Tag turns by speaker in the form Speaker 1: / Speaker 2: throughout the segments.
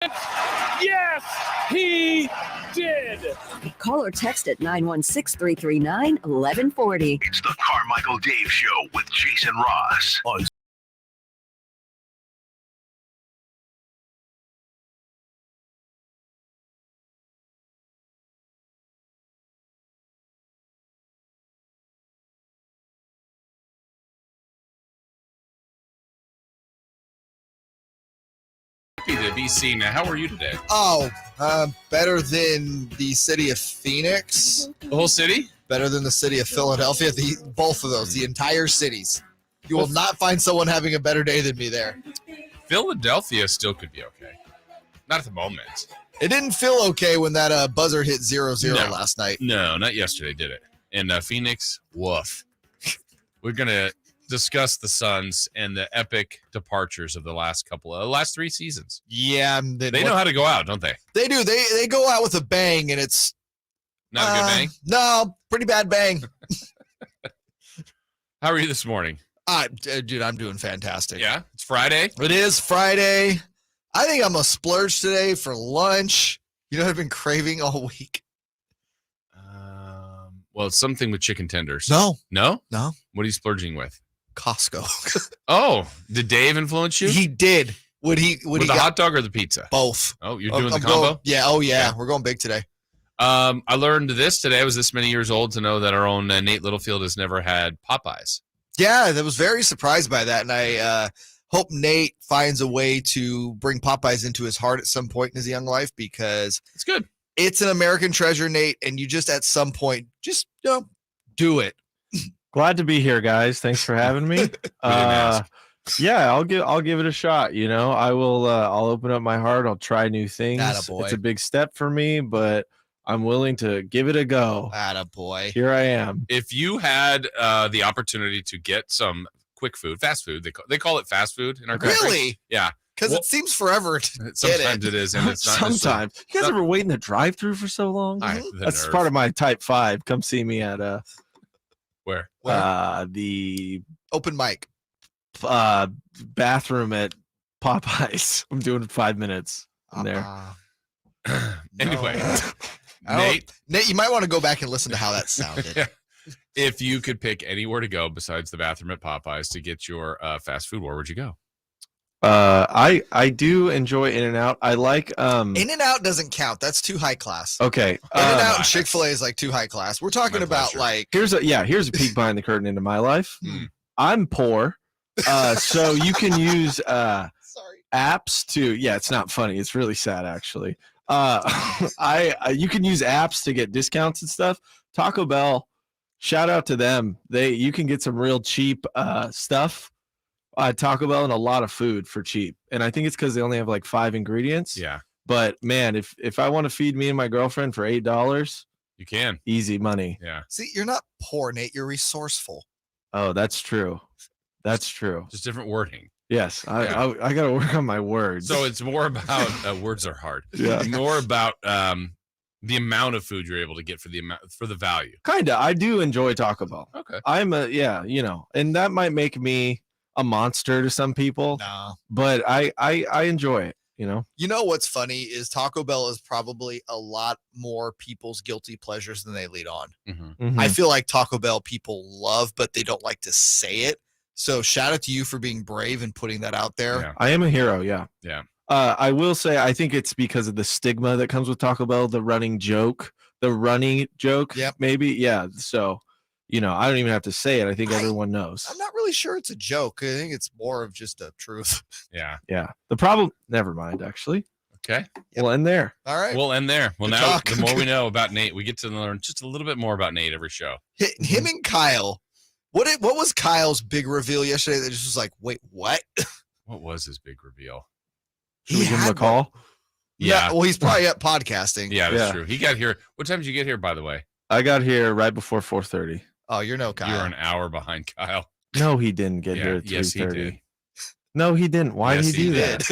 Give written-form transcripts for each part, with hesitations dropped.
Speaker 1: Yes, he did.
Speaker 2: Call or text at 916-339-1140.
Speaker 3: It's the Carmichael Dave Show with Jason Ross on
Speaker 4: to be seen. Now, how are you today?
Speaker 5: Oh, better than the city of Phoenix.
Speaker 4: The whole city?
Speaker 5: Better than the city of Philadelphia. Both of those, the entire cities. You will not find someone having a better day than me there.
Speaker 4: Philadelphia still could be okay. Not at the moment.
Speaker 5: It didn't feel okay when that buzzer hit 0-0 last night.
Speaker 4: No, not yesterday, did it? And Phoenix, woof. We're going to discuss the Suns and the epic departures of the last 3 seasons.
Speaker 5: Yeah.
Speaker 4: They know how to go out, don't they?
Speaker 5: They do. They go out with a bang, and it's
Speaker 4: not a good bang?
Speaker 5: No, pretty bad bang.
Speaker 4: How are you this morning?
Speaker 5: Dude, I'm doing fantastic.
Speaker 4: Yeah? It's Friday?
Speaker 5: It is Friday. I think I'm going to splurge today for lunch. You know what I've been craving all week?
Speaker 4: Well, it's something with chicken tenders.
Speaker 5: No?
Speaker 4: No?
Speaker 5: No.
Speaker 4: What are you splurging with?
Speaker 5: Costco.
Speaker 4: Oh, did Dave influence you?
Speaker 5: He did. With
Speaker 4: the hot dog or the pizza?
Speaker 5: Both.
Speaker 4: Oh, you're doing the combo?
Speaker 5: Yeah. We're going big today.
Speaker 4: I learned this today. I was this many years old to know that our own Nate Littlefield has never had Popeyes.
Speaker 5: Yeah, I was very surprised by that, and I hope Nate finds a way to bring Popeyes into his heart at some point in his young life, because
Speaker 4: it's good. It's
Speaker 5: an American treasure, Nate, and you just at some point just do it.
Speaker 6: Glad to be here, guys. Thanks for having me. Yeah, I'll give it a shot. I will. I'll open up my heart. I'll try new things.
Speaker 5: Attaboy.
Speaker 6: It's a big step for me, but I'm willing to give it a go.
Speaker 5: Attaboy.
Speaker 6: Here I am.
Speaker 4: If you had the opportunity to get some quick food, fast food, they call it fast food in our country.
Speaker 5: Really?
Speaker 4: Yeah.
Speaker 5: Because it seems forever to
Speaker 4: sometimes it is, and it's not.
Speaker 6: Sometimes. You guys ever wait in the drive-thru for so long? That's part of my type 5. Come see me at
Speaker 4: where?
Speaker 6: The
Speaker 5: open mic
Speaker 6: bathroom at Popeyes. I'm doing 5 minutes in there.
Speaker 4: Anyway,
Speaker 5: Nate, you might want to go back and listen to how that sounded.
Speaker 4: Yeah. If you could pick anywhere to go besides the bathroom at Popeyes to get your fast food, where would you go?
Speaker 6: I do enjoy In-N-Out. I like
Speaker 5: In-N-Out doesn't count. That's too high class.
Speaker 6: Okay.
Speaker 5: In-N-Out and Chick-fil-A is like too high class. We're talking about
Speaker 6: here's a peek behind the curtain into my life. I'm poor. So you can use apps to it's not funny. It's really sad actually. You can use apps to get discounts and stuff. Taco Bell, shout out to them. You can get some real cheap stuff. Taco Bell and a lot of food for cheap. And I think it's because they only have like 5 ingredients.
Speaker 4: Yeah.
Speaker 6: But man, if I want to feed me and my girlfriend for $8,
Speaker 4: you can.
Speaker 6: Easy money.
Speaker 4: Yeah.
Speaker 5: See, you're not poor, Nate. You're resourceful.
Speaker 6: Oh, that's true. That's true.
Speaker 4: Just different wording.
Speaker 6: Yes. I got to work on my words.
Speaker 4: So it's more about words are hard.
Speaker 6: Yeah.
Speaker 4: More about the amount of food you're able to get for the value.
Speaker 6: Kinda. I do enjoy Taco Bell.
Speaker 4: Okay.
Speaker 6: I'm and that might make me a monster to some people.
Speaker 5: No.
Speaker 6: But I enjoy it,
Speaker 5: You know what's funny is Taco Bell is probably a lot more people's guilty pleasures than they lead on.
Speaker 6: Mm-hmm.
Speaker 5: I feel like Taco Bell people love, but they don't like to say it. So shout out to you for being brave and putting that out there.
Speaker 4: Yeah.
Speaker 6: I am a hero. Yeah.
Speaker 4: Yeah.
Speaker 6: I will say, I think it's because of the stigma that comes with Taco Bell, the running joke.
Speaker 5: Yep.
Speaker 6: Maybe. Yeah. So, I don't even have to say it. I think everyone knows.
Speaker 5: I'm not really sure it's a joke. I think it's more of just a truth.
Speaker 4: Yeah.
Speaker 6: Yeah. The problem, never mind, actually.
Speaker 4: Okay.
Speaker 6: Yep. We'll end there.
Speaker 5: All right.
Speaker 4: We'll end there. Well,
Speaker 5: Good
Speaker 4: now
Speaker 5: talk.
Speaker 4: the more we know about Nate, we get to learn just a little bit more about Nate every show.
Speaker 5: Him and Kyle. What was Kyle's big reveal yesterday that just was like, wait, what?
Speaker 4: What was his big reveal?
Speaker 6: Should we give him a call?
Speaker 4: Yeah.
Speaker 5: Well, he's probably up podcasting.
Speaker 4: Yeah, that's true. He got here. What time did you get here, by the way?
Speaker 6: I got here right before 4:30.
Speaker 5: Oh, you're no Kyle.
Speaker 4: You were an hour behind Kyle.
Speaker 6: No, he didn't get here at 3:30.
Speaker 4: Yes, he did.
Speaker 6: No, he didn't. Why did he do that?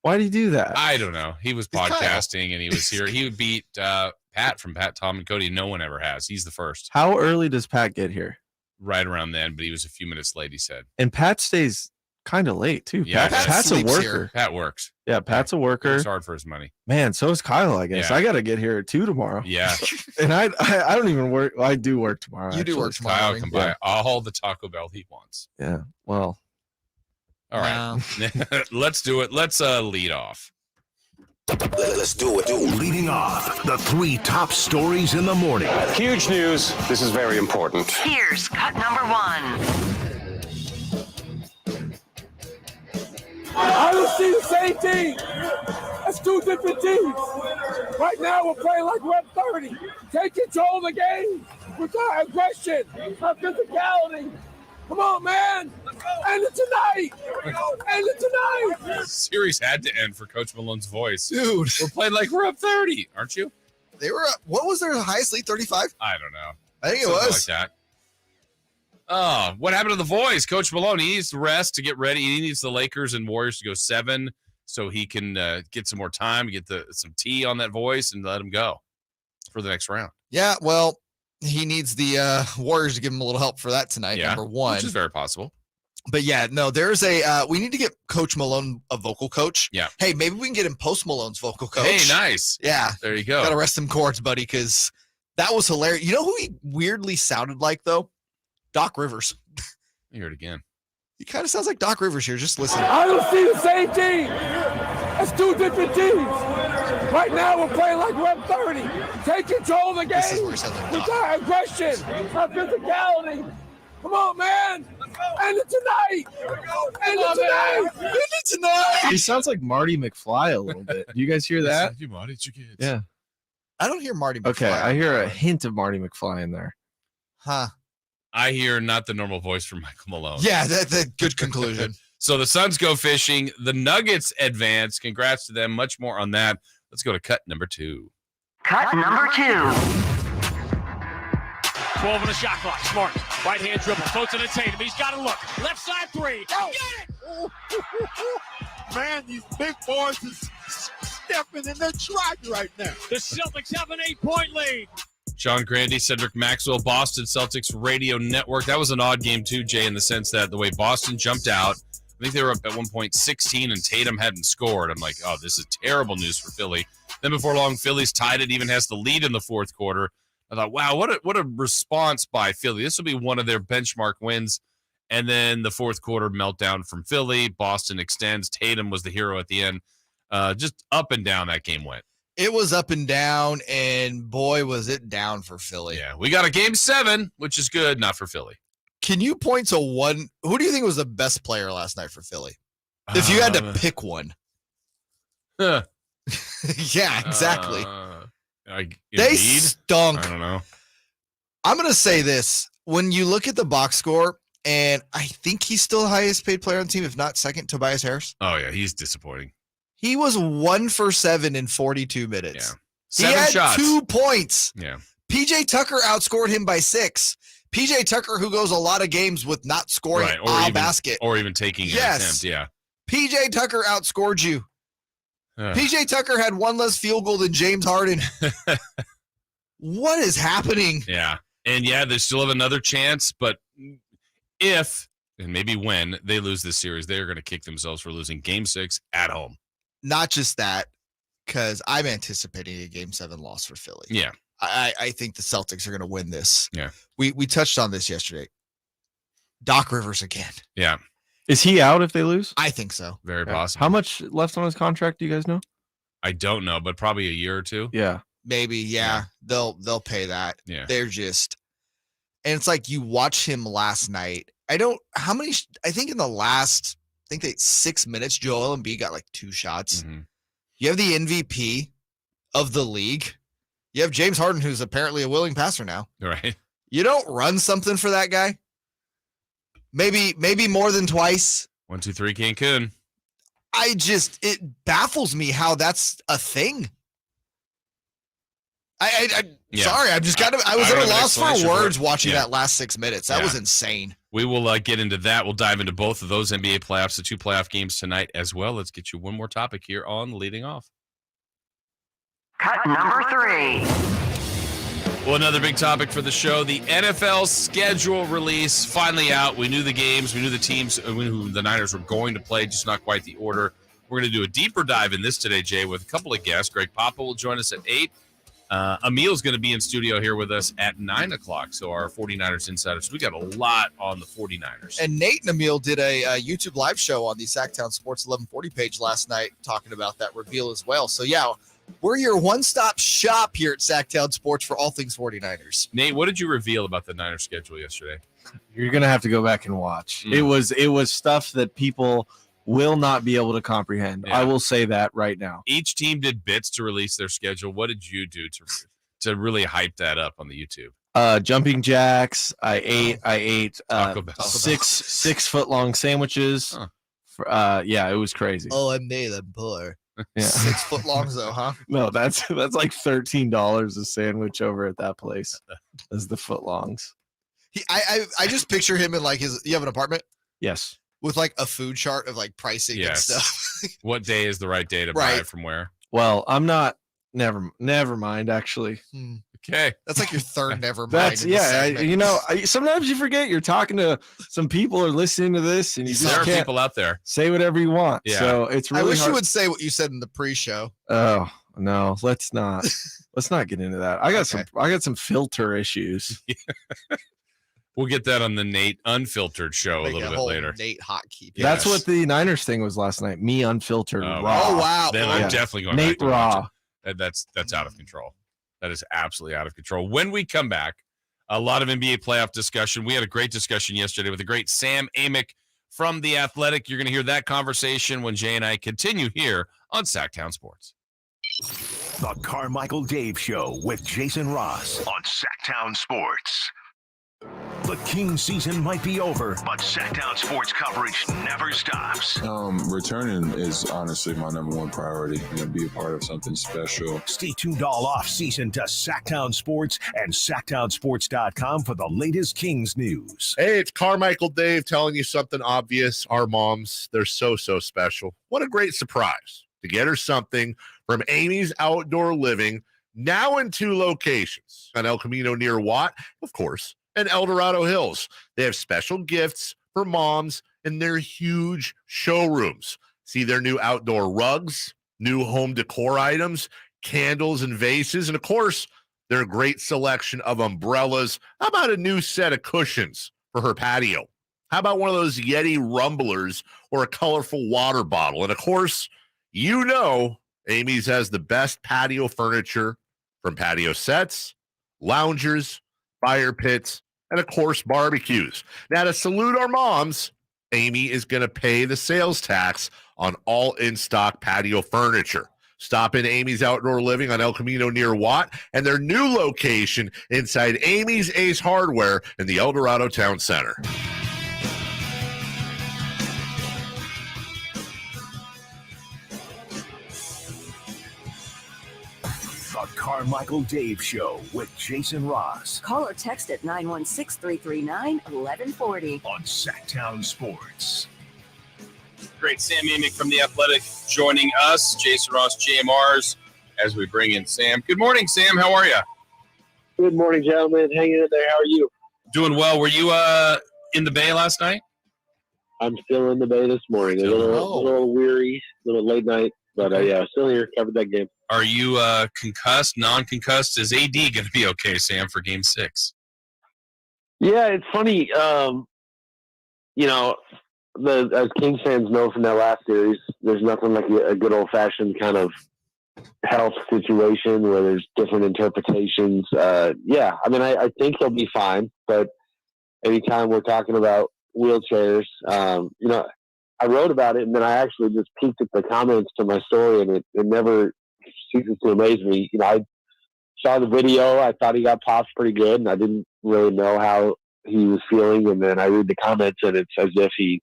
Speaker 6: Why did he do that?
Speaker 4: I don't know. He was podcasting and he was here. He would beat Pat from Pat, Tom, and Cody. No one ever has. He's the first.
Speaker 6: How early does Pat get here?
Speaker 4: Right around then, but he was a few minutes late, he said.
Speaker 6: And Pat stays kind of late too.
Speaker 4: Yeah,
Speaker 6: Pat's a
Speaker 5: sleeps
Speaker 6: worker.
Speaker 5: here.
Speaker 4: Pat works.
Speaker 6: Yeah, Pat's a worker.
Speaker 4: Works hard for his money.
Speaker 6: Man, so is Kyle. I guess
Speaker 4: Yeah.
Speaker 6: I got to get here at 2 tomorrow.
Speaker 4: Yeah.
Speaker 6: And I don't even work. Well, I do work tomorrow.
Speaker 5: You do
Speaker 6: actually.
Speaker 5: work tomorrow.
Speaker 4: Kyle
Speaker 5: morning.
Speaker 4: can buy all the Taco Bell he wants.
Speaker 6: Yeah. Well,
Speaker 4: All right.
Speaker 5: No.
Speaker 4: Let's do it. Let's lead off.
Speaker 3: Let's do it. Leading off, the 3 top stories in the morning.
Speaker 1: Huge news. This is very important.
Speaker 2: Here's cut number 1.
Speaker 7: I don't see the same team. That's 2 different teams. Right now, we're playing like we're at 30. Take control of the game with our aggression, our physicality. Come on, man. End it tonight. End it tonight.
Speaker 4: Series had to end for Coach Malone's voice.
Speaker 5: Dude,
Speaker 4: We're playing like we're up 30, aren't you?
Speaker 5: they were what was their highest lead? 35?
Speaker 4: I don't know.
Speaker 5: I think it
Speaker 4: Something
Speaker 5: was.
Speaker 4: like that. Oh, what happened to the voice? Coach Malone, he needs to rest to get ready. He needs the Lakers and Warriors to go 7 so he can get some more time, get some tea on that voice, and let him go for the next round.
Speaker 5: Yeah, well, he needs the Warriors to give him a little help for that tonight,
Speaker 4: Yeah,
Speaker 5: number 1.
Speaker 4: Which is very possible.
Speaker 5: But yeah, no, there's we need to get Coach Malone a vocal coach.
Speaker 4: Yeah.
Speaker 5: Hey, maybe we can get him Post Malone's vocal coach.
Speaker 4: Hey, nice.
Speaker 5: Yeah.
Speaker 4: There you go.
Speaker 5: Got to rest some chords, buddy, because that was hilarious. You know who he weirdly sounded like, though? Doc Rivers.
Speaker 4: You heard it again.
Speaker 5: He kind of sounds like Doc Rivers here. Just listen.
Speaker 7: I don't see the same team. That's 2 different teams. Right now, we're playing like we're at 30. Take control of the
Speaker 5: This is
Speaker 7: game
Speaker 5: where he sounds like
Speaker 7: with
Speaker 5: Doc.
Speaker 7: our aggression, our physicality. Come on, man. End it tonight. End it tonight.
Speaker 5: End it tonight.
Speaker 6: he sounds like Marty McFly a little bit. Do you guys hear that?
Speaker 4: You Marty, it's your kids.
Speaker 6: Yeah.
Speaker 5: I don't hear Marty McFly.
Speaker 6: Okay, I hear a hint of Marty McFly in there.
Speaker 5: Huh.
Speaker 4: I hear not the normal voice from Michael Malone.
Speaker 5: Yeah, that's a good conclusion.
Speaker 4: So the Suns go fishing. The Nuggets advance. Congrats to them. Much more on that. Let's go to cut number 2.
Speaker 2: Cut number 2.
Speaker 1: 12 on the shot clock. Smart. Right hand dribble. Floats it to Tatum. He's got to look. Left side 3. Get it!
Speaker 8: Man, these big boys is stepping in their stride right now.
Speaker 1: The Celtics have an 8-point lead.
Speaker 4: Sean Grandy, Cedric Maxwell, Boston Celtics Radio Network. That was an odd game too, Jay, in the sense that the way Boston jumped out, I think they were up at one point 16 and Tatum hadn't scored. I'm like, oh, this is terrible news for Philly. Then before long, Philly's tied it, even has the lead in the fourth quarter. I thought, wow, what a response by Philly. This will be one of their benchmark wins. And then the fourth quarter meltdown from Philly. Boston extends. Tatum was the hero at the end. Just up and down that game went.
Speaker 5: It was up and down, and boy, was it down for Philly.
Speaker 4: Yeah, we got a game 7, which is good, not for Philly.
Speaker 5: Can you point to one? Who do you think was the best player last night for Philly? If you had to pick one.
Speaker 4: Huh.
Speaker 5: Yeah, exactly.
Speaker 4: They
Speaker 5: They stunk.
Speaker 4: I don't know.
Speaker 5: I'm going to say this. When you look at the box score, and I think he's still the highest paid player on the team, if not second, Tobias Harris.
Speaker 4: Oh, yeah, he's disappointing.
Speaker 5: He was 1 for 7 in 42 minutes.
Speaker 4: Yeah.
Speaker 5: He
Speaker 4: 7
Speaker 5: had
Speaker 4: shots.
Speaker 5: 2 points.
Speaker 4: Yeah.
Speaker 5: PJ Tucker outscored him by 6. PJ Tucker, who goes a lot of games with not scoring
Speaker 4: Right,
Speaker 5: a basket.
Speaker 4: Or even taking an attempt, yeah.
Speaker 5: PJ Tucker outscored you.
Speaker 4: Ugh.
Speaker 5: PJ Tucker had 1 less field goal than James Harden. What is happening?
Speaker 4: Yeah. And, yeah, they still have another chance, but if, and maybe when, they lose this series, they're going to kick themselves for losing Game 6 at home.
Speaker 5: Not just that, because I'm anticipating a Game 7 loss for Philly.
Speaker 4: Yeah.
Speaker 5: I think the Celtics are going to win this.
Speaker 4: Yeah.
Speaker 5: We touched on this yesterday. Doc Rivers again.
Speaker 4: Yeah.
Speaker 6: Is he out if they lose?
Speaker 5: I think so.
Speaker 4: Very
Speaker 6: Yeah.
Speaker 4: possible.
Speaker 6: How much left on his contract? Do you guys know?
Speaker 4: I don't know, but probably a year or two.
Speaker 6: Yeah.
Speaker 5: Maybe, yeah. They'll pay that.
Speaker 4: Yeah.
Speaker 5: They're just, and it's like you watch him last night. I think in the last, 6 minutes, Joel Embiid got like 2 shots.
Speaker 4: Mm-hmm.
Speaker 5: You have the MVP of the league. You have James Harden, who's apparently a willing passer now.
Speaker 4: Right.
Speaker 5: You don't run something for that guy. Maybe more than twice.
Speaker 4: 1, 2, 3, Cancun.
Speaker 5: It baffles me how that's a thing.
Speaker 4: Yeah.
Speaker 5: Sorry, I was
Speaker 4: I
Speaker 5: at
Speaker 4: don't
Speaker 5: a
Speaker 4: have an
Speaker 5: loss for
Speaker 4: explanation for
Speaker 5: words
Speaker 4: it.
Speaker 5: watching
Speaker 4: Yeah.
Speaker 5: that last 6 minutes. That
Speaker 4: Yeah.
Speaker 5: was insane.
Speaker 4: We will get into that. We'll dive into both of those NBA playoffs, the 2 playoff games tonight as well. Let's get you one more topic here on Leading Off.
Speaker 2: Cut number 3.
Speaker 4: Well, another big topic for the show, the NFL schedule release finally out. We knew the games, we knew the teams, we knew who the Niners were going to play, just not quite the order. We're going to do a deeper dive in this today, Jay, with a couple of guests. Greg Papa will join us at 8. Amil's going to be in studio here with us at 9 o'clock, so our 49ers insiders. We got a lot on the 49ers.
Speaker 5: And Nate and Amil did a YouTube live show on the Sactown Sports 1140 page last night talking about that reveal as well. So, yeah, we're your one-stop shop here at Sactown Sports for all things 49ers.
Speaker 4: Nate, what did you reveal about the Niners schedule yesterday?
Speaker 6: You're going to have to go back and watch. It was stuff that people will not be able to comprehend.
Speaker 4: Yeah.
Speaker 6: I will say that right now.
Speaker 4: Each team did bits to release their schedule. What did you do to really hype that up on the YouTube?
Speaker 6: Jumping jacks. I ate
Speaker 4: Taco Bell.
Speaker 6: 6 foot long sandwiches.
Speaker 4: Huh.
Speaker 6: Yeah, it was crazy.
Speaker 5: Oh, I made them poor.
Speaker 6: Yeah.
Speaker 5: 6 foot longs though, huh?
Speaker 6: No, that's like $13 a sandwich over at that place as the foot longs.
Speaker 5: I just picture him in like you have an apartment?
Speaker 6: Yes.
Speaker 5: With like a food chart of like pricing and stuff.
Speaker 4: What day is the right day to buy it from where?
Speaker 6: Well, I'm not. Never mind. Actually,
Speaker 4: okay.
Speaker 5: That's like your third never mind.
Speaker 6: That's sometimes you forget you're talking to some people or listening to this, and you
Speaker 4: There
Speaker 6: just
Speaker 4: are
Speaker 6: can't
Speaker 4: people out there.
Speaker 6: say whatever you want.
Speaker 4: Yeah.
Speaker 6: So it's really.
Speaker 5: I wish
Speaker 6: hard.
Speaker 5: you would say what you said in the pre-show.
Speaker 6: Oh no, let's not. Let's not get into that. I got some filter issues.
Speaker 4: We'll get that on the Nate Unfiltered show a little bit later.
Speaker 5: Nate hotkey.
Speaker 4: Yes.
Speaker 6: That's what the Niners thing was last night. Me unfiltered raw.
Speaker 5: Oh wow.
Speaker 4: Then I'm definitely going
Speaker 6: Nate
Speaker 4: back to
Speaker 6: raw.
Speaker 4: watch it. That's out of control. That is absolutely out of control. When we come back, a lot of NBA playoff discussion. We had a great discussion yesterday with the great Sam Amick from The Athletic. You're going to hear that conversation when Jay and I continue here on Sactown Sports.
Speaker 3: The Carmichael Dave Show with Jason Ross on Sactown Sports. The King season might be over, but Sactown Sports coverage never stops.
Speaker 9: Returning is honestly my number one priority. Be a part of something special.
Speaker 3: Stay tuned all off season to Sactown Sports and SactownSports.com for the latest Kings news.
Speaker 10: Hey, it's Carmichael Dave telling you something obvious. Our moms, they're so special. What a great surprise to get her something from Amy's Outdoor Living, now in 2 locations, on El Camino near Watt, of course, and El Dorado Hills. They have special gifts for moms in their huge showrooms. See their new outdoor rugs, new home decor items, candles and vases, and of course, their great selection of umbrellas. How about a new set of cushions for her patio? How about one of those Yeti rumblers or a colorful water bottle? And of course, Amy's has the best patio furniture, from patio sets, loungers, fire pits, and of course, barbecues. Now, to salute our moms, Amy is going to pay the sales tax on all in-stock patio furniture. Stop in Amy's Outdoor Living on El Camino near Watt and their new location inside Amy's Ace Hardware in the El Dorado Town Center.
Speaker 3: The Carmichael Dave Show with Jason Ross.
Speaker 2: Call or text at 916-339-1140.
Speaker 3: On Sactown Sports.
Speaker 4: Great Sam Amick from The Athletic joining us. Jason Ross, JMRs, as we bring in Sam. Good morning, Sam. How are you?
Speaker 11: Good morning, gentlemen. Hanging in there. How are you?
Speaker 4: Doing well. Were you in the Bay last night?
Speaker 11: I'm still in the Bay this morning. A little weary, a little late night, but yeah, still here. Covered that game.
Speaker 4: Are you concussed, non-concussed? Is AD going to be okay, Sam, for Game 6?
Speaker 11: Yeah, it's funny. As Kings fans know from that last series, there's nothing like a good old-fashioned kind of health situation where there's different interpretations. I think he'll be fine, but anytime we're talking about wheelchairs, I wrote about it, and then I actually just peeked at the comments to my story, and it never ceases to amaze me. I saw the video. I thought he got popped pretty good, and I didn't really know how he was feeling. And then I read the comments, and it's as if he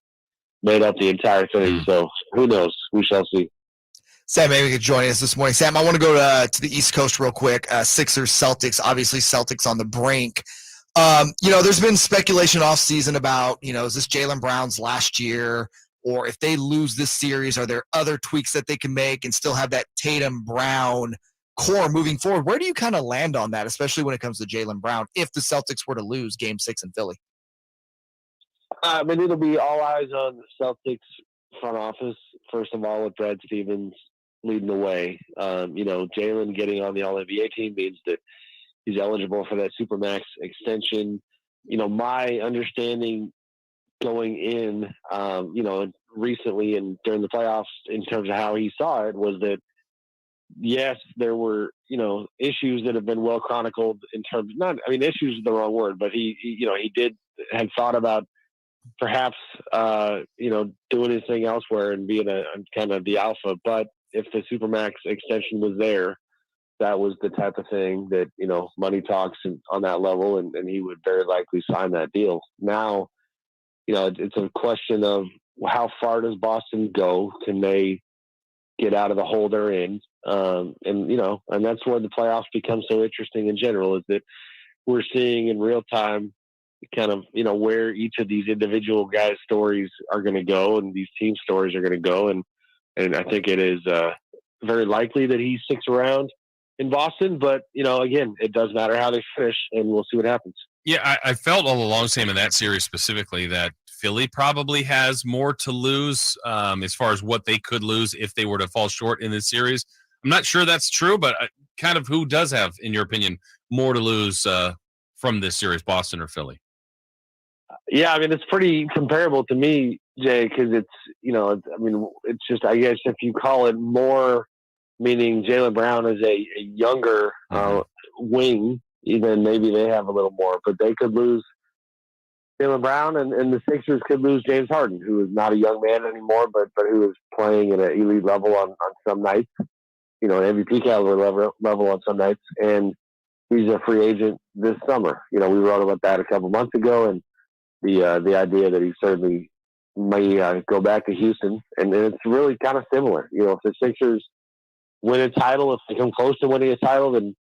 Speaker 11: made up the entire thing. So who knows? We shall see.
Speaker 5: Sam, maybe you could join us this morning. Sam, I want to go to the East Coast real quick. Sixers, Celtics, obviously Celtics on the brink. There's been speculation off season about, is this Jaylen Brown's last year? Or if they lose this series, are there other tweaks that they can make and still have that Tatum-Brown core moving forward. Where do you kind of land on that, especially when it comes to Jaylen Brown, if the Celtics were to lose Game 6 in Philly?
Speaker 11: I mean, it'll be all eyes on the Celtics front office, first of all, with Brad Stevens leading the way. Jaylen getting on the All-NBA team means that he's eligible for that Supermax extension. My understanding going in, recently and during the playoffs in terms of how he saw it was that, yes, there were, issues that have been well chronicled in terms of issues is the wrong word, but he had thought about perhaps, doing his thing elsewhere and being a kind of the alpha. But if the Supermax extension was there, that was the type of thing that, money talks on that level, and he would very likely sign that deal. Now, it's a question of how far does Boston go? Can they get out of the hole they're in? And that's where the playoffs become so interesting in general, is that we're seeing in real time kind of, where each of these individual guys' stories are going to go and these team stories are going to go. And I think it is very likely that he sticks around in Boston, but again, it does matter how they finish, and we'll see what happens.
Speaker 4: Yeah, I felt all along, Sam, in that series specifically, that Philly probably has more to lose as far as what they could lose if they were to fall short in this series. I'm not sure that's true, but kind of who does have, in your opinion, more to lose from this series, Boston or Philly?
Speaker 11: Yeah, it's pretty comparable to me, Jay, because it's just, I guess if you call it more, meaning Jaylen Brown is a younger wing, then maybe they have a little more, but they could lose Jaylen Brown, and the Sixers could lose James Harden, who is not a young man anymore, but who is playing at an elite level on some nights, an MVP caliber level on some nights, and he's a free agent this summer. We wrote about that a couple months ago, and the idea that he certainly may go back to Houston, and it's really kind of similar. If the Sixers win a title, if they come close to winning a title, then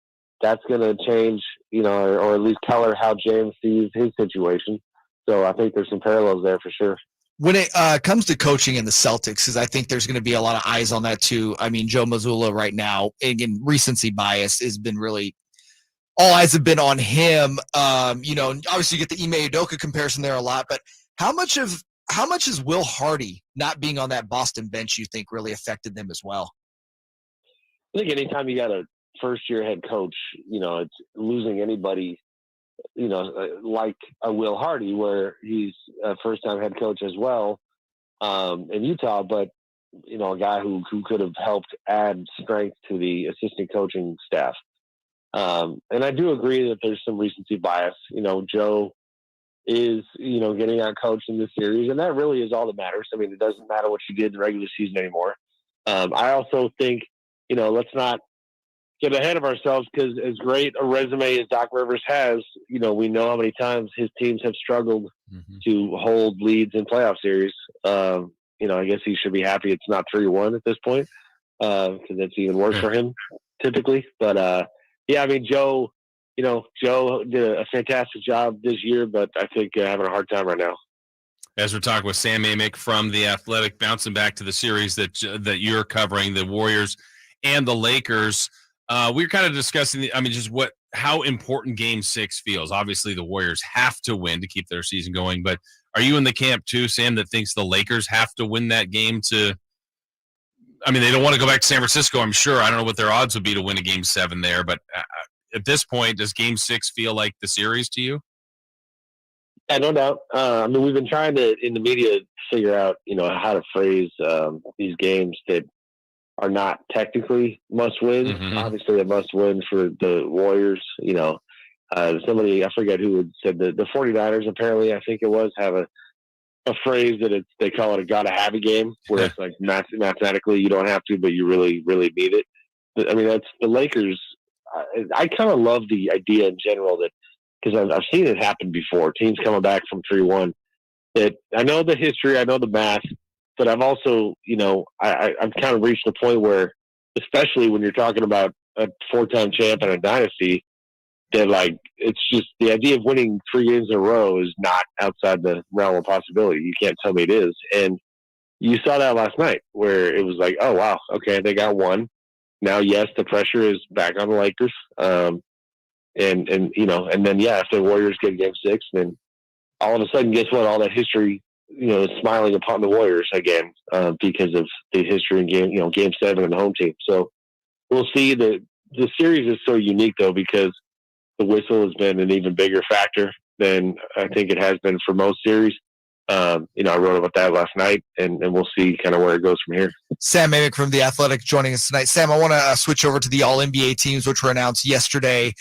Speaker 11: that's going to change, or at least color how James sees his situation. So I think there's some parallels there for sure.
Speaker 5: When it comes to coaching in the Celtics, because I think there's going to be a lot of eyes on that too. Joe Mazzulla right now, again, recency bias has been really, all eyes have been on him. Obviously you get the Ime Udoka comparison there a lot, but how much is Will Hardy not being on that Boston bench, you think, really affected them as well?
Speaker 11: I think anytime you got a first-year head coach, it's losing anybody, like a Will Hardy, where he's a first-time head coach as well in Utah, but, a guy who could have helped add strength to the assistant coaching staff. And I do agree that there's some recency bias. Joe is, getting out coached in this series, and that really is all that matters. It doesn't matter what you did in the regular season anymore. I also think, let's not get ahead of ourselves, because as great a resume as Doc Rivers has, we know how many times his teams have struggled to hold leads in playoff series. I guess he should be happy it's not 3-1 at this point, because that's even worse for him typically. But Joe did a fantastic job this year, but I think having a hard time right now.
Speaker 4: As we're talking with Sam Amick from The Athletic, bouncing back to the series that you're covering, the Warriors and the Lakers. We were kind of discussing, how important Game 6 feels. Obviously, the Warriors have to win to keep their season going, but are you in the camp too, Sam, that thinks the Lakers have to win that game to – they don't want to go back to San Francisco, I'm sure. I don't know what their odds would be to win a Game 7 there, but at this point, does Game 6 feel like the series to you?
Speaker 11: Yeah, no doubt. We've been trying to, in the media, figure out, how to phrase these games that are not technically must-win.
Speaker 4: Mm-hmm.
Speaker 11: Obviously, a must-win for the Warriors. Somebody, I forget who had said the 49ers, apparently, I think it was, have a phrase that they call it a gotta-have-a game, where it's like mathematically you don't have to, but you really, really need it. But, that's the Lakers. I kind of love the idea in general that, because I've seen it happen before, teams coming back from 3-1, that I know the history, I know the math, but I've also, I've kind of reached the point where, especially when you're talking about a 4-time champ and a dynasty, that it's just the idea of winning 3 games in a row is not outside the realm of possibility. You can't tell me it is. And you saw that last night where it was like, oh, wow, okay, they got one. now, yes, the pressure is back on the Lakers. And then, yeah, if the Warriors get game 6, then all of a sudden, guess what? All that history, is smiling upon the Warriors again because of the history in game 7 and the home team. So we'll see. The series is so unique, though, because the whistle has been an even bigger factor than I think it has been for most series. I wrote about that last night, and we'll see kind of where it goes from here.
Speaker 5: Sam Amick from The Athletic joining us tonight. Sam, I want to switch over to the All-NBA teams, which were announced yesterday.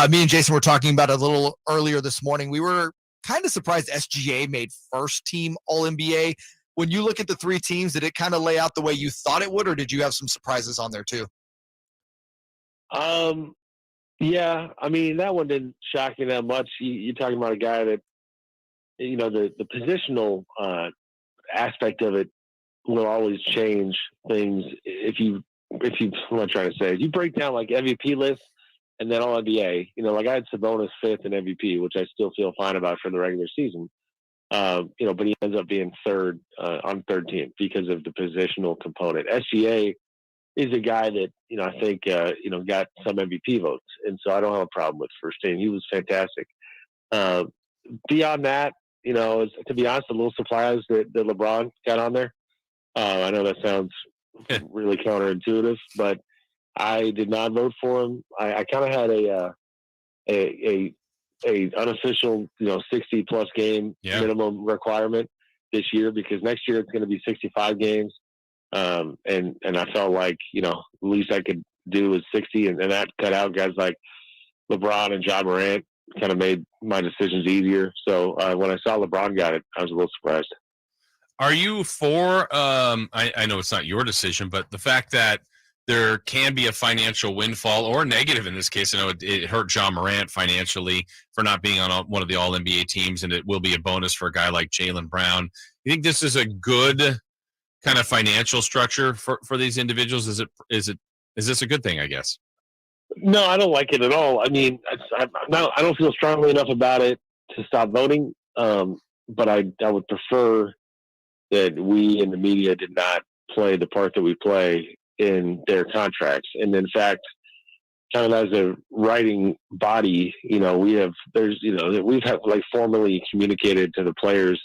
Speaker 5: Me and Jason were talking about it a little earlier this morning. We were kind of surprised SGA made first team All-NBA. When you look at the 3 teams, did it kind of lay out the way you thought it would, or did you have some surprises on there too?
Speaker 11: Yeah, I mean, that one didn't shock me that much. You're talking about a guy that, the positional aspect of it will always change things. If you, what I'm trying to say, if you break down like MVP lists and then All NBA, like I had Sabonis 5th in MVP, which I still feel fine about for the regular season. But he ends up being 3rd on 3rd team because of the positional component. SGA is a guy that, I think, got some MVP votes. And so I don't have a problem with first team. He was fantastic. Beyond that, to be honest, a little surprised that LeBron got on there. I know that sounds really counterintuitive, but I did not vote for him. I kind of had a unofficial, 60-plus game minimum requirement this year because next year it's going to be 65 games. And I felt like, the least I could do was 60, and that cut out guys like LeBron and John Morant. Kind of made my decisions easier. So when I saw LeBron got it, I was a little surprised.
Speaker 4: Are you for, I know it's not your decision, but the fact that there can be a financial windfall or negative in this case? I know it hurt John Morant financially for not being on one of the All-NBA teams, and it will be a bonus for a guy like Jaylen Brown. You think this is a good kind of financial structure for these individuals? Is this a good thing, I guess?
Speaker 11: No, I don't like it at all. I mean, I don't feel strongly enough about it to stop voting. But I would prefer that we in the media did not play the part that we play in their contracts. And in fact, kind of as a writing body, we've had like formally communicated to the players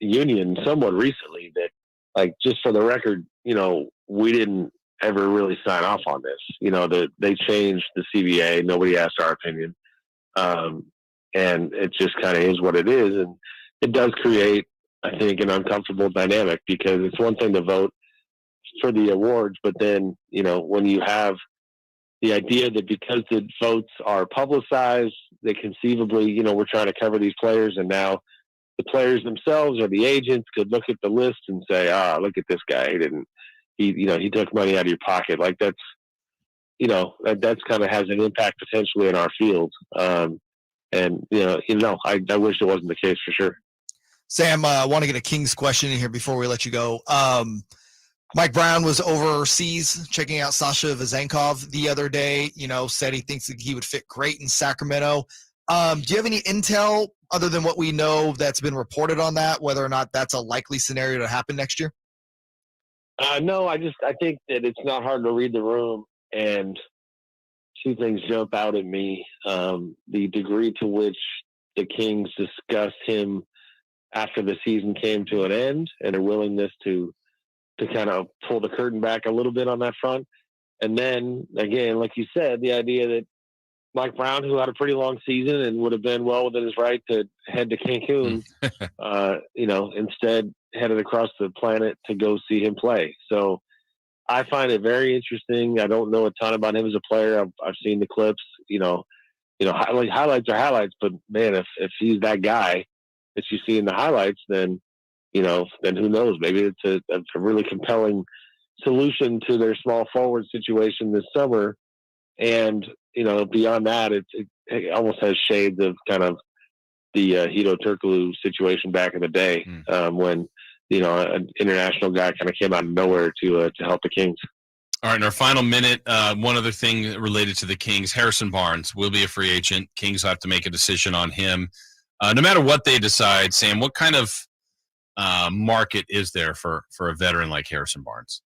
Speaker 11: union somewhat recently that, like, just for the record, we didn't ever really sign off on this. They changed the CBA. Nobody asked our opinion. And it just kind of is what it is. And it does create, I think, an uncomfortable dynamic because it's one thing to vote for the awards, but then, when you have the idea that because the votes are publicized, that conceivably, we're trying to cover these players, and now the players themselves or the agents could look at the list and say, look at this guy. He took money out of your pocket. Like that's kind of has an impact potentially in our field. I wish it wasn't the case for sure.
Speaker 5: Sam, I want to get a Kings question in here before we let you go. Mike Brown was overseas checking out Sasha Vezenkov the other day, said he thinks that he would fit great in Sacramento. Do you have any intel other than what we know that's been reported on that, whether or not that's a likely scenario to happen next year?
Speaker 11: No, I think that it's not hard to read the room, and two things jump out at me. The degree to which the Kings discussed him after the season came to an end and a willingness to kind of pull the curtain back a little bit on that front. And then, again, like you said, the idea that Mike Brown, who had a pretty long season and would have been well within his right to head to Cancun, instead headed across the planet to go see him play. So I find it very interesting. I don't know a ton about him as a player. I've seen the clips, highlights are highlights, but man, if he's that guy that you see in the highlights, then who knows? Maybe it's a really compelling solution to their small forward situation this summer. And, beyond that, it almost has shades of kind of the Hito Turkoglu situation back in the day when, an international guy kind of came out of nowhere to help the Kings.
Speaker 4: All right, in our final minute, one other thing related to the Kings, Harrison Barnes will be a free agent. Kings will have to make a decision on him. No matter what they decide, Sam, what kind of market is there for a veteran like Harrison Barnes?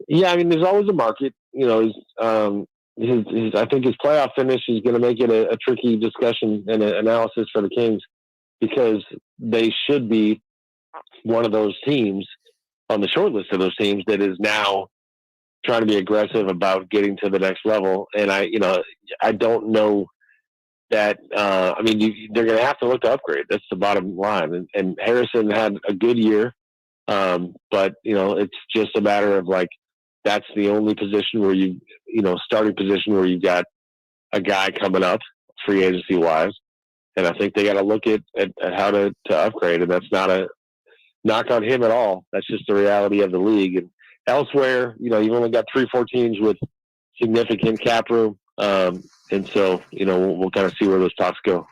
Speaker 11: Yeah, I mean, there's always a market. You know, I think his playoff finish is going to make it a tricky discussion and an analysis for the Kings, because they should be one of those teams on the short list of those teams that is now trying to be aggressive about getting to the next level. And I don't know that, they're going to have to look to upgrade. That's the bottom line. And Harrison had a good year. But it's just a matter of that's the only position where starting position where you've got a guy coming up free agency wise. And I think they got to look at how to upgrade. And that's not a knock on him at all. That's just the reality of the league. And elsewhere, you've only got 3-4 teams with significant cap room. And so, we'll kind of see where those talks go.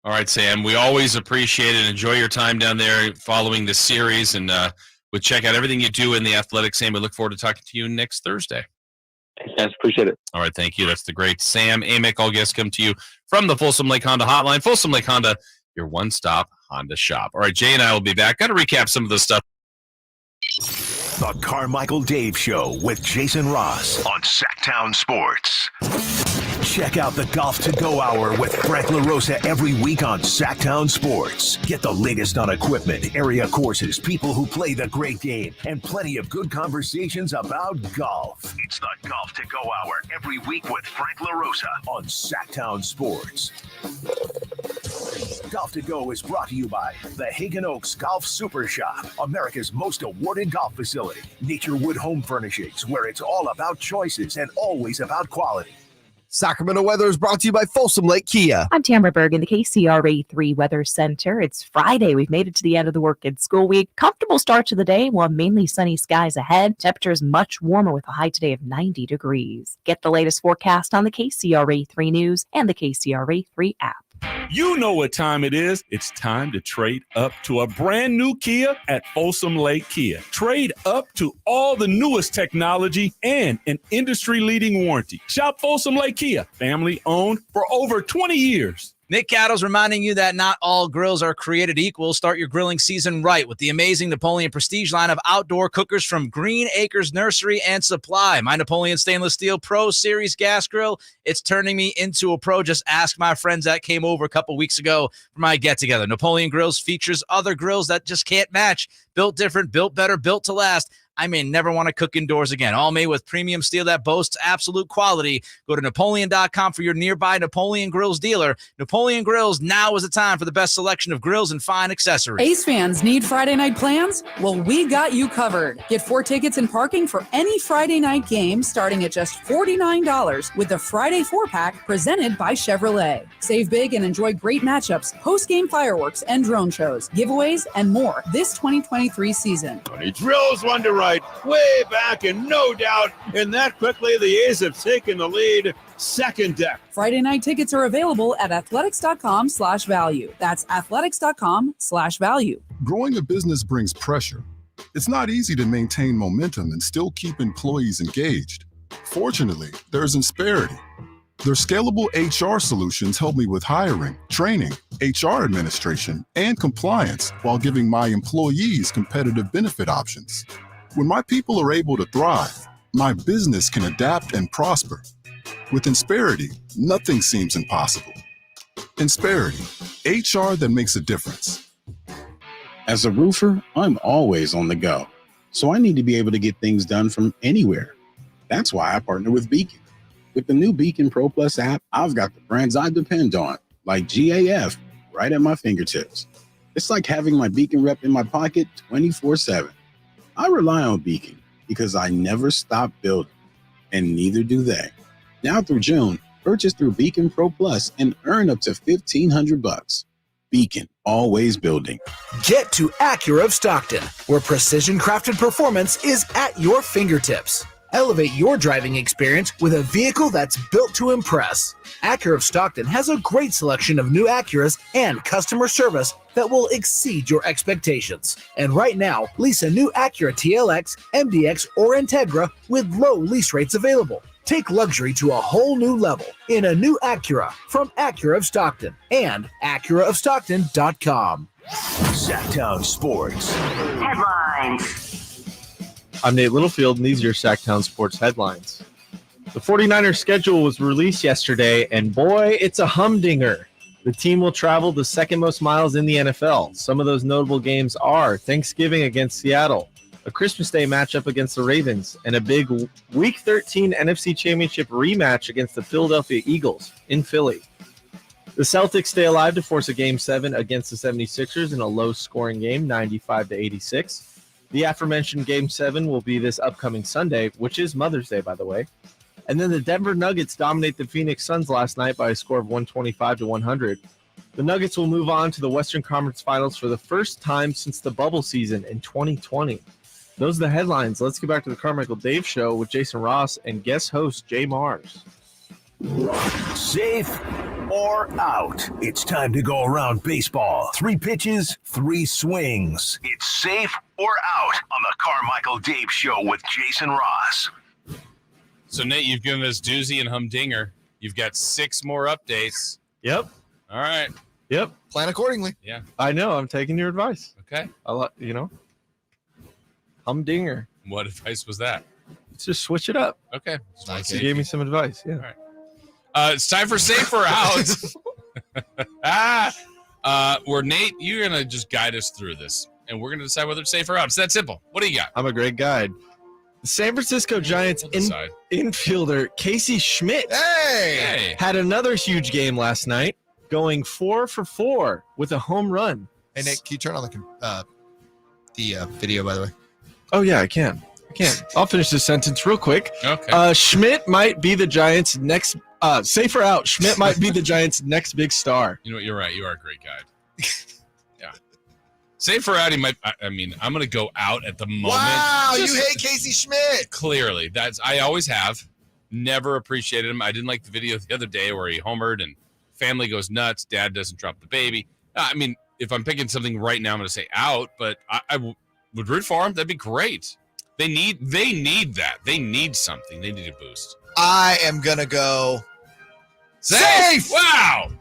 Speaker 4: All right, Sam, we always appreciate it. Enjoy your time down there following this series, and we'll check out everything you do in the Athletic. Sam, we look forward to talking to you next Thursday.
Speaker 11: Thanks, guys. Appreciate it.
Speaker 4: All right, thank you. That's the great Sam Amick. All guests come to you from the Folsom Lake Honda Hotline. Folsom Lake Honda, your one-stop Honda shop. All right, Jay and I will be back. Got to recap some of the stuff.
Speaker 3: The Carmichael Dave Show with Jason Ross on Sactown Sports. Check out the Golf to Go Hour with Frank LaRosa every week on Sactown Sports. Get the latest on equipment, area courses, people who play the great game, and plenty of good conversations about golf. It's the Golf to Go Hour every week with Frank LaRosa on Sactown Sports. Golf to Go is brought to you by the Hagen Oaks Golf Super Shop, America's most awarded golf facility. Naturewood Home Furnishings, where it's all about choices and always about quality.
Speaker 5: Sacramento weather is brought to you by Folsom Lake Kia.
Speaker 12: I'm Tamara Berg in the KCRA 3 Weather Center. It's Friday. We've made it to the end of the work and school week. Comfortable start to the day, while mainly sunny skies ahead. Temperature is much warmer with a high today of 90 degrees. Get the latest forecast on the KCRA 3 News and the KCRA 3 app.
Speaker 13: You know what time it is. It's time to trade up to a brand new Kia at Folsom Lake Kia. Trade up to all the newest technology and an industry-leading warranty. Shop Folsom Lake Kia, family owned for over 20 years.
Speaker 14: Nick Cattles reminding you that not all grills are created equal. Start your grilling season right with the amazing Napoleon Prestige line of outdoor cookers from Green Acres Nursery and Supply. My Napoleon Stainless Steel Pro Series gas grill, it's turning me into a pro. Just ask my friends that came over a couple weeks ago for my get-together. Napoleon Grills features other grills that just can't match. Built different, built better, built to last. I may never want to cook indoors again. All made with premium steel that boasts absolute quality. Go to Napoleon.com for your nearby Napoleon Grills dealer. Napoleon Grills, now is the time for the best selection of grills and fine accessories.
Speaker 15: Ace fans need Friday night plans? Well, we got you covered. Get 4 tickets and parking for any Friday night game starting at just $49 with the Friday 4-pack presented by Chevrolet. Save big and enjoy great matchups, post-game fireworks and drone shows, giveaways, and more this 2023 season.
Speaker 8: He drills one to right, way back, and no doubt, and that quickly the A's have taken the lead. Second deck.
Speaker 15: Friday night tickets are available at athletics.com/value. That's athletics.com/value.
Speaker 16: Growing a business brings pressure. It's not easy to maintain momentum and still keep employees engaged. Fortunately, there's Insperity. Their scalable HR solutions help me with hiring, training, HR administration, and compliance while giving my employees competitive benefit options. When my people are able to thrive, my business can adapt and prosper. With Insperity, nothing seems impossible. Insperity, HR that makes a difference.
Speaker 17: As a roofer, I'm always on the go, so I need to be able to get things done from anywhere. That's why I partner with Beacon. With the new Beacon Pro Plus app, I've got the brands I depend on, like GAF, right at my fingertips. It's like having my Beacon rep in my pocket 24/7. I rely on Beacon because I never stop building, and neither do they. Now through June, purchase through Beacon Pro Plus and earn up to $1,500. Beacon, always building.
Speaker 18: Get to Acura of Stockton, where precision-crafted performance is at your fingertips. Elevate your driving experience with a vehicle that's built to impress. Acura of Stockton has a great selection of new Acuras and customer service that will exceed your expectations. And right now, lease a new Acura TLX, MDX, or Integra with low lease rates available. Take luxury to a whole new level in a new Acura from Acura of Stockton and AcuraofStockton.com.
Speaker 3: Sactown Sports.
Speaker 2: Headlines.
Speaker 6: I'm Nate Littlefield, and these are your Sactown Sports headlines. The 49ers schedule was released yesterday, and boy, it's a humdinger. The team will travel the second most miles in the NFL. Some of those notable games are Thanksgiving against Seattle, a Christmas Day matchup against the Ravens, and a big Week 13 NFC Championship rematch against the Philadelphia Eagles in Philly. The Celtics stay alive to force a Game 7 against the 76ers in a low-scoring game, 95-86. The aforementioned Game 7 will be this upcoming Sunday, which is Mother's Day, by the way. And then the Denver Nuggets dominate the Phoenix Suns last night by a score of 125-100. The Nuggets will move on to the Western Conference Finals for the first time since the bubble season in 2020. Those are the headlines. Let's get back to the Carmichael Dave Show with Jason Ross and guest host Jay Mars.
Speaker 3: Safe or out? It's time to go around baseball. 3 pitches, 3 swings. It's safe or out on the Carmichael Dave Show with Jason Ross.
Speaker 4: So, Nate, you've given us doozy and humdinger. You've got 6 more updates.
Speaker 6: Yep.
Speaker 4: All right.
Speaker 6: Yep.
Speaker 5: Plan accordingly.
Speaker 4: Yeah.
Speaker 6: I know. I'm taking your advice.
Speaker 4: Okay.
Speaker 6: Humdinger.
Speaker 4: What advice was that?
Speaker 6: Let's just switch it up.
Speaker 4: Okay.
Speaker 6: You gave me some advice. Yeah.
Speaker 4: All right. It's time for safe or out. Where Nate, you're going to just guide us through this, and we're going to decide whether it's safe or out. It's that simple. What do you got?
Speaker 6: I'm a great guide. The San Francisco Giants infielder Casey Schmidtt had another huge game last night, going 4 for 4 with a home run.
Speaker 5: Hey, Nick, can you turn on the video, by the way?
Speaker 6: Oh, yeah, I can. I'll finish this sentence real quick.
Speaker 4: Okay.
Speaker 6: Schmidtt might be the Giants' next safe or out. Schmidtt might be the Giants' next big star.
Speaker 4: You know what? You're right. You are a great guide. Yeah. Safe or out, he might. I'm going to go out at the moment.
Speaker 5: Wow, you hate Casey Schmidtt.
Speaker 4: Clearly. I always have. Never appreciated him. I didn't like the video the other day where he homered and family goes nuts. Dad doesn't drop the baby. If I'm picking something right now, I'm going to say out, but I would root for him. That'd be great. They need that. They need something. They need a boost.
Speaker 5: I am going to go
Speaker 4: safe. Wow.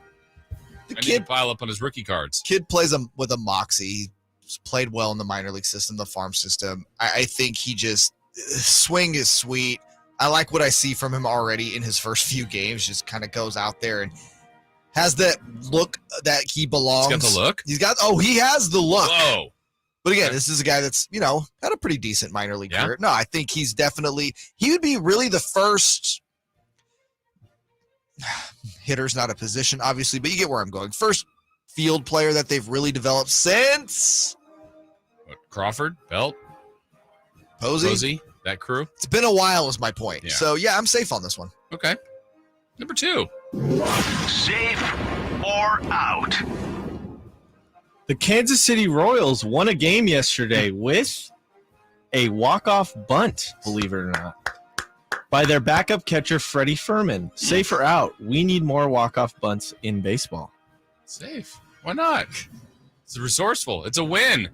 Speaker 5: The
Speaker 4: I need to pile up on his rookie cards.
Speaker 5: Kid plays with a moxie. He's played well in the minor league system, the farm system. I think swing is sweet. I like what I see from him already in his first few games. Just kind of goes out there and has that look that he belongs.
Speaker 4: He's got the look?
Speaker 5: He has the look.
Speaker 4: Whoa.
Speaker 5: But again, this is a guy that's, had a pretty decent minor league career. No, I think he would be really the first hitter's not a position, obviously, but you get where I'm going. First field player that they've really developed since
Speaker 4: Crawford, Belt,
Speaker 5: Posey,
Speaker 4: that crew.
Speaker 5: It's been a while is my point.
Speaker 4: Yeah.
Speaker 5: So, yeah, I'm safe on this one.
Speaker 4: Okay. Number 2.
Speaker 3: Safe or out?
Speaker 6: The Kansas City Royals won a game yesterday with a walk-off bunt, believe it or not, by their backup catcher, Freddie Furman. Safe or out? We need more walk-off bunts in baseball.
Speaker 4: Safe. Why not? It's resourceful. It's a win.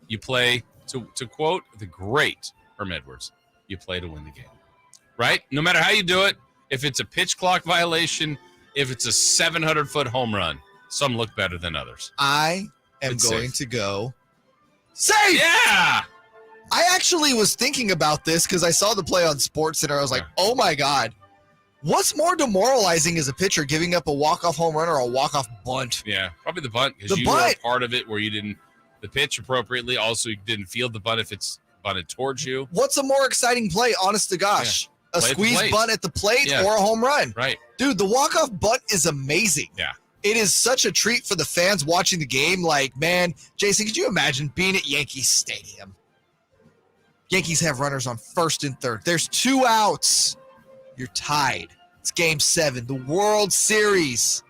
Speaker 4: You play, to quote the great Herm Edwards, you play to win the game. Right? No matter how you do it, if it's a pitch clock violation, if it's a 700-foot home run, some look better than others.
Speaker 5: I am going to go safe.
Speaker 4: Yeah.
Speaker 5: I actually was thinking about this because I saw the play on SportsCenter. I was like, oh, my God. What's more demoralizing as a pitcher, giving up a walk-off home run or a walk-off bunt?
Speaker 4: Yeah, probably the bunt because you were part of it where you didn't the pitch appropriately. Also, you didn't field the bunt if it's bunted towards you.
Speaker 5: What's a more exciting play, honest to gosh? Yeah. A squeeze bunt at the plate or a home run?
Speaker 4: Right.
Speaker 5: Dude, the walk-off bunt is amazing.
Speaker 4: Yeah.
Speaker 5: It is such a treat for the fans watching the game. Like, man, Jason, could you imagine being at Yankee Stadium? Yankees have runners on first and third. There's 2 outs. You're tied. It's Game 7, the World Series.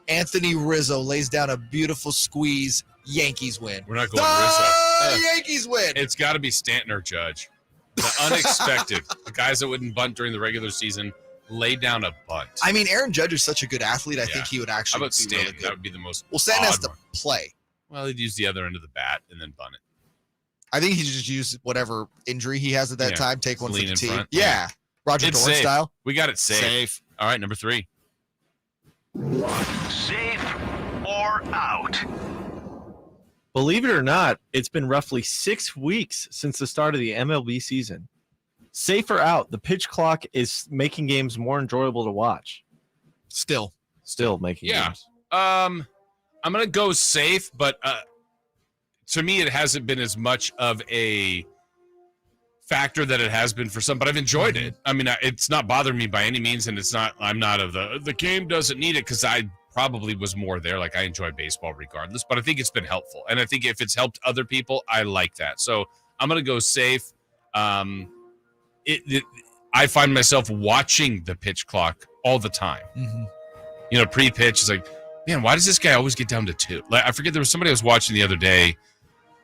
Speaker 5: Anthony Rizzo lays down a beautiful squeeze. Yankees win.
Speaker 4: We're not going Rizzo.
Speaker 5: Yankees win.
Speaker 4: It's got to be Stanton or Judge. The unexpected. The guys that wouldn't bunt during the regular season lay down a bunt.
Speaker 5: I mean, Aaron Judge is such a good athlete. I think he would actually
Speaker 4: How about
Speaker 5: be
Speaker 4: Stanton?
Speaker 5: really good.
Speaker 4: That would be the most.
Speaker 5: Well, Stanton has to play.
Speaker 4: Well, he'd use the other end of the bat and then bunt it.
Speaker 5: I think he just used whatever injury he has at that time. Take one for the team.
Speaker 4: Front.
Speaker 5: Yeah. Roger
Speaker 4: It's
Speaker 5: Dorn
Speaker 4: safe.
Speaker 5: style.
Speaker 4: We got it safe. All right, number 3.
Speaker 3: Safe or out?
Speaker 6: Believe it or not, it's been roughly 6 weeks since the start of the MLB season. Safe or out, the pitch clock is making games more enjoyable to watch.
Speaker 5: Still
Speaker 6: making games.
Speaker 4: I'm going to go safe, but to me, it hasn't been as much of a factor that it has been for some, but I've enjoyed it. I mean, it's not bothering me by any means, and I'm not of the game doesn't need it, because I probably was more there. Like, I enjoy baseball regardless, but I think it's been helpful. And I think if it's helped other people, I like that. So I'm going to go safe. I find myself watching the pitch clock all the time. Pre-pitch is like, man, why does this guy always get down to 2? Like, I forget, there was somebody I was watching the other day.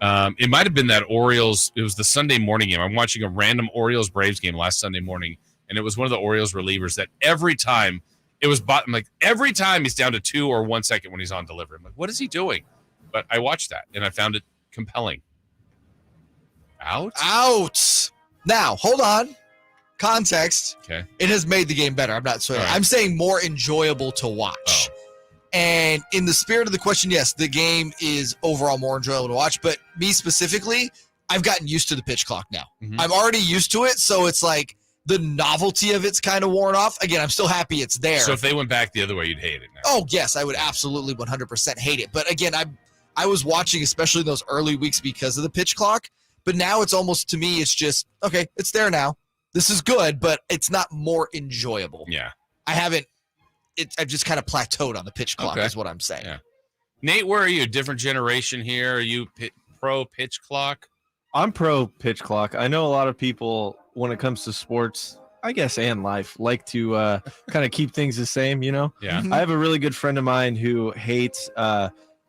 Speaker 4: It might have been that Orioles. It was the Sunday morning game. I'm watching a random Orioles-Braves game last Sunday morning, and it was one of the Orioles relievers that every time it was I'm like, every time he's down to 2 or 1 second when he's on delivery. I'm like, what is he doing? But I watched that, and I found it compelling. Out.
Speaker 5: Now, hold on. Context.
Speaker 4: Okay.
Speaker 5: It has made the game better. I'm not saying. Right. I'm saying more enjoyable to watch.
Speaker 4: Oh.
Speaker 5: And in the spirit of the question, yes, the game is overall more enjoyable to watch. But me specifically, I've gotten used to the pitch clock now. I'm already used to it, so it's like the novelty of it's kind of worn off. Again, I'm still happy it's there.
Speaker 4: So if they went back the other way, you'd hate it now.
Speaker 5: Oh, yes, I would absolutely 100% hate it. But again, I was watching, especially those early weeks, because of the pitch clock. But now it's almost, to me, it's just, okay, it's there now. This is good, but it's not more enjoyable.
Speaker 4: Yeah.
Speaker 5: I've just kind of plateaued on the pitch clock, is what I'm saying.
Speaker 4: Yeah. Nate, where are you? Different generation here. Are you pro pitch clock?
Speaker 6: I'm pro pitch clock. I know a lot of people, when it comes to sports, I guess, and life, like to kind of keep things the same,
Speaker 4: Yeah.
Speaker 6: I have a really good friend of mine who hates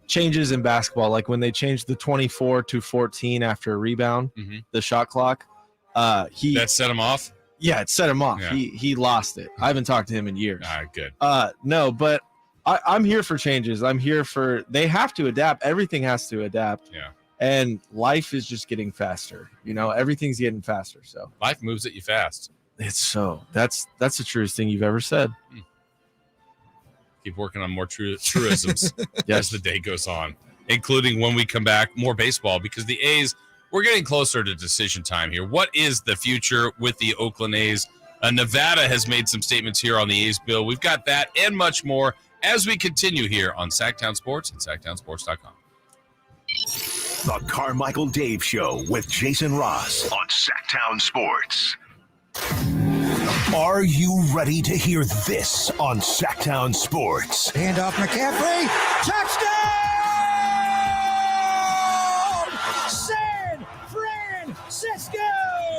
Speaker 6: changes in basketball, like when they changed the 24 to 14 after a rebound, the shot clock.
Speaker 4: That set him off?
Speaker 6: Yeah, it set him off.
Speaker 4: Yeah.
Speaker 6: He lost it. I haven't talked to him in years.
Speaker 4: All right, good.
Speaker 6: No, but I'm here for changes. I'm here for, they have to adapt. Everything has to adapt.
Speaker 4: Yeah.
Speaker 6: And life is just getting faster. Everything's getting faster. So
Speaker 4: life moves at you fast.
Speaker 6: That's the truest thing you've ever said.
Speaker 4: Keep working on more truisms as the day goes on, including when we come back, more baseball, because the A's, we're getting closer to decision time here. What is the future with the Oakland A's? Nevada has made some statements here on the A's bill. We've got that and much more as we continue here on Sactown Sports and SactownSports.com.
Speaker 3: The Carmichael Dave Show with Jason Ross on Sactown Sports. Are you ready to hear this on Sactown Sports?
Speaker 19: Hand off McCaffrey. Touchdown! San Francisco!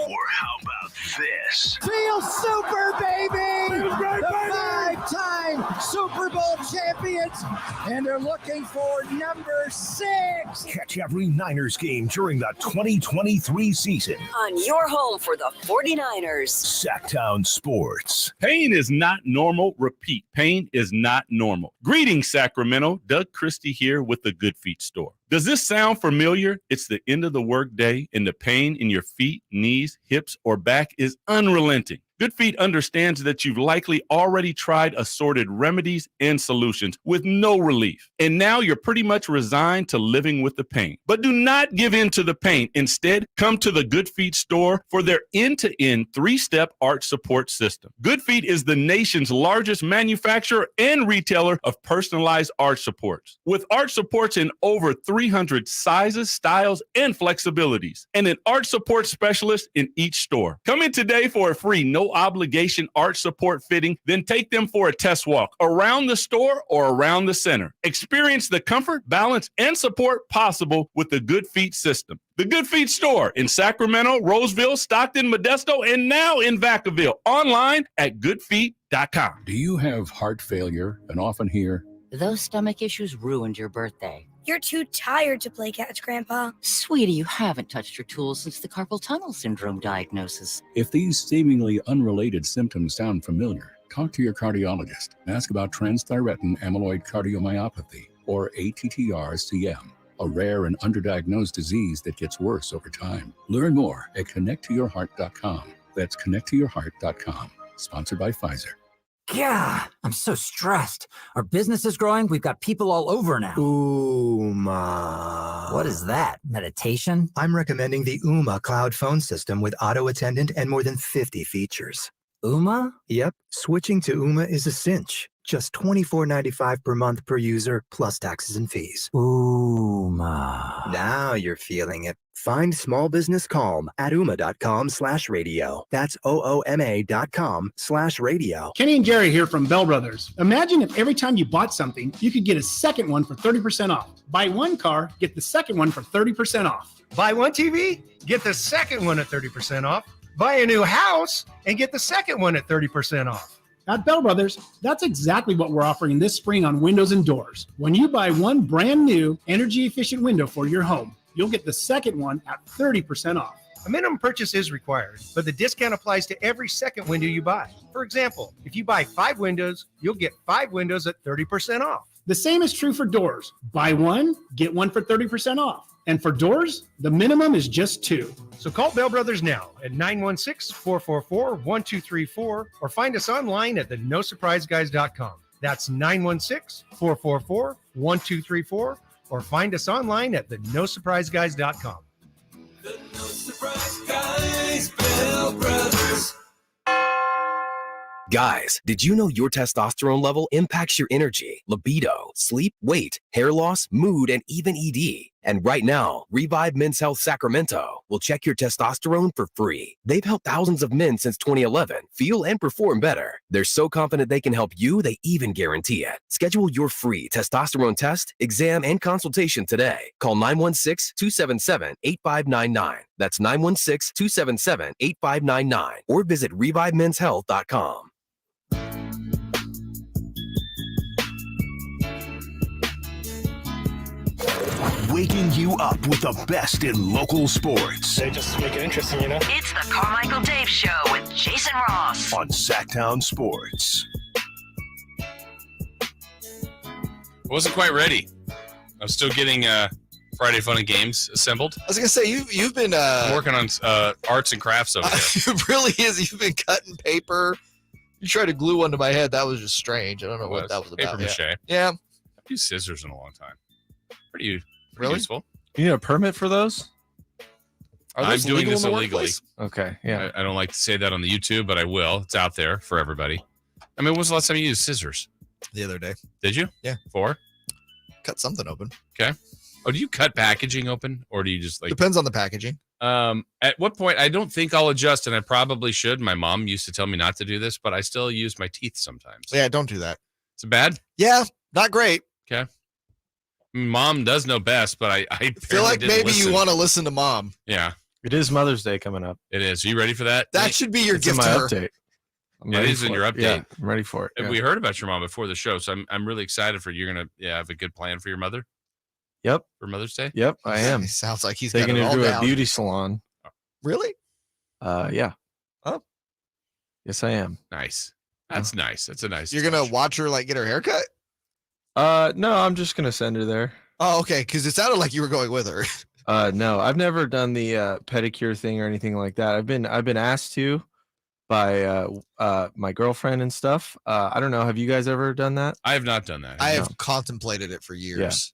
Speaker 3: Or how about this?
Speaker 19: Feel super, baby! The 5-time Super Bowl champions, and they're looking for number 6.
Speaker 3: Catch every Niners game during the 2023 season
Speaker 2: On your home for the 49ers.
Speaker 3: Sactown Sports.
Speaker 13: Pain is not normal. Repeat, pain is not normal. Greetings, Sacramento. Doug Christie here with the Good Feet Store. Does this sound familiar? It's the end of the workday, and the pain in your feet, knees, hips, or back is unrelenting. Good Feet understands that you've likely already tried assorted remedies and solutions with no relief. And now you're pretty much resigned to living with the pain. But do not give in to the pain. Instead, come to the Good Feet store for their end-to-end 3-step arch support system. Good Feet is the nation's largest manufacturer and retailer of personalized arch supports. With arch supports in over 300 sizes, styles, and flexibilities, and an arch support specialist in each store. Come in today for a free no-obligation arch support fitting, then take them for a test walk around the store or around the center. Experience the comfort, balance, and support possible with the Good Feet system. The Good Feet store in Sacramento, Roseville, Stockton, Modesto, and now in Vacaville. Online at goodfeet.com.
Speaker 20: Do you have heart failure and often hear,
Speaker 21: "Those stomach issues ruined your birthday"?
Speaker 22: "You're too tired to play catch, Grandpa."
Speaker 21: Sweetie, you haven't touched your tools since the carpal tunnel syndrome diagnosis.
Speaker 20: If these seemingly unrelated symptoms sound familiar, talk to your cardiologist and ask about transthyretin amyloid cardiomyopathy, or ATTR-CM, a rare and underdiagnosed disease that gets worse over time. Learn more at connecttoyourheart.com. That's connecttoyourheart.com. Sponsored by Pfizer.
Speaker 1: Yeah, I'm so stressed. Our business is growing. We've got people all over now.
Speaker 7: Ooma.
Speaker 1: What is that? Meditation?
Speaker 7: I'm recommending the Ooma cloud phone system with auto attendant and more than 50 features.
Speaker 1: Ooma?
Speaker 7: Yep, switching to Ooma is a cinch. Just $24.95 per month per user, plus taxes and fees.
Speaker 1: Ooma.
Speaker 7: Now you're feeling it. Find small business calm at ooma.com/radio. That's OOMA.com/radio.
Speaker 23: Kenny and Jerry here from Bell Brothers. Imagine if every time you bought something, you could get a second one for 30% off. Buy one car, get the second one for 30% off.
Speaker 24: Buy one TV, get the second one at 30% off. Buy a new house and get the second one at 30% off.
Speaker 23: At Bell Brothers, that's exactly what we're offering this spring on windows and doors. When you buy one brand new energy-efficient window for your home, you'll get the second one at 30% off.
Speaker 24: A minimum purchase is required, but the discount applies to every second window you buy. For example, if you buy 5 windows, you'll get 5 windows at 30% off.
Speaker 23: The same is true for doors. Buy one, get one for 30% off. And for doors, the minimum is just 2.
Speaker 24: So call Bell Brothers now at 916-444-1234 or find us online at thenosurpriseguys.com. That's 916-444-1234 or find us online at thenosurpriseguys.com.
Speaker 25: The No Surprise Guys, Bell Brothers.
Speaker 26: Guys, did you know your testosterone level impacts your energy, libido, sleep, weight, hair loss, mood, and even ED? And right now, Revive Men's Health Sacramento will check your testosterone for free. They've helped thousands of men since 2011 feel and perform better. They're so confident they can help you, they even guarantee it. Schedule your free testosterone test, exam, and consultation today. Call 916-277-8599. That's 916-277-8599. Or visit ReviveMen'sHealth.com.
Speaker 3: Waking you up with the best in local sports.
Speaker 27: They just make it interesting, you know?
Speaker 2: It's the Carmichael Dave Show with Jason Ross
Speaker 3: on Sactown Sports.
Speaker 4: I wasn't quite ready. I was still getting Friday Fun and Games assembled.
Speaker 5: I was gonna say you've been
Speaker 4: I'm working on arts and crafts over there.
Speaker 5: It really is. You've been cutting paper. You tried to glue one to my head. That was just strange. I don't know what that was about.
Speaker 4: Paper mache.
Speaker 5: Yeah.
Speaker 4: I've used scissors in a long time. Pretty
Speaker 6: Really?
Speaker 4: useful.
Speaker 6: You need a permit for those?
Speaker 4: I'm doing this illegally.
Speaker 6: Okay, yeah.
Speaker 4: I don't like to say that on the YouTube, but I will. It's out there for everybody. I mean, when was the last time you used scissors?
Speaker 5: The other day.
Speaker 4: Did you?
Speaker 5: Yeah.
Speaker 4: For?
Speaker 5: Cut something open.
Speaker 4: Okay. Oh, do you cut packaging open, or do you just like?
Speaker 5: Depends on the packaging.
Speaker 4: At what point? I don't think I'll adjust, and I probably should. My mom used to tell me not to do this, but I still use my teeth sometimes.
Speaker 5: Yeah, don't do that.
Speaker 4: Is it bad?
Speaker 5: Yeah, not great.
Speaker 4: Okay. Mom does know best, but I
Speaker 5: feel like maybe you want to listen to mom.
Speaker 4: Yeah.
Speaker 6: It is Mother's Day coming up.
Speaker 4: It is. Are you ready for that?
Speaker 5: That should be your
Speaker 6: It's
Speaker 5: gift
Speaker 6: in
Speaker 5: to
Speaker 6: my
Speaker 5: her.
Speaker 6: update.
Speaker 4: It is in your update.
Speaker 6: Yeah, I'm ready for it.
Speaker 4: And
Speaker 6: Yeah.
Speaker 4: we heard about your mom before the show, so I'm really excited for you're gonna have a good plan for your mother.
Speaker 6: Yep.
Speaker 4: For Mother's Day.
Speaker 6: Yep, I am.
Speaker 5: It sounds like he's
Speaker 6: taking
Speaker 5: got it
Speaker 6: her
Speaker 5: all
Speaker 6: to
Speaker 5: down.
Speaker 6: a beauty salon.
Speaker 5: Really?
Speaker 6: Yeah.
Speaker 5: Oh.
Speaker 6: Yes, I am.
Speaker 4: Nice. That's nice. That's a nice.
Speaker 5: You're gonna watch her like get her haircut?
Speaker 6: No, I'm just gonna send her there.
Speaker 5: Oh, okay. Because it sounded like you were going with her.
Speaker 6: No, I've never done the pedicure thing or anything like that. I've been asked to by my girlfriend and stuff. I don't know. Have you guys ever done that?
Speaker 4: I have not done that.
Speaker 5: I have contemplated it for years.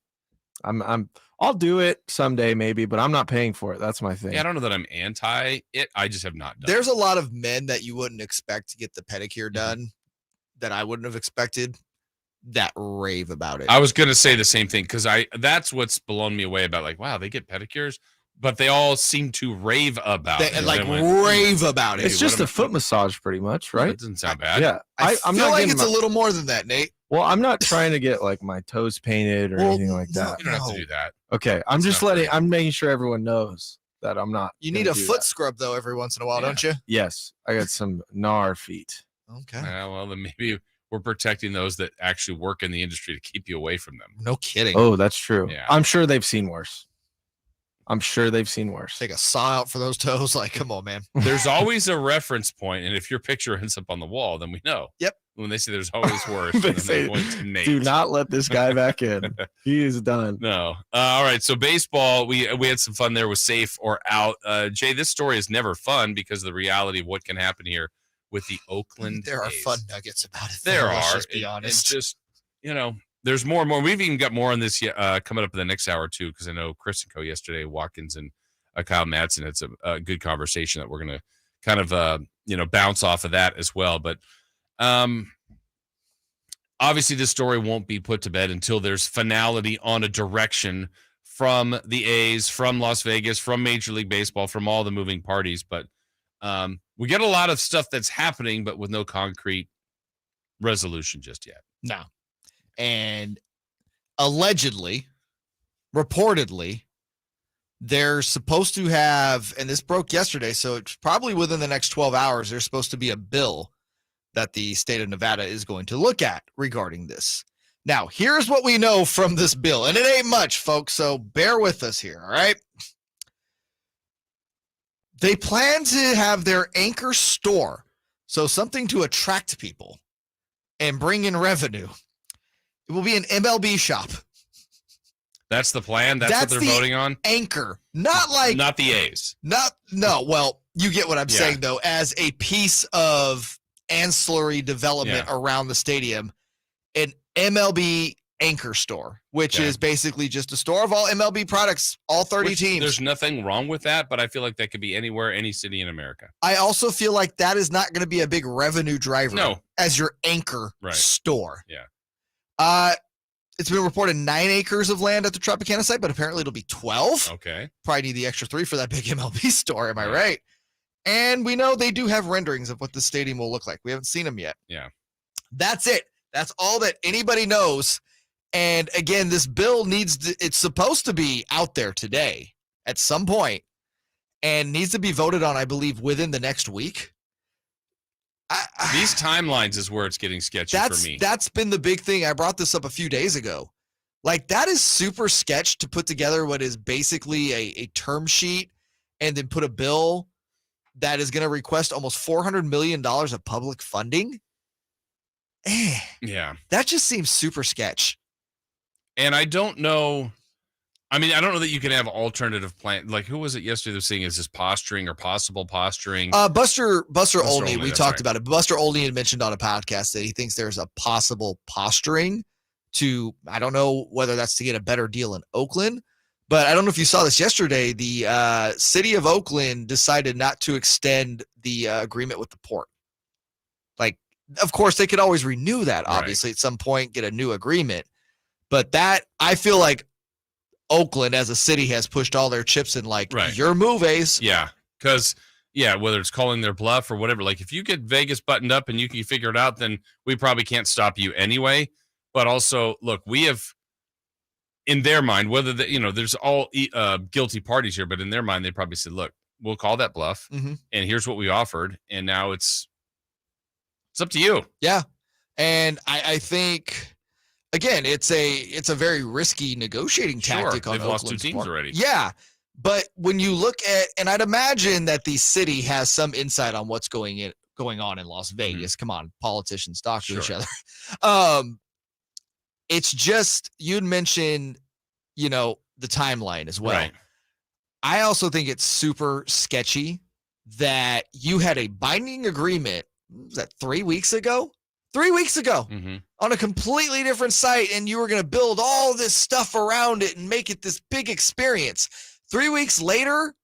Speaker 6: Yeah. I'll do it someday maybe, but I'm not paying for it. That's my thing.
Speaker 4: Yeah, I don't know that I'm anti it. I just have not done.
Speaker 5: There's a lot of men that you wouldn't expect to get the pedicure done that I wouldn't have expected that rave about it.
Speaker 4: I was gonna say the same thing because that's what's blown me away about like, wow, they get pedicures, but they all seem to rave about it.
Speaker 5: Like rave about it.
Speaker 6: It's just a foot massage pretty much, right?
Speaker 4: That doesn't sound bad.
Speaker 6: Yeah.
Speaker 5: I'm
Speaker 6: I'm
Speaker 5: feel
Speaker 6: not
Speaker 5: like
Speaker 6: getting
Speaker 5: it's a little more than that, Nate.
Speaker 6: Well, I'm not trying to get like my toes painted or anything like that.
Speaker 4: You don't have to do that.
Speaker 6: Okay. I'm making sure everyone knows that I'm not.
Speaker 5: You need a foot scrub though every once in a while, don't you?
Speaker 6: Yes. I got some gnar feet.
Speaker 5: Okay.
Speaker 4: Well, then maybe we're protecting those that actually work in the industry to keep you away from them.
Speaker 5: No kidding.
Speaker 6: Oh, that's true.
Speaker 4: Yeah.
Speaker 6: I'm sure they've seen worse.
Speaker 5: Take a saw out for those toes. Like, come on, man.
Speaker 4: There's always a reference point, and if your picture ends up on the wall, then we know.
Speaker 5: Yep.
Speaker 4: When they say there's always worse,
Speaker 6: They
Speaker 4: then
Speaker 6: say,
Speaker 4: they point to Nate.
Speaker 6: do not let this guy back in. He is done.
Speaker 4: No. All right. So baseball, we had some fun there with safe or out. Jay, this story is never fun because of the reality of what can happen here with the Oakland
Speaker 5: There are
Speaker 4: A's.
Speaker 5: fun nuggets about it.
Speaker 4: There
Speaker 5: Let's
Speaker 4: are.
Speaker 5: just be honest.
Speaker 4: It's just, there's more and more. We've even got more on this coming up in the next hour, too, because I know Chris and Co. yesterday, Watkins and Kyle Madsen. It's a good conversation that we're going to kind of, bounce off of that as well. But obviously, this story won't be put to bed until there's finality on a direction from the A's, from Las Vegas, from Major League Baseball, from all the moving parties. But we get a lot of stuff that's happening, but with no concrete resolution just yet.
Speaker 5: No. And allegedly, reportedly, they're supposed to have, and this broke yesterday, so it's probably within the next 12 hours, there's supposed to be a bill that the state of Nevada is going to look at regarding this. Now, here's what we know from this bill, and it ain't much, folks, so bear with us here, all right? They plan to have their anchor store, so something to attract people and bring in revenue. It will be an MLB shop.
Speaker 4: That's the plan? That's what they're voting on?
Speaker 5: Anchor. Not
Speaker 4: the A's.
Speaker 5: Well, you get what I'm saying, though, as a piece of ancillary development around the stadium, an MLB anchor store, which is basically just a store of all MLB products, all 30 teams.
Speaker 4: There's nothing wrong with that, but I feel like that could be anywhere, any city in America.
Speaker 5: I also feel like that is not going to be a big revenue driver as your anchor store.
Speaker 4: Yeah.
Speaker 5: It's been reported 9 acres of land at the Tropicana site, but apparently it'll be 12.
Speaker 4: Okay.
Speaker 5: Probably need the extra 3 for that big MLB store. Am I right? And we know they do have renderings of what the stadium will look like. We haven't seen them yet.
Speaker 4: Yeah.
Speaker 5: That's it. That's all that anybody knows. And again, this bill it's supposed to be out there today at some point and needs to be voted on, I believe, within the next week.
Speaker 4: These timelines is where it's getting sketchy for me.
Speaker 5: That's been the big thing. I brought this up a few days ago. Like, that is super sketch to put together what is basically a term sheet and then put a bill that is going to request almost $400 million of public funding.
Speaker 4: Yeah.
Speaker 5: That just seems super sketch.
Speaker 4: And I don't know. I mean, I don't know that you can have alternative plan. Like, who was it yesterday that was saying, is this posturing or possible posturing?
Speaker 5: Buster Olney, we talked
Speaker 4: right.
Speaker 5: about it. Buster Olney had mentioned on a podcast that he thinks there's a possible posturing to, I don't know whether that's to get a better deal in Oakland, but I don't know if you saw this yesterday. The city of Oakland decided not to extend the agreement with the port. Like, of course, they could always renew that, obviously, at some point, get a new agreement. But that, I feel like Oakland as a city has pushed all their chips in, like, your move, A's.
Speaker 4: Yeah, because, whether it's calling their bluff or whatever, like, if you get Vegas buttoned up and you can figure it out, then we probably can't stop you anyway. But also, look, we have, in their mind, whether there's all guilty parties here, but in their mind, they probably said, look, we'll call that bluff, and here's what we offered, and now it's up to you.
Speaker 5: Yeah, and I think, again, it's a very risky negotiating tactic on
Speaker 4: They've lost
Speaker 5: Oakland's
Speaker 4: 2 teams
Speaker 5: part.
Speaker 4: already.
Speaker 5: Yeah, but when you look at, and I'd imagine that the city has some insight on what's going on in Las Vegas. Come on, politicians talk to each other. It's just, you'd mentioned, the timeline as well.
Speaker 4: Right.
Speaker 5: I also think it's super sketchy that you had a binding agreement, was that 3 weeks ago? 3 weeks ago on a completely different site, and you were going to build all this stuff around it and make it this big experience. 3 weeks later,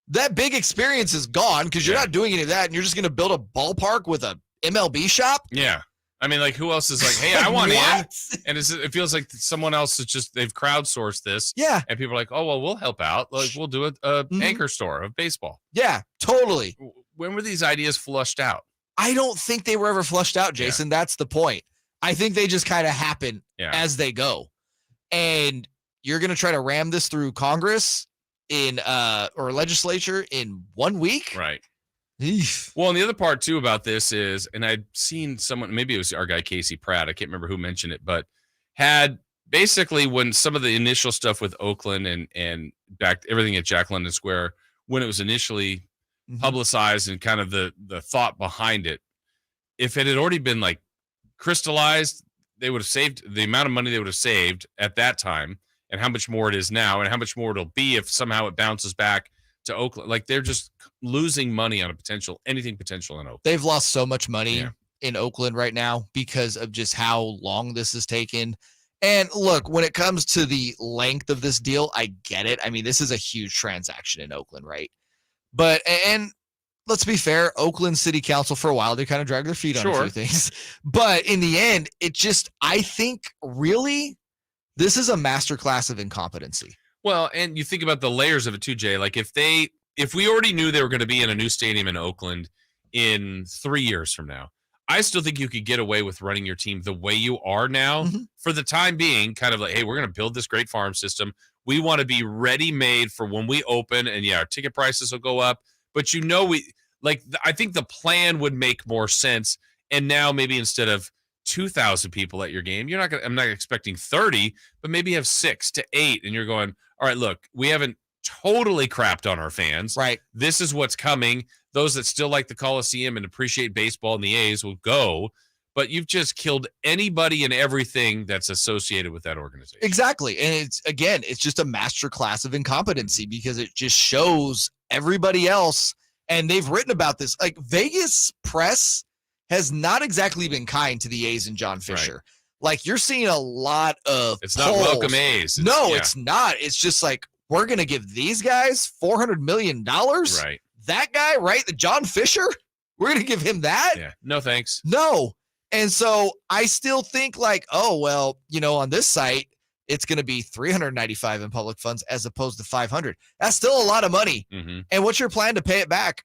Speaker 5: that big experience is gone because you're not doing any of that, and you're just going to build a ballpark with a MLB shop?
Speaker 4: Yeah. I mean, like, who else is like, hey, I want in? And it feels like someone else is just, they've crowdsourced this.
Speaker 5: Yeah.
Speaker 4: And people are like, oh, well, we'll help out. Like, we'll do a anchor store of baseball.
Speaker 5: Yeah, totally.
Speaker 4: When were these ideas flushed out?
Speaker 5: I don't think they were ever flushed out, Jason. That's the point. I think they just kind of happen as they go. And you're going to try to ram this through Congress or legislature in 1 week?
Speaker 4: Right. Well, and the other part, too, about this is, and I'd seen someone, maybe it was our guy, Casey Pratt, I can't remember who mentioned it, but had basically when some of the initial stuff with Oakland and back everything at Jack London Square, when it was initially publicized and kind of the thought behind it, if it had already been like crystallized, they would have saved the amount of money they would have saved at that time and how much more it is now and how much more it'll be if somehow it bounces back to Oakland. Like they're just losing money on anything potential in Oakland.
Speaker 5: They've lost so much money in Oakland right now because of just how long this has taken. And look, when it comes to the length of this deal, I get it. I mean, this is a huge transaction in Oakland, right? But, and let's be fair, Oakland City Council for a while, they kind of dragged their feet on a few things. But in the end, I think really this is a masterclass of incompetency.
Speaker 4: Well, and you think about the layers of it too, Jay. Like if we already knew they were going to be in a new stadium in Oakland in 3 years from now, I still think you could get away with running your team the way you are now for the time being, kind of like, hey, we're going to build this great farm system. We want to be ready-made for when we open, and our ticket prices will go up. But I think the plan would make more sense. And now maybe instead of 2,000 people at your game, I'm not expecting 30, but maybe you have 6 to 8, and you're going, all right, look, we haven't totally crapped on our fans.
Speaker 5: Right.
Speaker 4: This is what's coming. Those that still like the Coliseum and appreciate baseball and the A's will go, but you've just killed anybody and everything that's associated with that organization.
Speaker 5: Exactly. And it's just a masterclass of incompetency because it just shows everybody else. And they've written about this. Like Vegas press has not exactly been kind to the A's and John Fisher. Right. Like you're seeing a lot of
Speaker 4: It's
Speaker 5: polls.
Speaker 4: not welcome A's.
Speaker 5: It's not. It's just like, we're going to give these guys $400 million.
Speaker 4: Right.
Speaker 5: That guy, right? The John Fisher, we're going to give him that?
Speaker 4: Yeah. No, thanks.
Speaker 5: No. And so I still think like, oh, well, on this site, it's going to be $395 in public funds as opposed to $500. That's still a lot of money.
Speaker 4: Mm-hmm.
Speaker 5: And what's your plan to pay it back?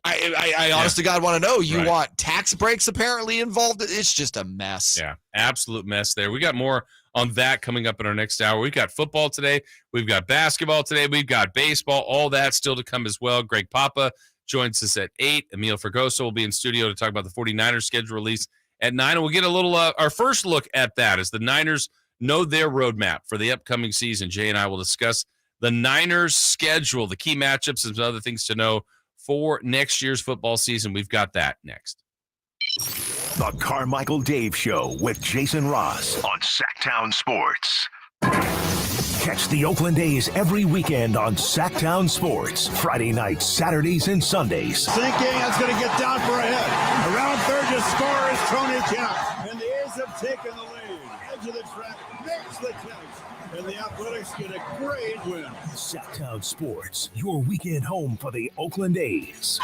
Speaker 5: I honest to God want to know. You want tax breaks apparently involved. It's just a mess.
Speaker 4: Yeah, absolute mess there. We got more on that coming up in our next hour. We've got football today. We've got basketball today. We've got baseball. All that still to come as well. Greg Papa joins us at 8. Amil Fragoso will be in studio to talk about the 49ers schedule release at 9. And we'll get a little our first look at that as the Niners know their roadmap for the upcoming season. Jay and I will discuss the Niners schedule, the key matchups, and some other things to know for next year's football season. We've got that next.
Speaker 3: The Carmichael Dave Show with Jason Ross on Sactown Sports. Catch the Oakland A's every weekend on Sactown Sports. Friday nights, Saturdays, and Sundays.
Speaker 8: Sinking, that's going to get down for a hit. Around third, your score is Tony Kemp. And the A's have taken the lead. Edge of the track makes the catch. And the Athletics get a great win.
Speaker 3: Sactown Sports, your weekend home for the Oakland A's.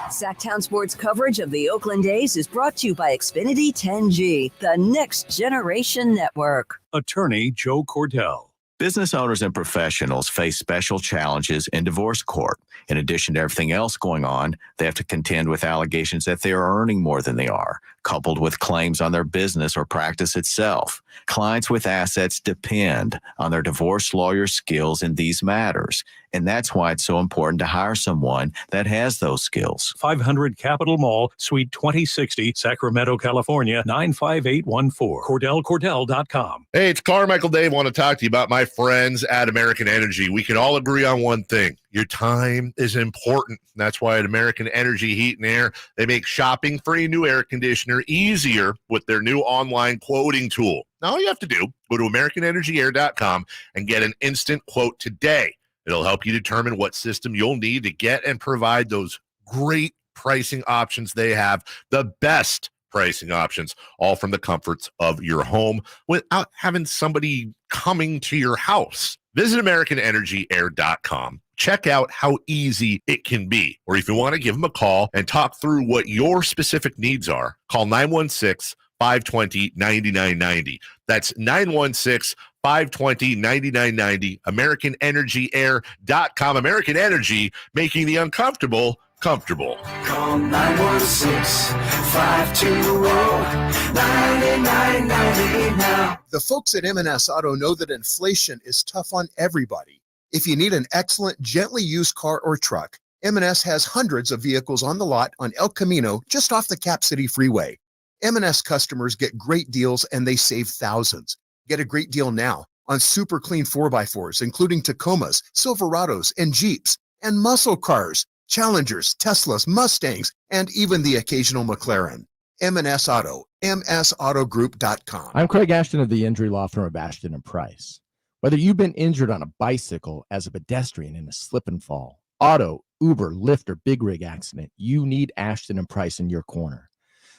Speaker 2: Sactown Sports coverage of the Oakland A's is brought to you by Xfinity 10G, the next generation network.
Speaker 9: Attorney Joe Cordell.
Speaker 10: Business owners and professionals face special challenges in divorce court. In addition to everything else going on, they have to contend with allegations that they are earning more than they are, coupled with claims on their business or practice itself. Clients with assets depend on their divorce lawyer skills in these matters, and that's why it's so important to hire someone that has those skills.
Speaker 9: 500 Capitol Mall, Suite 2060, Sacramento, California, 95814. CordellCordell.com.
Speaker 11: Hey, it's Carmichael Dave. I want to talk to you about my friends at American Energy. We can all agree on one thing. Your time is important. That's why at American Energy Heat and Air, they make shopping for a new air conditioner easier with their new online quoting tool. Now, all you have to do, go to AmericanEnergyAir.com and get an instant quote today. It'll help you determine what system you'll need to get and provide those great pricing options they have, the best pricing options, all from the comforts of your home without having somebody coming to your house. Visit AmericanEnergyAir.com. Check out how easy it can be. Or if you want to give them a call and talk through what your specific needs are, call 916-520-9990. That's 916-520-9990. AmericanEnergyAir.com. American Energy, making the uncomfortable comfortable.
Speaker 25: Call 916-520-9990 now.
Speaker 12: The folks at M&S Auto know that inflation is tough on everybody. If you need an excellent, gently used car or truck, M&S has hundreds of vehicles on the lot on El Camino, just off the Cap City Freeway. M&S customers get great deals and they save thousands. Get a great deal now on super clean 4x4s, including Tacomas, Silverados, and Jeeps, and muscle cars, Challengers, Teslas, Mustangs, and even the occasional McLaren. M&S Auto, msautogroup.com.
Speaker 14: I'm Craig Ashton of the injury law firm of Ashton & Price. Whether you've been injured on a bicycle, as a pedestrian in a slip and fall, auto, Uber, Lyft, or big rig accident, you need Ashton and Price in your corner.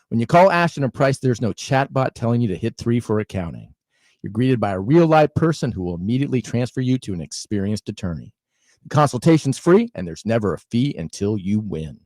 Speaker 14: When you call Ashton and Price, there's no chatbot telling you to hit 3 for accounting. You're greeted by a real-life person who will immediately transfer you to an experienced attorney. The consultation's free, and there's never a fee until you win.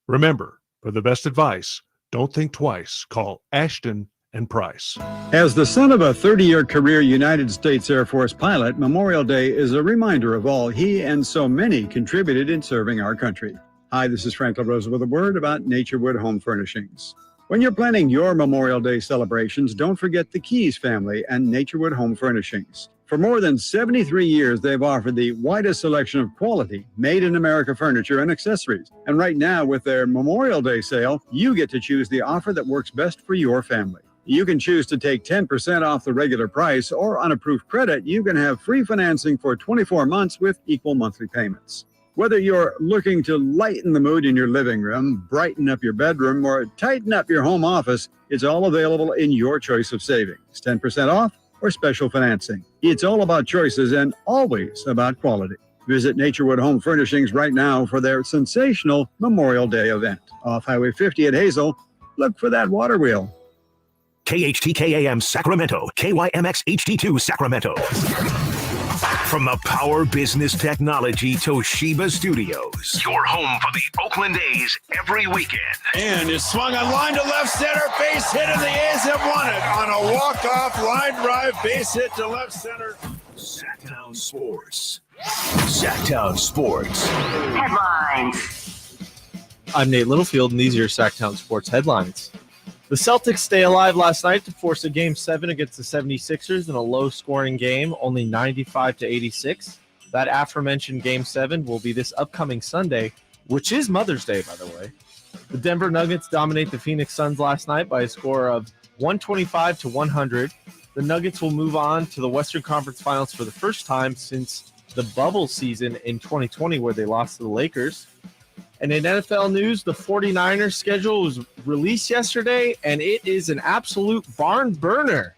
Speaker 9: Remember, for the best advice, don't think twice. Call Ashton and Price.
Speaker 15: As the son of a 30-year career United States Air Force pilot, Memorial Day is a reminder of all he and so many contributed in serving our country. Hi, this is Frank LaRosa with a word about Naturewood Home Furnishings. When you're planning your Memorial Day celebrations, don't forget the Keys family and Naturewood Home Furnishings. For more than 73 years, they've offered the widest selection of quality, made-in-America furniture and accessories. And right now, with their Memorial Day sale, you get to choose the offer that works best for your family. You can choose to take 10% off the regular price, or on approved credit, you can have free financing for 24 months with equal monthly payments. Whether you're looking to lighten the mood in your living room, brighten up your bedroom, or tighten up your home office, it's all available in your choice of savings. 10% off or special financing. It's all about choices and always about quality. Visit Naturewood Home Furnishings right now for their sensational Memorial Day event. Off Highway 50 at Hazel, look for that water wheel.
Speaker 3: KHTKAM Sacramento, KYMX HD2 Sacramento. From the Power Business Technology Toshiba Studios, your home for the Oakland A's every weekend.
Speaker 8: And it's swung on line to left center, base hit, and the A's have won it on a walk-off line drive, base hit to left center.
Speaker 3: Sactown Sports. Sactown Sports.
Speaker 16: Headlines. I'm Nate Littlefield, and these are your Sactown Sports headlines. The Celtics stay alive last night to force a Game 7 against the 76ers in a low-scoring game, only 95-86. That aforementioned Game 7 will be this upcoming Sunday, which is Mother's Day, by the way. The Denver Nuggets dominate the Phoenix Suns last night by a score of 125-100. The Nuggets will move on to the Western Conference Finals for the first time since the bubble season in 2020, where they lost to the Lakers. And in NFL news, the 49ers schedule was released yesterday, and it is an absolute barn burner.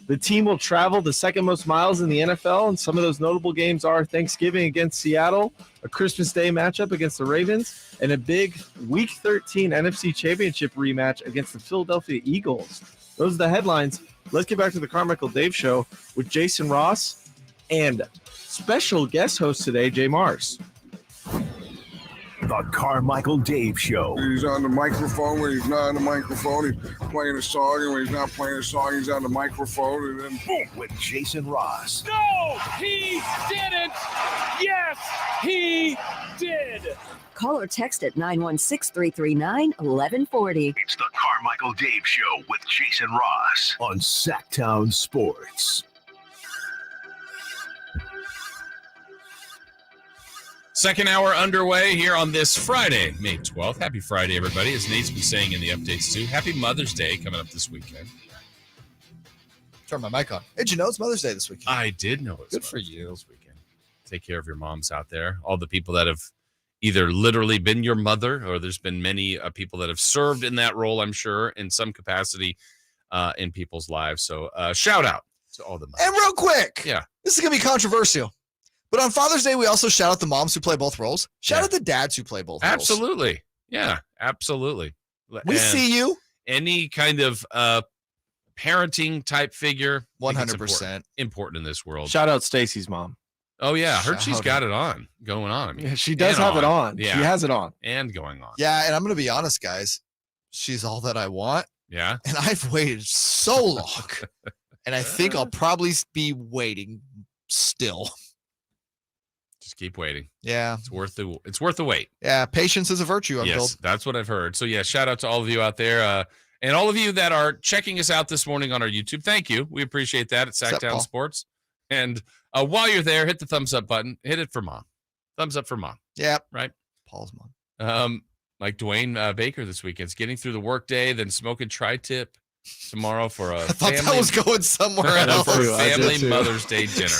Speaker 16: The team will travel the second most miles in the NFL, and some of those notable games are Thanksgiving against Seattle, a Christmas Day matchup against the Ravens, and a big Week 13 NFC Championship rematch against the Philadelphia Eagles. Those are the headlines. Let's get back to the Carmichael Dave Show with Jason Ross and special guest host today, Jay Mars.
Speaker 3: The Carmichael Dave Show.
Speaker 17: He's on the microphone when he's not on the microphone. He's playing a song, and when he's not playing a song, he's on the microphone. And then
Speaker 3: boom, with Jason Ross.
Speaker 18: No, he didn't. Yes, he did.
Speaker 2: Call or text at 916-339-1140.
Speaker 3: It's the Carmichael Dave Show with Jason Ross on Sactown Sports.
Speaker 4: Second hour underway here on this Friday, May 12th. Happy Friday, everybody. As Nate's been saying in the updates, too. Happy Mother's Day coming up this weekend.
Speaker 5: Turn my mic on. Did you know it's Mother's Day this weekend?
Speaker 4: I did know it's
Speaker 5: Good for you.
Speaker 4: This weekend. Take care of your moms out there. All the people that have either literally been your mother, or there's been many people that have served in that role, I'm sure, in some capacity in people's lives. So shout out to all the mothers.
Speaker 5: And real quick,
Speaker 4: yeah,
Speaker 5: this is going to be controversial. But on Father's Day, we also shout out the moms who play both roles. Shout out the dads who play both roles.
Speaker 4: Absolutely. Yeah, absolutely.
Speaker 5: We see you.
Speaker 4: Any kind of parenting type figure.
Speaker 5: 100%.
Speaker 4: Important in this world.
Speaker 6: Shout out Stacy's mom.
Speaker 4: Oh, yeah. I heard she's got it on. Going on. I mean,
Speaker 6: yeah, she does have it on.
Speaker 4: Yeah.
Speaker 6: She has it on.
Speaker 4: And going on.
Speaker 5: Yeah, and I'm going to be honest, guys. She's all that I want.
Speaker 4: Yeah.
Speaker 5: And I've waited so long. And I think I'll probably be waiting still.
Speaker 4: Just keep waiting.
Speaker 5: Yeah.
Speaker 4: It's worth the wait.
Speaker 5: Yeah, patience is a virtue, I'm told.
Speaker 4: That's what I've heard. So, yeah, shout out to all of you out there. And all of you that are checking us out this morning on our YouTube. Thank you. We appreciate that at Sactown Sports. And while you're there, hit the thumbs up button. Hit it for Mom. Thumbs up for Mom.
Speaker 5: Yeah.
Speaker 4: Right?
Speaker 5: Paul's mom.
Speaker 4: Like Dwayne Baker this weekend. It's getting through the workday, then smoking tri-tip tomorrow for a
Speaker 5: family. I thought that was going somewhere else.
Speaker 4: For a family Mother's Day dinner.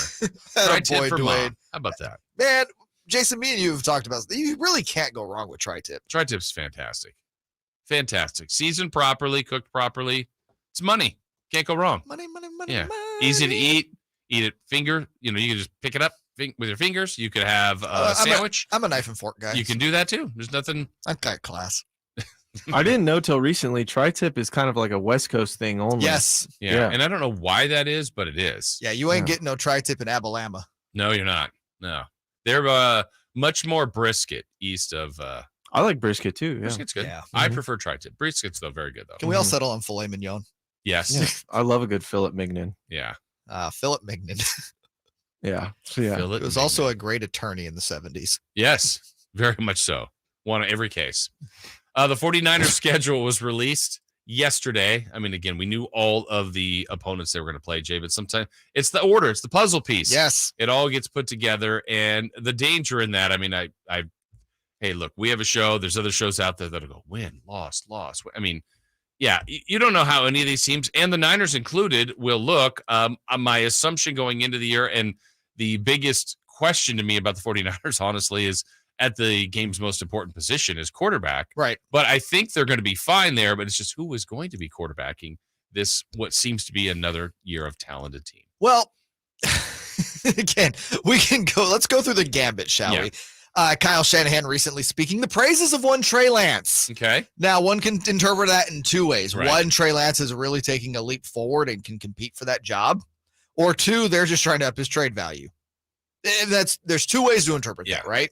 Speaker 4: Tri-tip for
Speaker 5: Dwayne.
Speaker 4: Mom. How about that?
Speaker 5: Man, Jason, me and you have talked about this. You really can't go wrong with tri-tip.
Speaker 4: Tri-tip's fantastic. Fantastic. Seasoned properly, cooked properly. It's money. Can't go wrong.
Speaker 5: Money.
Speaker 4: Yeah. Easy to eat. eat it finger. You can just pick it up with your fingers. You could have a sandwich.
Speaker 5: I'm a knife and fork guy.
Speaker 4: You can do that too. There's nothing.
Speaker 5: I've got class.
Speaker 6: I didn't know till recently tri-tip is kind of like a West Coast thing only.
Speaker 5: Yes.
Speaker 4: Yeah. And I don't know why that is, but it is.
Speaker 5: Yeah, you ain't getting no tri-tip in Alabama.
Speaker 4: No, you're not. No. They're much more brisket east of
Speaker 6: I like brisket too. Yeah.
Speaker 4: Brisket's good.
Speaker 5: Yeah.
Speaker 4: I prefer tri-tip. Brisket's though very good though.
Speaker 5: Can we all settle on filet mignon?
Speaker 4: Yes.
Speaker 6: Yeah. I love a good fillet mignon.
Speaker 4: Yeah.
Speaker 5: Philip Mignon.
Speaker 6: Yeah. Yeah.
Speaker 4: Fillet
Speaker 5: He was
Speaker 4: mignon.
Speaker 5: also a great attorney in the 70s.
Speaker 4: Yes, very much so. One in every case. The 49ers schedule was released yesterday. I mean, again, we knew all of the opponents they were going to play, Jay, but sometimes it's the order, it's the puzzle piece.
Speaker 5: Yes.
Speaker 4: It all gets put together, and the danger in that, I mean, hey, look, we have a show. There's other shows out there that'll go win, loss. I mean, yeah, you don't know how any of these teams, and the Niners included, will look. My assumption going into the year, and the biggest question to me about the 49ers, honestly, is at the game's most important position is quarterback.
Speaker 5: Right.
Speaker 4: But I think they're going to be fine there, but it's just who is going to be quarterbacking this, what seems to be another year of talented team.
Speaker 5: Well, again, let's go through the gambit, shall we? Kyle Shanahan recently speaking the praises of one Trey Lance.
Speaker 4: Okay.
Speaker 5: Now, one can interpret that in two ways.
Speaker 4: Right.
Speaker 5: One, Trey Lance is really taking a leap forward and can compete for that job. Or two, they're just trying to up his trade value. There's two ways to interpret that, right?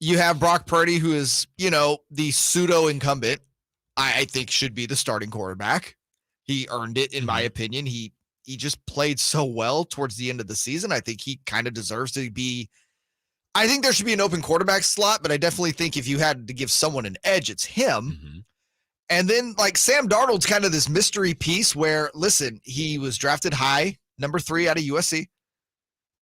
Speaker 5: You have Brock Purdy, who is, the pseudo incumbent. I think should be the starting quarterback. He earned it, in my opinion. He just played so well towards the end of the season. I think he kind of deserves to be. I think there should be an open quarterback slot, but I definitely think if you had to give someone an edge, it's him. And then, Sam Darnold's kind of this mystery piece where, listen, he was drafted high, number 3 out of USC,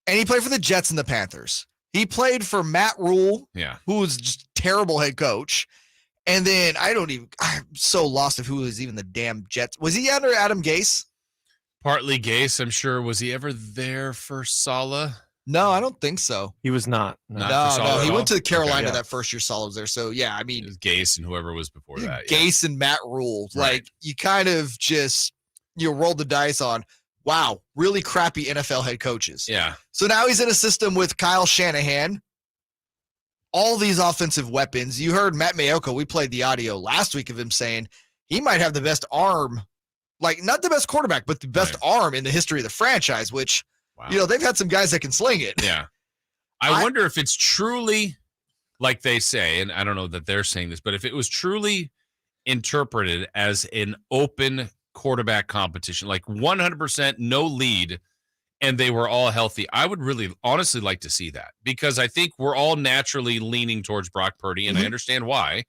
Speaker 5: and he played for the Jets and the Panthers. He played for Matt Rule, who was just a terrible head coach. And then I'm so lost of who was even the damn Jets. Was he under Adam Gase?
Speaker 4: Partly Gase, I'm sure. Was he ever there for Saleh?
Speaker 5: No, I don't think so.
Speaker 6: He was not.
Speaker 5: No. He went to Carolina that first year Saleh was there. So, yeah, I mean.
Speaker 4: It was Gase and whoever was before that.
Speaker 5: Gase and Matt Rule.
Speaker 4: Right.
Speaker 5: You kind of just, roll the dice on, wow, really crappy NFL head coaches.
Speaker 4: Yeah.
Speaker 5: So now he's in a system with Kyle Shanahan. All these offensive weapons. You heard Matt Mayoka. We played the audio last week of him saying he might have the best arm, not the best quarterback, but the best arm in the history of the franchise, which, they've had some guys that can sling it.
Speaker 4: Yeah. I wonder if it's truly like they say, and I don't know that they're saying this, but if it was truly interpreted as an open quarterback competition, 100% no lead, and they were all healthy, I would really honestly like to see that, because I think we're all naturally leaning towards Brock Purdy, and I understand why.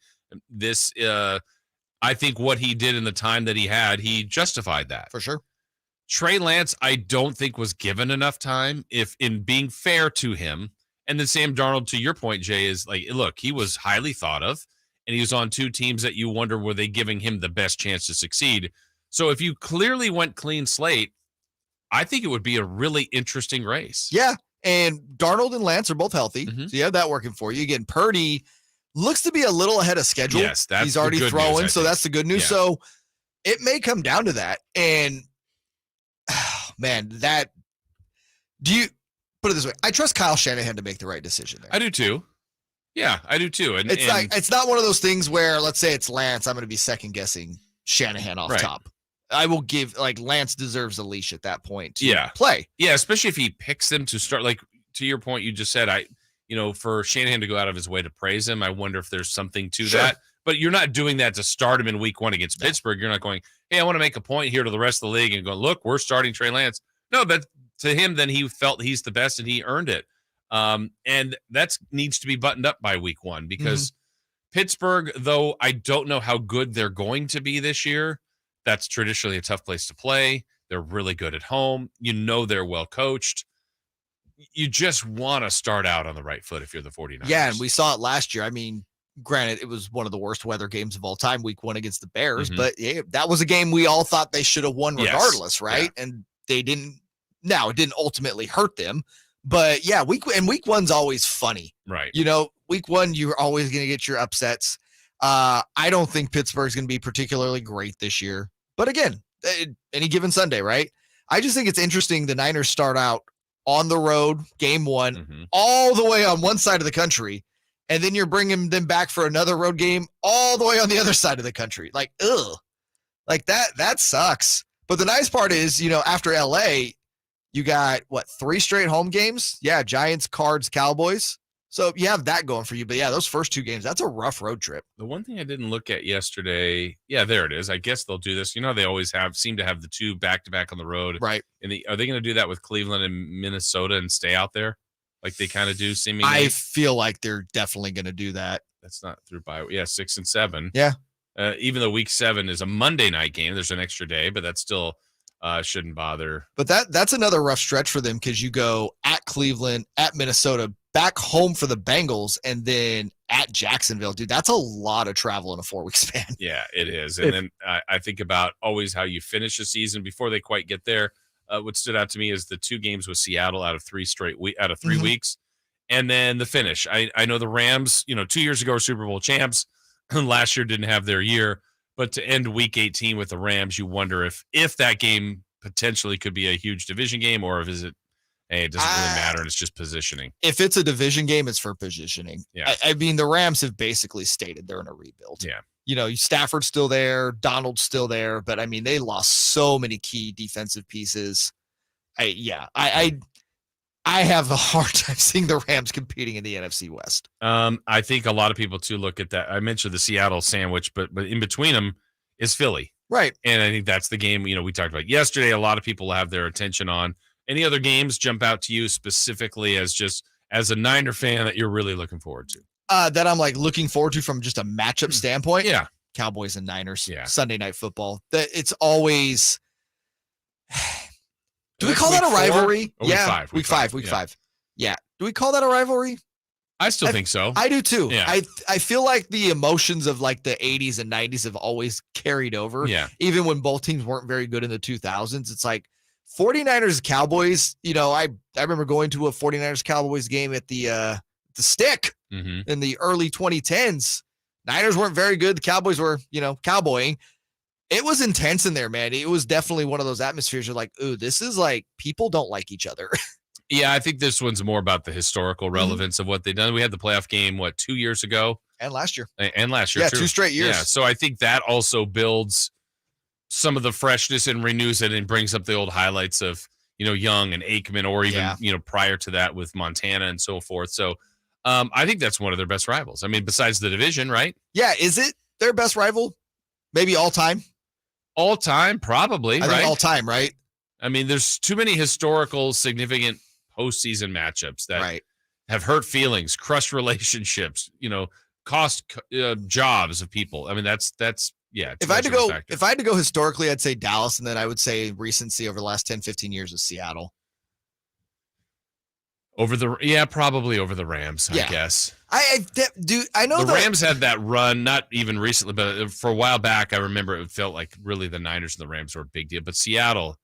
Speaker 4: This, I think what he did in the time that he had, he justified that.
Speaker 5: For sure.
Speaker 4: Trey Lance, I don't think was given enough time, if in being fair to him. And then Sam Darnold, to your point, Jay, is look, he was highly thought of, and he was on two teams that you wonder, were they giving him the best chance to succeed? So if you clearly went clean slate, I think it would be a really interesting race.
Speaker 5: Yeah, and Darnold and Lance are both healthy, so you have that working for you. Again, Purdy looks to be a little ahead of schedule.
Speaker 4: Yes, that's
Speaker 5: he's already throwing, so that's the good news.
Speaker 4: Yeah.
Speaker 5: So it may come down to that. And man, do you put it this way? I trust Kyle Shanahan to make the right decision there.
Speaker 4: I do too. Yeah, I do too. And
Speaker 5: it's not one of those things where, let's say it's Lance, I'm going to be second guessing Shanahan off top. I will give Lance deserves a leash at that point to play.
Speaker 4: Yeah, especially if he picks them to start. To your point, you just said, for Shanahan to go out of his way to praise him, I wonder if there's something to that. But you're not doing that to start him in week 1 against Pittsburgh. You're not going, hey, I want to make a point here to the rest of the league and go, look, we're starting Trey Lance. No, but to him, then he felt he's the best and he earned it. And that needs to be buttoned up by week 1, because Pittsburgh, though I don't know how good they're going to be this year, that's traditionally a tough place to play. They're really good at home. They're well coached. You just want to start out on the right foot if you're the 49ers.
Speaker 5: Yeah, and we saw it last year. I mean, granted, it was one of the worst weather games of all time, week 1 against the Bears, but that was a game we all thought they should have won regardless, right? Yeah. And they didn't. Now, it didn't ultimately hurt them, but yeah, week 1's always funny.
Speaker 4: Right.
Speaker 5: Week 1, you're always going to get your upsets. I don't think Pittsburgh's going to be particularly great this year, but again, any given Sunday, right? I just think it's interesting. The Niners start out on the road, game one, all the way on one side of the country, and then you're bringing them back for another road game all the way on the other side of the country. Like, ugh, like that sucks. But the nice part is, after LA, you got 3 straight home games? Yeah, Giants, Cards, Cowboys. So you have that going for you. But yeah, those first 2 games, that's a rough road trip.
Speaker 4: The one thing I didn't look at yesterday, yeah, there it is. I guess they'll do this. They always seem to have the 2 back-to-back on the road.
Speaker 5: Right.
Speaker 4: Are they going to do that with Cleveland and Minnesota and stay out there like they kind of do seemingly?
Speaker 5: I feel like they're definitely going to do that.
Speaker 4: That's not through bye. Yeah, 6 and 7.
Speaker 5: Yeah.
Speaker 4: Even though week 7 is a Monday night game, there's an extra day, but that still shouldn't bother.
Speaker 5: But that's another rough stretch for them because you go at Cleveland, at Minnesota, back home for the Bengals, and then at Jacksonville. Dude, that's a lot of travel in a 4-week span.
Speaker 4: Yeah, it is. And then I think about always how you finish a season before they quite get there. What stood out to me is the 2 games with Seattle out of 3 weeks. And then the finish. I know the Rams, 2 years ago, were Super Bowl champs. Last year didn't have their year. But to end week 18 with the Rams, you wonder if that game potentially could be a huge division game, or it doesn't really matter and it's just positioning.
Speaker 5: If it's a division game, it's for positioning.
Speaker 4: Yeah.
Speaker 5: I mean, the Rams have basically stated they're in a rebuild.
Speaker 4: Yeah.
Speaker 5: Stafford's still there, Donald's still there, but I mean, they lost so many key defensive pieces. I have a hard time seeing the Rams competing in the NFC West.
Speaker 4: I think a lot of people too look at that. I mentioned the Seattle sandwich, but in between them is Philly.
Speaker 5: Right.
Speaker 4: And I think that's the game, we talked about yesterday. A lot of people have their attention on. Any other games jump out to you specifically as a Niner fan that you're really looking forward to?
Speaker 5: That I'm looking forward to from just a matchup standpoint.
Speaker 4: Yeah.
Speaker 5: Cowboys and Niners.
Speaker 4: Yeah.
Speaker 5: Sunday Night Football. It's always. Do we
Speaker 4: That's
Speaker 5: call that a
Speaker 4: week 4?
Speaker 5: rivalry?
Speaker 4: Or
Speaker 5: Yeah.
Speaker 4: Week 5.
Speaker 5: Week 5. Yeah. Do we call that a rivalry?
Speaker 4: I still think so.
Speaker 5: I do too.
Speaker 4: Yeah.
Speaker 5: I feel like the emotions of the 80s and 90s have always carried over.
Speaker 4: Yeah.
Speaker 5: Even when both teams weren't very good in the 2000s. It's 49ers Cowboys. I remember going to a 49ers Cowboys game at the Stick in the early 2010s. Niners weren't very good. The Cowboys were, cowboying. It was intense in there, man. It was definitely one of those atmospheres. You're like, ooh, this is people don't like each other.
Speaker 4: Yeah, I think this one's more about the historical relevance of what they've done. We had the playoff game, 2 years ago?
Speaker 5: And last year.
Speaker 4: And last year,
Speaker 5: yeah,
Speaker 4: too.
Speaker 5: 2 straight years.
Speaker 4: Yeah, so I think that also builds some of the freshness and renews it and brings up the old highlights of, Young and Aikman, or even, prior to that with Montana and so forth. So I think that's one of their best rivals. I mean, besides the division, right?
Speaker 5: Yeah, is it their best rival? Maybe all time?
Speaker 4: All time, probably,
Speaker 5: I
Speaker 4: right?
Speaker 5: think all time, right?
Speaker 4: I mean, there's too many historical, significant postseason matchups that have hurt feelings, crushed relationships, cost jobs of people. I mean, that's
Speaker 5: If I had to go historically, I'd say Dallas, and then I would say recency over the last 10, 15 years is Seattle.
Speaker 4: Probably over the Rams, I guess.
Speaker 5: I know
Speaker 4: the Rams had that run, not even recently, but for a while back. I remember it felt like really the Niners and the Rams were a big deal, but Seattle,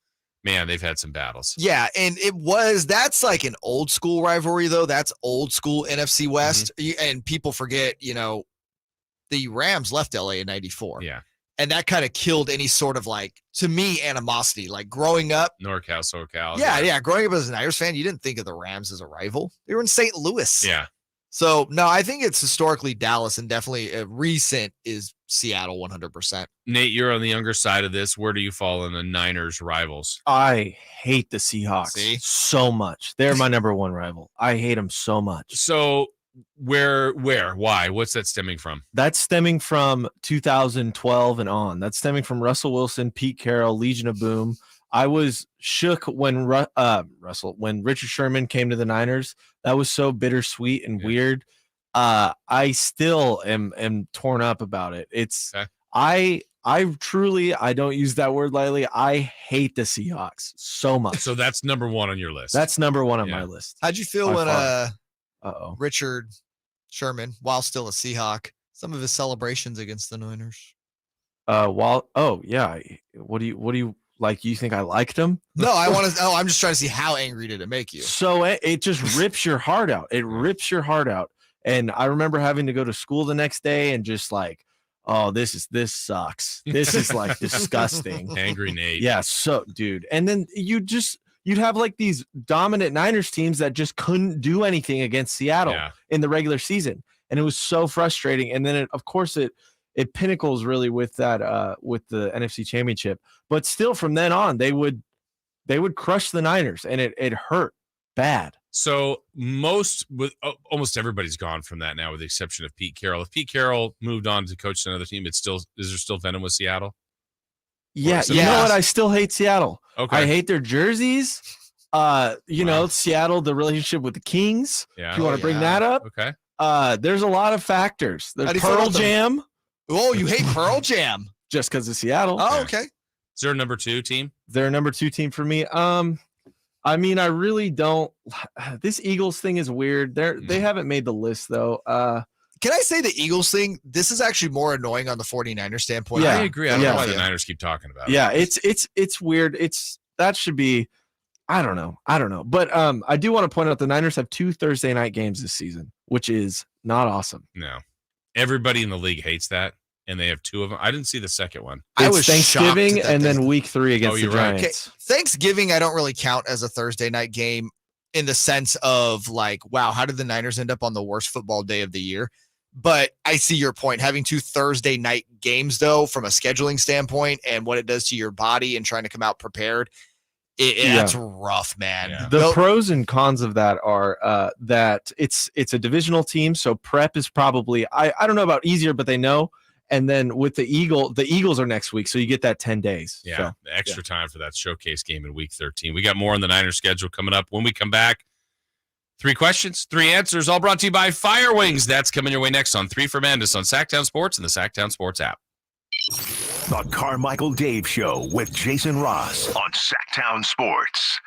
Speaker 4: man, they've had some battles.
Speaker 5: Yeah, and that's an old school rivalry, though. That's old school NFC West, and people forget, the Rams left LA in '94.
Speaker 4: Yeah.
Speaker 5: And that kind of killed any sort of to me, animosity. Growing up,
Speaker 4: NorCal, SoCal.
Speaker 5: Yeah. Growing up as a Niners fan, you didn't think of the Rams as a rival. They were in St. Louis.
Speaker 4: Yeah.
Speaker 5: So no, I think it's historically Dallas, and definitely recent is Seattle 100%.
Speaker 4: Nate, you're on the younger side of this. Where do you fall in the Niners rivals?
Speaker 6: I hate the Seahawks so much. They're my number 1 rival. I hate them so much.
Speaker 4: So why? What's that stemming from?
Speaker 6: That's stemming from 2012 and on. That's stemming from Russell Wilson, Pete Carroll, Legion of Boom. I was shook when when Richard Sherman came to the Niners. That was so bittersweet and weird. I still am torn up about it. It's I truly, I don't use that word lightly. I hate the Seahawks so much.
Speaker 4: So that's number 1 on your list.
Speaker 6: That's number 1 on my list.
Speaker 5: How'd you feel when Richard Sherman, while still a Seahawk, some of his celebrations against the Niners?
Speaker 6: What do you like? You think I liked him?
Speaker 5: No, I'm just trying to see how angry did it make you?
Speaker 6: So it just rips your heart out. It rips your heart out. And I remember having to go to school the next day and just oh, this sucks. This is like disgusting.
Speaker 4: Angry Nate.
Speaker 6: Yeah, so dude. And then you'd have like these dominant Niners teams that just couldn't do anything against Seattle in the regular season. And it was so frustrating. And then of course it pinnacles really with that with the NFC Championship. But still from then on, they would crush the Niners, and it hurt bad.
Speaker 4: So almost everybody's gone from that now, with the exception of Pete Carroll. If Pete Carroll moved on to coach another team, is there still venom with Seattle?
Speaker 6: Yeah, you know what? I still hate Seattle.
Speaker 4: Okay.
Speaker 6: I hate their jerseys. Seattle, the relationship with the Kings.
Speaker 4: Yeah.
Speaker 6: If you want to bring that up.
Speaker 4: Okay.
Speaker 6: There's a lot of factors. There's Pearl Jam.
Speaker 5: Oh, you hate Pearl Jam?
Speaker 6: Just because of Seattle.
Speaker 5: Oh, okay.
Speaker 4: Is there a number 2 team?
Speaker 6: They're a number 2 team for me. I mean, I really don't. This Eagles thing is weird. They haven't made the list though.
Speaker 5: Can I say the Eagles thing? This is actually more annoying on the 49ers standpoint.
Speaker 4: Yeah, I agree. I don't know why the Niners keep talking about it.
Speaker 6: Yeah, it's weird. That should be. I don't know. But I do want to point out the Niners have 2 Thursday night games this season, which is not awesome.
Speaker 4: No, everybody in the league hates that. And they have 2 of them. I didn't see the second one.
Speaker 5: I was
Speaker 6: Thanksgiving
Speaker 5: shocked
Speaker 6: and then week 3 against the Giants.
Speaker 5: Okay. Thanksgiving, I don't really count as a Thursday night game in the sense of like, wow, how did the Niners end up on the worst football day of the year? But I see your point. Having 2 Thursday night games, though, from a scheduling standpoint and what it does to your body and trying to come out prepared, that's rough, man.
Speaker 4: Yeah.
Speaker 6: The pros and cons of that are that it's a divisional team, so prep is probably I don't know about easier, but they know. And then with the Eagles are next week, so you get that 10 days.
Speaker 4: Yeah,
Speaker 6: so,
Speaker 4: extra time for that showcase game in Week 13. We got more on the Niners schedule coming up when we come back. 3 questions, 3 answers, all brought to you by Fire Wings. That's coming your way next on 3 for Mandis on Sactown Sports and the Sactown Sports app.
Speaker 3: The Carmichael Dave Show with Jason Ross on Sactown Sports.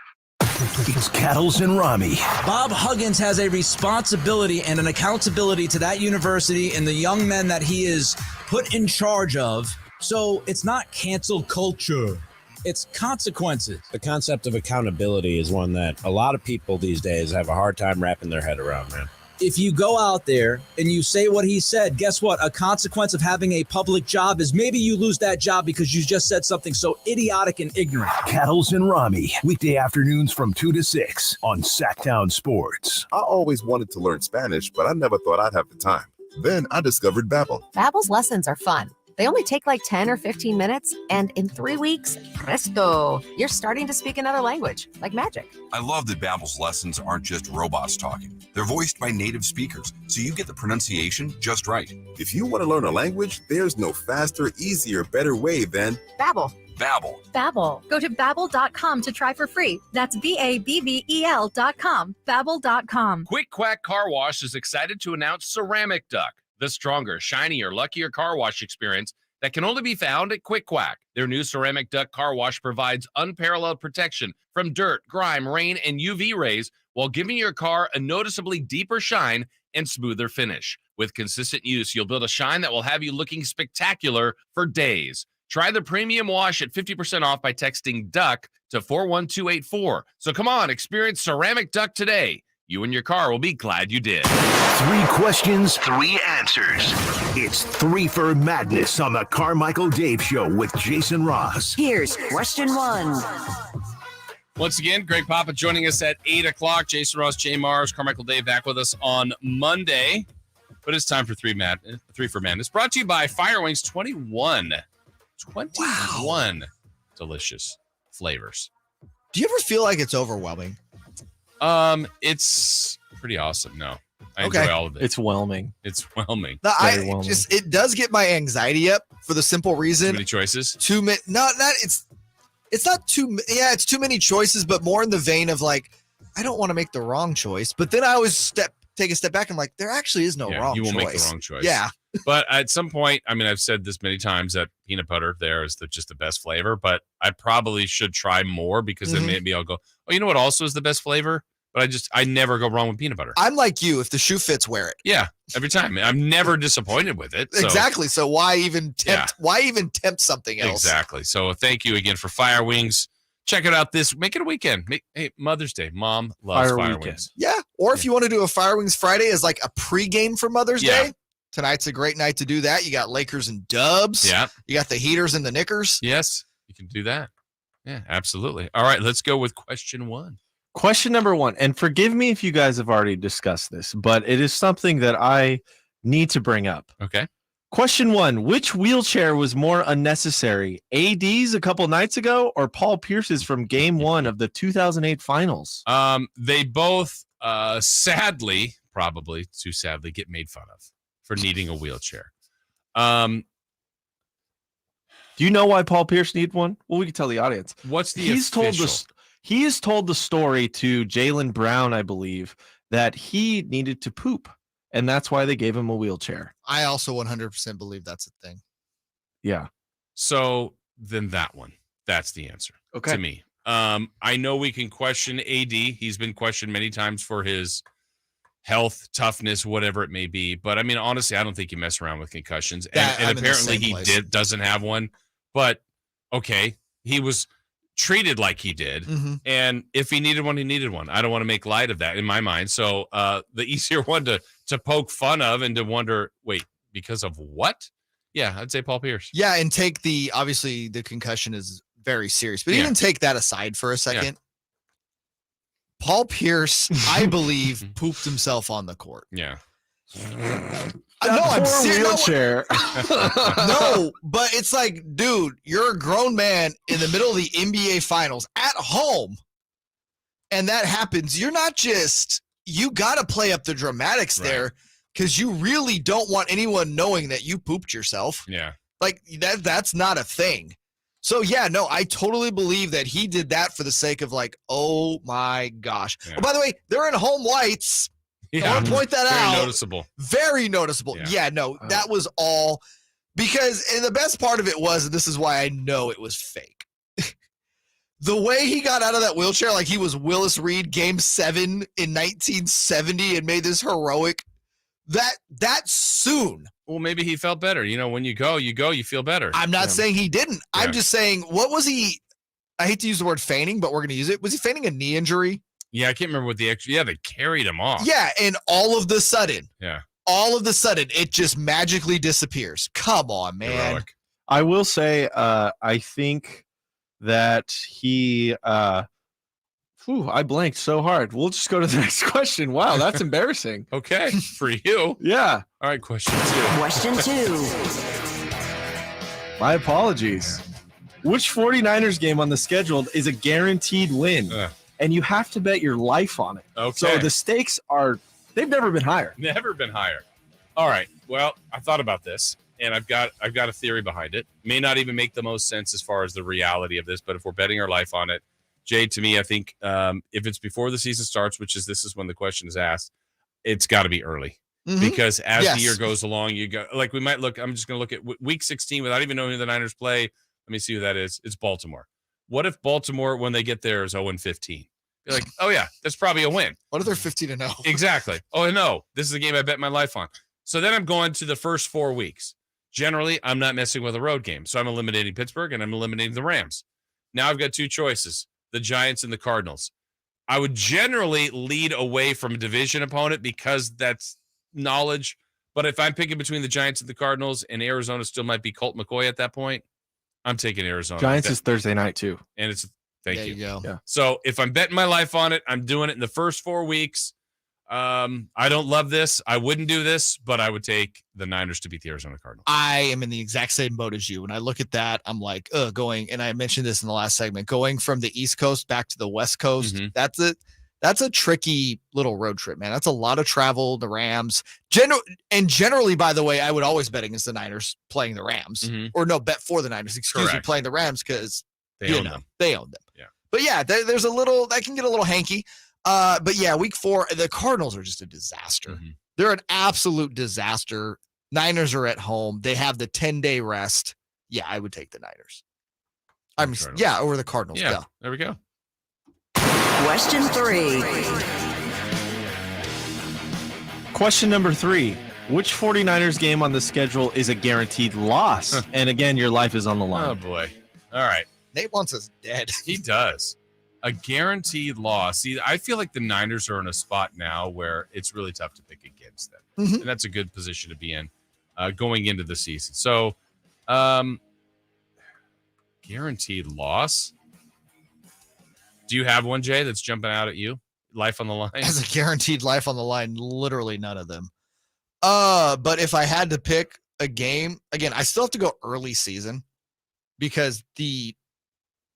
Speaker 3: It's Cattles and Rami.
Speaker 1: Bob Huggins has a responsibility and an accountability to that university and the young men that he is put in charge of. So it's not cancel culture. It's consequences.
Speaker 13: The concept of accountability is one that a lot of people these days have a hard time wrapping their head around, man.
Speaker 1: If you go out there and you say what he said, guess what? A consequence of having a public job is maybe you lose that job because you just said something so idiotic and ignorant.
Speaker 3: Cattles and Rami, weekday afternoons from 2 to 6 on Sactown Sports.
Speaker 19: I always wanted to learn Spanish, but I never thought I'd have the time. Then I discovered Babbel.
Speaker 20: Babbel's lessons are fun. They only take like 10 or 15 minutes, and in 3 weeks, presto, you're starting to speak another language, like magic.
Speaker 21: I love that Babbel's lessons aren't just robots talking. They're voiced by native speakers, so you get the pronunciation just right.
Speaker 19: If you want to learn a language, there's no faster, easier, better way than
Speaker 20: Babbel.
Speaker 21: Babbel.
Speaker 22: Babbel. Go to Babbel.com to try for free. That's BABBEL.com. Babbel.com.
Speaker 4: Quick Quack Car Wash is excited to announce Ceramic Duck, the stronger, shinier, luckier car wash experience that can only be found at Quick Quack. Their new Ceramic Duck car wash provides unparalleled protection from dirt, grime, rain, and UV rays while giving your car a noticeably deeper shine and smoother finish. With consistent use, you'll build a shine that will have you looking spectacular for days. Try the premium wash at 50% off by texting DUCK to 41284. So come on, experience Ceramic Duck today. You and your car will be glad you did.
Speaker 3: 3 questions, 3 answers. It's 3 for Madness on the Carmichael Dave Show with Jason Ross.
Speaker 2: Here's question 1.
Speaker 4: Once again, Greg Papa joining us at 8 o'clock. Jason Ross, Jay Mars, Carmichael Dave back with us on Monday. But it's time for 3 for Madness. Brought to you by Fire Wings. 21 delicious flavors.
Speaker 5: Do you ever feel like it's overwhelming?
Speaker 4: It's pretty awesome. No, I enjoy all of it.
Speaker 6: It's whelming.
Speaker 4: It's whelming.
Speaker 5: No, it does get my anxiety up for the simple reason.
Speaker 4: Too many choices.
Speaker 5: It's not too. Yeah, it's too many choices, but more in the vein of like, I don't want to make the wrong choice. But then I always take a step back. I'm like, there actually is no wrong choice.
Speaker 4: You will make the wrong choice.
Speaker 5: Yeah.
Speaker 4: But at some point, I mean, I've said this many times that peanut butter there is just the best flavor, but I probably should try more because then maybe I'll go, oh, you know what also is the best flavor? But I never go wrong with peanut butter.
Speaker 5: I'm like you. If the shoe fits, wear it.
Speaker 4: Yeah, every time. I'm never disappointed with it. So.
Speaker 5: Exactly. So why even tempt? Yeah. Why even tempt something else?
Speaker 4: Exactly. So thank you again for Fire Wings. Check it out make it a weekend. Hey, Mother's Day. Mom loves Fire Wings.
Speaker 5: Yeah. Or if you want to do a Fire Wings Friday as like a pregame for Mother's Day. Tonight's a great night to do that. You got Lakers and Dubs.
Speaker 4: Yeah.
Speaker 5: You got the Heaters and the Knickers.
Speaker 4: Yes, you can do that. Yeah, absolutely. All right, let's go with question 1.
Speaker 6: Question number 1, and forgive me if you guys have already discussed this, but it is something that I need to bring up.
Speaker 4: Okay.
Speaker 6: Question 1, which wheelchair was more unnecessary, AD's a couple nights ago or Paul Pierce's from game 1 of the 2008 finals?
Speaker 4: They both, sadly, probably too sadly, get made fun of for needing a wheelchair. Do
Speaker 6: you know why Paul Pierce needed one? Well, we can tell the audience.
Speaker 4: What's the
Speaker 6: He has told the story to Jaylen Brown, I believe, that he needed to poop, and that's why they gave him a wheelchair.
Speaker 5: I also 100% believe that's a thing.
Speaker 6: Yeah.
Speaker 4: So then that's the answer to me. I know we can question AD. He's been questioned many times for his health, toughness, whatever it may be. But I mean, honestly, I don't think you mess around with concussions. And apparently he doesn't have one. But okay, he was treated like he did.
Speaker 5: Mm-hmm.
Speaker 4: And if he needed one, he needed one. I don't want to make light of that in my mind. So the easier one to poke fun of and to wonder, wait, because of what? Yeah, I'd say Paul Pierce.
Speaker 5: Yeah, and obviously the concussion is very serious, but even take that aside for a second.
Speaker 4: Yeah.
Speaker 5: Paul Pierce, I believe, pooped himself on the court.
Speaker 4: Yeah.
Speaker 5: I'm
Speaker 6: wheelchair.
Speaker 5: No, but it's like, dude, you're a grown man in the middle of the NBA finals at home, and that happens. You're not just, you got to play up the dramatics there, because you really don't want anyone knowing that you pooped yourself.
Speaker 4: Yeah.
Speaker 5: Like that's not a thing. So yeah, no, I totally believe that he did that for the sake of like, oh my gosh.
Speaker 4: Yeah.
Speaker 5: Oh, by the way, they're in home whites.
Speaker 4: Yeah.
Speaker 5: I want to point that out.
Speaker 4: Very noticeable.
Speaker 5: Yeah, no, that was all because, and the best part of it was, and this is why I know it was fake. The way he got out of that wheelchair, like he was Willis Reed game 7 in 1970 and made this heroic, that soon.
Speaker 4: Well, maybe he felt better. You know, when you go, you feel better.
Speaker 5: I'm not saying he didn't.
Speaker 4: Yeah.
Speaker 5: I'm just saying, what was he? I hate to use the word feigning, but we're going to use it. Was he feigning a knee injury?
Speaker 4: Yeah, I can't remember what they carried him off.
Speaker 5: Yeah, and all of the sudden,
Speaker 4: Yeah.
Speaker 5: it just magically disappears. Come on, man.
Speaker 4: Heroic.
Speaker 6: I will say, I think that he I blanked so hard. We'll just go to the next question. Wow, that's embarrassing.
Speaker 4: Okay, for you.
Speaker 6: Yeah.
Speaker 4: All right, question 2.
Speaker 2: Question 2.
Speaker 6: My apologies. Which 49ers game on the schedule is a guaranteed win? And you have to bet your life on it.
Speaker 4: Okay.
Speaker 6: So the stakes they've never been higher.
Speaker 4: Never been higher. All right. Well, I thought about this, and I've got a theory behind it. May not even make the most sense as far as the reality of this, but if we're betting our life on it, Jay, to me, I think if it's before the season starts, this is when the question is asked, it's got to be early.
Speaker 5: Mm-hmm.
Speaker 4: Because as the year goes along, we might look. I'm just going to look at week 16 without even knowing who the Niners play. Let me see who that is. It's Baltimore. What if Baltimore, when they get there, is 0-15? You're like, oh yeah, that's probably a win.
Speaker 5: What if they're 15-0?
Speaker 4: Exactly. Oh no, this is a game I bet my life on. So then I'm going to the first 4 weeks. Generally, I'm not messing with a road game, so I'm eliminating Pittsburgh and I'm eliminating the Rams. Now I've got 2 choices: the Giants and the Cardinals. I would generally lead away from a division opponent because that's knowledge. But if I'm picking between the Giants and the Cardinals, and Arizona still might be Colt McCoy at that point, I'm taking Arizona.
Speaker 6: Giants is Thursday night too.
Speaker 4: And it's thank you.
Speaker 5: Go.
Speaker 6: Yeah.
Speaker 4: So if I'm betting my life on it, I'm doing it in the first 4 weeks. I don't love this. I wouldn't do this, but I would take the Niners to beat the Arizona Cardinals.
Speaker 5: I am in the exact same boat as you. When I look at that, I'm like, going, and I mentioned this in the last segment, going from the East Coast back to the West Coast.
Speaker 4: Mm-hmm.
Speaker 5: That's a tricky little road trip, man. That's a lot of travel. The Rams, generally, by the way, I would always bet against the Niners playing the Rams, or no, bet for the Niners. Excuse me, playing the Rams because they own them.
Speaker 4: Yeah,
Speaker 5: but yeah, there's a little that can get a little hanky. But yeah, week 4, the Cardinals are just a disaster.
Speaker 4: Mm-hmm.
Speaker 5: They're an absolute disaster. Niners are at home. They have the 10-day rest. Yeah, I would take the Niners. Or the Cardinals.
Speaker 4: Yeah, there we go.
Speaker 2: Question 3.
Speaker 6: Question number 3. Which 49ers game on the schedule is a guaranteed loss? And again, your life is on the line.
Speaker 4: Oh boy. All right.
Speaker 5: Nate wants us dead.
Speaker 4: He does. A guaranteed loss. See, I feel like the Niners are in a spot now where it's really tough to pick against them.
Speaker 5: Mm-hmm.
Speaker 4: And that's a good position to be in. going into the season. So, guaranteed loss. Do you have one, Jay, that's jumping out at you? Life on the line?
Speaker 5: As a guaranteed life on the line, literally none of them. But if I had to pick a game, again, I still have to go early season because the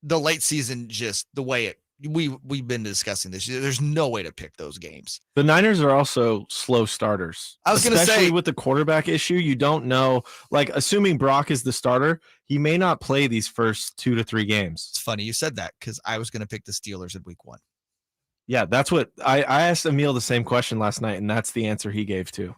Speaker 5: late season, just the way we've been discussing this, there's no way to pick those games.
Speaker 6: The Niners are also slow starters.
Speaker 5: I was going to say,
Speaker 6: with the quarterback issue, you don't know, like assuming Brock is the starter, he may not play these first 2 to 3 games.
Speaker 5: It's funny you said that because I was going to pick the Steelers in week 1.
Speaker 6: Yeah, that's what I asked Amil the same question last night, and that's the answer he gave too.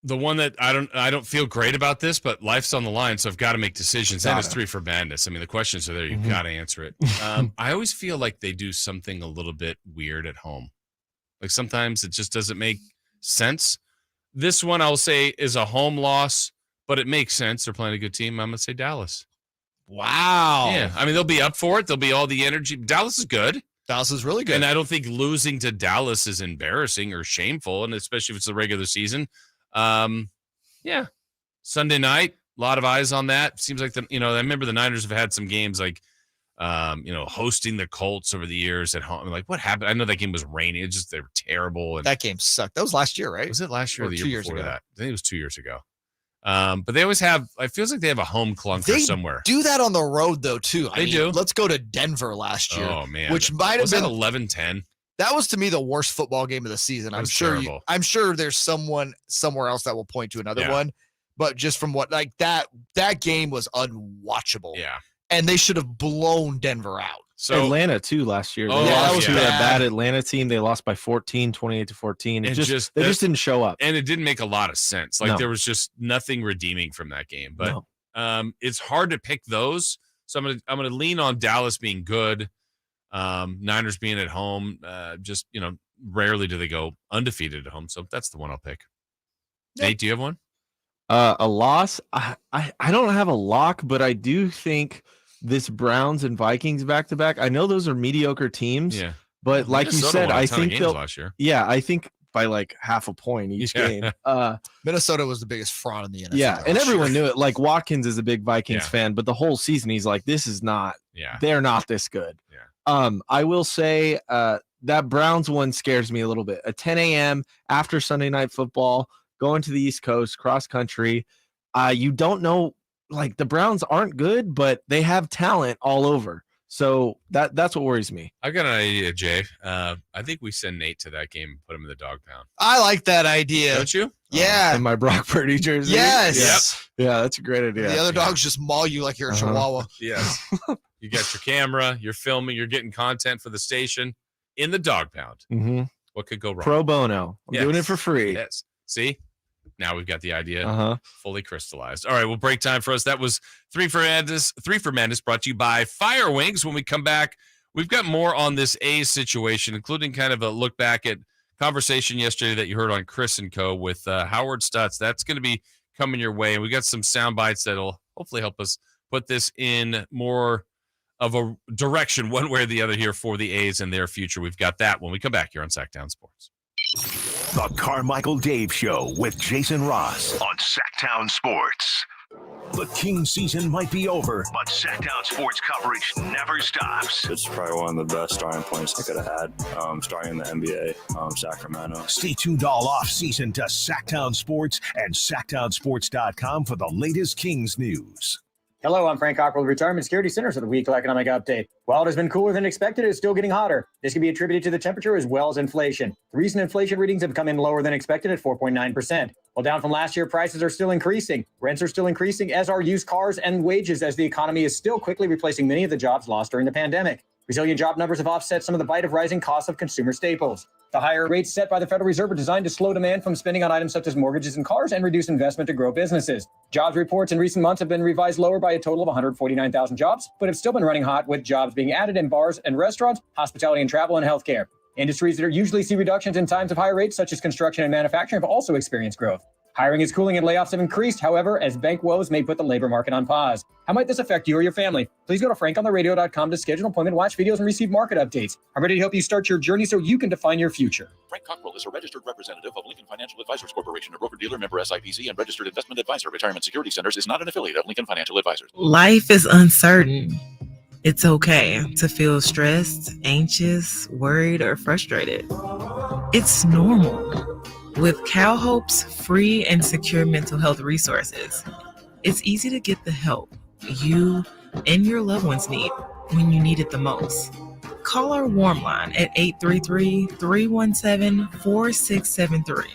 Speaker 4: The one that I don't feel great about this, but life's on the line, so I've got to make decisions. That is 3 for Madness. I mean, the questions are there. You've got to answer it. I always feel like they do something a little bit weird at home. Like sometimes it just doesn't make sense. This one I'll say is a home loss, but it makes sense. They're playing a good team. I'm going to say Dallas.
Speaker 5: Wow.
Speaker 4: Yeah. I mean, they'll be up for it. There'll be all the energy. Dallas is good.
Speaker 5: Dallas is really good.
Speaker 4: And I don't think losing to Dallas is embarrassing or shameful, and especially if it's the regular season. Yeah. Sunday night, a lot of eyes on that. Seems like I remember the Niners have had some games like, hosting the Colts over the years at home. Like, what happened? I know that game was rainy. It's just, they were terrible. And
Speaker 5: that game sucked. That was last year, right?
Speaker 4: Was it last year or the
Speaker 5: 2
Speaker 4: year
Speaker 5: years
Speaker 4: before
Speaker 5: ago?
Speaker 4: that? I think it was 2 years ago. But they always have, it feels like they have a home clunker
Speaker 5: They
Speaker 4: somewhere.
Speaker 5: do that on the road though, too.
Speaker 4: They do.
Speaker 5: Let's go to Denver last year.
Speaker 4: Oh man.
Speaker 5: Which might have
Speaker 4: been
Speaker 5: been
Speaker 4: 11-10.
Speaker 5: That was to me the worst football game of the season. I'm sure there's someone somewhere else that will point to another one, but just from what that game was unwatchable.
Speaker 4: Yeah.
Speaker 5: And they should have blown Denver out.
Speaker 6: So Atlanta too last year.
Speaker 5: That was
Speaker 6: a bad Atlanta team. They lost by 14, 28-14. They just didn't show up.
Speaker 4: And it didn't make a lot of sense. Like there was just nothing redeeming from that game. But it's hard to pick those. So I'm gonna lean on Dallas being good. Niners being at home. Rarely do they go undefeated at home. So that's the one I'll pick. Yep. Nate, do you have one?
Speaker 6: A loss. I don't have a lock, but I do think this Browns and Vikings back-to-back. I know those are mediocre teams, but like you said, I think they'll
Speaker 4: last year.
Speaker 6: Yeah, I think by like half a point each game.
Speaker 5: Minnesota was the biggest fraud in the NFL.
Speaker 6: Yeah, and everyone knew it. Like Watkins is a big Vikings fan, but the whole season he's like, this is not.
Speaker 4: Yeah,
Speaker 6: they're not this good.
Speaker 4: Yeah.
Speaker 6: I will say that Browns one scares me a little bit. At 10 a.m. after Sunday Night Football, going to the East Coast, cross country. You don't know. Like the Browns aren't good, but they have talent all over. So that's what worries me.
Speaker 4: I've got an idea, Jay. I think we send Nate to that game and put him in the dog pound.
Speaker 5: I like that idea.
Speaker 4: Don't you?
Speaker 5: Yeah.
Speaker 6: In my Brock Purdy jersey.
Speaker 5: Yes.
Speaker 6: Yep. Yeah, that's a great idea.
Speaker 5: The other dogs just maul you like you're a chihuahua.
Speaker 4: Yes. You got your camera, you're filming, you're getting content for the station in the dog pound.
Speaker 6: Mm-hmm.
Speaker 4: What could go wrong?
Speaker 6: Pro bono. I'm doing it for free.
Speaker 4: Yes. See? Now we've got the idea fully crystallized. All right, well, break time for us. That was 3 for Madness brought to you by Fire Wings. When we come back, we've got more on this A's situation, including kind of a look back at conversation yesterday that you heard on Chris and Co. with Howard Stutz. That's going to be coming your way. And we got some sound bites that'll hopefully help us put this in more of a direction one way or the other here for the A's and their future. We've got that when we come back here on Sactown Sports.
Speaker 3: The Carmichael Dave Show with Jason Ross on Sactown Sports. The King season might be over, but Sactown Sports coverage never stops.
Speaker 7: It's probably one of the best starting points I could have had, starting in the NBA, Sacramento.
Speaker 3: Stay tuned all off season to Sactown Sports and SactownSports.com for the latest Kings news.
Speaker 10: Hello, I'm Frank Cockrell, Retirement Security Centers for the weekly economic update. While it has been cooler than expected, it's still getting hotter. This can be attributed to the temperature as well as inflation. The recent inflation readings have come in lower than expected at 4.9%. While down from last year, prices are still increasing. Rents are still increasing, as are used cars and wages, as the economy is still quickly replacing many of the jobs lost during the pandemic. Resilient job numbers have offset some of the bite of rising costs of consumer staples. The higher rates set by the Federal Reserve are designed to slow demand from spending on items such as mortgages and cars and reduce investment to grow businesses. Jobs reports in recent months have been revised lower by a total of 149,000 jobs, but have still been running hot, with jobs being added in bars and restaurants, hospitality and travel, and healthcare. Industries that usually see reductions in times of higher rates, such as construction and manufacturing, have also experienced growth. Hiring is cooling and layoffs have increased, however, as bank woes may put the labor market on pause. How might this affect you or your family? Please go to frankontheradio.com to schedule an appointment, watch videos, and receive market updates. I'm ready to help you start your journey so you can define your future.
Speaker 11: Frank Cockrell is a registered representative of Lincoln Financial Advisors Corporation, a broker-dealer member SIPC and registered investment advisor. Retirement Security Centers is not an affiliate of Lincoln Financial Advisors.
Speaker 12: Life is uncertain. It's okay to feel stressed, anxious, worried, or frustrated. It's normal. With CalHope's free and secure mental health resources, it's easy to get the help you and your loved ones need when you need it the most. Call our warm line at 833-317-4673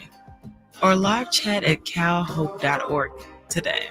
Speaker 12: or live chat at calhope.org today.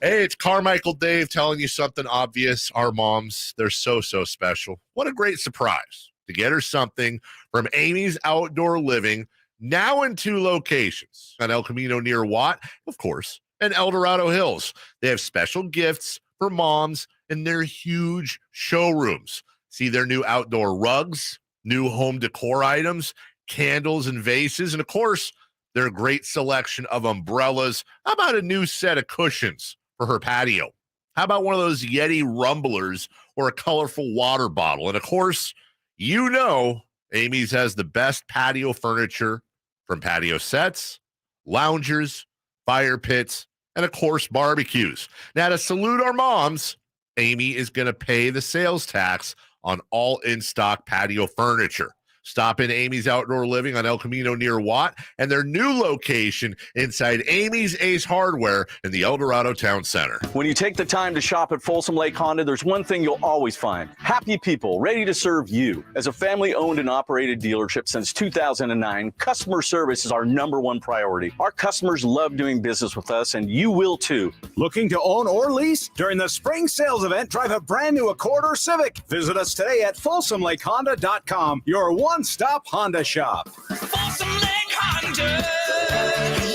Speaker 23: Hey, it's Carmichael Dave telling you something obvious. Our moms, they're so special. What a great surprise to get her something from Amy's Outdoor Living, now in 2 locations, on El Camino near Watt, of course, and El Dorado Hills. They have special gifts for moms in their huge showrooms. See their new outdoor rugs, new home decor items, candles and vases, and of course, their great selection of umbrellas. How about a new set of cushions for her patio? How about one of those Yeti rumblers or a colorful water bottle? And of course, you know Amy's has the best patio furniture, from patio sets, loungers, fire pits, and of course, barbecues. Now, to salute our moms, Amy is going to pay the sales tax on all in-stock patio furniture. Stop in Amy's Outdoor Living on El Camino near Watt and their new location inside Amy's Ace Hardware in the El Dorado Town Center.
Speaker 24: When you take the time to shop at Folsom Lake Honda, there's one thing you'll always find: happy people ready to serve you. As a family-owned and operated dealership since 2009, customer service is our #1 priority. Our customers love doing business with us, and you will too.
Speaker 25: Looking to own or lease? During the spring sales event, drive a brand new Accord or Civic. Visit us today at FolsomLakeHonda.com, your one-stop Honda shop.
Speaker 18: Folsom Lake Honda,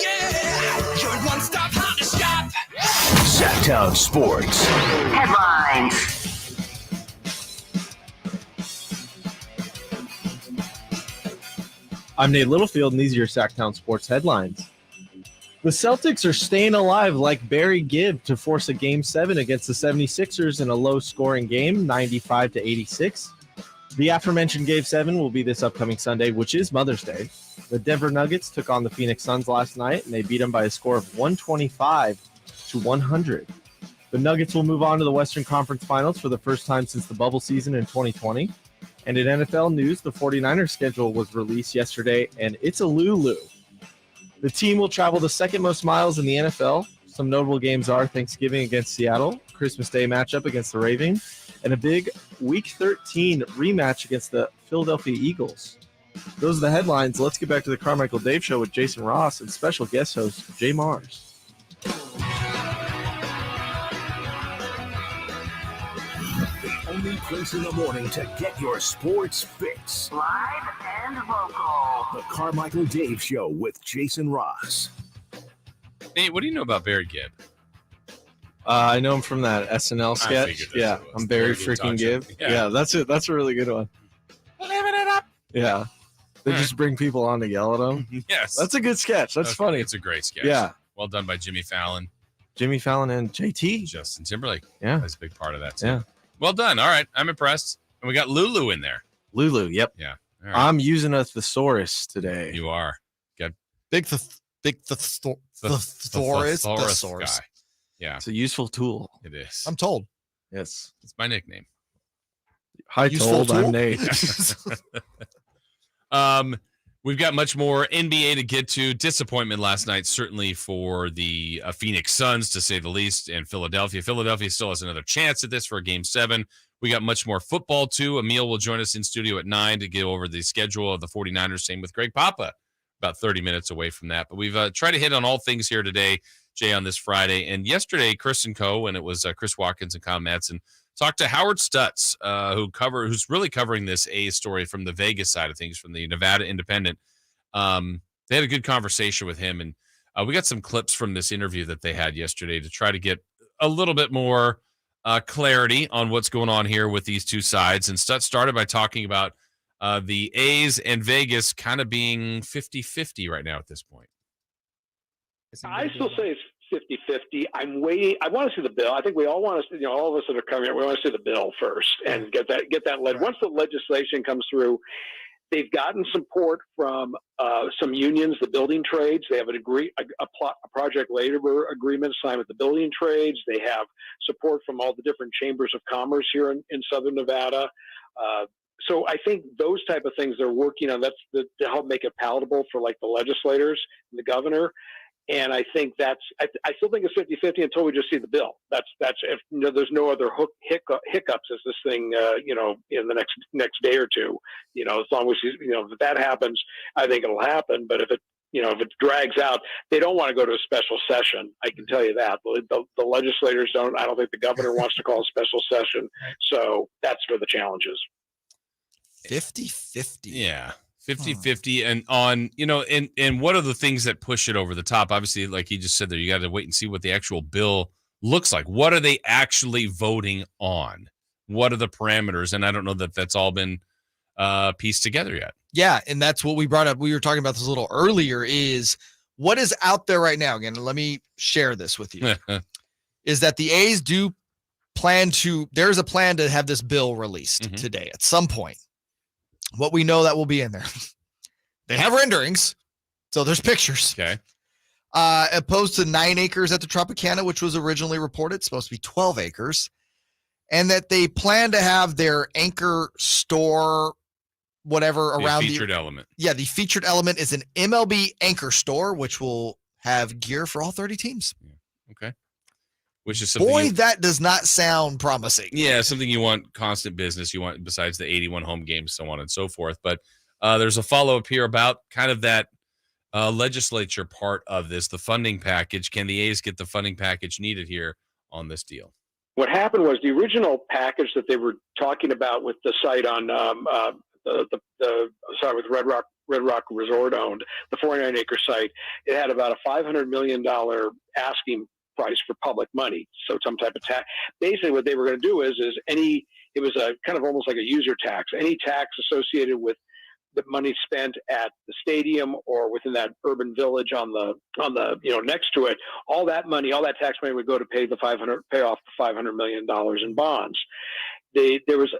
Speaker 18: yeah, your one-stop Honda shop.
Speaker 3: Sactown Sports
Speaker 18: Headlines.
Speaker 16: I'm Nate Littlefield, and these are your Sactown Sports headlines. The Celtics are staying alive like Barry Gibb to force a Game 7 against the 76ers in a low-scoring game, 95-86. The aforementioned Game 7 will be this upcoming Sunday, which is Mother's Day. The Denver Nuggets took on the Phoenix Suns last night, and they beat them by a score of 125-100. The Nuggets will move on to the Western Conference Finals for the first time since the bubble season in 2020. And in NFL news, the 49ers schedule was released yesterday, and it's a Lulu. The team will travel the second most miles in the NFL. Some notable games are Thanksgiving against Seattle, Christmas Day matchup against the Ravens, and a big Week 13 rematch against the Philadelphia Eagles. Those are the headlines. Let's get back to the Carmichael Dave Show with Jason Ross and special guest host Jay Mars.
Speaker 3: The only place in the morning to get your sports fix.
Speaker 18: Live and local.
Speaker 3: The Carmichael Dave Show with Jason Ross.
Speaker 4: Nate, what do you know about Barry Gibb?
Speaker 16: I know him from that SNL sketch. Yeah, I'm Barry freaking Gibb. Yeah, that's it. That's a really good one.
Speaker 4: Living it up.
Speaker 16: Yeah. They just bring people on to yell at them.
Speaker 4: Yes.
Speaker 16: That's a good sketch. That's funny.
Speaker 4: It's a great sketch.
Speaker 16: Yeah.
Speaker 4: Well done by Jimmy Fallon.
Speaker 16: Jimmy Fallon and JT.
Speaker 4: Justin Timberlake.
Speaker 16: Yeah.
Speaker 4: That's a big part of that, too.
Speaker 16: Yeah.
Speaker 4: Well done. All right. I'm impressed. And we got Lulu in there.
Speaker 16: Lulu, yep.
Speaker 4: Yeah. All right.
Speaker 16: I'm using a thesaurus today.
Speaker 4: You are. Good.
Speaker 5: Big thesaurus.
Speaker 4: Guy. Yeah.
Speaker 16: It's a useful tool.
Speaker 4: It is.
Speaker 5: I'm told.
Speaker 16: Yes.
Speaker 4: It's my nickname.
Speaker 16: Hi,
Speaker 5: Useful
Speaker 16: told. I'm
Speaker 5: tool?
Speaker 16: Nate.
Speaker 4: We've got much more NBA to get to. Disappointment last night, certainly for the Phoenix Suns, to say the least, and Philadelphia. Philadelphia still has another chance at this for a Game 7. We got much more football, too. Amil will join us in studio at 9 to go over the schedule of the 49ers. Same with Greg Papa, about 30 minutes away from that. But we've tried to hit on all things here today, Jay, on this Friday. And yesterday, Chris and Co., and it was Chris Watkins and Kyle Madsen, talked to Howard Stutz, who's really covering this A's story from the Vegas side of things, from the Nevada Independent. They had a good conversation with him, and we got some clips from this interview that they had yesterday to try to get a little bit more clarity on what's going on here with these two sides. And Stutz started by talking about the A's and Vegas kind of being 50-50 right now at this point.
Speaker 8: I still say it's 50-50. I'm waiting. I want to see the bill. I think we all want to see, all of us that are coming here, we want to see the bill first and get that led. Once the legislation comes through, they've gotten support from some unions, the building trades. They have a project labor agreement signed with the building trades. They have support from all the different chambers of commerce here in Southern Nevada. So I think those type of things they're working on. That's to help make it palatable for like the legislators and the governor. And I think I still think it's 50-50 until we just see the bill. That's if there's no other hiccups as this thing, in the next day or two, as long as, if that happens, I think it'll happen. But if it drags out, they don't want to go to a special session. I can tell you that. The legislators don't. I don't think the governor wants to call a special session. So that's where the challenge is.
Speaker 5: 50-50.
Speaker 4: Yeah. 50-50 and on, and what are the things that push it over the top? Obviously, like he just said there, you got to wait and see what the actual bill looks like. What are they actually voting on? What are the parameters? And I don't know that that's all been pieced together yet.
Speaker 5: Yeah, and that's what we brought up. We were talking about this a little earlier is what is out there right now. Again, let me share this with you. Is that the A's do there's a plan to have this bill released today at some point. What we know that will be in there. They have renderings, so there's pictures.
Speaker 4: Okay.
Speaker 5: Opposed to 9 acres at the Tropicana, which was originally reported, it's supposed to be 12 acres. And that they plan to have their anchor store, whatever, around the
Speaker 4: featured element.
Speaker 5: Yeah, the featured element is an MLB anchor store, which will have gear for all 30 teams.
Speaker 4: Okay. Which is something.
Speaker 5: Boy, that does not sound promising.
Speaker 4: Yeah, something you want constant business. You want besides the 81 home games, so on and so forth. But there's a follow-up here about kind of that legislature part of this, the funding package. Can the A's get the funding package needed here on this deal?
Speaker 8: What happened was the original package that they were talking about with the site on with Red Rock Resort owned, the 49-acre site, it had about a $500 million asking price for public money. So some type of tax. Basically what they were going to do is it was a kind of almost like a user tax. Any tax associated with the money spent at the stadium or within that urban village on the next to it, all that tax money would go to pay off the $500 million in bonds. There was,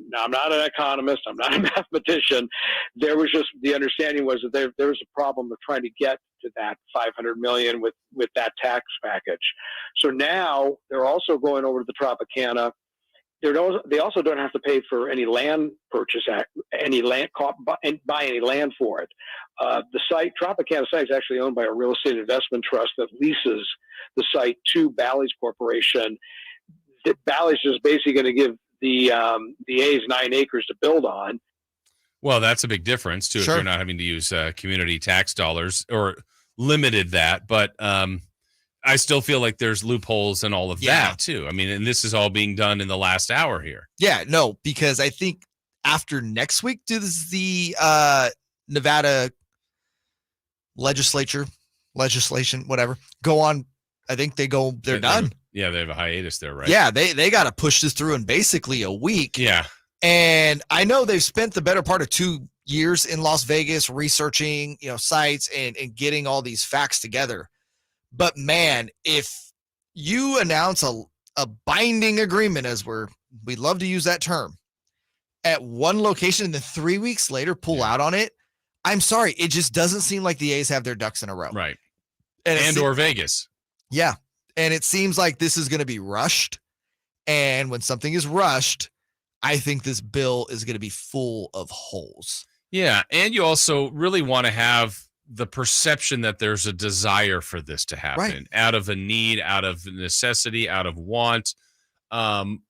Speaker 8: now I'm not an economist, I'm not a mathematician. There was just, the understanding was that there was a problem of trying to get to that $500 million with that tax package. So now they're also going over to the Tropicana. They also don't have to pay for any land purchase, buy any land for it. The site, Tropicana site, is actually owned by a real estate investment trust that leases the site to Bally's Corporation. Bally's is basically going to give the A's 9 acres to build on.
Speaker 4: Well, that's a big difference too.
Speaker 5: Sure.
Speaker 4: If you're not having to use community tax dollars or limited that, but I still feel like there's loopholes and all of that too. I mean, and this is all being done in the last hour here.
Speaker 5: Yeah, no, because I think after next week, does the Nevada legislation, whatever, go on? I think they're done.
Speaker 4: Yeah, they have a hiatus there, right?
Speaker 5: Yeah, they got to push this through in basically a week.
Speaker 4: Yeah.
Speaker 5: And I know they've spent the better part of 2 years in Las Vegas researching, sites and getting all these facts together. But man, if you announce a binding agreement, as we love to use that term, at one location and then 3 weeks later pull out on it, I'm sorry, it just doesn't seem like the A's have their ducks in a row.
Speaker 4: Right.
Speaker 5: And
Speaker 4: or Vegas.
Speaker 5: Yeah. And it seems like this is going to be rushed. And when something is rushed, I think this bill is going to be full of holes.
Speaker 4: Yeah. And you also really want to have the perception that there's a desire for this to happen out of a need, out of necessity, out of want from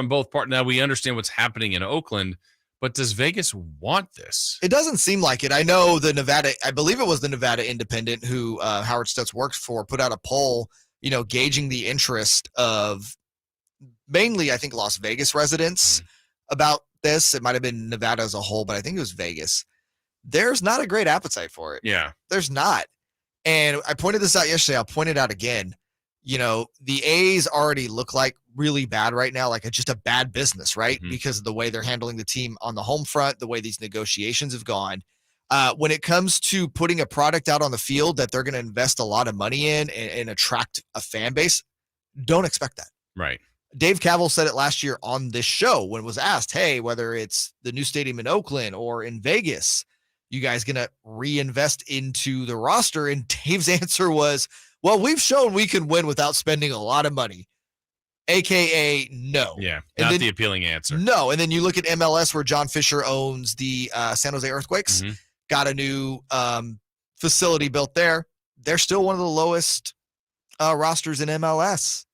Speaker 4: both parts. Now we understand what's happening in Oakland, but does Vegas want this?
Speaker 5: It doesn't seem like it. I know I believe it was the Nevada Independent who Howard Stutz works for, put out a poll, gauging the interest of mainly, I think, Las Vegas residents about this. It might've been Nevada as a whole, but I think it was Vegas. There's not a great appetite for it.
Speaker 4: Yeah.
Speaker 5: There's not. And I pointed this out yesterday. I'll point it out again. The A's already look like really bad right now, like just a bad business, right? Because of the way they're handling the team on the home front, the way these negotiations have gone. When it comes to putting a product out on the field that they're going to invest a lot of money in and attract a fan base, don't expect that.
Speaker 4: Right.
Speaker 5: Dave Cavell said it last year on this show when it was asked, hey, whether it's the new stadium in Oakland or in Vegas, you guys going to reinvest into the roster? And Dave's answer was, well, we've shown we can win without spending a lot of money, AKA no.
Speaker 4: Yeah,
Speaker 5: And
Speaker 4: not
Speaker 5: then,
Speaker 4: the appealing answer.
Speaker 5: No. And then you look at MLS where John Fisher owns the San Jose Earthquakes, got a new facility built there. They're still one of the lowest rosters in MLS.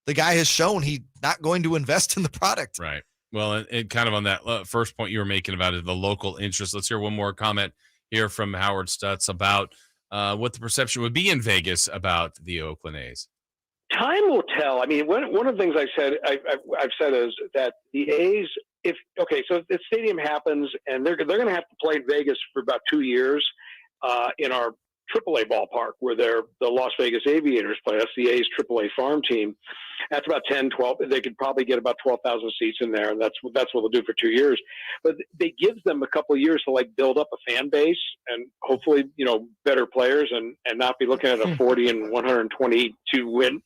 Speaker 5: The guy has shown he's not going to invest in the product.
Speaker 4: Right. Well, and kind of on that first point you were making about it, the local interest. Let's hear one more comment here from Howard Stutz about what the perception would be in Vegas about the Oakland A's.
Speaker 8: Time will tell. I mean, one of the things I've said is that the A's, so the stadium happens and they're going to have to play in Vegas for about 2 years in our AAA ballpark where the Las Vegas Aviators play. That's the A's AAA farm team. That's about 10, 12. They could probably get about 12,000 seats in there, and that's what they'll do for 2 years. But they give them a couple of years to like build up a fan base and hopefully, better players and not be looking at a 40 and 122 win,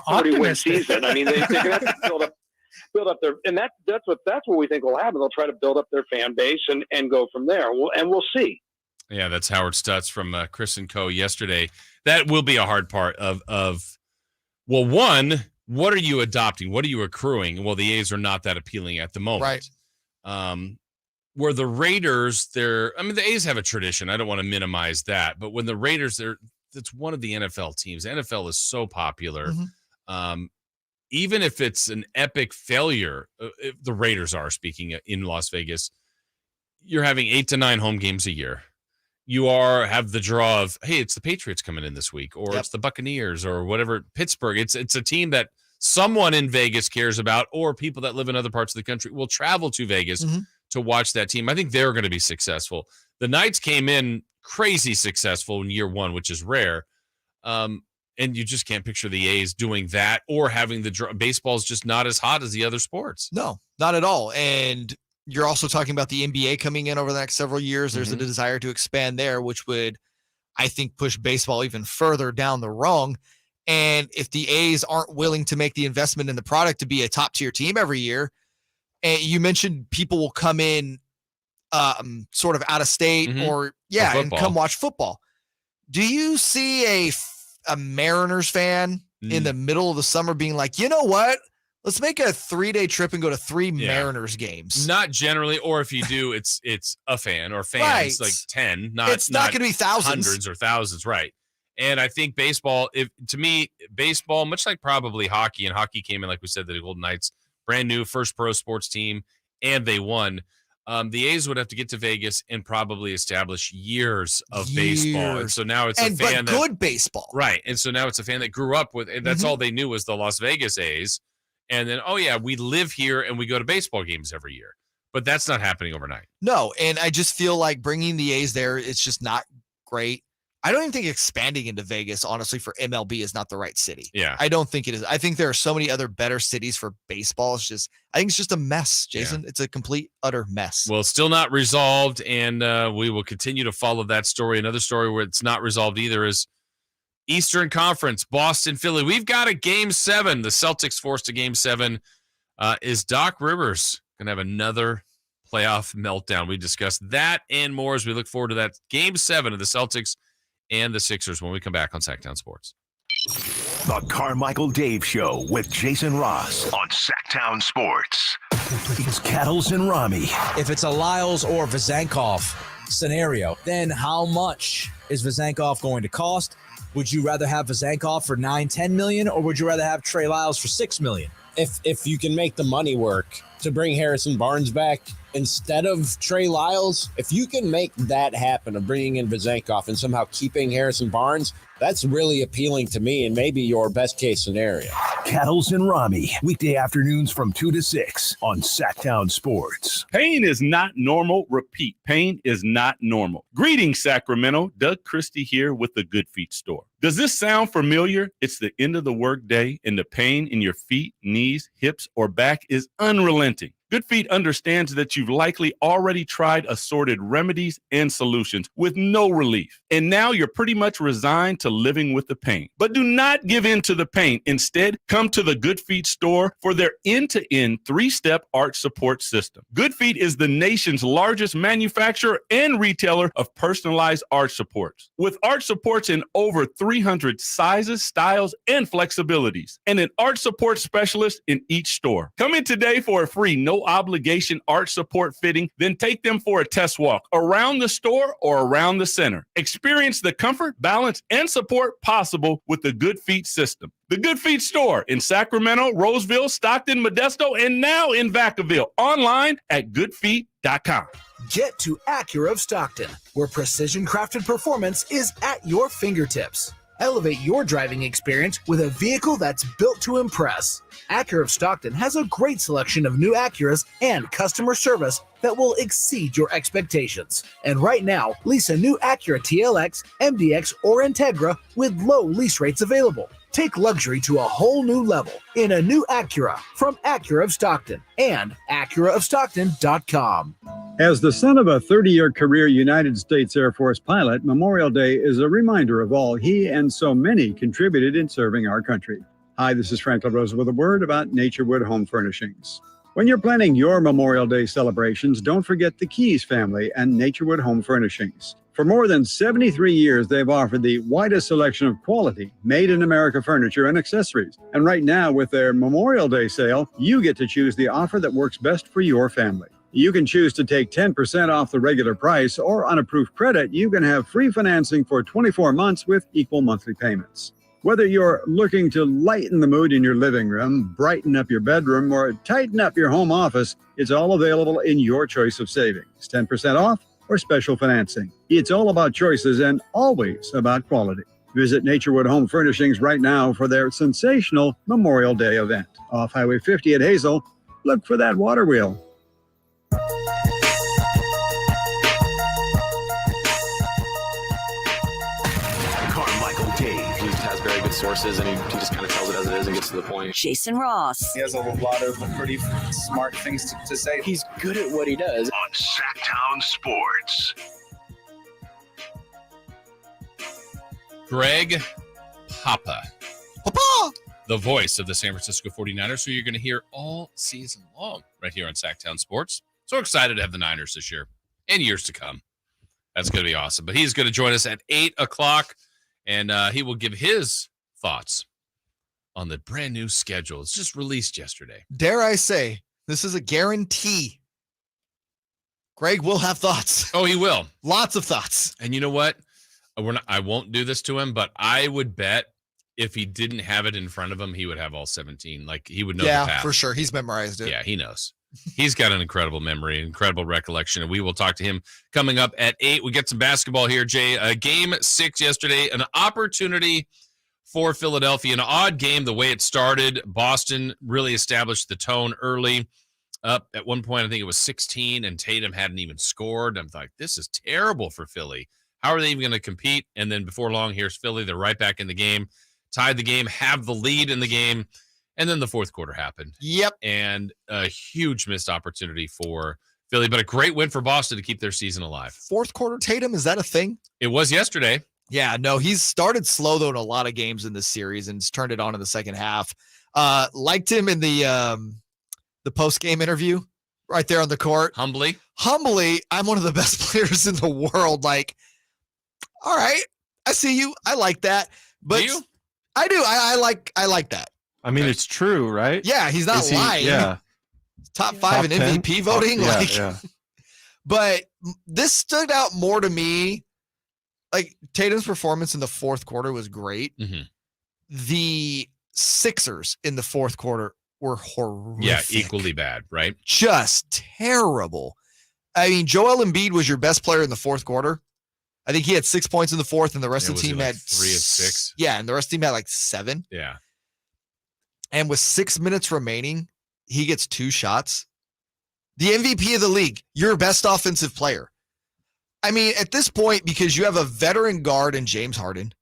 Speaker 8: 40 win season. I mean, they're going to have to build up their, and that's what we think will happen. They'll try to build up their fan base and go from there. We'll see.
Speaker 4: Yeah, that's Howard Stutz from Chris & Co. yesterday. That will be a hard part of one, what are you adopting? What are you accruing? Well, the A's are not that appealing at the moment.
Speaker 5: Right.
Speaker 4: Where the Raiders, the A's have a tradition. I don't want to minimize that. But when the Raiders, it's one of the NFL teams. NFL is so popular. Even if it's an epic failure, if the Raiders are, speaking in Las Vegas, you're having 8 to 9 home games a year. You have the draw of, hey, it's the Patriots coming in this week, or it's the Buccaneers, or whatever, Pittsburgh. It's a team that someone in Vegas cares about, or people that live in other parts of the country will travel to Vegas to watch that team. I think they're going to be successful. The Knights came in crazy successful in year one, which is rare. And you just can't picture the A's doing that or having the draw. Baseball is just not as hot as the other sports.
Speaker 5: No, not at all. And you're also talking about the NBA coming in over the next several years. There's a desire to expand there, which would, I think, push baseball even further down the rung. And if the A's aren't willing to make the investment in the product to be a top-tier team every year, and you mentioned people will come in sort of out of state and come watch football. Do you see a Mariners fan in the middle of the summer being like, you know what? Let's make a 3-day trip and go to 3 Mariners games.
Speaker 4: Not generally, or if you do, it's a fan or fans, like 10.
Speaker 5: It's not going to be thousands.
Speaker 4: Hundreds or thousands, right. And I think baseball, to me, much like probably hockey, and hockey came in, like we said, the Golden Knights, brand new first pro sports team, and they won. The A's would have to get to Vegas and probably establish years of baseball. And so now it's a fan
Speaker 5: good baseball.
Speaker 4: Right. And so now it's a fan that grew up with, and that's all they knew was the Las Vegas A's. And then, we live here and we go to baseball games every year. But that's not happening overnight.
Speaker 5: No, and I just feel like bringing the A's there, it's just not great. I don't even think expanding into Vegas, honestly, for MLB is not the right city.
Speaker 4: Yeah.
Speaker 5: I don't think it is. I think there are so many other better cities for baseball. I think it's just a mess, Jason. Yeah. It's a complete, utter mess.
Speaker 4: Well, it's still not resolved, and we will continue to follow that story. Another story where it's not resolved either is Eastern Conference, Boston, Philly. We've got a Game 7. The Celtics forced a Game 7. Is Doc Rivers going to have another playoff meltdown? We discussed that and more as we look forward to that Game 7 of the Celtics and the Sixers when we come back on Sactown Sports.
Speaker 3: The Carmichael Dave Show with Jason Ross on Sactown Sports. It's Cattles and Rami.
Speaker 1: If it's a Lyles or Vezenkov scenario, then how much is Vezenkov going to cost? Would you rather have Vezenkov for $9-10 million, or would you rather have Trey Lyles for $6 million?
Speaker 9: If you can make the money work to bring Harrison Barnes back instead of Trey Lyles, if you can make that happen of bringing in Vezenkov and somehow keeping Harrison Barnes, that's really appealing to me and maybe your best case scenario.
Speaker 3: Cattles and Rami, weekday afternoons from 2 to 6 on Sactown Sports.
Speaker 13: Pain is not normal. Repeat, pain is not normal. Greetings, Sacramento. Doug Christie here with the Good Feet Store. Does this sound familiar? It's the end of the workday and the pain in your feet, knees, hips, or back is unrelenting. Good Feet understands that you've likely already tried assorted remedies and solutions with no relief. And now you're pretty much resigned to living with the pain. But do not give in to the pain. Instead, come to the Good Feet store for their end-to-end 3-step arch support system. Good Feet is the nation's largest manufacturer and retailer of personalized arch supports. With arch supports in over 300 sizes, styles, and flexibilities. And an arch support specialist in each store. Come in today for a free no obligation arch support fitting, then take them for a test walk around the store or around the center. Experience the comfort, balance, and support possible with the Good Feet system. The Good Feet store in Sacramento, Roseville, Stockton, Modesto, and now in Vacaville. Online at goodfeet.com.
Speaker 14: Get to Acura of Stockton, where precision-crafted performance is at your fingertips. Elevate your driving experience with a vehicle that's built to impress. Acura of Stockton has a great selection of new Acuras and customer service that will exceed your expectations. And right now, lease a new Acura TLX, MDX, or Integra with low lease rates available. Take luxury to a whole new level in a new Acura from Acura of Stockton and AcuraofStockton.com.
Speaker 15: As the son of a 30-year career United States Air Force pilot, Memorial Day is a reminder of all he and so many contributed in serving our country. Hi, this is Frank LaRosa with a word about Naturewood Home Furnishings. When you're planning your Memorial Day celebrations, don't forget the Keys family and Naturewood Home Furnishings. For more than 73 years, they've offered the widest selection of quality, made-in-America furniture and accessories. And right now, with their Memorial Day sale, you get to choose the offer that works best for your family. You can choose to take 10% off the regular price, or on approved credit, you can have free financing for 24 months with equal monthly payments. Whether you're looking to lighten the mood in your living room, brighten up your bedroom, or tighten up your home office, it's all available in your choice of savings. 10% off or special financing. It's all about choices and always about quality. Visit Naturewood Home Furnishings right now for their sensational Memorial Day event. Off Highway 50 at Hazel, look for that water wheel.
Speaker 3: Carmichael Dave.
Speaker 17: He has very good sources, and he just kind of tells it as it is and gets to the point.
Speaker 2: Jason Ross.
Speaker 19: He has a lot of pretty smart things to say.
Speaker 17: He's good at what he does.
Speaker 3: On Sactown Sports.
Speaker 4: Greg Papa, the voice of the San Francisco 49ers, who you're going to hear all season long right here on Sactown Sports. So excited to have the Niners this year and years to come. That's going to be awesome. But he's going to join us at 8 o'clock, and he will give his thoughts on the brand new schedule. It's just released yesterday.
Speaker 5: Dare I say, this is a guarantee. Greg will have thoughts.
Speaker 4: Oh, he will.
Speaker 5: Lots of thoughts.
Speaker 4: And you know what? I won't do this to him, but I would bet if he didn't have it in front of him, he would have all 17. Like, he would know the path.
Speaker 5: Yeah, for sure. He's memorized it.
Speaker 4: Yeah, he knows. He's got an incredible memory, incredible recollection, and we will talk to him coming up at 8. We get some basketball here, Jay. Game 6 yesterday, an opportunity for Philadelphia. An odd game the way it started. Boston really established the tone early. Up at one point, I think it was 16, and Tatum hadn't even scored. I'm like, this is terrible for Philly. How are they even going to compete? And then before long, here's Philly. They're right back in the game, tied the game, have the lead in the game. And then the fourth quarter happened.
Speaker 5: Yep.
Speaker 4: And a huge missed opportunity for Philly, but a great win for Boston to keep their season alive.
Speaker 5: Fourth quarter Tatum, is that a thing?
Speaker 4: It was yesterday.
Speaker 5: Yeah, no, he's started slow, though, in a lot of games in this series and turned it on in the second half. Liked him in the post-game interview right there on the court.
Speaker 4: Humbly,
Speaker 5: I'm one of the best players in the world. Like, all right, I see you. I like that. But
Speaker 4: do you?
Speaker 5: I do. I like that.
Speaker 6: I mean, it's true, right?
Speaker 5: Yeah, he's not lying.
Speaker 6: Yeah.
Speaker 5: Top 5 in
Speaker 6: 10?
Speaker 5: MVP voting.
Speaker 6: Yeah.
Speaker 5: But this stood out more to me. Like, Tatum's performance in the fourth quarter was great.
Speaker 4: Mm-hmm.
Speaker 5: The Sixers in the fourth quarter were horrific.
Speaker 4: Yeah, equally bad, right?
Speaker 5: Just terrible. I mean, Joel Embiid was your best player in the fourth quarter. I think he had 6 points in the fourth, and the rest of the team had
Speaker 4: 3 of 6.
Speaker 5: Yeah, and the rest of the team had like 7.
Speaker 4: Yeah.
Speaker 5: And with 6 minutes remaining, he gets 2 shots. The MVP of the league, your best offensive player. I mean, at this point, because you have a veteran guard in James Harden,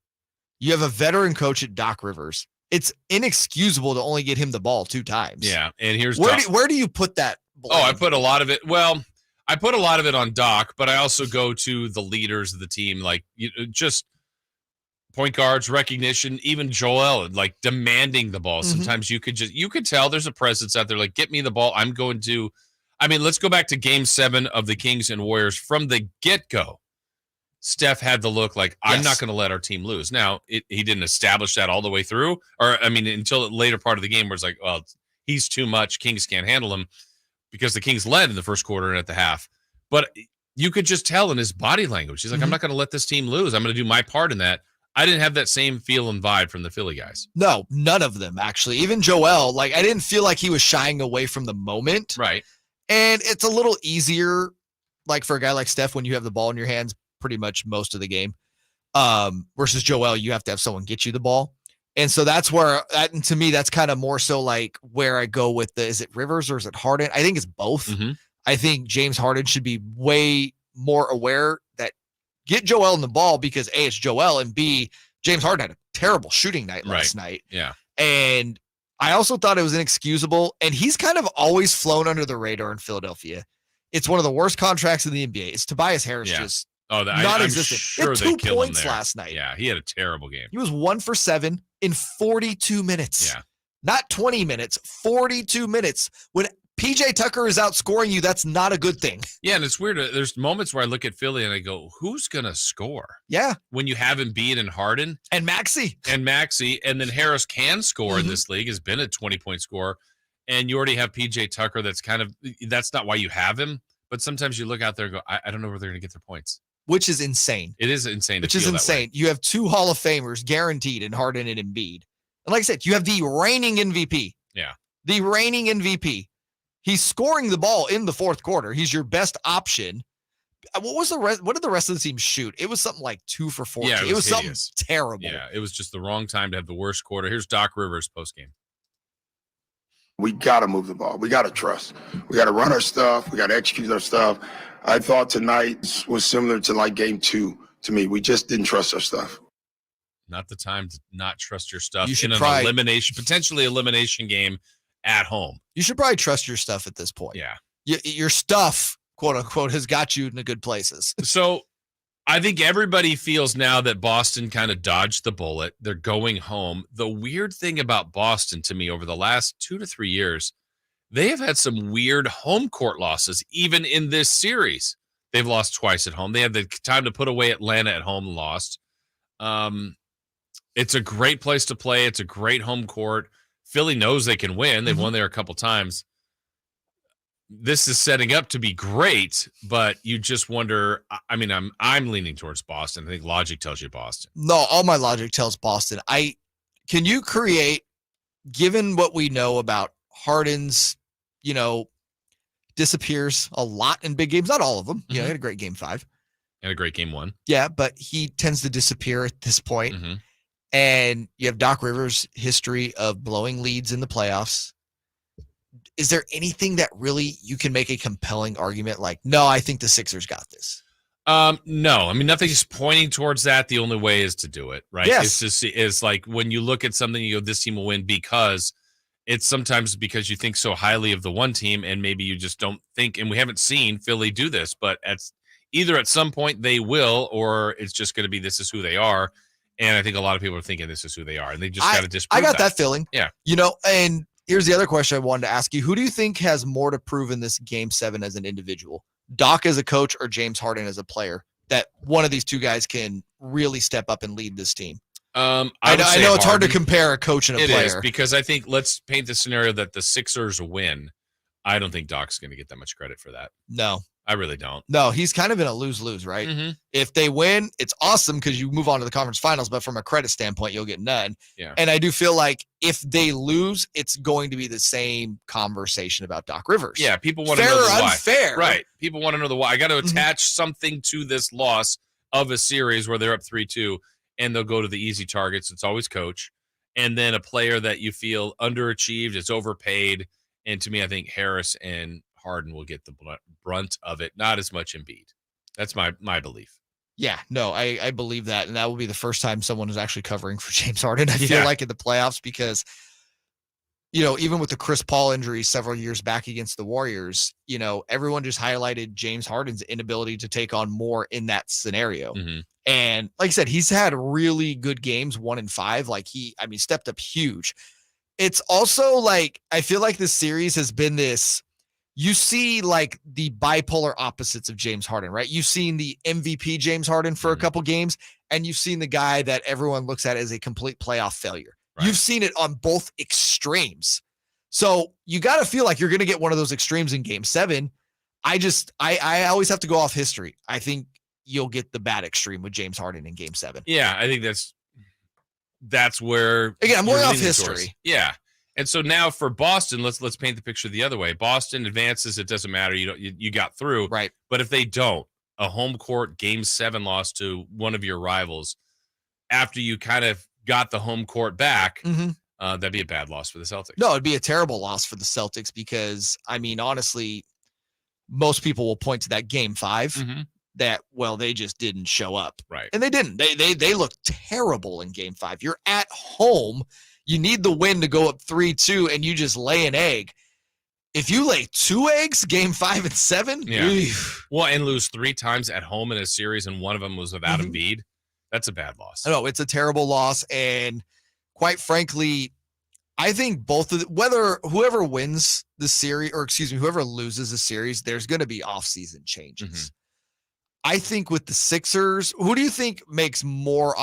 Speaker 5: You have a veteran coach at Doc Rivers. It's inexcusable to only get him the ball 2 times.
Speaker 4: Yeah, and here's
Speaker 5: where do you put that blame?
Speaker 4: Oh, I put a lot of it. Well, I put a lot of it on Doc, but I also go to the leaders of the team, like just point guards, recognition, even Joel, like demanding the ball. Sometimes you could tell there's a presence out there, like, get me the ball. Let's go back to game 7 of the Kings and Warriors. From the get-go, Steph had the look like, I'm not going to let our team lose. Now, he didn't establish that all the way through, until the later part of the game where it's like, well, he's too much. Kings can't handle him, because the Kings led in the first quarter and at the half. But you could just tell in his body language. He's like, I'm not going to let this team lose. I'm going to do my part in that. I didn't have that same feel and vibe from the Philly guys.
Speaker 5: No, none of them, actually. Even Joel, I didn't feel like he was shying away from the moment.
Speaker 4: Right.
Speaker 5: And it's a little easier, for a guy like Steph, when you have the ball in your hands pretty much most of the game, versus Joel, you have to have someone get you the ball. And so that's where, to me, that's kind of more so where I go with is it Rivers or is it Harden? I think it's both. I think James Harden should be way more aware that get Joel in the ball, because A, it's Joel, and B, James Harden had a terrible shooting night last night.
Speaker 4: Yeah.
Speaker 5: And I also thought it was inexcusable, and he's kind of always flown under the radar in Philadelphia. It's one of the worst contracts in the NBA. It's Tobias Harris just non-existent.
Speaker 4: Sure,
Speaker 5: he had 2 points last night.
Speaker 4: Yeah, he had a terrible game.
Speaker 5: He was 1 for 7 in 42 minutes.
Speaker 4: Yeah.
Speaker 5: Not 20 minutes, 42 minutes. When PJ Tucker is outscoring you, that's not a good thing.
Speaker 4: Yeah, and it's weird. There's moments where I look at Philly and I go, who's going to score?
Speaker 5: Yeah.
Speaker 4: When you have Embiid and Harden.
Speaker 5: And Maxey.
Speaker 4: And then Harris can score in this league, has been a 20-point scorer. And you already have PJ Tucker that's not why you have him. But sometimes you look out there and go, I don't know where they're going to get their points.
Speaker 5: Which is insane.
Speaker 4: It is insane.
Speaker 5: Which is insane. You have 2 Hall of Famers guaranteed in Harden and Embiid. And like I said, you have the reigning MVP.
Speaker 4: Yeah.
Speaker 5: The reigning MVP. He's scoring the ball in the fourth quarter. He's your best option. What was the rest? What did the rest of the team shoot? It was something like 2 for 14.
Speaker 4: Yeah,
Speaker 5: it was
Speaker 4: hideous.
Speaker 5: Something terrible.
Speaker 4: Yeah, it was just the wrong time to have the worst quarter. Here's Doc Rivers postgame.
Speaker 7: We got to move the ball. We got to trust. We got to run our stuff. We got to execute our stuff. I thought tonight was similar to game 2 to me. We just didn't trust our stuff.
Speaker 4: Not the time to not trust your stuff
Speaker 5: You should
Speaker 4: in an potentially elimination game at home.
Speaker 5: You should probably trust your stuff at this point.
Speaker 4: Yeah.
Speaker 5: Your stuff, quote unquote, has got you in the good places.
Speaker 4: So I think everybody feels now that Boston kind of dodged the bullet. They're going home. The weird thing about Boston to me over the last 2 to 3 years, they have had some weird home court losses, even in this series. They've lost twice at home. They had the time to put away Atlanta at home and lost. It's a great place to play. It's a great home court. Philly knows they can win. They've won there a couple times. This is setting up to be great, but you just wonder. I'm leaning towards Boston. I think logic tells you Boston.
Speaker 5: No, all my logic tells Boston. Can you create, given what we know about Harden's, disappears a lot in big games, not all of them. He had a great game 5.
Speaker 4: And a great game 1.
Speaker 5: Yeah, but he tends to disappear at this point. And you have Doc Rivers' history of blowing leads in the playoffs. Is there anything that really you can make a compelling argument no, I think the Sixers got this?
Speaker 4: No. Nothing's pointing towards that. The only way is to do it, right?
Speaker 5: Yes.
Speaker 4: It's like when you look at something, you go, this team will win, because it's sometimes because you think so highly of the one team and maybe you just don't think, and we haven't seen Philly do this, but either at some point they will, or it's just going to be, this is who they are. And I think a lot of people are thinking this is who they are, and they just got to disprove
Speaker 5: I got that feeling.
Speaker 4: Yeah.
Speaker 5: And here's the other question I wanted to ask you. Who do you think has more to prove in this game 7 as an individual? Doc as a coach or James Harden as a player? That one of these 2 guys can really step up and lead this team? I know it's hard to compare a coach and a player.
Speaker 4: It is, because I think, let's paint the scenario that the Sixers win. I don't think Doc's going to get that much credit for that.
Speaker 5: No.
Speaker 4: I really don't.
Speaker 5: No, he's kind of in a lose-lose, right? If they win, it's awesome because you move on to the conference finals, but from a credit standpoint, you'll get none.
Speaker 4: Yeah.
Speaker 5: And I do feel like if they lose, it's going to be the same conversation about Doc Rivers.
Speaker 4: Yeah, people want to know the why. Unfair. Right. People want to know the why. I got to attach something to this loss of a series where they're up 3-2, and they'll go to the easy targets. It's always coach. And then a player that you feel underachieved, is overpaid. And to me, I think Harris and Harden will get the brunt of it, not as much Embiid. That's my belief.
Speaker 5: Yeah, no, I believe that. And that will be the first time someone is actually covering for James Harden, I feel like, in the playoffs, because, even with the Chris Paul injury several years back against the Warriors, everyone just highlighted James Harden's inability to take on more in that scenario.
Speaker 4: Mm-hmm.
Speaker 5: And like I said, he's had really good games, 1 and 5. Like stepped up huge. It's also like, I feel like this series has been this, you see like the bipolar opposites of James Harden, right? You've seen the MVP James Harden for a couple games, and you've seen the guy that everyone looks at as a complete playoff failure. Right. You've seen it on both extremes. So you got to feel like you're going to get one of those extremes in game 7. I always have to go off history. I think you'll get the bad extreme with James Harden in game 7.
Speaker 4: Yeah, I think that's where,
Speaker 5: again, I'm going off
Speaker 4: history.
Speaker 5: Towards.
Speaker 4: Yeah. And so now for Boston, let's paint the picture the other way. Boston advances, it doesn't matter. You got through.
Speaker 5: Right.
Speaker 4: But if they don't, a home court game 7 loss to one of your rivals after you kind of got the home court back, that'd be a bad loss for the Celtics.
Speaker 5: No, it'd be a terrible loss for the Celtics because, honestly, most people will point to that game 5 that, they just didn't show up.
Speaker 4: Right.
Speaker 5: And they didn't. They looked terrible in game 5. You're at home. You need the win to go up 3-2, and you just lay an egg. If you lay 2 eggs, game 5 and 7,
Speaker 4: well, and lose 3 times at home in a series, and one of them was without Embiid, that's a bad loss.
Speaker 5: No, it's a terrible loss, and quite frankly, I think whoever wins the series, or whoever loses the series, there's going to be off-season changes. I think with the Sixers, who do you think makes more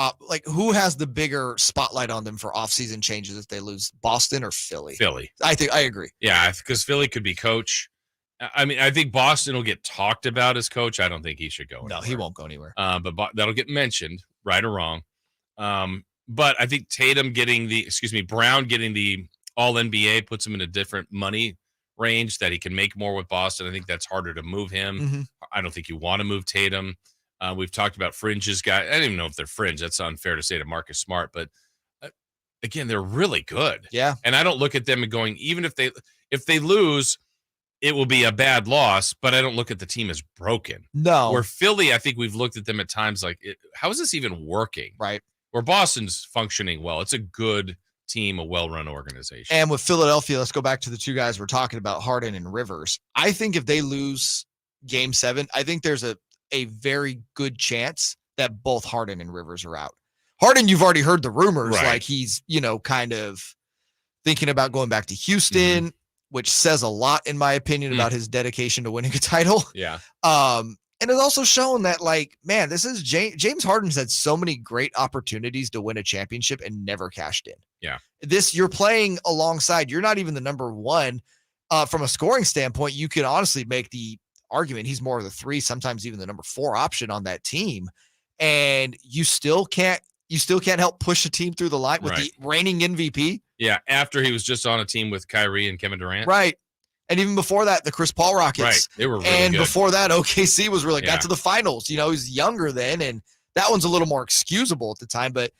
Speaker 5: who has the bigger spotlight on them for off-season changes if they lose, Boston or Philly?
Speaker 4: Philly.
Speaker 5: I agree.
Speaker 4: Yeah, because Philly could be coach. I think Boston will get talked about as coach. I don't think he should go anywhere.
Speaker 5: No, he won't go anywhere.
Speaker 4: But that'll get mentioned, right or wrong. But I think Brown getting the All-NBA puts him in a different money range that he can make more with Boston. I think that's harder to move him. I don't think you want to move Tatum. We've talked about fringes guy. I don't even know if they're fringe. That's unfair to say to Marcus Smart, but again, they're really good.
Speaker 5: Yeah.
Speaker 4: And I don't look at them and going, even if they lose, it will be a bad loss, but I don't look at the team as broken.
Speaker 5: No.
Speaker 4: Where Philly, I think we've looked at them at times like, how is this even working?
Speaker 5: Right.
Speaker 4: Where Boston's functioning well. It's a good team, a well-run organization.
Speaker 5: And with Philadelphia, let's go back to the 2 guys we're talking about, Harden and Rivers. I think if they lose game 7, I think there's a very good chance that both Harden and Rivers are out. Harden, you've already heard the rumors,
Speaker 4: right.
Speaker 5: like he's, kind of thinking about going back to Houston, which says a lot, in my opinion, about his dedication to winning a title.
Speaker 4: Yeah.
Speaker 5: And it's also shown that, this is James Harden's had so many great opportunities to win a championship and never cashed in.
Speaker 4: Yeah.
Speaker 5: You're playing alongside, you're not even the number 1 from a scoring standpoint. You could honestly make the argument he's more of the 3, sometimes even the number 4 option on that team. And you still can't help push a team through the line with the reigning MVP.
Speaker 4: Yeah. After he was just on a team with Kyrie and Kevin Durant.
Speaker 5: Right. And even before that, the Chris Paul Rockets.
Speaker 4: Right. They were really
Speaker 5: and
Speaker 4: good.
Speaker 5: Before that, OKC was really got to the finals. He was younger then, and that one's a little more excusable at the time. But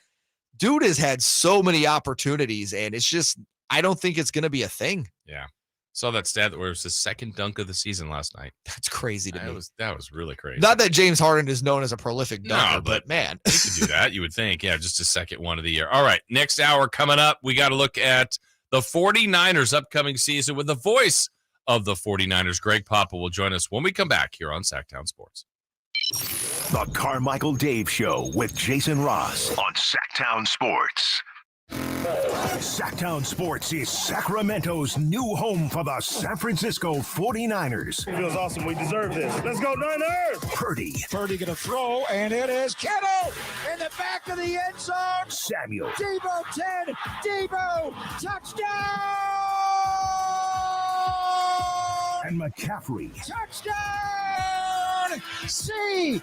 Speaker 5: dude has had so many opportunities, and it's just, I don't think it's going to be a thing.
Speaker 4: Yeah. Saw that stat where it was the second dunk of the season last night.
Speaker 5: That's crazy to me.
Speaker 4: That was really crazy.
Speaker 5: Not that James Harden is known as a prolific dunker, but man.
Speaker 4: You could do that, you would think. Yeah, just a second one of the year. All right, next hour coming up, we got to look at the 49ers upcoming season with the voice of the 49ers. Greg Papa will join us when we come back here on Sactown Sports.
Speaker 3: The Carmichael Dave Show with Jason Ross on Sactown Sports. Sactown Sports is Sacramento's new home for the San Francisco 49ers.
Speaker 10: It feels awesome. We deserve this. Let's go, Niners!
Speaker 3: Purdy.
Speaker 10: Purdy going to throw, and it is Kittle in the back of the end zone.
Speaker 3: Samuel.
Speaker 10: Debo 10. Debo. Touchdown!
Speaker 3: And McCaffrey.
Speaker 10: Touchdown! CMC!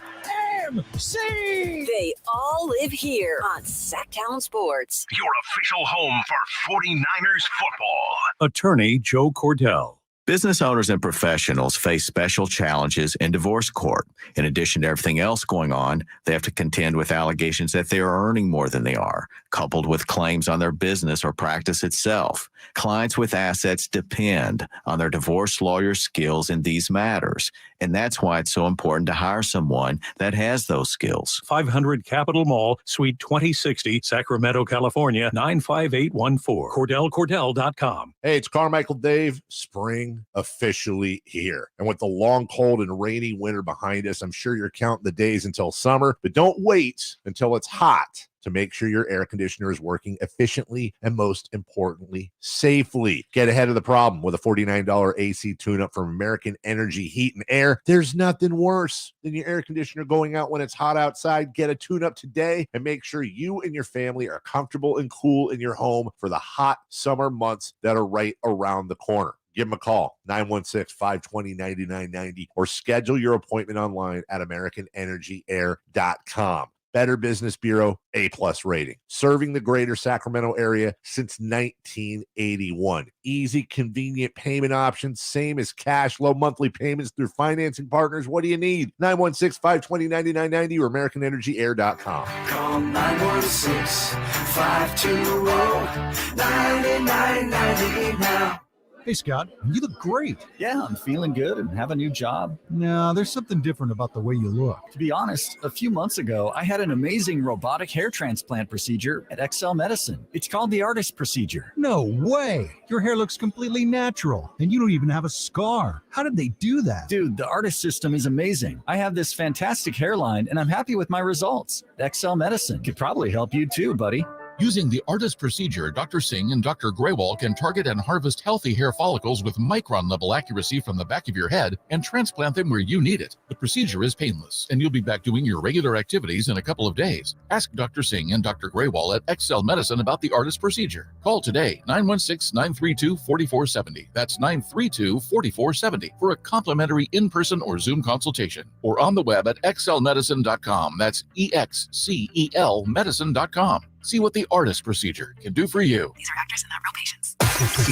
Speaker 2: They all live here on Sactown Sports.
Speaker 3: Your official home for 49ers football.
Speaker 11: Attorney Joe Cordell. Business owners and professionals face special challenges in divorce court. In addition to everything else going on, they have to contend with allegations that they are earning more than they are, coupled with claims on their business or practice itself. Clients with assets depend on their divorce lawyer's skills in these matters, and that's why it's so important to hire someone that has those skills.
Speaker 12: 500 Capitol Mall, Suite 2060, Sacramento, California, 95814. CordellCordell.com.
Speaker 23: Hey, it's Carmichael Dave. Spring officially here. And with the long, cold, and rainy winter behind us, I'm sure you're counting the days until summer, but don't wait until it's hot to make sure your air conditioner is working efficiently and, most importantly, safely. Get ahead of the problem with a $49 AC tune-up from American Energy Heat and Air. There's nothing worse than your air conditioner going out when it's hot outside. Get a tune-up today and make sure you and your family are comfortable and cool in your home for the hot summer months that are right around the corner. Give them a call, 916-520-9990, or schedule your appointment online at AmericanEnergyAir.com. Better Business Bureau, A+ rating. Serving the greater Sacramento area since 1981. Easy, convenient payment options, same as cash, low monthly payments through financing partners. What do you need? 916-520-9990 or AmericanEnergyAir.com.
Speaker 18: Call 916-520-9990 now.
Speaker 10: Hey, Scott, you look great.
Speaker 20: Yeah, I'm feeling good and have a new job.
Speaker 10: No, there's something different about the way you look.
Speaker 20: To be honest, a few months ago, I had an amazing robotic hair transplant procedure at XL Medicine. It's called the artist procedure.
Speaker 10: No way. Your hair looks completely natural, and you don't even have a scar. How did they do that?
Speaker 20: Dude, the artist system is amazing. I have this fantastic hairline, and I'm happy with my results. XL Medicine could probably help you too, buddy.
Speaker 21: Using the ARTIST procedure, Dr. Singh and Dr. Graywall can target and harvest healthy hair follicles with micron-level accuracy from the back of your head and transplant them where you need it. The procedure is painless, and you'll be back doing your regular activities in a couple of days. Ask Dr. Singh and Dr. Graywall at XL Medicine about the ARTIST procedure. Call today, 916-932-4470. That's 932-4470 for a complimentary in-person or Zoom consultation, or on the web at xlmedicine.com. That's EXCEL medicine.com. See what the ARTIST procedure can do for you.
Speaker 18: These are actors and not real patients.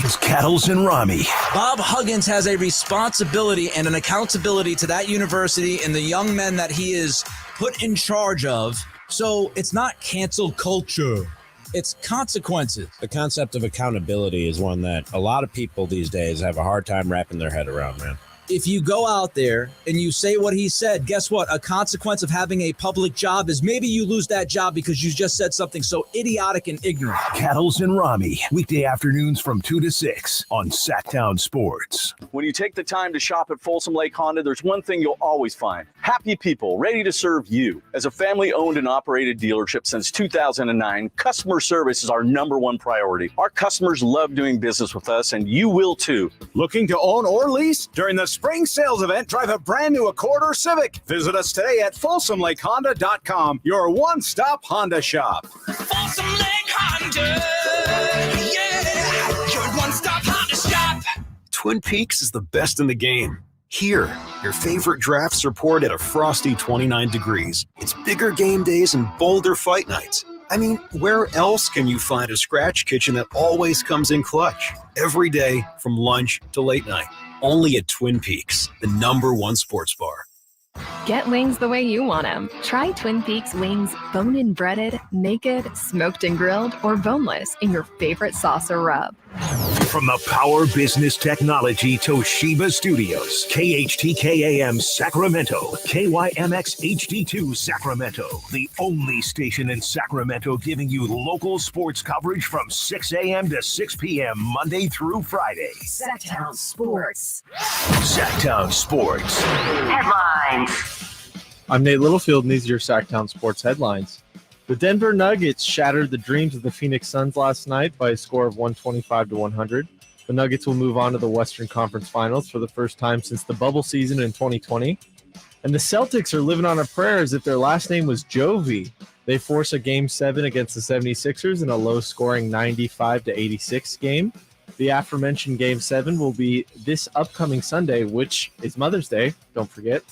Speaker 3: It's Cattles and Rami.
Speaker 1: Bob Huggins has a responsibility and an accountability to that university and the young men that he is put in charge of. So it's not cancel culture. It's consequences.
Speaker 9: The concept of accountability is one that a lot of people these days have a hard time wrapping their head around, man.
Speaker 1: If you go out there and you say what he said, guess what? A consequence of having a public job is maybe you lose that job because you just said something so idiotic and ignorant.
Speaker 3: Cattles and Rami, weekday afternoons from 2 to 6 on Sactown Sports.
Speaker 24: When you take the time to shop at Folsom Lake Honda, there's one thing you'll always find. Happy people ready to serve you. As a family-owned and operated dealership since 2009, customer service is our #1 priority. Our customers love doing business with us, and you will too.
Speaker 25: Looking to own or lease? During the spring sales event, drive a brand new Accord or Civic. Visit us today at FolsomLakeHonda.com, your one-stop Honda shop.
Speaker 18: Folsom Lake Honda, yeah, your one-stop Honda shop.
Speaker 22: Twin Peaks is the best in the game. Here, your favorite drafts are poured at a frosty 29 degrees. It's bigger game days and bolder fight nights. I mean, where else can you find a scratch kitchen that always comes in clutch? Every day, from lunch to late night. Only at Twin Peaks, the #1 sports bar.
Speaker 26: Get wings the way you want them. Try Twin Peaks wings bone-in breaded, naked, smoked and grilled, or boneless in your favorite sauce or rub.
Speaker 3: From the Power Business Technology Toshiba Studios, KHTK-AM Sacramento, KYMX HD2 Sacramento, the only station in Sacramento giving you local sports coverage from 6 a.m. to 6 p.m. Monday through Friday.
Speaker 18: Sactown Sports.
Speaker 3: Sactown Sports.
Speaker 18: Headlines.
Speaker 16: I'm Nate Littlefield, and these are your Sactown Sports headlines. The Denver Nuggets shattered the dreams of the Phoenix Suns last night by a score of 125-100. The Nuggets will move on to the Western Conference Finals for the first time since the bubble season in 2020. And the Celtics are living on a prayer as if their last name was Jovi. They force a Game 7 against the 76ers in a low-scoring 95-86 game. The aforementioned Game 7 will be this upcoming Sunday, which is Mother's Day, don't forget.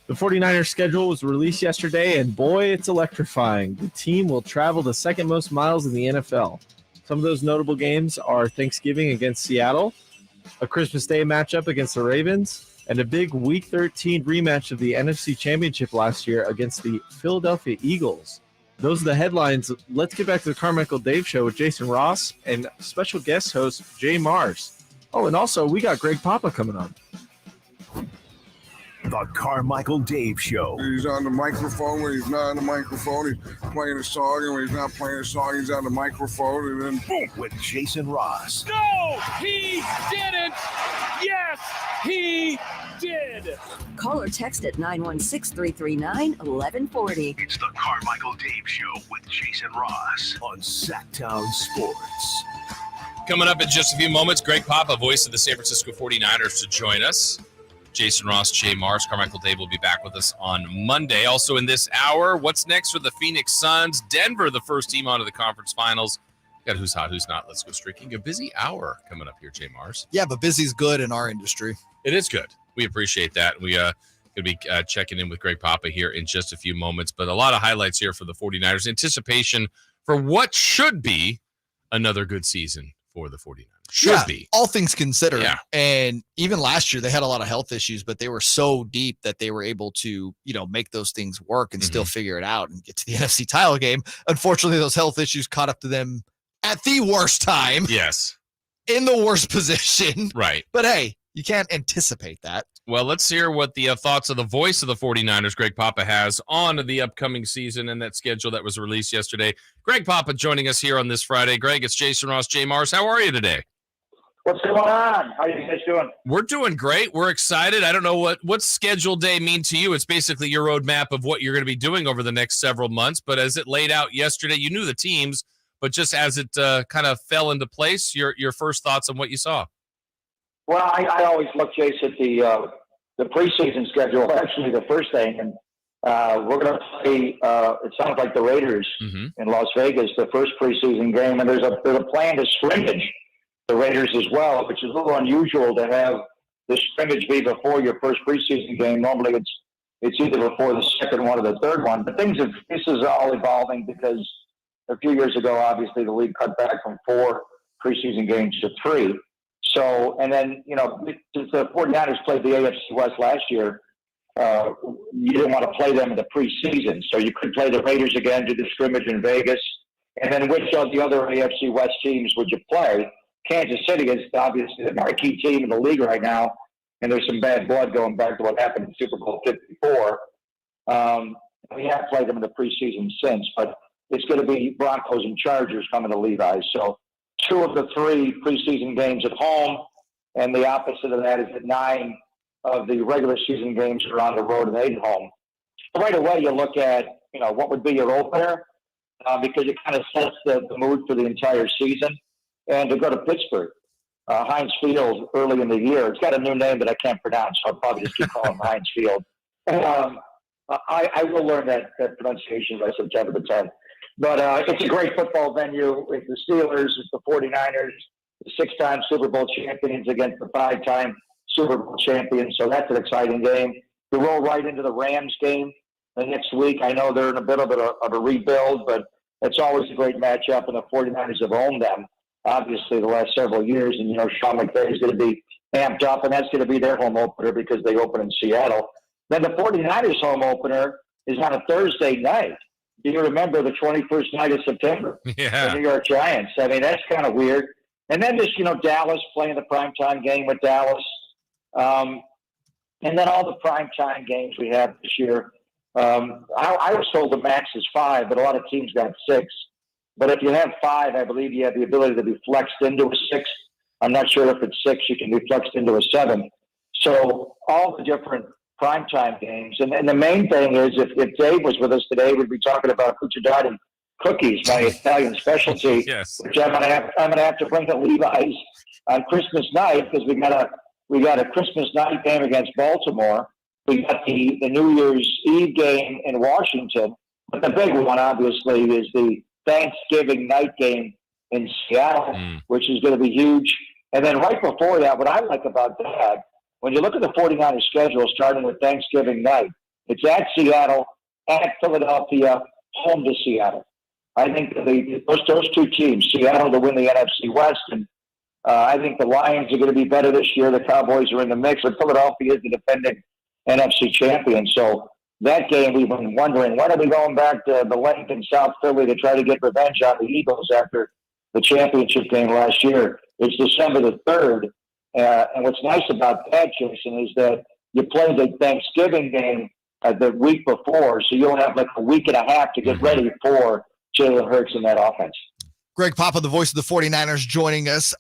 Speaker 16: The 49ers schedule was released yesterday, and boy, it's electrifying. The team will travel the second most miles in the NFL. Some of those notable games are Thanksgiving against Seattle, a Christmas Day matchup against the Ravens, and a big Week 13 rematch of the NFC Championship last year against the Philadelphia Eagles. Those are the headlines. Let's get back to the Carmichael Dave Show with Jason Ross and special guest host Jay Mars. Oh, and also we got Greg Papa coming on.
Speaker 3: The Carmichael Dave Show.
Speaker 8: He's on the microphone when he's not on the microphone. He's playing a song, and when he's not playing a song, he's on the microphone, and then boom.
Speaker 3: With Jason Ross.
Speaker 18: No, he didn't. Yes, he did.
Speaker 2: Call or text at 916-339-1140.
Speaker 3: It's the Carmichael Dave Show with Jason Ross on Sactown Sports.
Speaker 4: Coming up in just a few moments, Greg Papa, voice of the San Francisco 49ers, to join us. Jason Ross, Jay Mars, Carmichael Dave will be back with us on Monday. Also in this hour, what's next for the Phoenix Suns? Denver, the first team onto the conference finals. Got who's hot, who's not. Let's go streaking. A busy hour coming up here, Jay Mars.
Speaker 5: Yeah, but busy's good in our industry.
Speaker 4: It is good. We appreciate that. We going to be checking in with Greg Papa here in just a few moments. But a lot of highlights here for the 49ers. Anticipation for what should be another good season for the 49ers. Should be.
Speaker 5: All things considered.
Speaker 4: Yeah.
Speaker 5: And even last year, they had a lot of health issues, but they were so deep that they were able to, make those things work and still figure it out and get to the NFC title game. Unfortunately, those health issues caught up to them at the worst time.
Speaker 4: Yes.
Speaker 5: In the worst position.
Speaker 4: Right.
Speaker 5: But hey, you can't anticipate that.
Speaker 4: Well, let's hear what the thoughts of the voice of the 49ers, Greg Papa, has on the upcoming season and that schedule that was released yesterday. Greg Papa joining us here on this Friday. Greg, it's Jason Ross, Jay Mars. How are you today?
Speaker 13: What's going on? How are you guys doing?
Speaker 4: We're doing great. We're excited. I don't know what's schedule day mean to you. It's basically your roadmap of what you're going to be doing over the next several months. But as it laid out yesterday, you knew the teams, but just as it kind of fell into place, your first thoughts on what you saw.
Speaker 13: Well, I always look, Jace, at the preseason schedule, actually the first thing. And we're going to play, it sounds like the Raiders in Las Vegas, the first preseason game. And there's a plan to scrimmage the Raiders as well, which is a little unusual to have the scrimmage be before your first preseason game. Normally it's either before the second one or the third one. But this is all evolving because a few years ago, obviously, the league cut back from 4 preseason games to 3. So, and then, since the 49ers played the AFC West last year, you didn't want to play them in the preseason. So you could play the Raiders again, do the scrimmage in Vegas. And then which of the other AFC West teams would you play? Kansas City is obviously the marquee team in the league right now, and there's some bad blood going back to what happened in Super Bowl 54. We have played them in the preseason since, but it's going to be Broncos and Chargers coming to Levi's. So 2 of the 3 preseason games at home, and the opposite of that is that 9 of the regular season games are on the road and 8 at home. So right away, you look at what would be your opener because it kind of sets the mood for the entire season. And to go to Pittsburgh, Heinz Field early in the year. It's got a new name that I can't pronounce, so I'll probably just keep calling it Heinz Field. I will learn that pronunciation by September the 10th. But it's a great football venue. It's the Steelers, it's the 49ers, the 6-time Super Bowl champions against the 5-time Super Bowl champions. So that's an exciting game. We roll right into the Rams game the next week. I know they're in a bit of a rebuild, but it's always a great matchup, and the 49ers have owned them, obviously, the last several years. And, Sean McVay is going to be amped up, and that's going to be their home opener because they open in Seattle. Then the 49ers home opener is on a Thursday night. Do you remember the 21st night of September?
Speaker 4: Yeah.
Speaker 13: The New York Giants. I mean, that's kind of weird. And then just, Dallas playing the primetime game with Dallas. And then all the primetime games we have this year. I was told the max is 5, but a lot of teams got 6. But if you have 5, I believe you have the ability to be flexed into a 6. I'm not sure if it's 6, you can be flexed into a 7. So all the different primetime games. And the main thing is, if Dave was with us today, we'd be talking about cucciardati cookies, my Italian specialty,
Speaker 4: yes.
Speaker 13: Which I'm gonna have to bring to Levi's on Christmas night because we got a Christmas night game against Baltimore. We got the New Year's Eve game in Washington. But the big one, obviously, is the Thanksgiving night game in Seattle, which is going to be huge. And then right before that, what I like about that, when you look at the 49ers schedule, starting with Thanksgiving night, it's at Seattle, at Philadelphia, home to Seattle. I think those 2 teams, Seattle to win the NFC West and I think the Lions are going to be better this year. The Cowboys are in the mix, but Philadelphia is the defending NFC champion. So that game, we've been wondering, when are we going back to the length in South Philly to try to get revenge on the Eagles after the championship game last year? It's December the 3rd. And what's nice about that, Jason, is that you play the Thanksgiving game the week before, so you'll have like a week and a half to get ready for Jalen Hurts in that offense.
Speaker 5: Greg Papa, the voice of the 49ers, joining us.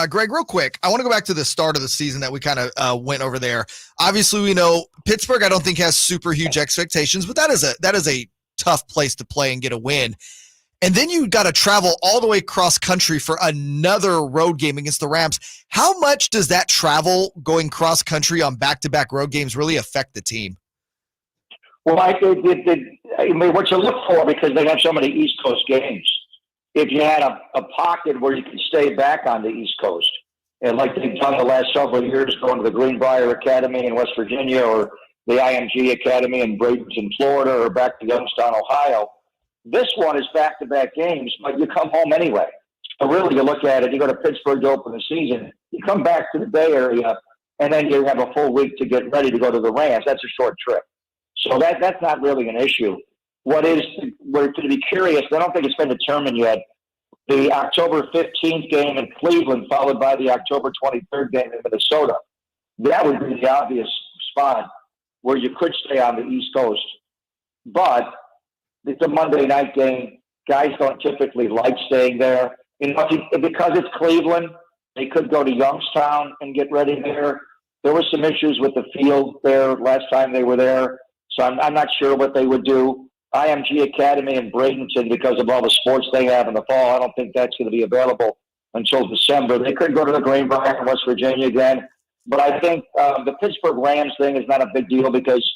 Speaker 5: Greg, real quick, I want to go back to the start of the season that we kind of went over there. Obviously, we know Pittsburgh, I don't think has super huge expectations, but that is a tough place to play and get a win. And then you got to travel all the way cross country for another road game against the Rams. How much does that travel going cross country on back-to-back road games really affect the team?
Speaker 13: Well, I mean, what you look for, because they have so many East Coast games, if you had a pocket where you could stay back on the East Coast, and like they've done the last several years, going to the Greenbrier Academy in West Virginia or the IMG Academy in Bradenton, Florida, or back to Youngstown, Ohio. This one is back-to-back games, but you come home anyway. So really, you look at it, you go to Pittsburgh to open the season, you come back to the Bay Area, and then you have a full week to get ready to go to the Rams. That's a short trip. So that's not really an issue. We're to be curious, I don't think it's been determined yet, the October 15th game in Cleveland, followed by the October 23rd game in Minnesota. That would be the obvious spot where you could stay on the East Coast. But it's a Monday night game. Guys don't typically like staying there. You know, because it's Cleveland, they could go to Youngstown and get ready there. There were some issues with the field there last time they were there, so I'm not sure what they would do. IMG Academy in Bradenton, because of all the sports they have in the fall, I don't think that's going to be available until December. They could go to the Greenbrier in West Virginia again. But I think the Pittsburgh Rams thing is not a big deal because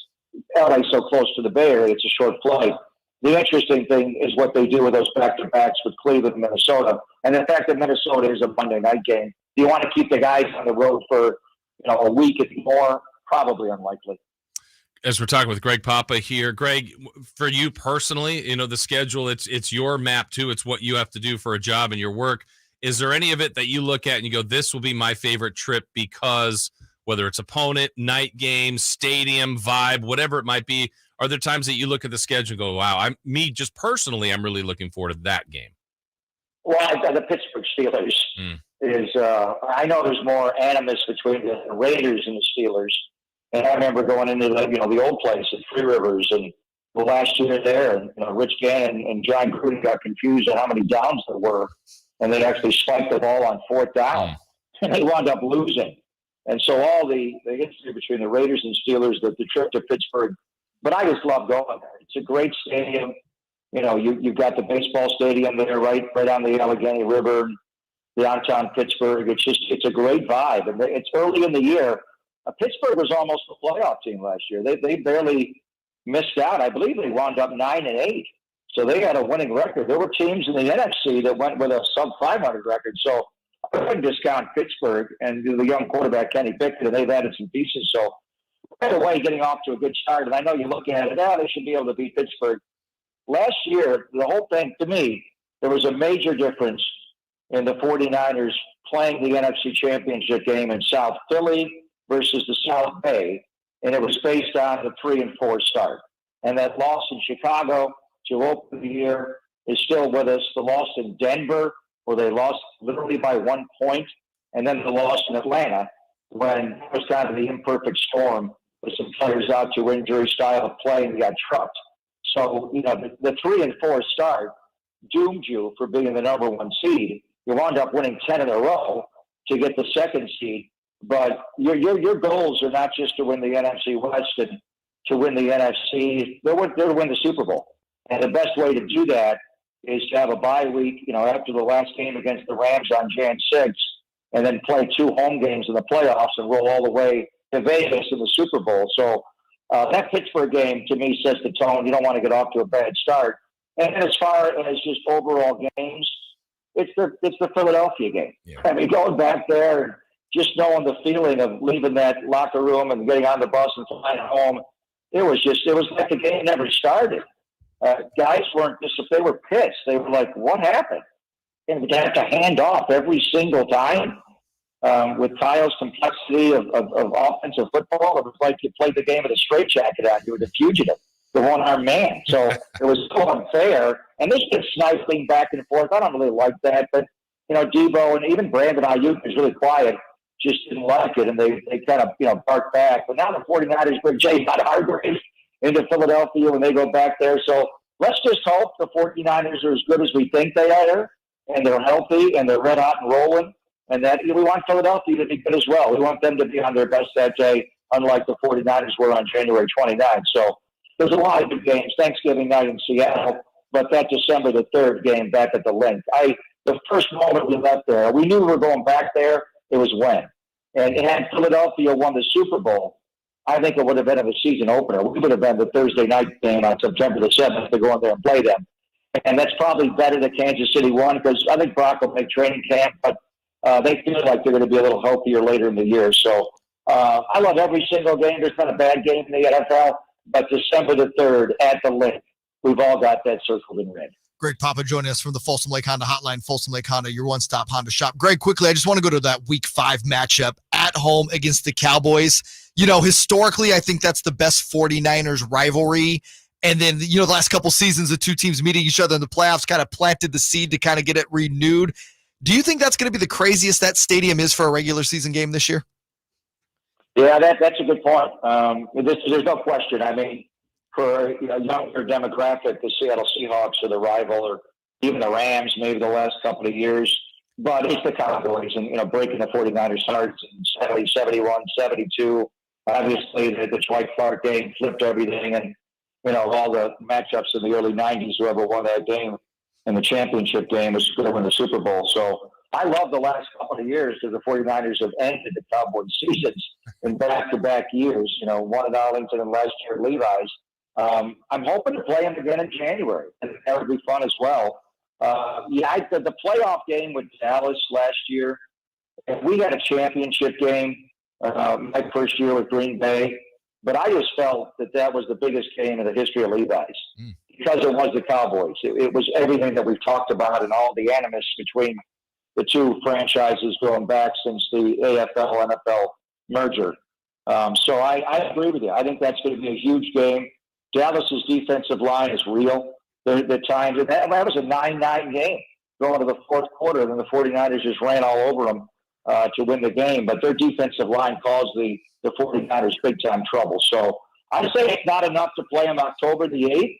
Speaker 13: LA is so close to the Bay Area. It's a short flight. The interesting thing is what they do with those back-to-backs with Cleveland and Minnesota. And the fact that Minnesota is a Monday night game. Do you want to keep the guys on the road for a week if more? Probably unlikely.
Speaker 4: As we're talking with Greg Papa here, Greg, for you personally, the schedule, it's your map too. It's what you have to do for a job and your work. Is there any of it that you look at and you go, this will be my favorite trip because whether it's opponent, night game, stadium, vibe, whatever it might be, are there times that you look at the schedule and go, wow, I'm really looking forward to that game?
Speaker 13: Well, the Pittsburgh Steelers is, I know there's more animus between the Raiders and the Steelers. And I remember going into the old place at Three Rivers and the last year there, and Rich Gannon and John Gruden got confused on how many downs there were, and they actually spiked the ball on 4th down, and they wound up losing. And so all the history between the Raiders and Steelers, the trip to Pittsburgh, but I just love going there. It's a great stadium. You've got the baseball stadium there right on the Allegheny River, downtown Pittsburgh. It's a great vibe, and it's early in the year. Pittsburgh was almost a playoff team last year. They barely missed out. I believe they wound up 9-8. So they had a winning record. There were teams in the NFC that went with a sub-500 record. So I wouldn't discount Pittsburgh and the young quarterback Kenny Pickett, and they've added some pieces. So right away, getting off to a good start. And I know you look at it, they should be able to beat Pittsburgh. Last year, the whole thing, to me, there was a major difference in the 49ers playing the NFC Championship game in South Philly versus the South Bay, and it was based on the 3-4 start. And that loss in Chicago to open the year is still with us. The loss in Denver, where they lost literally by 1 point, and then the loss in Atlanta, when it was kind of the imperfect storm with some players out to injury, style of play, and you got trucked. So, the 3-4 start doomed you for being the number 1 seed. You wound up winning 10 in a row to get the 2nd seed. But your goals are not just to win the NFC West and to win the NFC. They're to win the Super Bowl. And the best way to do that is to have a bye week, after the last game against the Rams on Jan 6th, and then play 2 home games in the playoffs and roll all the way to Vegas in the Super Bowl. So that Pittsburgh game, to me, sets the tone. You don't want to get off to a bad start. And as far as just overall games, it's the Philadelphia game. Yeah. I mean, going back there and just knowing the feeling of leaving that locker room and getting on the bus and flying home, it was like the game never started. Guys weren't just, they were pissed. They were like, what happened? and to have to hand off every single time with Kyle's complexity of offensive football. It was like you played the game of the straitjacket out here, the fugitive, the one-armed man. So it was so unfair. And this been sniping back and forth. I don't really like that. But, Debo and even Brandon Ayuk was really quiet, just didn't like it. And they kind of, barked back. But now the 49ers bring Jay Hargrave into Philadelphia when they go back there. So let's just hope the 49ers are as good as we think they are, and they're healthy, and they're red hot and rolling. And that we want Philadelphia to be good as well. We want them to be on their best that day, unlike the 49ers were on January 29th. So there's a lot of good games. Thanksgiving night in Seattle, but that December the 3rd game back at the Link. The first moment we left there, we knew we were going back there. It was when. And had Philadelphia won the Super Bowl, I think it would have been a season opener. We would have been the Thursday night game on September the 7th to go in there and play them. And that's probably better that Kansas City won, because I think Brock will make training camp, but they feel like they're going to be a little healthier later in the year. So I love every single game. There's not a bad game in the NFL, but December the 3rd at the Link, we've all got that circled in red.
Speaker 5: Greg Papa joining us from the Folsom Lake Honda Hotline. Folsom Lake Honda, your one-stop Honda shop. Greg, quickly, I just want to go to that Week 5 matchup at home against the Cowboys. Historically, I think that's the best 49ers rivalry. And then, the last couple seasons, the two teams meeting each other in the playoffs kind of planted the seed to kind of get it renewed. Do you think that's going to be the craziest that stadium is for a regular season game this year?
Speaker 13: Yeah, that's a good point. There's no question. I mean, for a younger demographic, the Seattle Seahawks are the rival, or even the Rams, maybe the last couple of years. But it's the Cowboys, and breaking the 49ers' hearts in 70, 71, 72. Obviously, the Dwight Clark game flipped everything, and all the matchups in the early 90s, whoever won that game in the championship game was going to win the Super Bowl. So I love the last couple of years because the 49ers have ended the Cowboys seasons in back-to-back years, one at Arlington and last year at Levi's. I'm hoping to play them again in January, and that would be fun as well. The playoff game with Dallas last year, if we had a championship game, my first year with Green Bay, but I just felt that was the biggest game in the history of Levi's because it was the Cowboys. It was everything that we've talked about and all the animus between the two franchises going back since the AFL-NFL merger. So I agree with you. I think that's going to be a huge game. Dallas's defensive line is real. The times that was a 9-9 game going to the fourth quarter, and then the 49ers just ran all over them to win the game. But their defensive line caused the 49ers big-time trouble. So I'd say it's not enough to play them October the 8th.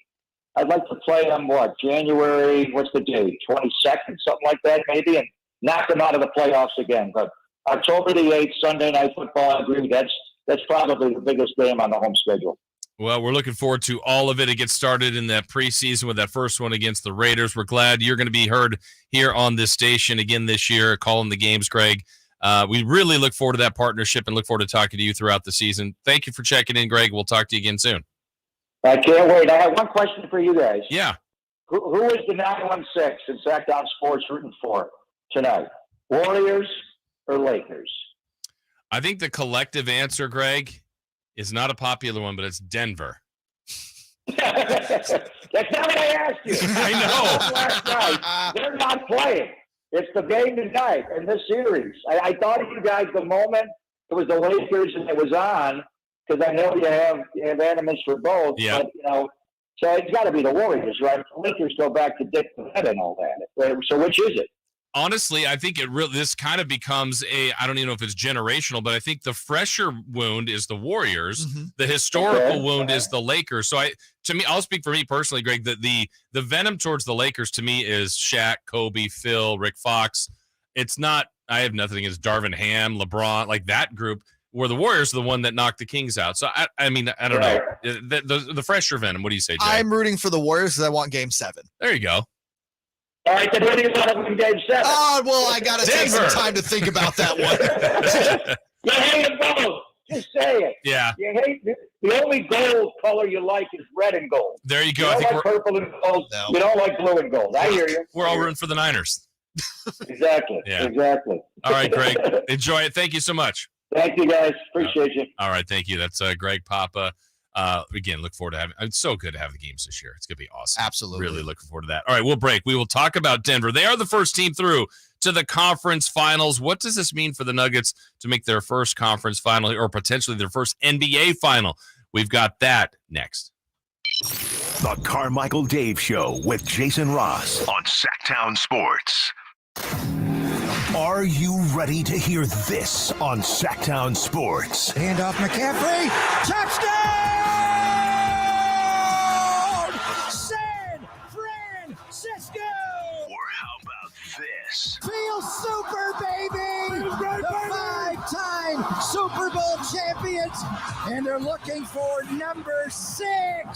Speaker 13: I'd like to play them, January, what's the date, 22nd, something like that maybe, and knock them out of the playoffs again. But October the 8th, Sunday Night Football, I agree, that's probably the biggest game on the home schedule.
Speaker 4: Well, we're looking forward to all of it. It gets started in that preseason with that first one against the Raiders. We're glad you're going to be heard here on this station again this year, calling the games, Greg. We really look forward to that partnership and look forward to talking to you throughout the season. Thank you for checking in, Greg. We'll talk to you again soon.
Speaker 13: I can't wait. I have one question for you guys.
Speaker 4: Yeah.
Speaker 13: Who is the 916 in Sactown Sports rooting for tonight? Warriors or Lakers?
Speaker 4: I think the collective answer, Greg, is not a popular one, but it's Denver.
Speaker 13: That's not what I asked you.
Speaker 4: I know.
Speaker 13: Last night. They're not playing. It's the game tonight in this series. I thought of you guys the moment it was the Lakers and it was on, because I know you have animus for both.
Speaker 4: Yeah.
Speaker 13: But, so it's got to be the Warriors, right? The Lakers go back to Dick Bennett and all that. So which is it?
Speaker 4: Honestly, I think this kind of becomes I don't even know if it's generational, but I think the fresher wound is the Warriors. Mm-hmm. The historical wound is the Lakers. So I'll speak for me personally, Greg, that the venom towards the Lakers to me is Shaq, Kobe, Phil, Rick Fox. It's not, I have nothing against Darvin Ham, LeBron, like that group, where the Warriors are the one that knocked the Kings out. So I mean, I don't know. The fresher venom, what do you say, Jay?
Speaker 5: I'm rooting for the Warriors because I want Game 7.
Speaker 4: There you go.
Speaker 13: All right, then what do you want to win Game 7?
Speaker 5: Oh, well, I got to take some time to think about that one.
Speaker 13: You hate them both. Just say it.
Speaker 4: Yeah.
Speaker 13: You hate the only gold color you like is red and gold.
Speaker 4: There you go.
Speaker 13: You don't like purple and gold. No. You don't like blue and gold. I hear you.
Speaker 4: We're all rooting for the Niners.
Speaker 13: Exactly.
Speaker 4: Yeah.
Speaker 13: Exactly.
Speaker 4: All right, Greg. Enjoy it. Thank you so much.
Speaker 13: Thank you, guys. Appreciate you.
Speaker 4: All right. Thank you. That's Greg Papa Again, look forward to having. It's so good to have the games this year. It's gonna be awesome.
Speaker 5: Absolutely,
Speaker 4: really looking forward to that. All right, we'll break. We will talk about Denver. They are the first team through to the conference finals. What does this mean for the Nuggets to make their first conference final or potentially their first NBA final? We've got that next.
Speaker 3: The Carmichael Dave Show with Jason Ross on Sactown Sports. Are you ready to hear this on Sactown Sports?
Speaker 6: Handoff McCaffrey. Touchdown! San Francisco!
Speaker 3: Or how about this?
Speaker 6: Feel super, baby! The 5-time Super Bowl champions, and they're looking for number 6.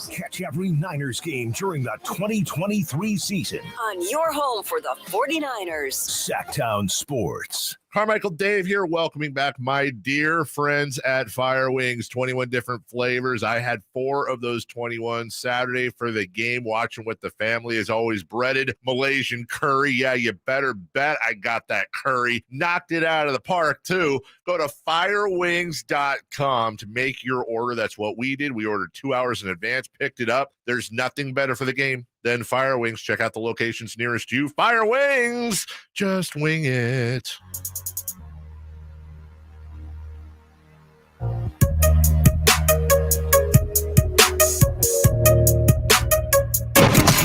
Speaker 3: Catch every Niners game during the 2023 season
Speaker 2: On your home for the 49ers.
Speaker 3: Sactown Sports.
Speaker 23: Carmichael Dave here, welcoming back my dear friends at Fire Wings. 21 different flavors. I had 4 of those 21 Saturday for the game, watching with the family. As always, breaded Malaysian curry. Yeah, you better bet I got that curry. Knocked it out of the park, too. Go to firewings.com to make your order. That's what we did. We ordered 2 hours in advance, picked it up. There's nothing better for the game than Fire Wings. Check out the locations nearest you. Fire Wings, just wing it.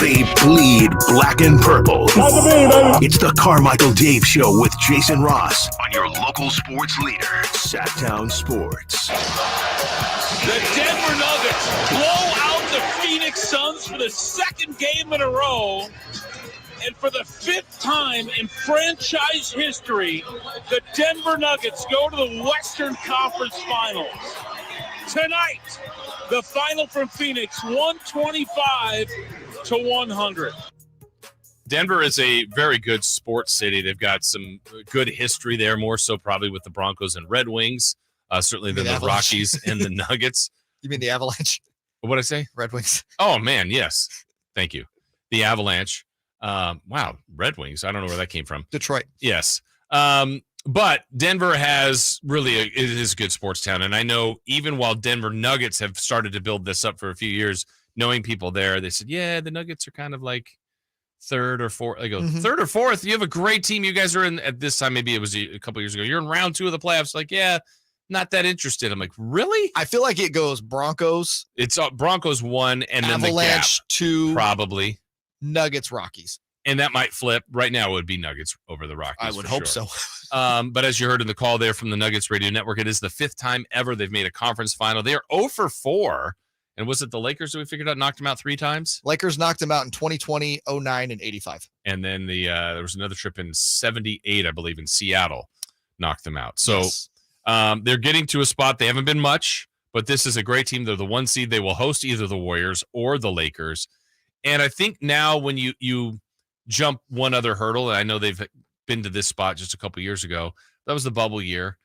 Speaker 3: They bleed black and purple. It's the Carmichael Dave Show with Jason Ross on your local sports leader, Sactown Sports.
Speaker 18: The Denver Nuggets blow out the Phoenix Suns for the second game in a row. And for the 5th time in franchise history, the Denver Nuggets go to the Western Conference Finals. Tonight, the final from Phoenix, 125-100.
Speaker 4: Denver is a very good sports city. They've got some good history there, more so probably with the Broncos and Red Wings, certainly than the Rockies and the Nuggets.
Speaker 5: You mean the Avalanche?
Speaker 4: What did I say?
Speaker 5: Red Wings.
Speaker 4: Oh, man, yes. Thank you. The Avalanche. Wow, Red Wings. I don't know where that came from.
Speaker 5: Detroit.
Speaker 4: Yes. But Denver has really it is a good sports town. And I know even while Denver Nuggets have started to build this up for a few years, knowing people there, they said, yeah, the Nuggets are kind of like third or fourth. I go, third or fourth? You have a great team. You guys are in at this time. Maybe it was a couple years ago. You're in round 2 of the playoffs. Like, yeah, not that interested. I'm like, really?
Speaker 5: I feel like it goes Broncos.
Speaker 4: It's Broncos 1 and then
Speaker 5: Avalanche
Speaker 4: the
Speaker 5: 2.
Speaker 4: Probably.
Speaker 5: Nuggets, Rockies.
Speaker 4: And that might flip. Right now, it would be Nuggets over the Rockies.
Speaker 5: I would hope so.
Speaker 4: But as you heard in the call there from the Nuggets Radio Network, it is the 5th time ever they've made a conference final. They are 0 for 4. And was it the Lakers that we figured out knocked them out 3 times?
Speaker 5: Lakers knocked them out in 2020, 09, and 85.
Speaker 4: And then there was another trip in 78, I believe, in Seattle, knocked them out. So they're getting to a spot. They haven't been much, but this is a great team. They're the 1 seed. They will host either the Warriors or the Lakers. And I think now when you jump one other hurdle, and I know they've been to this spot just a couple years ago. That was the bubble year.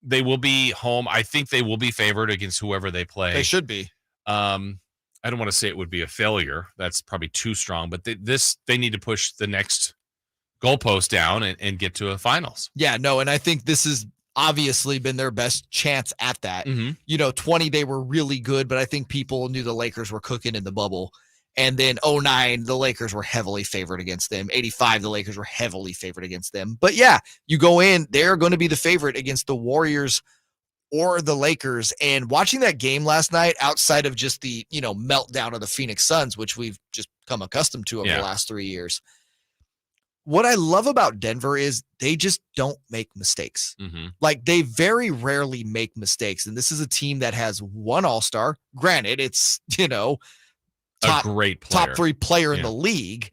Speaker 4: They will be home. I think they will be favored against whoever they play.
Speaker 5: They should be.
Speaker 4: I don't want to say it would be a failure. That's probably too strong. But they need to push the next goalpost down and get to a finals.
Speaker 5: Yeah, no, and I think this has obviously been their best chance at that. 20, they were really good, but I think people knew the Lakers were cooking in the bubble. And then 09, the Lakers were heavily favored against them. 85, the Lakers were heavily favored against them. But yeah, you go in, they're going to be the favorite against the Warriors or the Lakers. And watching that game last night, outside of just the, meltdown of the Phoenix Suns, which we've just come accustomed to over the last 3 years, what I love about Denver is they just don't make mistakes. Like, they very rarely make mistakes. And this is a team that has one All-Star. Granted, it's,
Speaker 4: a great player.
Speaker 5: Top 3 player in the league,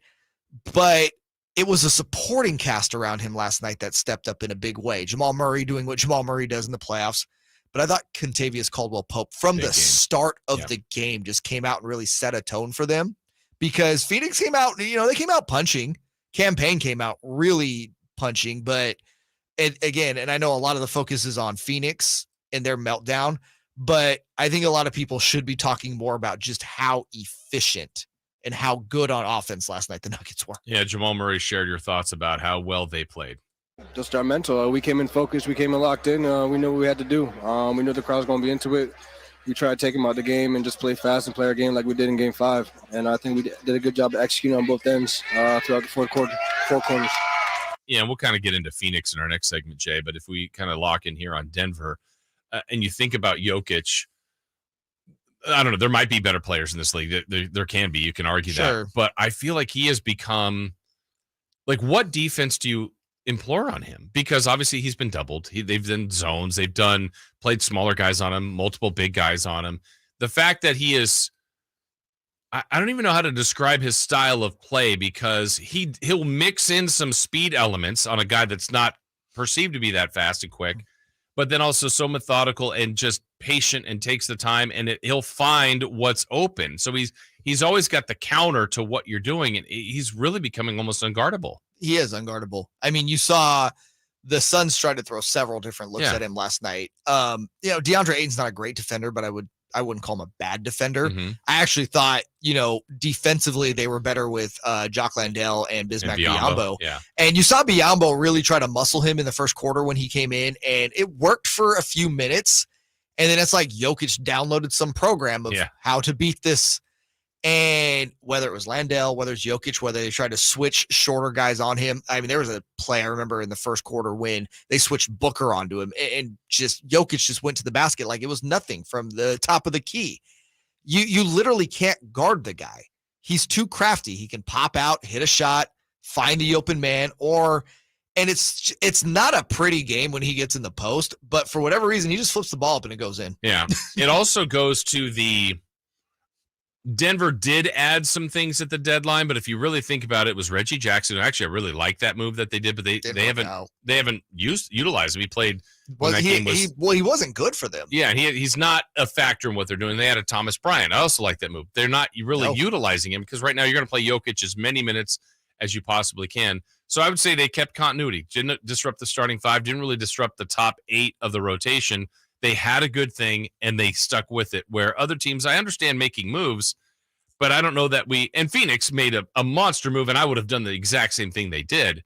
Speaker 5: but it was a supporting cast around him last night that stepped up in a big way. Jamal Murray doing what Jamal Murray does in the playoffs. But I thought Kentavious Caldwell-Pope from the start of the game just came out and really set a tone for them, because Phoenix came out, they came out punching. Campaign came out really punching, but again, and I know a lot of the focus is on Phoenix and their meltdown, but I think a lot of people should be talking more about just how efficient and how good on offense last night the Nuggets were.
Speaker 4: Yeah, Jamal Murray shared your thoughts about how well they played.
Speaker 7: Just our mental. We came in focused. We came in locked in. We knew what we had to do. We knew the crowd was going to be into it. we tried to take them out of the game and just play fast and play our game like we did in Game 5. And I think we did a good job of executing on both ends throughout the four quarters.
Speaker 4: Yeah, we'll kind of get into Phoenix in our next segment, Jay. But if we kind of lock in here on Denver, and you think about Jokic, I don't know, there might be better players in this league. There can be. You can argue that. But I feel like he has become, like, what defense do you implore on him? Because obviously he's been doubled. They've done zones. They've played smaller guys on him, multiple big guys on him. The fact that he is, I don't even know how to describe his style of play, because he'll mix in some speed elements on a guy that's not perceived to be that fast and quick, but then also so methodical and just patient and takes the time, and he'll find what's open. So he's always got the counter to what you're doing, and he's really becoming almost unguardable.
Speaker 5: He is unguardable. I mean, you saw the Suns try to throw several different looks at him last night. DeAndre Ayton's not a great defender, but I wouldn't call him a bad defender.
Speaker 4: Mm-hmm.
Speaker 5: I actually thought, defensively they were better with Jock Landale and Bismack Biyombo.
Speaker 4: Yeah.
Speaker 5: And you saw Biyombo really try to muscle him in the first quarter when he came in, and it worked for a few minutes. And then it's like Jokic downloaded some program of how to beat this. And whether it was Landale, whether it's Jokic, whether they tried to switch shorter guys on him. I mean, there was a play I remember in the first quarter when they switched Booker onto him, and just Jokic just went to the basket like it was nothing from the top of the key. You literally can't guard the guy. He's too crafty. He can pop out, hit a shot, find the open man, and it's not a pretty game when he gets in the post, but for whatever reason, he just flips the ball up and it goes in.
Speaker 4: Yeah. It also goes to Denver did add some things at the deadline, but if you really think about it, it was Reggie Jackson. Actually, I really like that move that they did, but they haven't utilized him. He played
Speaker 5: he wasn't good for them.
Speaker 4: Yeah, he's not a factor in what they're doing. They added Thomas Bryant. I also like that move. They're not really utilizing him, because right now you're going to play Jokic as many minutes as you possibly can. So I would say they kept continuity. Didn't disrupt the starting five. Didn't really disrupt the top 8 of the rotation. They had a good thing, and they stuck with it, where other teams, I understand making moves, but I don't know that and Phoenix made a monster move, and I would have done the exact same thing they did.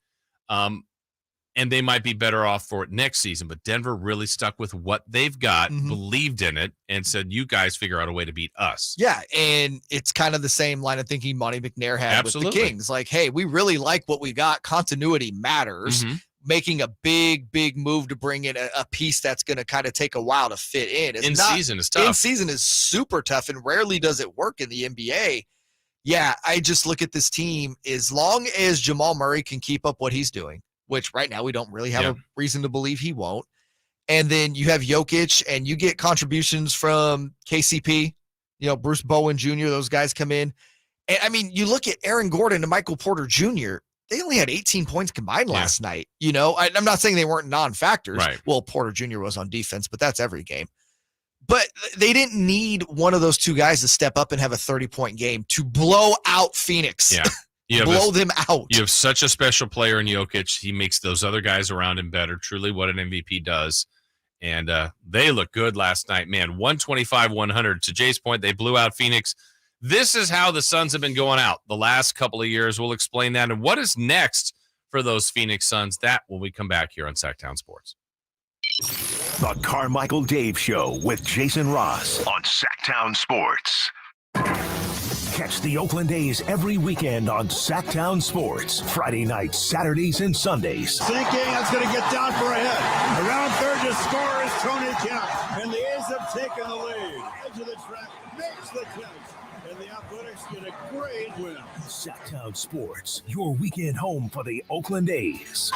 Speaker 4: And they might be better off for it next season, but Denver really stuck with what they've got, believed in it, and said, you guys figure out a way to beat us.
Speaker 5: Yeah, and it's kind of the same line of thinking Monty McNair had with the Kings. Like, hey, we really like what we got. Continuity matters. Making a big move to bring in a piece that's going to kind of take a while to fit in.
Speaker 4: Season is tough.
Speaker 5: In season is super tough, and rarely does it work in the NBA. Yeah, I just look at this team, as long as Jamal Murray can keep up what he's doing, which right now we don't really have a reason to believe he won't. And then you have Jokic, and you get contributions from KCP, Bruce Bowen Jr., those guys come in. And I mean, you look at Aaron Gordon and Michael Porter Jr., they only had 18 points combined last night. I'm not saying they weren't non-factors.
Speaker 4: Right.
Speaker 5: Well, Porter Jr. was on defense, but that's every game. But they didn't need one of those two guys to step up and have a 30-point game to blow out Phoenix.
Speaker 4: Yeah.
Speaker 5: Blow them out.
Speaker 4: You have such a special player in Jokic. He makes those other guys around him better. Truly what an MVP does. And they look good last night. Man, 125-100. To Jay's point, they blew out Phoenix. This is how the Suns have been going out the last couple of years. We'll explain that. And what is next for those Phoenix Suns? That when we come back here on Sactown Sports.
Speaker 3: The Carmichael Dave Show with Jason Ross on Sactown Sports. Catch the Oakland A's every weekend on Sactown Sports. Friday nights, Saturdays, and Sundays.
Speaker 6: Sinking, that's going to get down for a hit. Around third to score is Tony Kemp. And the A's have taken the lead. Edge of the track makes the catch. And the Athletics get a great win.
Speaker 3: Sactown Sports, your weekend home for the Oakland A's.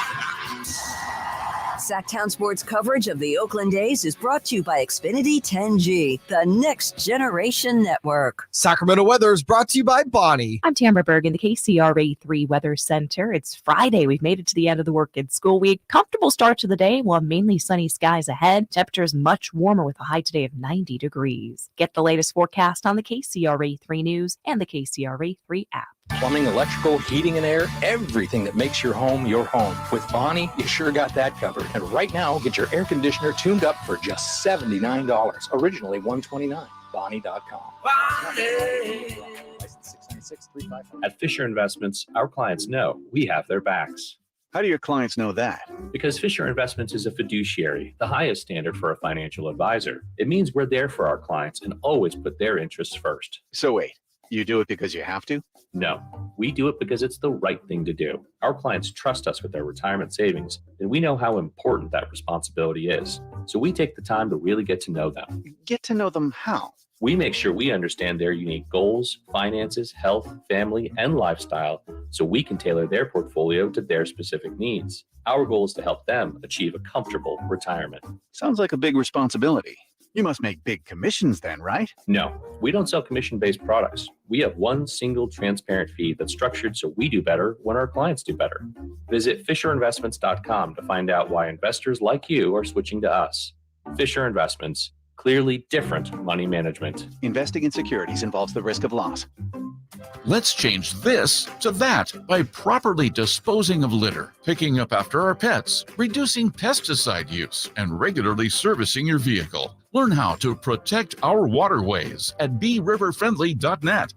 Speaker 2: Sactown Sports coverage of the Oakland A's is brought to you by Xfinity 10G, the next generation network.
Speaker 5: Sacramento weather is brought to you by Bonnie.
Speaker 11: I'm Tamara Berg in the KCRA 3 Weather Center. It's Friday. We've made it to the end of the work and school week. Comfortable start to the day. We'll have mainly sunny skies ahead. Temperatures much warmer with a high today of 90 degrees. Get the latest forecast on the KCRA 3 News and the KCRA 3 app.
Speaker 14: Plumbing, electrical, heating and air, everything that makes your home your home. With Bonnie, you sure got that covered. And right now, get your air conditioner tuned up for just $79. Originally $129. Bonnie.com. Bonnie.
Speaker 15: At Fisher Investments, our clients know we have their backs.
Speaker 10: How do your clients know that?
Speaker 12: Because Fisher Investments is a fiduciary, the highest standard for a financial advisor. It means we're there for our clients and always put their interests first.
Speaker 10: So wait, you do it because you have to?
Speaker 12: No, we do it because it's the right thing to do. Our clients trust us with their retirement savings, and we know how important that responsibility is. So we take the time to really get to know them.
Speaker 10: Get to know them how?
Speaker 12: We make sure we understand their unique goals, finances, health, family, and lifestyle so we can tailor their portfolio to their specific needs. Our goal is to help them achieve a comfortable retirement.
Speaker 10: Sounds like a big responsibility. You must make big commissions then, right?
Speaker 12: No, we don't sell commission-based products. We have one single transparent fee that's structured so we do better when our clients do better. Visit FisherInvestments.com to find out why investors like you are switching to us. Fisher Investments. Clearly different money management.
Speaker 10: Investing in securities involves the risk of loss.
Speaker 21: Let's change this to that by properly disposing of litter, picking up after our pets, reducing pesticide use, and regularly servicing your vehicle. Learn how to protect our waterways at BeRiverFriendly.net.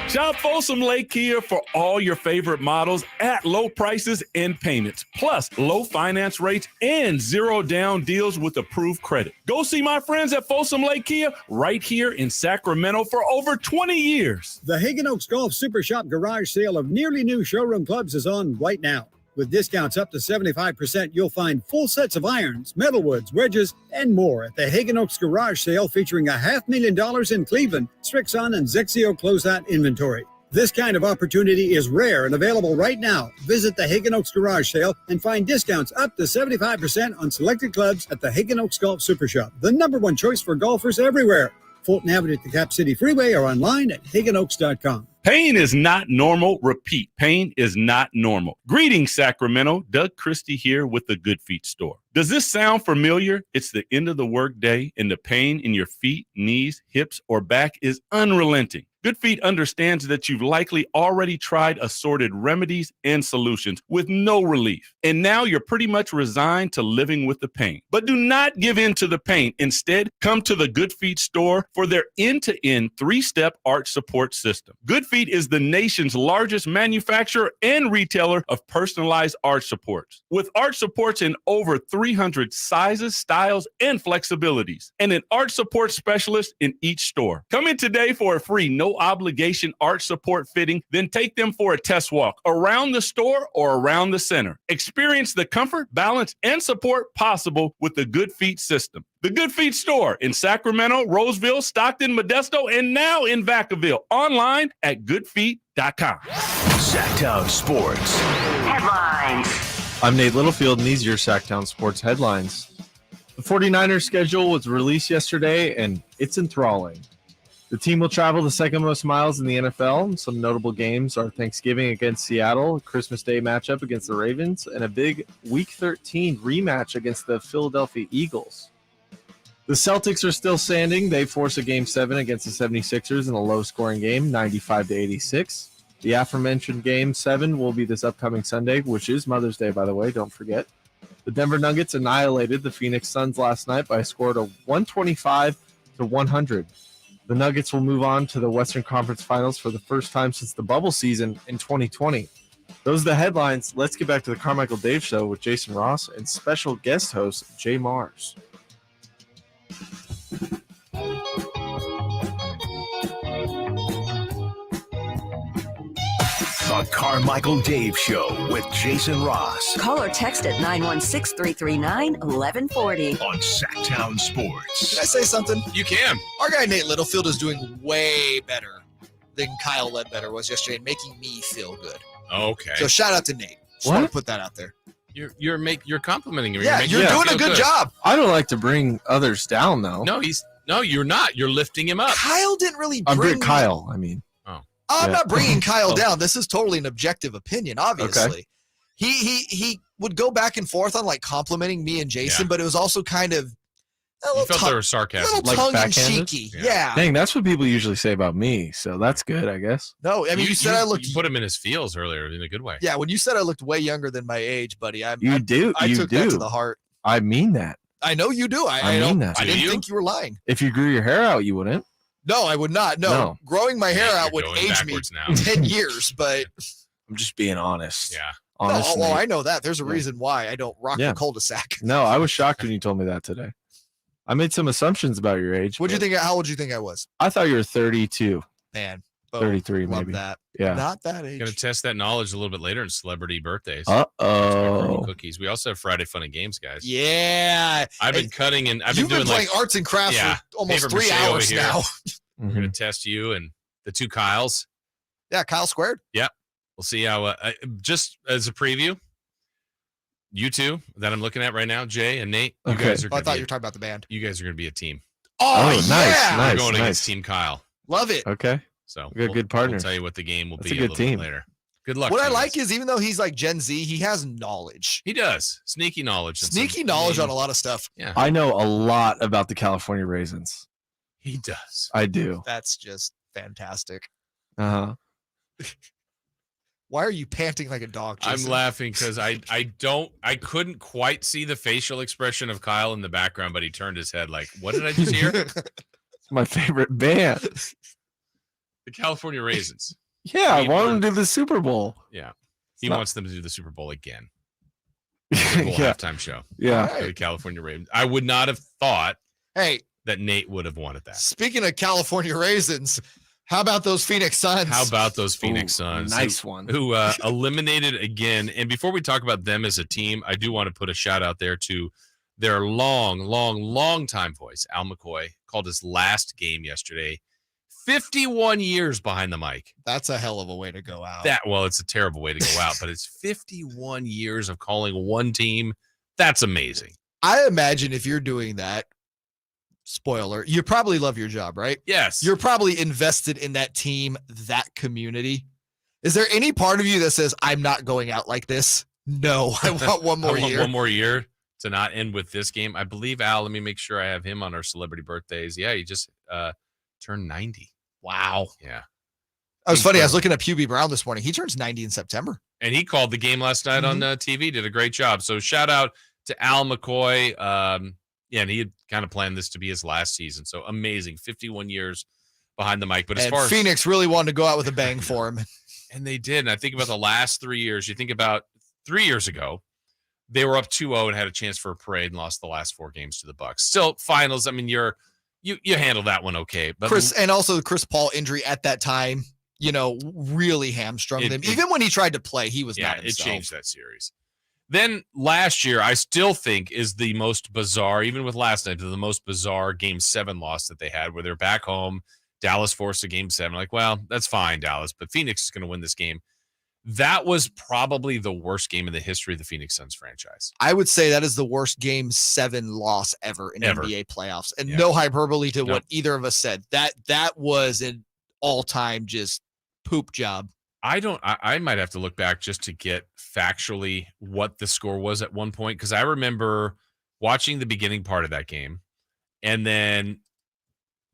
Speaker 15: Shop Folsom Lake Kia for all your favorite models at low prices and payments, plus low finance rates and zero down deals with approved credit. Go see my friends at Folsom Lake Kia right here in Sacramento for over 20 years.
Speaker 6: The Hagen Oaks Golf Super Shop garage sale of nearly new showroom clubs is on right now. With discounts up to 75%, you'll find full sets of irons, metalwoods, wedges, and more at the Hagen Oaks Garage Sale featuring $500,000 in Cleveland, Strixon, and Zexio closeout inventory. This kind of opportunity is rare and available right now. Visit the Hagen Oaks Garage Sale and find discounts up to 75% on selected clubs at the Hagen Oaks Golf Super Shop, the #1 choice for golfers everywhere. Fulton Avenue at the Cap City Freeway or online at HagenOaks.com.
Speaker 15: Pain is not normal. Repeat, pain is not normal. Greetings, Sacramento. Doug Christie here with the Good Feet Store. Does this sound familiar? It's the end of the workday, and the pain in your feet, knees, hips, or back is unrelenting. Good Feet understands that you've likely already tried assorted remedies and solutions with no relief. And now you're pretty much resigned to living with the pain. But do not give in to the pain. Instead, come to the Good Feet store for their end-to-end 3-step arch support system. Good Feet is the nation's largest manufacturer and retailer of personalized arch supports. With arch supports in over 300 sizes, styles, and flexibilities, and an arch support specialist in each store. Come in today for a free no-obligation arch support fitting, then take them for a test walk around the store or around the center. Experience the comfort, balance, and support possible with the Good Feet system. The Good Feet store in Sacramento, Roseville, Stockton, Modesto, and now in Vacaville. Online at goodfeet.com.
Speaker 3: Sactown Sports
Speaker 17: Headlines.
Speaker 16: I'm Nate Littlefield, and these are your Sactown Sports headlines. The 49ers schedule was released yesterday, and it's enthralling. The team will travel the second most miles in the NFL. Some notable games are Thanksgiving against Seattle, a Christmas Day matchup against the Ravens, and a big Week 13 rematch against the Philadelphia Eagles. The Celtics are still standing. They force a Game 7 against the 76ers in a low-scoring game, 95-86. The aforementioned Game 7 will be this upcoming Sunday, which is Mother's Day, by the way, don't forget. The Denver Nuggets annihilated the Phoenix Suns last night by a score of 125-100. The Nuggets will move on to the Western Conference Finals for the first time since the bubble season in 2020. Those are the headlines. Let's get back to the Carmichael Dave Show with Jason Ross and special guest host Jay Mars.
Speaker 3: The Carmichael Dave Show with Jason Ross.
Speaker 2: Call or text at 916-339-1140.
Speaker 3: On Sactown Sports.
Speaker 5: Can I say something?
Speaker 4: You can.
Speaker 5: Our guy Nate Littlefield is doing way better than Kyle Ledbetter was yesterday, making me feel good.
Speaker 4: Okay.
Speaker 5: So shout out to Nate. Just want to put that out there.
Speaker 4: You're complimenting him.
Speaker 5: Yeah, you're doing a good job.
Speaker 16: I don't like to bring others down, though.
Speaker 4: No, you're not. You're lifting him up.
Speaker 5: Kyle didn't really
Speaker 16: I'm
Speaker 5: bring
Speaker 16: Kyle, I mean.
Speaker 5: I'm not bringing Kyle down. This is totally an objective opinion, obviously. Okay. He would go back and forth on like complimenting me and Jason, but it was also kind of
Speaker 4: you felt there was sarcasm.
Speaker 5: A little tongue-in-cheeky. Yeah.
Speaker 16: Dang, that's what people usually say about me, so that's good, I guess.
Speaker 5: No, I mean, you said I looked...
Speaker 4: You put him in his feels earlier in a good way.
Speaker 5: Yeah, when you said I looked way younger than my age, buddy, I
Speaker 16: took
Speaker 5: that to the heart.
Speaker 16: I mean that.
Speaker 5: I know you do. I mean that. I didn't think you were lying.
Speaker 16: If you grew your hair out, you wouldn't.
Speaker 5: No, I would not. No. Growing my hair out would age me 10 years, but...
Speaker 16: I'm just being honest.
Speaker 4: Yeah.
Speaker 16: Honestly.
Speaker 5: I know that. There's a
Speaker 16: Yeah.
Speaker 5: reason why I don't rock the cul-de-sac.
Speaker 16: No, I was shocked when you told me that today. I made some assumptions about your age.
Speaker 5: What'd you
Speaker 16: but
Speaker 5: think? How old do you think I was?
Speaker 16: I thought you were 32.
Speaker 5: Man, boom.
Speaker 16: 33
Speaker 5: Love
Speaker 16: maybe.
Speaker 5: that.
Speaker 16: Yeah.
Speaker 5: Not that age.
Speaker 4: Going to test that knowledge a little bit later in celebrity birthdays.
Speaker 16: Uh-oh.
Speaker 4: Cookies. We also have Friday Fun and Games, guys.
Speaker 5: Yeah.
Speaker 4: I've been cutting and I've been
Speaker 5: You've
Speaker 4: doing
Speaker 5: been playing arts and crafts for almost
Speaker 4: paper
Speaker 5: 3
Speaker 4: mache over
Speaker 5: hours
Speaker 4: here.
Speaker 5: now.
Speaker 4: We're going to test you and the two Kyles.
Speaker 5: Yeah, Kyle squared.
Speaker 4: Yep. We'll see how, just as a preview, you two that I'm looking at right now, Jay and Nate, you guys are
Speaker 5: I
Speaker 4: gonna
Speaker 5: thought
Speaker 4: be
Speaker 5: you were talking about the band.
Speaker 4: You guys are going to be a team.
Speaker 5: Oh, yeah.
Speaker 4: We're going against Team Kyle.
Speaker 5: Love it.
Speaker 16: Okay.
Speaker 4: So
Speaker 16: we got good partners.
Speaker 4: We'll tell you what the game will
Speaker 16: That's
Speaker 4: be
Speaker 16: a good
Speaker 4: little bit
Speaker 16: team.
Speaker 4: later. Good luck.
Speaker 5: What I
Speaker 4: to you
Speaker 5: like
Speaker 4: guys.
Speaker 5: is even though he's like Gen Z, he has knowledge.
Speaker 4: He does. Sneaky knowledge. and
Speaker 5: Sneaky
Speaker 4: some
Speaker 5: knowledge
Speaker 4: game-
Speaker 5: on a lot of stuff.
Speaker 4: Yeah.
Speaker 16: I know a lot about the California raisins.
Speaker 4: He does.
Speaker 16: I do.
Speaker 5: That's just fantastic.
Speaker 16: Uh-huh.
Speaker 5: Why are you panting like a dog, Jason?
Speaker 4: I'm laughing because I couldn't quite see the facial expression of Kyle in the background, but he turned his head like, what did I just hear?
Speaker 16: It's my favorite band.
Speaker 4: The California Raisins.
Speaker 16: Yeah, I want them to do the Super Bowl.
Speaker 4: Yeah. He
Speaker 16: not-
Speaker 4: wants them to do the Super Bowl again. Super Bowl
Speaker 16: Yeah.
Speaker 4: halftime show.
Speaker 16: Yeah.
Speaker 4: For the California Ravens. I would not have thought
Speaker 5: Hey,
Speaker 4: that Nate would have wanted that.
Speaker 5: speaking of California raisins, how about those Phoenix Suns?
Speaker 4: How about those Phoenix Suns?
Speaker 16: nice
Speaker 4: who-
Speaker 16: one.
Speaker 4: Who eliminated again. And before we talk about them as a team, I do want to put a shout out there to their long time voice, Al McCoy, called his last game yesterday. 51 years behind the mic.
Speaker 5: That's a hell of a way to go out.
Speaker 4: It's a terrible way to go out, but it's 51 years of calling one team. That's amazing.
Speaker 5: I imagine if you're doing that, spoiler, you probably love your job, right?
Speaker 4: Yes.
Speaker 5: You're probably invested in that team, that community. Is there any part of you that says, I'm not going out like this? No, I want one more
Speaker 4: I want
Speaker 5: year.
Speaker 4: one more year to not end with this game. I believe, Al, let me make sure I have him on our celebrity birthdays. Yeah, he just turned 90.
Speaker 5: Wow.
Speaker 4: Yeah.
Speaker 5: That was funny. I was looking at PB Brown this morning. He turns 90 in September.
Speaker 4: And he called the game last night on TV, did a great job. So shout out to Al McCoy. And he had kind of planned this to be his last season. So amazing. 51 years behind the mic. But as
Speaker 5: And
Speaker 4: far as
Speaker 5: Phoenix really wanted to go out with a bang for him.
Speaker 4: And they did. And I think about the last 3 years. You think about 3 years ago, they were up 2-0 and had a chance for a parade and lost the last 4 games to the Bucks. Still finals. I mean, you handle that one okay. But
Speaker 5: Also the Chris Paul injury at that time, really hamstrung them. Even when he tried to play, he was not himself.
Speaker 4: It changed that series. Then last year, I still think is the most bizarre, even with last night, the most bizarre Game 7 loss that they had, where they're back home. Dallas forced a Game 7. Like, well, that's fine, Dallas, but Phoenix is going to win this game. That was probably the worst game in the history of the Phoenix Suns franchise.
Speaker 5: I would say that is the worst Game 7 loss ever in NBA playoffs. And no hyperbole to what either of us said. That was an all-time just poop job.
Speaker 4: I might have to look back just to get factually what the score was at one point, because I remember watching the beginning part of that game, and then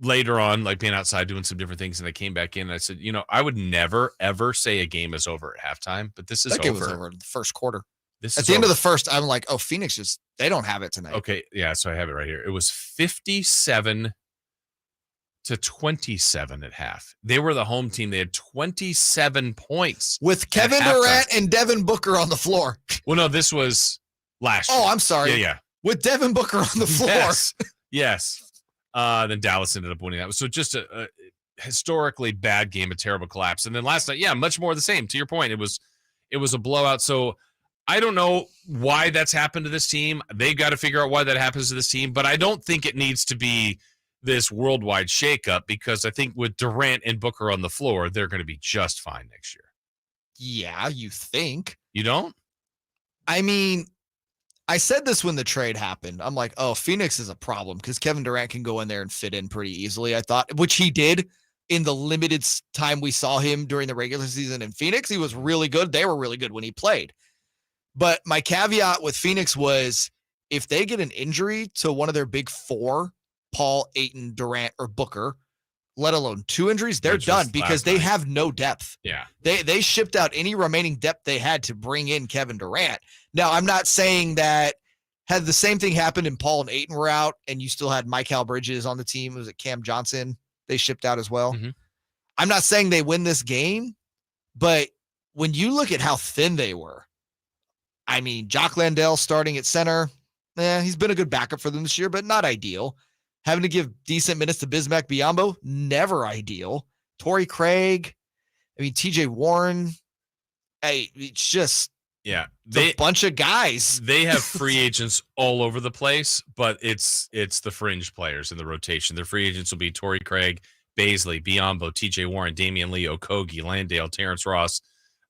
Speaker 4: later on, like being outside doing some different things, and I came back in and I said, I would never, ever say a game is over at halftime, but this is
Speaker 5: that game was over in the first quarter.
Speaker 4: This
Speaker 5: at
Speaker 4: is
Speaker 5: the end of
Speaker 4: over.
Speaker 5: the first, I'm like, oh, Phoenix they don't have it tonight.
Speaker 4: Okay, yeah, so I have it right here. It was 57-27 at half. They were the home team. They had 27 points
Speaker 5: with Kevin Durant and Devin Booker on the floor.
Speaker 4: Well, no, this was last year.
Speaker 5: Oh, I'm sorry.
Speaker 4: Yeah.
Speaker 5: With Devin Booker on the floor.
Speaker 4: Yes. Then Dallas ended up winning that. So just a historically bad game, a terrible collapse. And then last night, much more of the same. To your point, it was a blowout. So I don't know why that's happened to this team. They've got to figure out why that happens to this team. But I don't think it needs to be this worldwide shakeup, because I think with Durant and Booker on the floor, they're going to be just fine next year.
Speaker 5: Yeah, you think.
Speaker 4: You don't?
Speaker 5: I mean, I said this when the trade happened. I'm like, oh, Phoenix is a problem because Kevin Durant can go in there and fit in pretty easily, I thought, which he did in the limited time we saw him during the regular season in Phoenix. He was really good. They were really good when he played. But my caveat with Phoenix was if they get an injury to one of their big 4, Paul, Ayton, Durant, or Booker, let alone 2 injuries, they're done because they have no depth.
Speaker 4: Yeah.
Speaker 5: They shipped out any remaining depth they had to bring in Kevin Durant. Now, I'm not saying that had the same thing happened and Paul and Ayton were out and you still had Mikal Bridges on the team. Was it Cam Johnson? They shipped out as well.
Speaker 4: Mm-hmm.
Speaker 5: I'm not saying they win this game, but when you look at how thin they were, I mean, Jock Landell starting at center. He's been a good backup for them this year, but not ideal. Having to give decent minutes to Bismack Biyombo, never ideal. Torrey Craig, TJ Warren. It's just a bunch of guys.
Speaker 4: They have free agents all over the place, but it's the fringe players in the rotation. Their free agents will be Torrey Craig, Baisley, Biyombo, TJ Warren, Damian Lee, Okogie, Landale, Terrence Ross.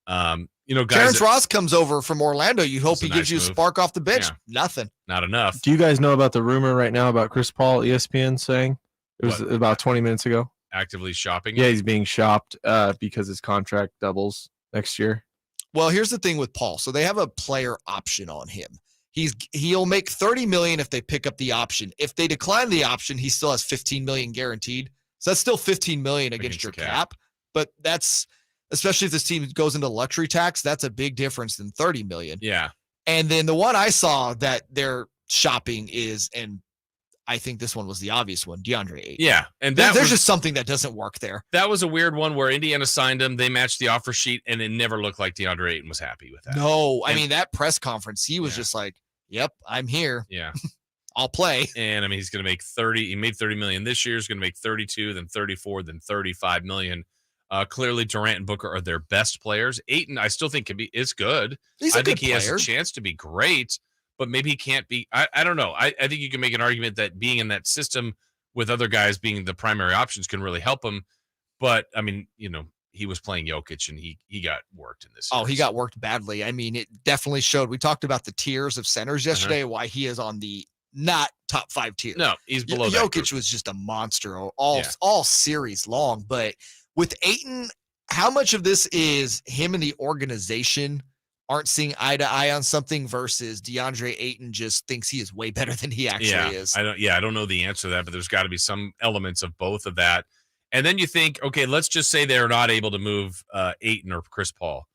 Speaker 4: Guys.
Speaker 5: Terrence Ross comes over from Orlando. You hope he gives you a
Speaker 4: move.
Speaker 5: spark off the bench. Yeah. Nothing.
Speaker 4: Not enough.
Speaker 16: Do you guys know about the rumor right now about Chris Paul? ESPN saying it was about 20 minutes ago.
Speaker 4: Actively shopping.
Speaker 16: Yeah, he's being shopped because his contract doubles next year.
Speaker 5: Well, here's the thing with Paul. So they have a player option on him. He'll make $30 million if they pick up the option. If they decline the option, he still has $15 million guaranteed. So that's still $15 million against your cap. But that's, especially if this team goes into luxury tax, that's a big difference than $30 million.
Speaker 4: Yeah.
Speaker 5: And then the one I saw that they're shopping is, and I think this one was the obvious one, DeAndre Ayton.
Speaker 4: Yeah. And
Speaker 5: there's just something that doesn't work there.
Speaker 4: That was a weird one where Indiana signed him. They matched the offer sheet, and it never looked like DeAndre Ayton was happy with that.
Speaker 5: No, that press conference, he was just like, yep, I'm here.
Speaker 4: Yeah.
Speaker 5: I'll play.
Speaker 4: And he's going to make 30. He made 30 million this year. He's going to make 32, then 34, then 35 million. Clearly Durant and Booker are their best players. Ayton, I still think is good. I think he has a chance to be great, but maybe he can't be. I don't know. I think you can make an argument that being in that system with other guys being the primary options can really help him. But he was playing Jokic and he got worked in this.
Speaker 5: He got worked badly. It definitely showed. We talked about the tiers of centers yesterday, why he is on the not top 5 tier.
Speaker 4: No, he's below that.
Speaker 5: Jokic was just a monster all series long. But with Ayton, how much of this is him and the organization aren't seeing eye to eye on something versus DeAndre Ayton just thinks he is way better than he actually is?
Speaker 4: I don't know the answer to that, but there's got to be some elements of both of that. And then you think, okay, let's just say they're not able to move Ayton or Chris Paul.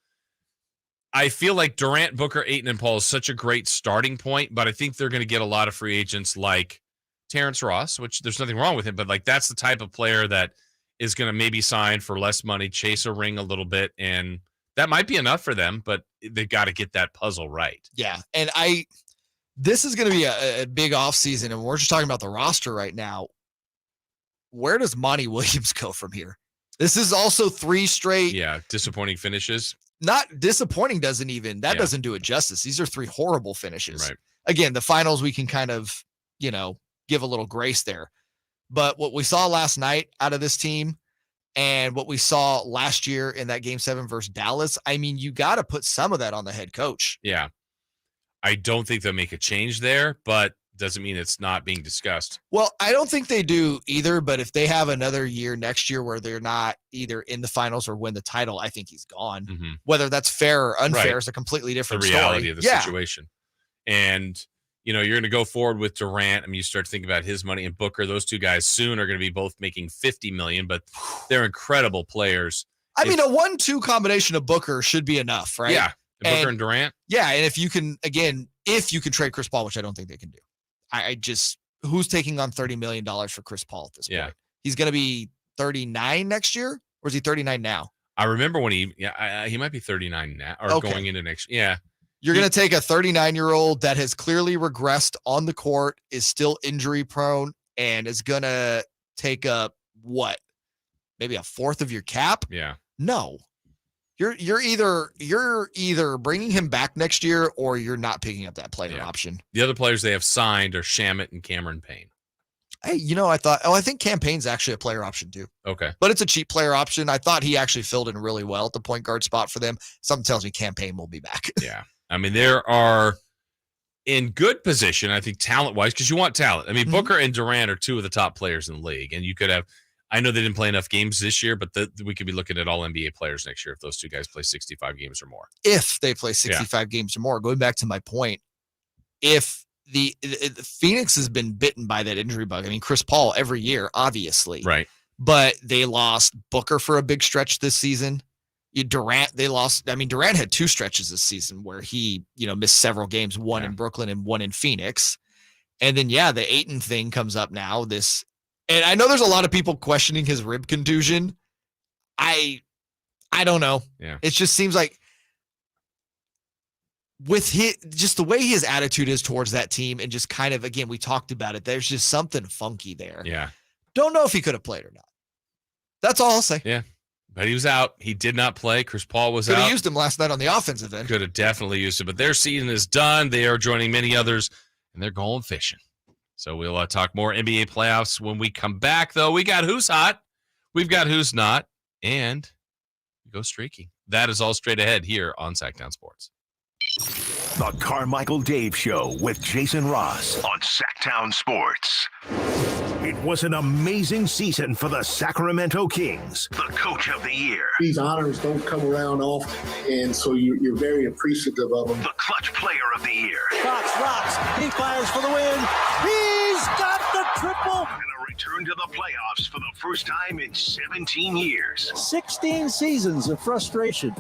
Speaker 4: I feel like Durant, Booker, Ayton, and Paul is such a great starting point, but I think they're going to get a lot of free agents like Terrence Ross, which there's nothing wrong with him, but that's the type of player that is going to maybe sign for less money, chase a ring a little bit, and that might be enough for them, but they've got to get that puzzle right.
Speaker 5: Yeah, and this is going to be a big offseason, and we're just talking about the roster right now. Where does Monty Williams go from here? This is also 3 straight.
Speaker 4: Yeah, disappointing finishes.
Speaker 5: Not disappointing doesn't do it justice. These are 3 horrible finishes.
Speaker 4: Right.
Speaker 5: Again, the finals we can kind of, give a little grace there. But what we saw last night out of this team and what we saw last year in that Game 7 versus Dallas, you got to put some of that on the head coach.
Speaker 4: Yeah. I don't think they'll make a change there, but doesn't mean it's not being discussed.
Speaker 5: Well, I don't think they do either, but if they have another year next year where they're not either in the finals or win the title, I think he's gone.
Speaker 4: Mm-hmm.
Speaker 5: Whether that's fair or unfair is a completely different story.
Speaker 4: The reality of the situation. And, you're going to go forward with Durant. You start thinking about his money, and Booker. Those 2 guys soon are going to be both making $50 million, but they're incredible players.
Speaker 5: A 1-2 combination of Booker should be enough, right?
Speaker 4: Yeah. Booker and Durant.
Speaker 5: Yeah. And if you can trade Chris Paul, which I don't think they can do. Who's taking on $30 million for Chris Paul at this point? He's going to be 39 next year, or is he 39 now?
Speaker 4: I remember when he might be 39 now or going into next year. Yeah.
Speaker 5: You're going to take a 39-year-old that has clearly regressed on the court, is still injury prone, and is going to take up maybe a fourth of your cap?
Speaker 4: Yeah.
Speaker 5: No. You're either bringing him back next year or you're not picking up that player option.
Speaker 4: The other players they have signed are Shamet and Cameron Payne.
Speaker 5: Hey, I think Cam Payne's actually a player option too.
Speaker 4: Okay.
Speaker 5: But it's a cheap player option. I thought he actually filled in really well at the point guard spot for them. Something tells me Cam Payne will be back.
Speaker 4: Yeah. There are in good position, I think, talent-wise, because you want talent. Booker and Durant are 2 of the top players in the league, and you could have I know they didn't play enough games this year, but we could be looking at all NBA players next year if those 2 guys play 65 games or more.
Speaker 5: If they play 65 games or more, going back to my point, if the Phoenix has been bitten by that injury bug. Chris Paul every year, obviously.
Speaker 4: Right.
Speaker 5: But they lost Booker for a big stretch this season. Durant, they lost. Durant had 2 stretches this season where he, missed several games, one in Brooklyn and one in Phoenix. And then, the Ayton thing comes up now. And I know there's a lot of people questioning his rib contusion. I don't know.
Speaker 4: Yeah.
Speaker 5: It just seems like with just the way his attitude is towards that team, and just kind of, again, we talked about it. There's just something funky there.
Speaker 4: Yeah.
Speaker 5: Don't know if he could have played or not. That's all I'll say.
Speaker 4: Yeah. But he was out. He did not play. Chris Paul was out.
Speaker 5: Could have used him last night on the offensive end.
Speaker 4: Could have definitely used him. But their season is done. They are joining many others, and they're going fishing. So we'll talk more NBA playoffs when we come back, though. We got who's hot. We've got who's not. And we go streaking. That is all straight ahead here on Sactown Sports.
Speaker 3: The Carmichael Dave Show with Jason Ross on Sactown Sports. It was an amazing season for the Sacramento Kings. The Coach of the Year.
Speaker 1: These honors don't come around often, and so you're very appreciative of them.
Speaker 3: The Clutch Player of the Year.
Speaker 9: Fox rocks. He fires for the win. He's got the triple.
Speaker 3: And a return to the playoffs for the first time in 17 years.
Speaker 9: 16 seasons of frustration.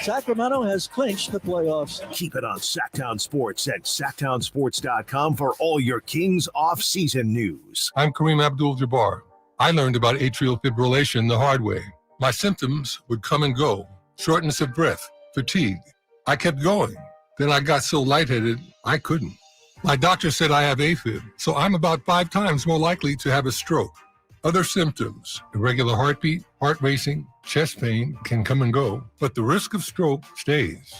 Speaker 9: Sacramento has clinched the playoffs.
Speaker 3: Keep it on Sactown Sports at SactownSports.com for all your Kings off-season news.
Speaker 17: I'm Kareem Abdul-Jabbar. I learned about atrial fibrillation the hard way. My symptoms would come and go. Shortness of breath, fatigue. I kept going. Then I got so lightheaded, I couldn't. My doctor said I have AFib, so I'm about 5 times more likely to have a stroke. Other symptoms, irregular heartbeat, heart racing, chest pain can come and go, but the risk of stroke stays.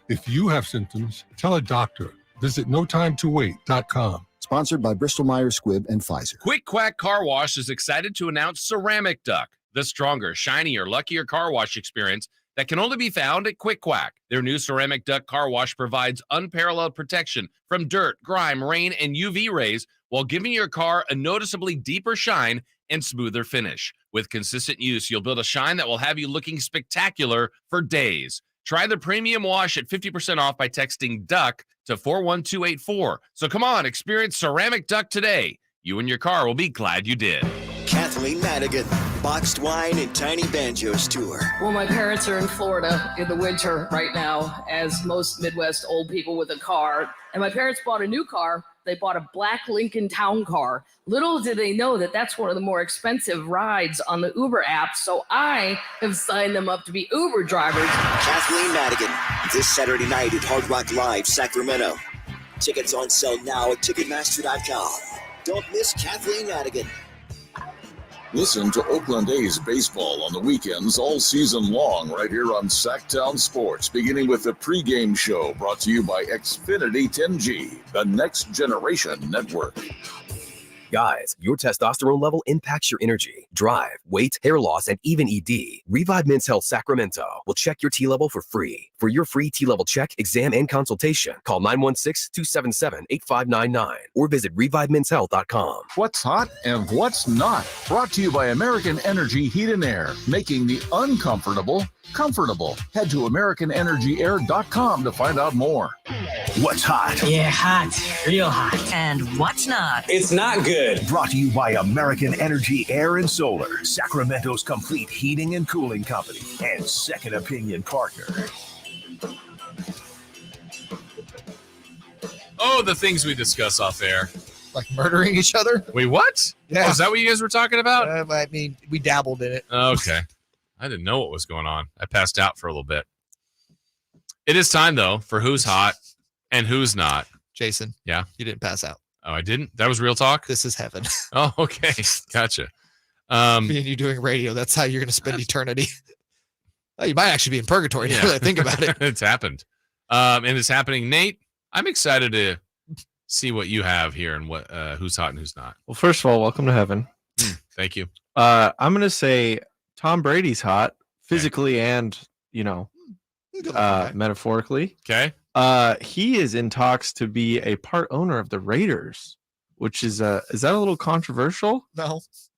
Speaker 17: If you have symptoms, tell a doctor. Visit notimetowait.com.
Speaker 19: Sponsored by Bristol-Myers Squibb and Pfizer.
Speaker 4: Quick Quack Car Wash is excited to announce Ceramic Duck, the stronger, shinier, luckier car wash experience that can only be found at Quick Quack. Their new Ceramic Duck car wash provides unparalleled protection from dirt, grime, rain, and UV rays while giving your car a noticeably deeper shine and smoother finish. With consistent use, you'll build a shine that will have you looking spectacular for days. Try the premium wash at 50% off by texting DUCK to 41284. So come on, experience Ceramic Duck today. You and your car will be glad you did.
Speaker 20: Kathleen Madigan, Boxed Wine and Tiny Banjos Tour.
Speaker 24: Well, my parents are in Florida in the winter right now, as most Midwest old people with a car. And my parents bought a new car. They bought a black Lincoln Town Car. Little did they know that that's one of the more expensive rides on the Uber app. So I have signed them up to be Uber drivers.
Speaker 20: Kathleen Madigan, this Saturday night at Hard Rock Live, Sacramento. Tickets on sale now at Ticketmaster.com. Don't miss Kathleen Madigan.
Speaker 21: Listen to Oakland A's baseball on the weekends all season long right here on Sactown Sports, beginning with the pregame show brought to you by Xfinity 10G, the next generation network.
Speaker 27: Guys, your testosterone level impacts your energy, drive, weight, hair loss, and even ED. Revive Men's Health Sacramento will check your T level for free. For your free T level check, exam, and consultation, call 916-277-8599 or visit ReviveMen'sHealth.com.
Speaker 21: What's hot and what's not? Brought to you by American Energy Heat and Air, making the uncomfortable comfortable. Head to AmericanEnergyAir.com to find out more.
Speaker 3: What's hot?
Speaker 28: Yeah, hot. Real hot.
Speaker 2: And what's not?
Speaker 28: It's not good.
Speaker 3: Brought to you by American Energy Air and Solar, Sacramento's complete heating and cooling company, and second opinion partner.
Speaker 4: Oh, the things we discuss off air.
Speaker 5: Like murdering each other?
Speaker 4: Wait, what?
Speaker 5: Yeah.
Speaker 4: Oh, is that what you guys were talking about?
Speaker 5: I mean, we dabbled in it.
Speaker 4: Okay. I didn't know what was going on. I passed out for a little bit. It is time, though, for who's hot and who's not.
Speaker 5: Jason.
Speaker 4: Yeah?
Speaker 5: You didn't pass out.
Speaker 4: Oh, I didn't? That was real talk?
Speaker 5: This is heaven.
Speaker 4: Oh, okay. Gotcha.
Speaker 5: Me and you doing radio, that's how you're going to spend eternity. Oh, you might actually be in purgatory now that I think about it.
Speaker 4: It's happened. And it's happening. Nate, I'm excited to see what you have here and what who's hot and who's not.
Speaker 16: Well, first of all, welcome to heaven.
Speaker 4: Thank you.
Speaker 16: I'm going to say Tom Brady's hot physically and, metaphorically.
Speaker 4: Okay.
Speaker 16: He is in talks to be a part owner of the Raiders, which is that a little controversial?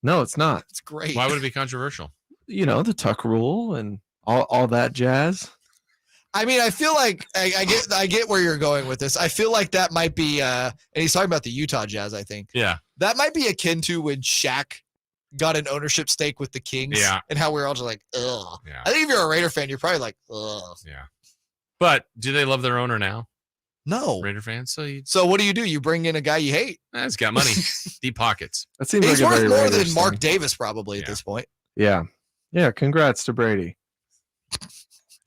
Speaker 16: No, it's not.
Speaker 5: It's great.
Speaker 4: Why would it be controversial?
Speaker 16: The Tuck rule and all that jazz.
Speaker 5: I mean, I feel like I get where you're going with this. I feel like that might be, and he's talking about the Utah Jazz, I think.
Speaker 4: Yeah.
Speaker 5: That might be akin to when Shaq got an ownership stake with the Kings.
Speaker 4: Yeah.
Speaker 5: And how we're all just like, ugh.
Speaker 4: Yeah.
Speaker 5: I think if you're a Raider fan, you're probably like, ugh.
Speaker 4: Yeah. But do they love their owner now?
Speaker 5: No.
Speaker 4: Raider fans.
Speaker 5: So what do? You bring in a guy you hate?
Speaker 4: He's got money, deep pockets.
Speaker 16: That seems
Speaker 5: He's
Speaker 16: like a
Speaker 5: worth
Speaker 16: very
Speaker 5: more
Speaker 16: Raiders
Speaker 5: than Mark
Speaker 16: thing.
Speaker 5: Davis probably at this point.
Speaker 16: Yeah. Yeah. Congrats to Brady.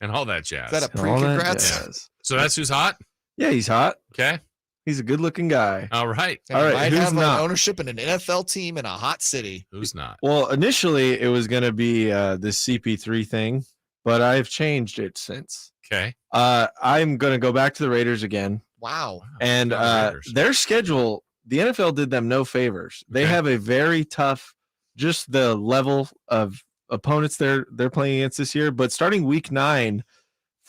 Speaker 4: And all that jazz.
Speaker 5: Is that a pre-congrats?
Speaker 16: Yes.
Speaker 4: So that's who's hot?
Speaker 16: Yeah, he's hot.
Speaker 4: Okay.
Speaker 16: He's a good-looking guy.
Speaker 4: All right.
Speaker 5: And
Speaker 16: All
Speaker 5: he
Speaker 16: right.
Speaker 5: might
Speaker 16: Who's
Speaker 5: have
Speaker 16: not?
Speaker 5: ownership in an NFL team in a hot city.
Speaker 4: Who's not?
Speaker 16: Well, initially it was going to be this CP3 thing, but I've changed it since.
Speaker 4: Okay.
Speaker 16: I'm going to go back to the Raiders again.
Speaker 5: Wow.
Speaker 16: And their schedule, the NFL did them no favors. They have a very tough, just the level of opponents they're playing against this year. But starting week 9,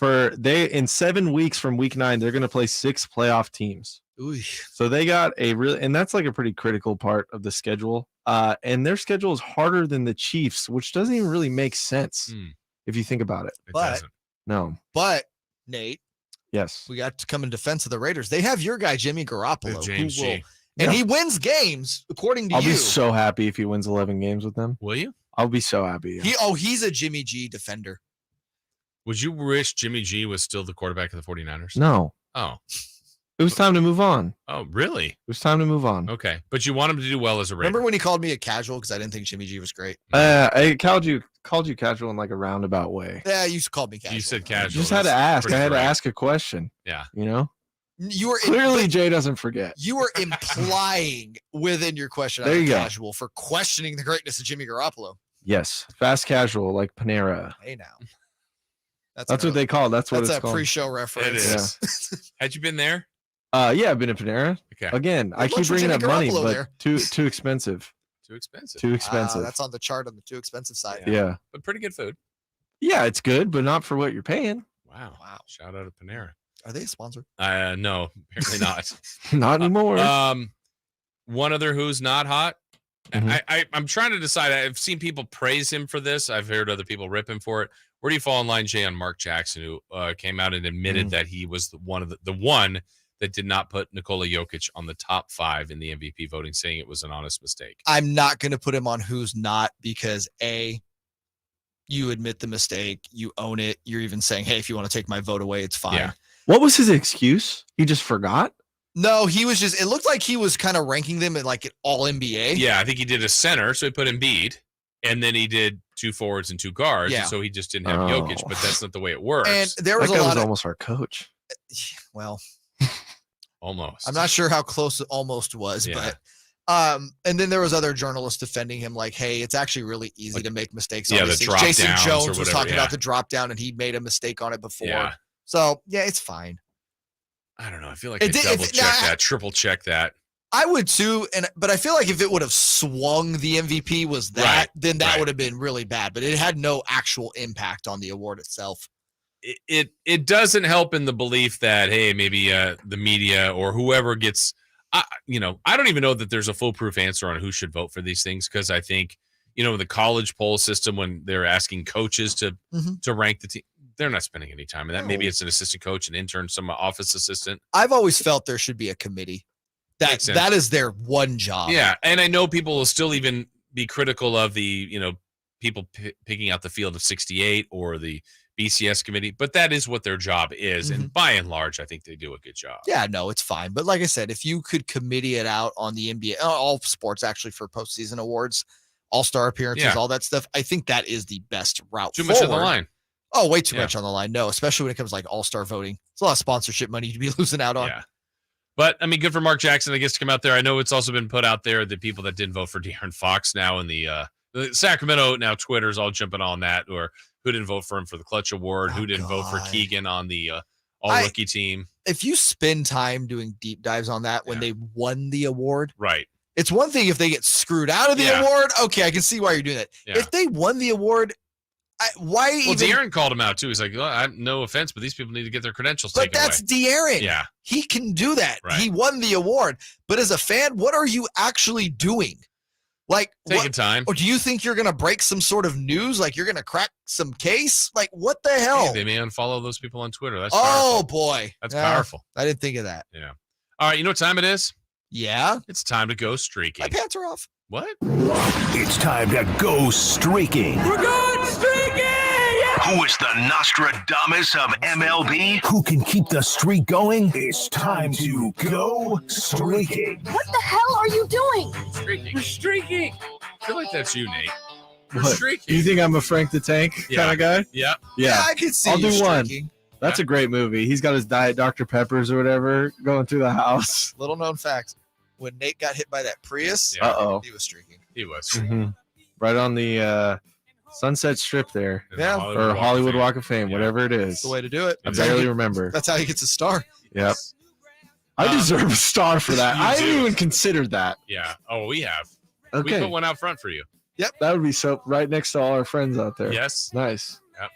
Speaker 16: in 7 weeks from week 9, they're going to play 6 playoff teams.
Speaker 5: Ooh.
Speaker 16: So they got and that's like a pretty critical part of the schedule. And their schedule is harder than the Chiefs, which doesn't even really make sense if you think about it.
Speaker 5: But Nate,
Speaker 16: yes,
Speaker 5: we got to come in defense of the Raiders. They have your guy Jimmy Garoppolo,
Speaker 4: James
Speaker 5: who will,
Speaker 4: G.
Speaker 5: and he wins games according to
Speaker 16: I'll
Speaker 5: you.
Speaker 16: be so happy if he wins 11 games with them.
Speaker 4: Will you?
Speaker 16: I'll be so happy.
Speaker 5: He's a Jimmy G defender.
Speaker 4: Would you wish Jimmy G was still the quarterback of the 49ers?
Speaker 16: No.
Speaker 4: Oh.
Speaker 16: It was time to move on.
Speaker 4: Oh, really?
Speaker 16: It was time to move on.
Speaker 4: Okay. But you want him to do well as a Raider.
Speaker 5: Remember when he called me a casual because I didn't think Jimmy G was great?
Speaker 16: I called you casual in like a roundabout way.
Speaker 5: Yeah, you called me casual.
Speaker 4: You said casual.
Speaker 16: Just had to ask. I had to ask a question.
Speaker 4: Yeah.
Speaker 16: You know?
Speaker 5: You were
Speaker 16: Clearly Jay doesn't forget.
Speaker 5: You were implying within your question
Speaker 16: There you go.
Speaker 5: casual for questioning the greatness of Jimmy Garoppolo.
Speaker 16: Yes. Fast casual like Panera.
Speaker 5: Hey now.
Speaker 16: That's what they call. That's what it's
Speaker 5: a
Speaker 16: called.
Speaker 5: pre-show reference.
Speaker 4: It is. Had you been there?
Speaker 16: Yeah, I've been at Panera.
Speaker 4: Okay.
Speaker 16: Again, I keep
Speaker 5: lunch with
Speaker 16: bringing up
Speaker 5: Jimmy
Speaker 16: money,
Speaker 5: Garoppolo
Speaker 16: but
Speaker 5: there.
Speaker 16: too expensive.
Speaker 4: Too expensive.
Speaker 16: Too expensive.
Speaker 5: That's on the chart on the too expensive side.
Speaker 16: Yeah.
Speaker 4: But pretty good food.
Speaker 16: Yeah, it's good, but not for what you're paying.
Speaker 4: Wow. Shout out to Panera.
Speaker 5: Are they a sponsor?
Speaker 4: No, apparently not.
Speaker 16: Not anymore.
Speaker 4: One other who's not hot.
Speaker 16: Mhm.
Speaker 4: I'm trying to decide. I've seen people praise him for this. I've heard other people rip him for it. Where do you fall in line, Jay, on Mark Jackson, who came out and admitted that he was the one that did not put Nikola Jokic on the top 5 in the MVP voting, saying it was an honest mistake?
Speaker 5: I'm not going to put him on who's not because you admit the mistake, you own it. You're even saying, hey, if you want to take my vote away, it's fine.
Speaker 4: Yeah.
Speaker 16: What was his excuse? He just forgot?
Speaker 5: No, he was it looked like he was kind of ranking them at like an all NBA.
Speaker 4: Yeah, I think he did a center, so he put Embiid, and then he did 2 forwards and 2 guards,
Speaker 5: Yeah.
Speaker 4: and so he just didn't have Jokic, but that's not the way it works.
Speaker 5: And there was
Speaker 16: that guy
Speaker 5: a lot
Speaker 16: was
Speaker 5: of
Speaker 16: almost our coach.
Speaker 5: well,
Speaker 4: almost.
Speaker 5: I'm not sure how close it almost was,
Speaker 4: Yeah.
Speaker 5: but and then there was other journalists defending him like, hey, it's actually really easy to make mistakes.
Speaker 4: Yeah, the
Speaker 5: Obviously,
Speaker 4: drop
Speaker 5: Jason
Speaker 4: downs or
Speaker 5: Jones was
Speaker 4: whatever,
Speaker 5: talking
Speaker 4: yeah.
Speaker 5: about the drop down and he made a mistake on it before.
Speaker 4: Yeah.
Speaker 5: So yeah, it's fine.
Speaker 4: I don't know. I feel like
Speaker 5: It
Speaker 4: I
Speaker 5: did-
Speaker 4: double
Speaker 5: if-
Speaker 4: check
Speaker 5: nah,
Speaker 4: that, triple check that.
Speaker 5: I would too, but I feel like if it would have swung the MVP was that,
Speaker 4: Right,
Speaker 5: then that
Speaker 4: right.
Speaker 5: would have been really bad. But it had no actual impact on the award itself.
Speaker 4: It doesn't help in the belief that, hey, maybe the media or whoever gets, I don't even know that there's a foolproof answer on who should vote for these things, because I think, the college poll system, when they're asking coaches to rank the team, they're not spending any time in that. Maybe it's an assistant coach, an intern, some office assistant.
Speaker 5: I've always felt there should be a committee.
Speaker 4: Makes sense.
Speaker 5: That is their one job.
Speaker 4: Yeah, and I know people will still even be critical of the, people picking out the field of 68 or the BCS committee, but that is what their job is, and by and large, I think they do a good job.
Speaker 5: Yeah, no, it's fine. But like I said, if you could committee it out on the NBA, all sports actually for postseason awards, all-star appearances,
Speaker 4: Yeah.
Speaker 5: all that stuff, I think that is the best route
Speaker 4: Too
Speaker 5: forward.
Speaker 4: much on the line.
Speaker 5: Oh, way too
Speaker 4: Yeah.
Speaker 5: much on the line. No, especially when it comes to like all-star voting. It's a lot of sponsorship money to be losing out on.
Speaker 4: Yeah. But, I mean, good for Mark Jackson, I guess, to come out there. I know it's also been put out there, the people that didn't vote for De'Aaron Fox now in the Sacramento, now Twitter's all jumping on that, or who didn't vote for him for the Clutch Award, who didn't vote for Keegan on the all-rookie team.
Speaker 5: If you spend time doing deep dives on that when they won the award,
Speaker 4: Right.
Speaker 5: it's one thing if they get screwed out of the
Speaker 4: Yeah.
Speaker 5: award. Okay, I can see why you're doing that.
Speaker 4: Yeah.
Speaker 5: If they won the award, why
Speaker 4: Well,
Speaker 5: even?
Speaker 4: De'Aaron called him out, too. He's like, no offense, but these people need to get their credentials
Speaker 5: But
Speaker 4: taken
Speaker 5: that's
Speaker 4: away.
Speaker 5: De'Aaron.
Speaker 4: Yeah.
Speaker 5: He can do that.
Speaker 4: Right.
Speaker 5: He won the award. But as a fan, what are you actually doing? Like,
Speaker 4: Taking time.
Speaker 5: Or do you think you're going to break some sort of news? Like, you're going to crack some case? Like, what the hell?
Speaker 4: Hey, they may unfollow those people on Twitter. That's
Speaker 5: Oh,
Speaker 4: powerful.
Speaker 5: boy.
Speaker 4: That's
Speaker 5: Yeah,
Speaker 4: powerful.
Speaker 5: I didn't think of that.
Speaker 4: Yeah. All right, you know what time it is?
Speaker 5: Yeah?
Speaker 4: It's time to go streaking.
Speaker 5: My pants are off.
Speaker 4: What?
Speaker 3: It's time to go streaking.
Speaker 7: We're going streaking!
Speaker 3: Who is the Nostradamus of MLB? Who can keep the streak going? It's time to go streaking.
Speaker 7: What the hell are you doing?
Speaker 4: Streaking.
Speaker 7: We're streaking.
Speaker 4: I feel like that's you, Nate. We're
Speaker 16: What?
Speaker 4: streaking.
Speaker 16: You think I'm a Frank the Tank
Speaker 4: Yeah.
Speaker 16: kind of guy?
Speaker 4: Yeah.
Speaker 16: Yeah.
Speaker 5: I can see
Speaker 16: I'll
Speaker 5: you
Speaker 16: do one.
Speaker 5: streaking.
Speaker 16: That's a great movie. He's got his Diet Dr. Peppers or whatever going through the house.
Speaker 5: Little known fact: when Nate got hit by that Prius, he was streaking.
Speaker 4: He was.
Speaker 16: Mm-hmm. Right on the Sunset Strip there.
Speaker 5: Yeah.
Speaker 16: Or Hollywood Walk of Fame, whatever it is.
Speaker 5: That's the way to do it.
Speaker 16: I barely remember.
Speaker 5: That's how he gets a star.
Speaker 16: Yep. I deserve a star for that. I didn't even consider that.
Speaker 4: Yeah. Oh, we have.
Speaker 16: Okay.
Speaker 4: We put one out front for you.
Speaker 5: Yep.
Speaker 16: That would be so right next to all our friends out there.
Speaker 4: Yes.
Speaker 16: Nice.
Speaker 4: Yep.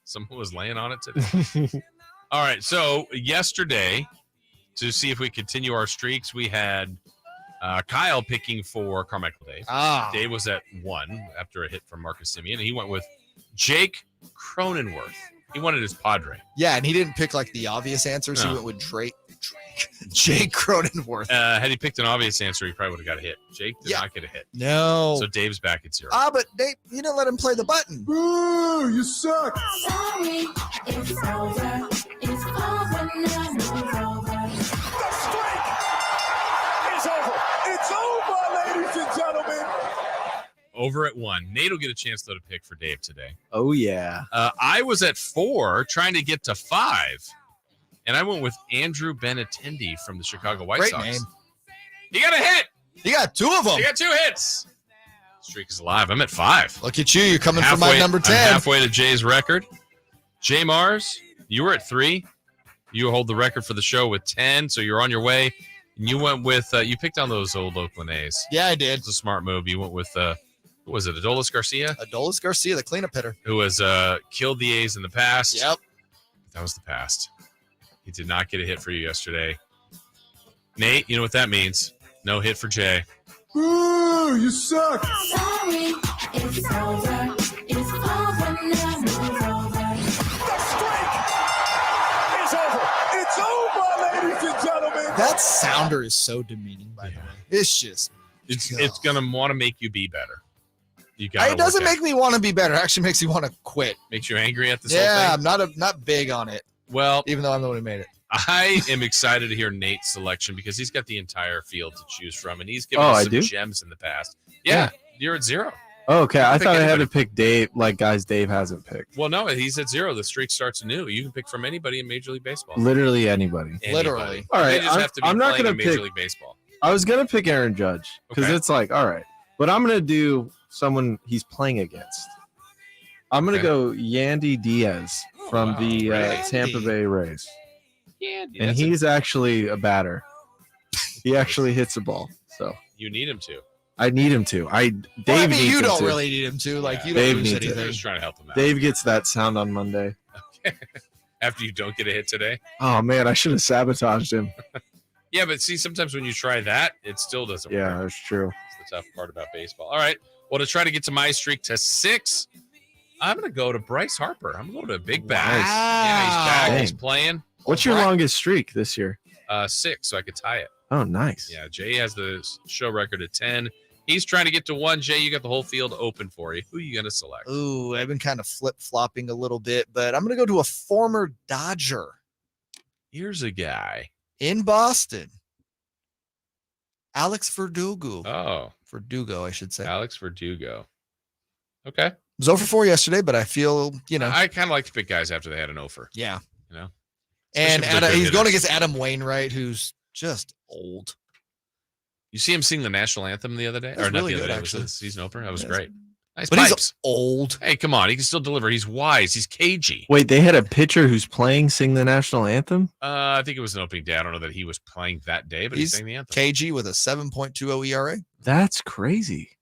Speaker 4: Someone was laying on it today. All right. So yesterday, to see if we continue our streaks, we had Kyle picking for Carmichael Dave. Dave was at 1 after a hit from Marcus Semien, and he went with Jake Cronenworth. He wanted his Padre.
Speaker 5: Yeah, and he didn't pick like the obvious answers.
Speaker 4: No.
Speaker 5: He went with Jake Cronenworth.
Speaker 4: Had he picked an obvious answer, he probably would have got a hit. Jake did not get a hit.
Speaker 5: No.
Speaker 4: So Dave's back at 0.
Speaker 5: But Dave, you didn't let him play the button.
Speaker 1: Boo! You suck.
Speaker 7: Sorry, it's over. It's over now.
Speaker 28: The streak is over. It's over, ladies and gentlemen.
Speaker 4: Over at 1. Nate will get a chance, though, to pick for Dave today.
Speaker 16: Oh, yeah.
Speaker 4: I was at 4, trying to get to 5, and I went with Andrew Benintendi from the Chicago White
Speaker 5: Great
Speaker 4: Sox.
Speaker 5: name.
Speaker 4: He got a hit.
Speaker 5: He got 2 of them.
Speaker 4: He got 2 hits. Streak is alive. I'm at 5.
Speaker 5: Look at you. You're coming for my number 10.
Speaker 4: I'm halfway to Jay's record. Jay Mars, you were at 3. You hold the record for the show with 10, so you're on your way. And you went with, you picked on those old Oakland A's.
Speaker 5: Yeah, I did.
Speaker 4: It's a smart move. You went with, what was it, Adolis Garcia?
Speaker 5: Adolis Garcia, the cleanup hitter.
Speaker 4: Who has killed the A's in the past.
Speaker 5: Yep.
Speaker 4: That was the past. He did not get a hit for you yesterday. Nate, you know what that means. No hit for Jay.
Speaker 1: Boo! You suck.
Speaker 7: Sorry, it's over. It's over now.
Speaker 28: The streak is over. It's over, ladies and gentlemen.
Speaker 5: That sounder is so demeaning, by the way. It's just.
Speaker 4: It's going to want to make you be better. You got.
Speaker 5: It doesn't make me want to be better. It actually makes me want to quit.
Speaker 4: Makes you angry at this whole
Speaker 5: Yeah,
Speaker 4: thing?
Speaker 5: I'm not big on it.
Speaker 4: Well,
Speaker 5: even though I'm the one who made it.
Speaker 4: I am excited to hear Nate's selection because he's got the entire field to choose from, and he's given us some gems in the past. Yeah, you're at 0.
Speaker 16: Oh, okay. I
Speaker 4: pick
Speaker 16: thought I had
Speaker 4: anybody.
Speaker 16: to pick Dave, like guys Dave hasn't picked.
Speaker 4: Well, no, he's at 0. The streak starts new. You can pick from anybody in Major League Baseball.
Speaker 16: Literally anybody.
Speaker 4: Anybody.
Speaker 16: All right.
Speaker 4: They just have to be
Speaker 16: I'm not
Speaker 4: playing
Speaker 16: going
Speaker 4: in
Speaker 16: to
Speaker 4: Major
Speaker 16: pick.
Speaker 4: League Baseball.
Speaker 16: I was going to pick Aaron Judge because
Speaker 4: Okay.
Speaker 16: it's like, all right. But I'm going to do someone he's playing against. I'm going to go Yandy Diaz from the Tampa Bay Rays.
Speaker 4: Yandy,
Speaker 16: And he's actually a batter. He actually hits a ball. So
Speaker 4: You need him to.
Speaker 16: I need him to. Dave needs
Speaker 5: you
Speaker 16: him
Speaker 5: don't
Speaker 16: to.
Speaker 5: really need him to. Like, you
Speaker 16: Dave
Speaker 5: don't lose
Speaker 16: needs it.
Speaker 5: anything.
Speaker 4: I'm just trying to help him out.
Speaker 16: Dave gets that sound on Monday.
Speaker 4: After you don't get a hit today.
Speaker 16: Oh, man, I should have sabotaged him.
Speaker 4: Yeah, but see, sometimes when you try that, it still doesn't work.
Speaker 16: Yeah, that's true.
Speaker 4: It's the tough part about baseball. All right. Well, to try to get to my streak to 6, I'm going to go to Bryce Harper. I'm going to a big bat.
Speaker 16: Nice.
Speaker 4: Yeah, he's back.
Speaker 16: Dang.
Speaker 4: He's playing.
Speaker 16: What's your longest streak this year?
Speaker 4: 6, so I could tie it.
Speaker 16: Oh, nice.
Speaker 4: Yeah, Jay has the show record at 10. He's trying to get to 1. Jay, you got the whole field open for you. Who are you going to select?
Speaker 5: Ooh, I've been kind of flip-flopping a little bit, but I'm going to go to a former Dodger.
Speaker 4: Here's a guy.
Speaker 5: In Boston. Alex Verdugo.
Speaker 4: Oh.
Speaker 5: Verdugo, I should say.
Speaker 4: Alex Verdugo. Okay.
Speaker 5: It was over 4 yesterday, but I feel,
Speaker 4: I kind of like to pick guys after they had an over.
Speaker 5: Yeah.
Speaker 4: You know?
Speaker 5: And
Speaker 4: Especially if they're good
Speaker 5: he's going
Speaker 4: hitters.
Speaker 5: against Adam Wainwright, who's just old.
Speaker 4: You see him sing the national anthem the other day?
Speaker 5: That's
Speaker 4: Or not
Speaker 5: really
Speaker 4: the other
Speaker 5: good,
Speaker 4: day. It was
Speaker 5: actually.
Speaker 4: the season opener. That was
Speaker 5: Yes.
Speaker 4: great. Nice
Speaker 5: But
Speaker 4: pipes.
Speaker 5: he's old.
Speaker 4: Hey, come on. He can still deliver. He's wise. He's cagey.
Speaker 16: Wait, they had a pitcher who's playing sing the national anthem?
Speaker 4: I think it was an opening day. I don't know that he was playing that day, but he
Speaker 5: He's
Speaker 4: sang the anthem.
Speaker 5: KG with a 7.20 ERA.
Speaker 16: That's crazy.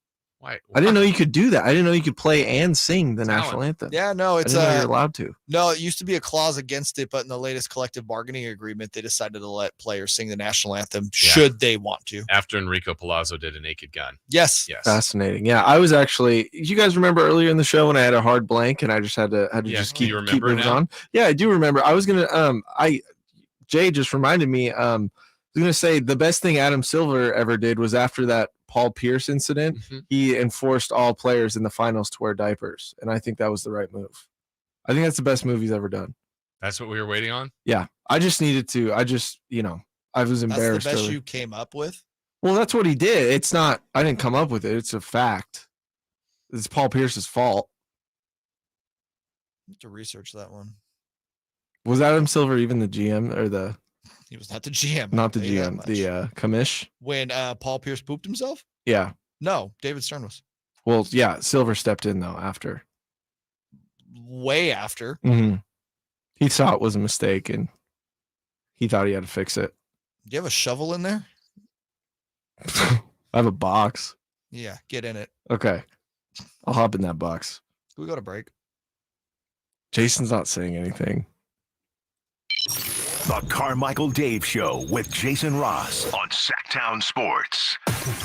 Speaker 4: Why?
Speaker 16: I didn't know you could do that. I didn't know you could play and sing the national anthem.
Speaker 5: Yeah, no, it's
Speaker 16: I didn't know you're allowed to.
Speaker 5: No, it used to be a clause against it, but in the latest collective bargaining agreement, they decided to let players sing the national anthem should they want to.
Speaker 4: After Enrico Palazzo did a Naked Gun.
Speaker 5: Yes.
Speaker 4: Yes.
Speaker 16: Fascinating. Yeah, I was actually. You guys remember earlier in the show when I had a hard blank and I just had to
Speaker 4: Yeah,
Speaker 16: just
Speaker 4: do
Speaker 16: keep
Speaker 4: you remember
Speaker 16: moving
Speaker 4: now?
Speaker 16: on. Yeah, I do remember. I was gonna. Jay just reminded me. I was gonna say the best thing Adam Silver ever did was after that Paul Pierce incident.
Speaker 4: Mm-hmm.
Speaker 16: He enforced all players in the finals to wear diapers, and I think that was the right move. I think that's the best move he's ever done.
Speaker 4: That's what we were waiting on?
Speaker 16: Yeah, I just needed to. I was
Speaker 5: That's the
Speaker 16: embarrassed.
Speaker 5: best
Speaker 16: early.
Speaker 5: you came up with?
Speaker 16: Well, that's what he did. It's not. I didn't come up with it. It's a fact. It's Paul Pierce's fault.
Speaker 5: I have to research that one.
Speaker 16: Was Adam Silver even the GM or the?
Speaker 8: He was not the GM.
Speaker 16: Not the GM. The commish.
Speaker 8: When Paul Pierce pooped himself?
Speaker 16: Yeah.
Speaker 8: No, David Stern was.
Speaker 16: Well, yeah. Silver stepped in though after.
Speaker 8: Way after.
Speaker 16: Mm-hmm. He saw it was a mistake and he thought he had to fix it.
Speaker 8: Do you have a shovel in there?
Speaker 16: I have a box.
Speaker 8: Yeah, get in it.
Speaker 16: Okay. I'll hop in that box.
Speaker 8: Can we go to break?
Speaker 3: Jason's not saying anything. The Carmichael Dave Show with Jason Ross on Sactown Sports.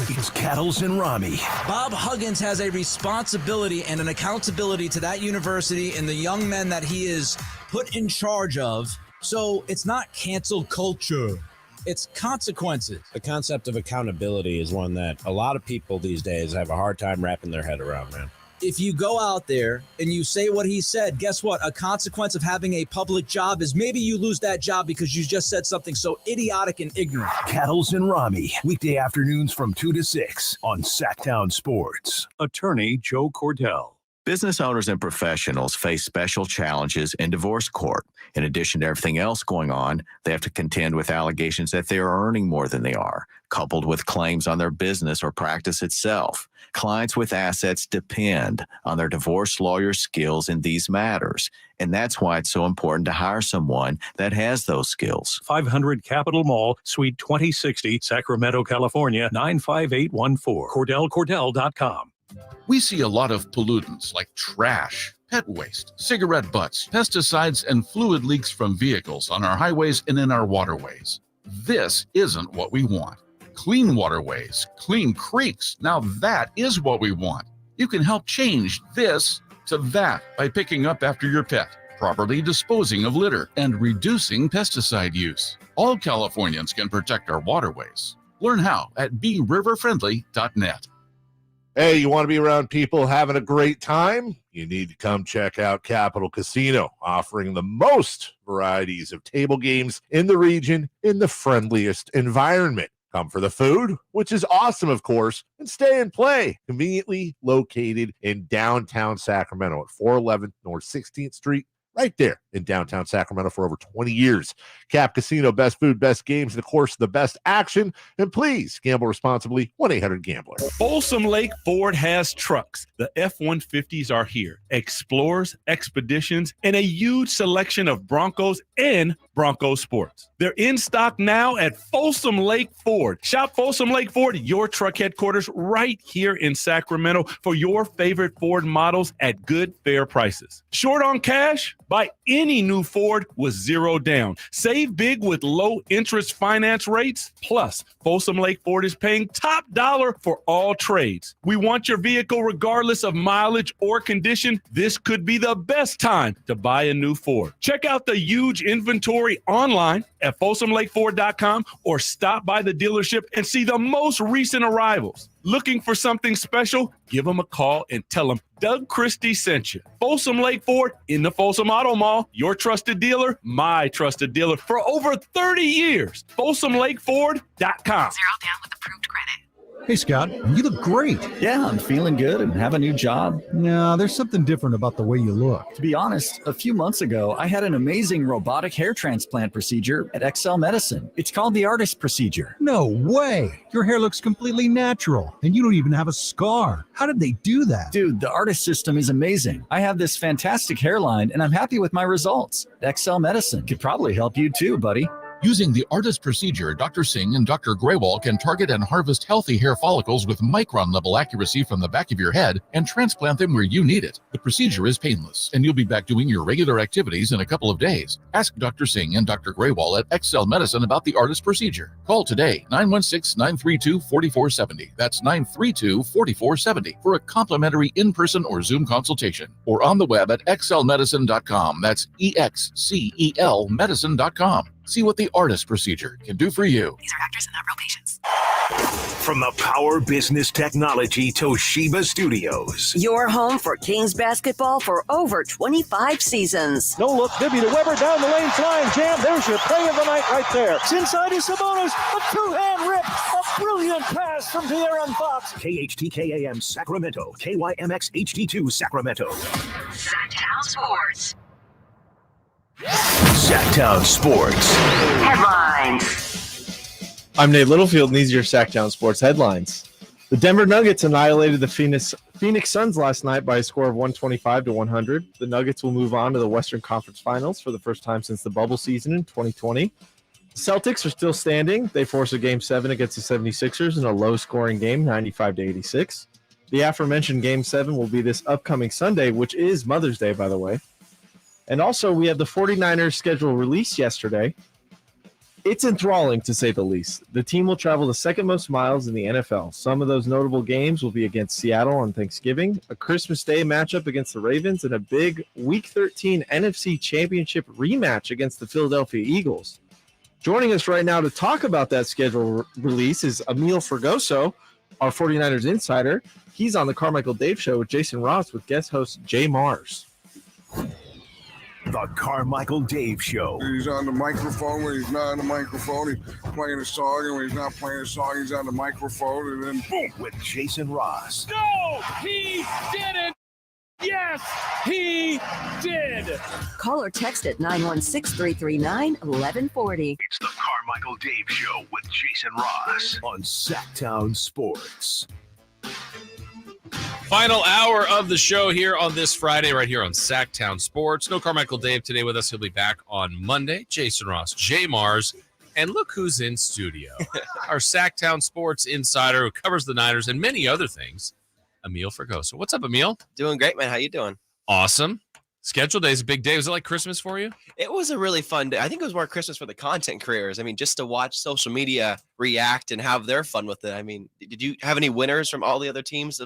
Speaker 3: It's Cattles and Rami.
Speaker 11: Bob Huggins has a responsibility and an accountability to that university and the young men that he is put in charge of. So it's not cancel culture. It's consequences.
Speaker 13: The concept of accountability is one that a lot of people these days have a hard time wrapping their head around, man.
Speaker 11: If you go out there and you say what he said, guess what? A consequence of having a public job is maybe you lose that job because you just said something so idiotic and ignorant.
Speaker 3: Cattles and Rami, weekday afternoons from 2 to 6 on Sactown Sports.
Speaker 18: Attorney Joe Cordell.
Speaker 22: Business owners and professionals face special challenges in divorce court. In addition to everything else going on, they have to contend with allegations that they are earning more than they are, coupled with claims on their business or practice itself. Clients with assets depend on their divorce lawyer skills in these matters, and that's why it's so important to hire someone that has those skills.
Speaker 18: 500 Capitol Mall, Suite 2060, Sacramento, California, 95814. CordellCordell.com.
Speaker 21: We see a lot of pollutants like trash, pet waste, cigarette butts, pesticides, and fluid leaks from vehicles on our highways and in our waterways. This isn't what we want. Clean waterways, clean creeks. Now that is what we want. You can help change this to that by picking up after your pet, properly disposing of litter, and reducing pesticide use. All Californians can protect our waterways. Learn how at BeRiverFriendly.net.
Speaker 23: Hey, you want to be around people having a great time? You need to come check out Capital Casino, offering the most varieties of table games in the region in the friendliest environment. Come for the food, which is awesome, of course, and stay and play. Conveniently located in downtown Sacramento at 411 North 16th Street, right there in downtown Sacramento for over 20 years. Cap Casino, best food, best games, and of course, the best action. And please gamble responsibly. 1-800-GAMBLER.
Speaker 15: Folsom Lake Ford has trucks. The F-150s are here. Explorers, Expeditions, and a huge selection of Broncos and Bronco Sports. They're in stock now at Folsom Lake Ford. Shop Folsom Lake Ford, your truck headquarters, right here in Sacramento for your favorite Ford models at good, fair prices. Short on cash? Buy any new Ford with zero down. Save big with low interest finance rates. Plus, Folsom Lake Ford is paying top dollar for all trades. We want your vehicle regardless of mileage or condition. This could be the best time to buy a new Ford. Check out the huge inventory online at FolsomLakeFord.com or stop by the dealership and see the most recent arrivals. Looking for something special? Give them a call and tell them Doug Christie sent you. Folsom Lake Ford in the Folsom Auto Mall, your trusted dealer, my trusted dealer for over 30 years. FolsomLakeFord.com. 0
Speaker 25: down with approved credit.
Speaker 9: Hey, Scott, you look great.
Speaker 26: Yeah, I'm feeling good and have a new job.
Speaker 9: No, there's something different about the way you look.
Speaker 26: To be honest, a few months ago, I had an amazing robotic hair transplant procedure at XL Medicine. It's called the artist procedure.
Speaker 9: No way. Your hair looks completely natural, and you don't even have a scar. How did they do that?
Speaker 26: Dude, the artist system is amazing. I have this fantastic hairline, and I'm happy with my results. XL Medicine could probably help you too, buddy.
Speaker 21: Using the artist procedure, Dr. Singh and Dr. Graywall can target and harvest healthy hair follicles with micron-level accuracy from the back of your head and transplant them where you need it. The procedure is painless, and you'll be back doing your regular activities in a couple of days. Ask Dr. Singh and Dr. Graywall at XL Medicine about the artist procedure. Call today, 916-932-4470. That's 932-4470 for a complimentary in-person or Zoom consultation. Or on the web at xlmedicine.com. That's EXCEL medicine.com. See what the artist procedure can do for you.
Speaker 25: These are actors and not real patients.
Speaker 3: From the Power Business Technology Toshiba Studios.
Speaker 2: Your home for Kings basketball for over 25 seasons.
Speaker 9: No look, Bibby to Weber, down the lane, flying jam. There's your play of the night right there. It's inside is Sabonis, a two-hand rip, a brilliant pass from De'Aaron Fox.
Speaker 3: KHTKAM Sacramento, KYMX HD2 Sacramento.
Speaker 25: Sactown Sports.
Speaker 3: Sactown Sports.
Speaker 25: Headlines.
Speaker 16: I'm Nate Littlefield, and these are your Sactown Sports headlines. The Denver Nuggets annihilated the Phoenix Suns last night by a score of 125-100. The Nuggets will move on to the Western Conference Finals for the first time since the bubble season in 2020. The Celtics are still standing. They force a Game 7 against the 76ers in a low-scoring game, 95-86. The aforementioned Game 7 will be this upcoming Sunday, which is Mother's Day, by the way. And also, we have the 49ers schedule released yesterday. It's enthralling, to say the least. The team will travel the second most miles in the NFL. Some of those notable games will be against Seattle on Thanksgiving, a Christmas Day matchup against the Ravens, and a big Week 13 NFC Championship rematch against the Philadelphia Eagles. Joining us right now to talk about that schedule release is Amil Fragoso, our 49ers insider. He's on the Carmichael Dave Show with Jason Ross with guest host Jay Mars.
Speaker 3: The Carmichael Dave Show.
Speaker 28: He's on the microphone when he's not on the microphone. He's playing a song, and when he's not playing a song, he's on the microphone, and then boom.
Speaker 3: With Jason Ross.
Speaker 28: No, he didn't. Yes, he did.
Speaker 2: Call or text at 916-339-1140.
Speaker 3: It's the Carmichael Dave Show with Jason Ross on Sactown Sports.
Speaker 4: Final hour of the show here on this Friday, right here on Sactown Sports. No Carmichael Dave today with us. He'll be back on Monday. Jason Ross, Jay Mars, and look who's in studio. Our Sactown Sports insider who covers the Niners and many other things, Amil Fragoso. What's up, Amil?
Speaker 6: Doing great, man. How you doing?
Speaker 4: Awesome. Schedule day is a big day. Was it like Christmas for you?
Speaker 6: It was a really fun day. I think it was more Christmas for the content creators. I mean, just to watch social media react and have their fun with it. I mean, did you have any winners from all the other teams?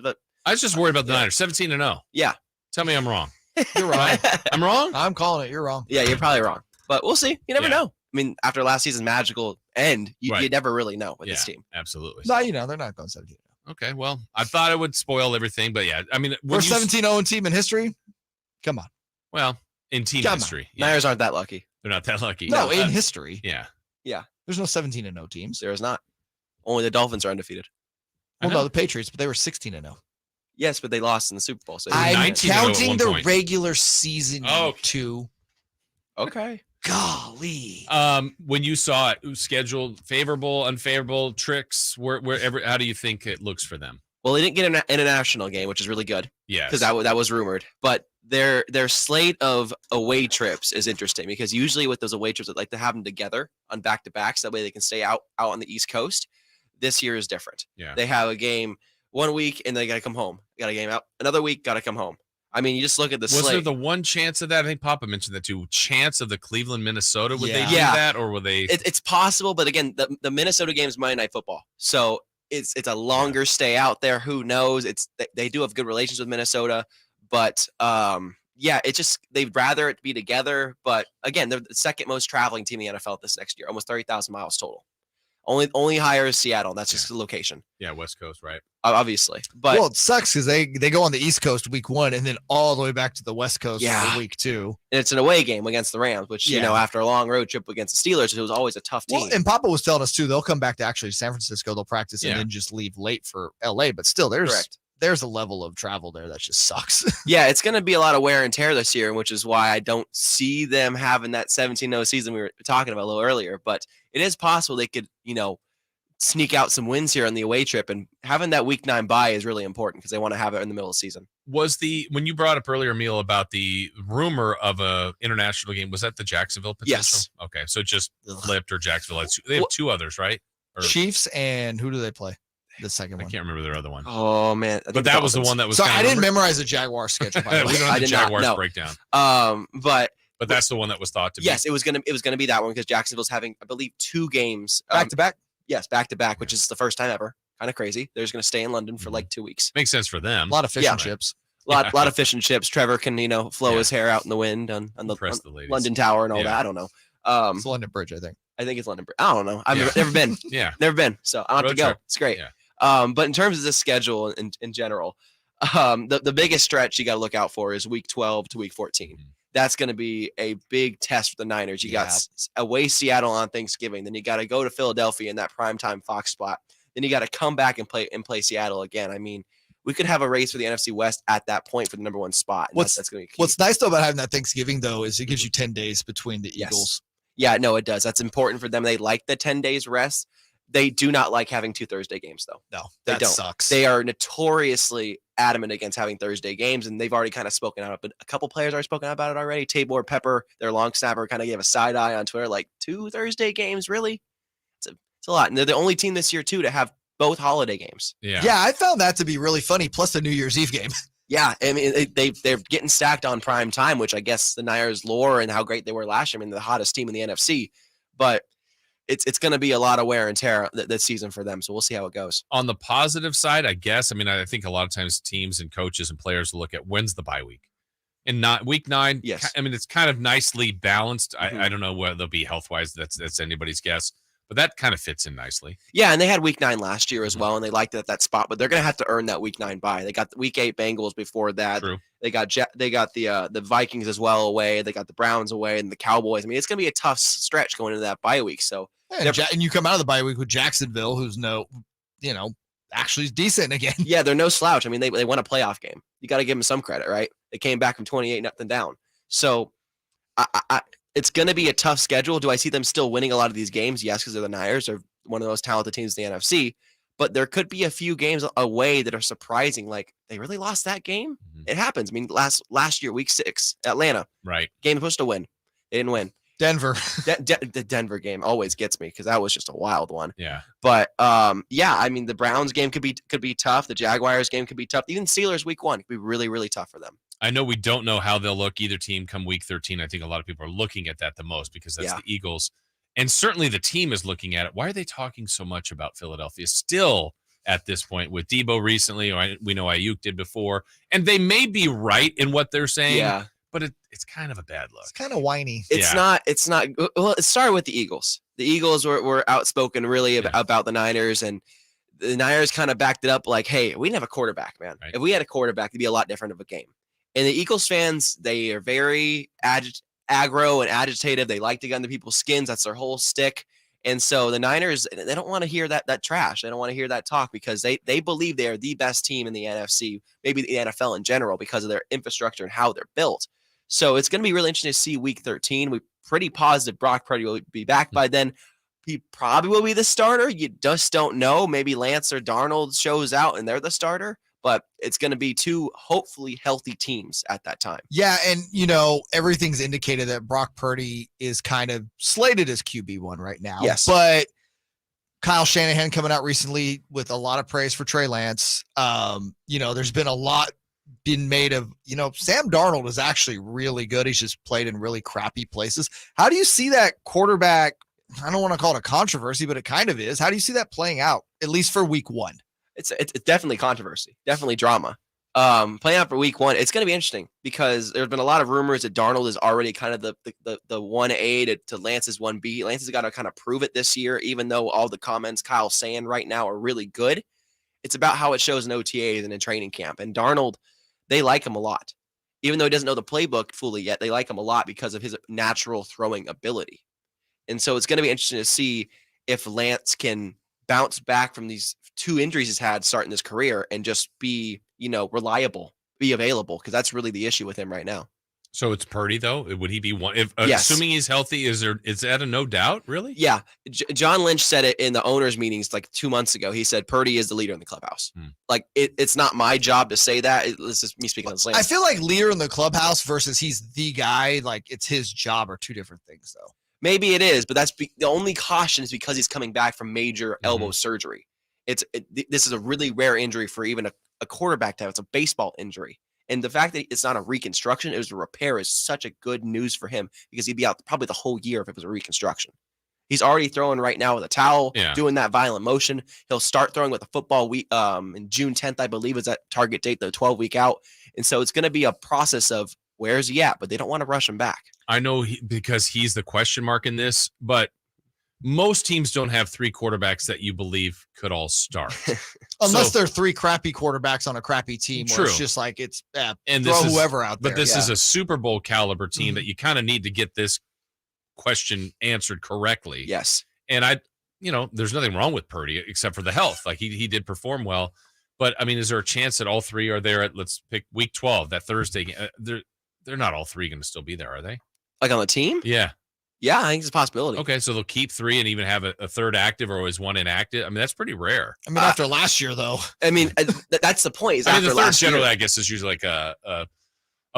Speaker 4: I was just worried about the Niners. 17-0.
Speaker 6: Yeah.
Speaker 4: Tell me I'm wrong.
Speaker 8: You're wrong.
Speaker 4: I'm wrong?
Speaker 8: I'm calling it. You're wrong.
Speaker 6: Yeah, you're probably wrong. But we'll see. You never know. I mean, after last season's magical end, you never really know with this team.
Speaker 4: Absolutely.
Speaker 8: No, they're not going 17.
Speaker 4: Okay, well, I thought it would spoil everything, but yeah, I mean,
Speaker 8: We're 17-0 team in history. Come on.
Speaker 4: Well, in team history.
Speaker 6: Yeah. Niners aren't that lucky.
Speaker 4: They're not that lucky.
Speaker 8: No, in history.
Speaker 4: Yeah.
Speaker 6: Yeah.
Speaker 8: There's no 17-0 teams.
Speaker 6: There is not. Only the Dolphins are undefeated.
Speaker 8: Well, no, the Patriots, but they were 16-0.
Speaker 6: Yes, but they lost in the Super Bowl. So
Speaker 8: I'm counting the regular season too.
Speaker 6: Okay.
Speaker 8: Golly.
Speaker 4: When you saw it, scheduled, favorable, unfavorable, tricks, wherever, how do you think it looks for them?
Speaker 6: Well, they didn't get an international game, which is really good.
Speaker 4: Yeah.
Speaker 6: Because that was rumored. But their slate of away trips is interesting because usually with those away trips, they like to have them together on back-to-backs. That way they can stay out on the East Coast. This year is different.
Speaker 4: Yeah.
Speaker 6: They have a game 1 week and they got to come home. Got a game out. Another week, got to come home. I mean, you just look at the slate.
Speaker 4: Was there the one chance of that? I think Papa mentioned that too. Chance of the Cleveland, Minnesota. Would they do that, or would they?
Speaker 6: It's possible, but again, the Minnesota game is Monday Night Football, so it's a longer stay out there. Who knows? They do have good relations with Minnesota, but it's just they'd rather it be together. But again, they're the second most traveling team in the NFL this next year, almost 30,000 miles total. Only higher is Seattle. That's just the location.
Speaker 4: Yeah, West Coast, right?
Speaker 6: Obviously, but
Speaker 8: it sucks because they go on the East Coast week 1 and then all the way back to the West Coast for week 2.
Speaker 6: And it's an away game against the Rams, which after a long road trip against the Steelers, it was always a tough team.
Speaker 8: Well, and Papa was telling us too, they'll come back to actually San Francisco, they'll practice and then just leave late for LA. But still, there's a level of travel there that just sucks.
Speaker 6: Yeah, it's going to be a lot of wear and tear this year, which is why I don't see them having that 17-0 season we were talking about a little earlier. But it is possible they could, sneak out some wins here on the away trip, and having that week 9 bye is really important because they want to have it in the middle of the season.
Speaker 4: When you brought up earlier, Emil, about the rumor of a international game, was that the Jacksonville potential?
Speaker 6: Yes.
Speaker 4: Okay, so it just flipped, or Jacksonville. They have two others, right?
Speaker 8: Chiefs, and who do they play? The second one.
Speaker 4: I can't remember their other one.
Speaker 6: Oh man,
Speaker 4: but that was the one that was.
Speaker 8: Sorry, I didn't memorize the Jaguars schedule. By the way.
Speaker 4: We don't have the Jaguars breakdown.
Speaker 6: But
Speaker 4: that's the one that was thought to be.
Speaker 6: Yes, it was gonna be that one because Jacksonville's having, I believe, 2 games
Speaker 8: back to back.
Speaker 6: Yes, back to back, which is the first time ever. Kind of crazy. They're just going to stay in London for like 2 weeks.
Speaker 4: Makes sense for them.
Speaker 8: A lot of fish and chips.
Speaker 6: A lot of fish and chips. Trevor can flow his hair out in the wind on the London Tower and all that. I don't know.
Speaker 8: It's London Bridge, I think.
Speaker 6: I think it's London Bridge. I don't know. I've never been. Never been. So I'll have to go.
Speaker 4: Trip.
Speaker 6: It's great. But in terms of the schedule in general, the biggest stretch you got to look out for is week 12 to week 14. That's going to be a big test for the Niners. You got away Seattle on Thanksgiving. Then you got to go to Philadelphia in that primetime Fox spot. Then you got to come back and play Seattle again. I mean, we could have a race for the NFC West at that point for the number 1 spot. And that's going to be key.
Speaker 8: What's nice though about having that Thanksgiving though is it gives you 10 days between the Eagles.
Speaker 6: Yeah, no, it does. That's important for them. They like the 10 days rest. They do not like having 2 Thursday games though.
Speaker 8: No,
Speaker 6: they
Speaker 8: that
Speaker 6: don't.
Speaker 8: sucks.
Speaker 6: They are notoriously adamant against having Thursday games, and they've already kind of spoken out. But a couple players are spoken out about it already. Tabor Pepper, their long snapper, kind of gave a side eye on Twitter, like 2 Thursday games, really? It's a lot. And they're the only team this year too to have both holiday games.
Speaker 8: Yeah, I found that to be really funny. Plus the New Year's Eve game.
Speaker 6: Yeah, I mean they're getting stacked on prime time, which I guess the Niners lore and how great they were last year. I mean, the hottest team in the NFC, but it's going to be a lot of wear and tear this season for them. So we'll see how it goes.
Speaker 4: On the positive side, I guess, I mean, I think a lot of times teams and coaches and players will look at when's the bye week. And not week 9.
Speaker 6: Yes.
Speaker 4: I mean, it's kind of nicely balanced. I don't know whether they'll be health wise. That's anybody's guess, but that kind of fits in nicely.
Speaker 6: Yeah. And they had week 9 last year as well. And they liked it at that spot, but they're going to have to earn that week 9 bye. They got the week 8 Bengals before that.
Speaker 4: True.
Speaker 6: They got the Vikings as well away. They got the Browns away and the Cowboys. I mean, it's going to be a tough stretch going into that bye week. So,
Speaker 8: and you come out of the bye week with Jacksonville, who's actually decent again.
Speaker 6: Yeah, they're no slouch. I mean, they won a playoff game. You got to give them some credit, right? They came back from 28-0 down. So it's going to be a tough schedule. Do I see them still winning a lot of these games? Yes, because they're the Niners. They're one of those talented teams in the NFC. But there could be a few games away that are surprising. Like, they really lost that game? Mm-hmm. It happens. I mean, last year, week 6, Atlanta.
Speaker 4: Right.
Speaker 6: Game supposed to win. They didn't win.
Speaker 8: Denver.
Speaker 6: The Denver game always gets me because that was just a wild one.
Speaker 4: Yeah.
Speaker 6: But yeah, I mean, the Browns game could be tough. The Jaguars game could be tough. Even Steelers week 1 could be really, really tough for them.
Speaker 4: I know we don't know how they'll look either team come week 13. I think a lot of people are looking at that the most because that's the Eagles. And certainly the team is looking at it. Why are they talking so much about Philadelphia still at this point with Debo recently? Or we know Ayuk did before. And they may be right in what they're saying.
Speaker 6: Yeah.
Speaker 4: But it's kind of a bad look.
Speaker 8: It's kind of whiny.
Speaker 6: It's not. Well, it started with the Eagles. The Eagles were outspoken really about the Niners, and the Niners kind of backed it up like, hey, we didn't have a quarterback, man. Right. If we had a quarterback, it'd be a lot different of a game. And the Eagles fans, they are very aggro and agitative. They like to get under people's skins. That's their whole stick. And so the Niners, they don't want to hear that trash. They don't want to hear that talk because they believe they're the best team in the NFC, maybe the NFL in general, because of their infrastructure and how they're built. So it's going to be really interesting to see week 13. We're pretty positive Brock Purdy will be back by then. He probably will be the starter. You just don't know. Maybe Lance or Darnold shows out and they're the starter, but it's going to be 2 hopefully healthy teams at that time.
Speaker 8: Yeah, and everything's indicated that Brock Purdy is kind of slated as QB1 right now.
Speaker 6: Yes.
Speaker 8: But Kyle Shanahan coming out recently with a lot of praise for Trey Lance. There's been a lot been made of, Sam Darnold is actually really good. He's just played in really crappy places. How do you see that quarterback? I don't want to call it a controversy, but it kind of is. How do you see that playing out, at least for week 1?
Speaker 6: It's definitely controversy, definitely drama. Playing out for week 1, it's going to be interesting because there's been a lot of rumors that Darnold is already kind of the 1A to Lance's 1B. Lance has got to kind of prove it this year, even though all the comments Kyle's saying right now are really good. It's about how it shows in OTAs and in training camp. And Darnold, they like him a lot. Even though he doesn't know the playbook fully yet, they like him a lot because of his natural throwing ability. And so it's going to be interesting to see if Lance can bounce back from these 2 injuries he's had starting his career and just be, reliable, be available, because that's really the issue with him right now.
Speaker 4: So it's Purdy, though? Would he be one?
Speaker 6: Yes.
Speaker 4: Assuming he's healthy, is that a no doubt, really?
Speaker 6: Yeah. John Lynch said it in the owners' meetings like 2 months ago. He said Purdy is the leader in the clubhouse. Like, it's not my job to say that. It's just me speaking on the slant.
Speaker 8: I feel like leader in the clubhouse versus he's the guy, like it's his job, are 2 different things, though.
Speaker 6: Maybe it is, but that's the only caution is because he's coming back from major elbow surgery. This is a really rare injury for even a quarterback to have. It's a baseball injury. And the fact that it's not a reconstruction, it was a repair, is such a good news for him because he'd be out probably the whole year if it was a reconstruction. He's already throwing right now with a towel, doing that violent motion. He'll start throwing with a football week in June 10th, I believe, is that target date, the 12-week out. And so it's going to be a process of where is he at, but they don't want to rush him back.
Speaker 4: I know because he's the question mark in this, but most teams don't have 3 quarterbacks that you believe could all start.
Speaker 8: Unless they're 3 crappy quarterbacks on a crappy team where it's just like and throw whoever out there.
Speaker 4: But this is a Super Bowl caliber team that you kind of need to get this question answered correctly.
Speaker 6: Yes.
Speaker 4: And there's nothing wrong with Purdy except for the health. Like he did perform well. But I mean, is there a chance that all three are there at, let's pick week 12, that Thursday game? They're not all three going to still be there, are they?
Speaker 6: Like on the team?
Speaker 4: Yeah.
Speaker 6: Yeah, I think it's a possibility.
Speaker 4: Okay, so they'll keep three and even have a third active, or is one inactive? I mean, that's pretty rare.
Speaker 8: I mean, after last year, though.
Speaker 6: I mean, that's the point. Is
Speaker 4: I mean,
Speaker 6: after
Speaker 4: the third
Speaker 6: last
Speaker 4: generally,
Speaker 6: year.
Speaker 4: I guess, is usually like a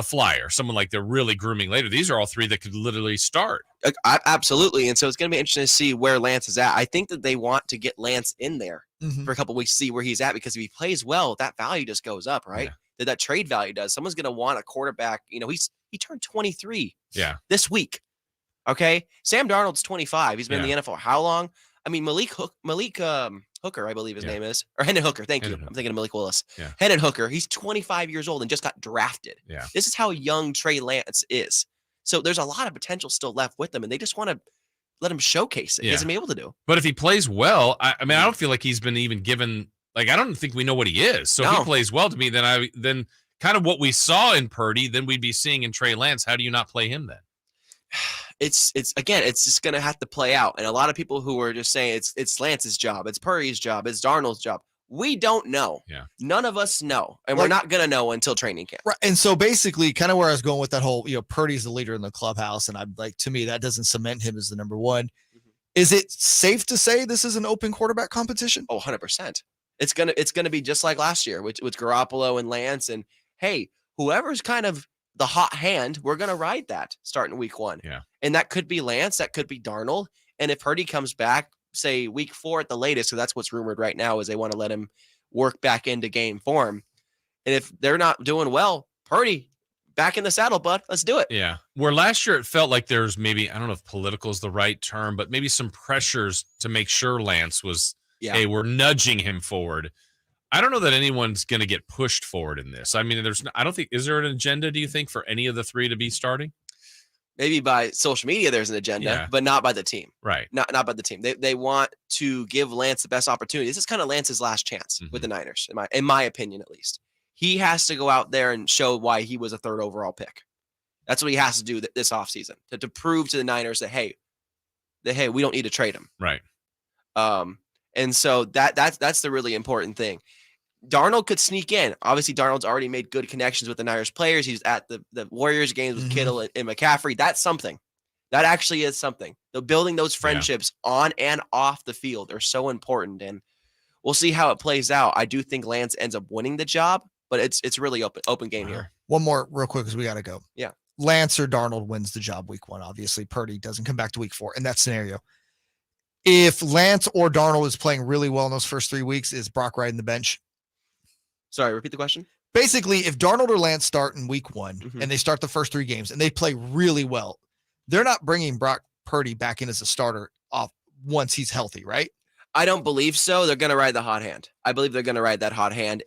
Speaker 4: flyer, someone like they're really grooming later. These are all three that could literally start.
Speaker 6: Absolutely. And so it's going to be interesting to see where Lance is at. I think that they want to get Lance in there for a couple of weeks, see where he's at, because if he plays well, that value just goes up, right? Yeah. That trade value does. Someone's going to want a quarterback. You know, he turned 23 this week. Okay. Sam Darnold's 25. He's been in the NFL how long? I mean, Malik Hooker, I believe his name is, or Hendon Hooker. Thank you. I'm thinking of Malik Willis.
Speaker 4: Yeah.
Speaker 6: Hendon Hooker. He's 25 years old and just got drafted.
Speaker 4: Yeah.
Speaker 6: This is how young Trey Lance is. So there's a lot of potential still left with them, and they just want to let him showcase it. He hasn't been able to do.
Speaker 4: But if he plays well, I mean, I don't feel like he's been even given, like, I don't think we know what he is. So if he plays well to me, then kind of what we saw in Purdy, then we'd be seeing in Trey Lance. How do you not play him then?
Speaker 6: It's just going to have to play out. And a lot of people who are just saying it's Lance's job, it's Purdy's job, it's Darnold's job. We don't know.
Speaker 4: Yeah.
Speaker 6: None of us know. And we're not going to know until training camp.
Speaker 8: Right. And so basically kind of where I was going with that whole, Purdy's the leader in the clubhouse. And I'm like, to me, that doesn't cement him as the number one. Mm-hmm. Is it safe to say this is an open quarterback competition?
Speaker 6: Oh, 100%. It's going to be just like last year with Garoppolo and Lance. And hey, whoever's kind of the hot hand, we're going to ride that starting week 1.
Speaker 4: Yeah.
Speaker 6: And that could be Lance. That could be Darnold. And if Purdy comes back, say week 4 at the latest, so that's what's rumored right now, is they want to let him work back into game form. And if they're not doing well, Purdy, back in the saddle, bud. Let's do it.
Speaker 4: Yeah. Where last year it felt like there's maybe, I don't know if political is the right term, but maybe some pressures to make sure Lance was, hey, we're nudging him forward. I don't know that anyone's going to get pushed forward in this. I mean, I don't think, is there an agenda, do you think, for any of the three to be starting?
Speaker 6: Maybe by social media there's an agenda, but not by the team.
Speaker 4: Right.
Speaker 6: Not by the team. They want to give Lance the best opportunity. This is kind of Lance's last chance with the Niners, in my opinion, at least. He has to go out there and show why he was a 3rd overall pick. That's what he has to do this offseason, to prove to the Niners that, hey, we don't need to trade him.
Speaker 4: Right.
Speaker 6: And so that's the really important thing. Darnold could sneak in. Obviously, Darnold's already made good connections with the Niners players. He's at the Warriors games with Kittle and McCaffrey. That's something. That actually is something. The building those friendships on and off the field are so important, and we'll see how it plays out. I do think Lance ends up winning the job, but it's really open game here.
Speaker 8: One more real quick because we got to go.
Speaker 6: Yeah.
Speaker 8: Lance or Darnold wins the job week 1. Obviously, Purdy doesn't come back to week 4 in that scenario. If Lance or Darnold is playing really well in those first 3 weeks, is Brock riding the bench?
Speaker 6: Sorry, repeat the question.
Speaker 8: Basically, if Darnold or Lance start in week 1 and they start the first 3 games and they play really well, they're not bringing Brock Purdy back in as a starter off once he's healthy, right?
Speaker 6: I don't believe so. They're going to ride the hot hand. I believe they're going to ride that hot hand.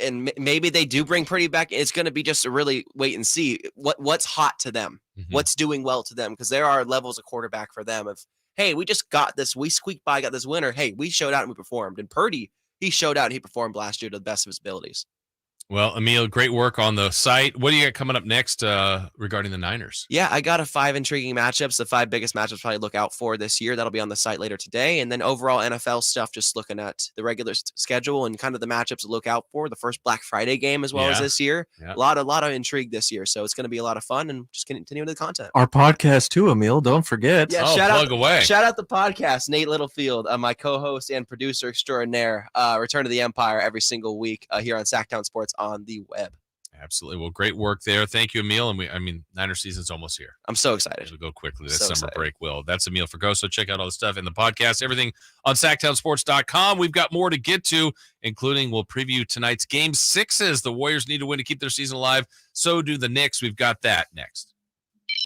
Speaker 6: And maybe they do bring Purdy back. It's going to be just a really wait and see what's hot to them, what's doing well to them, because there are levels of quarterback for them of, hey, we just got this. We squeaked by, got this winner. Hey, we showed out and we performed. And Purdy, he showed out and he performed last year to the best of his abilities.
Speaker 4: Well, Amil, great work on the site. What do you got coming up next regarding the Niners?
Speaker 6: Yeah, I got 5 intriguing matchups, the 5 biggest matchups probably look out for this year. That'll be on the site later today. And then overall NFL stuff, just looking at the regular schedule and kind of the matchups to look out for. The first Black Friday game as well as this year. Yeah. A lot of intrigue this year. So it's going to be a lot of fun and just continuing the content.
Speaker 16: Our podcast too, Emil. Don't forget.
Speaker 6: Yeah, shout out the podcast, Nate Littlefield, my co-host and producer extraordinaire. Return to the Empire every single week here on Sactown Sports on the web.
Speaker 4: Absolutely. Well, great work there. Thank you, Amil. And Niner season's almost here.
Speaker 6: I'm so excited.
Speaker 4: It'll go quickly. That summer break will. That's Amil Fragoso. Check out all the stuff in the podcast, everything on SactownSports.com. We've got more to get to, including we'll preview tonight's game 6s. The Warriors need to win to keep their season alive. So do the Knicks. We've got that next.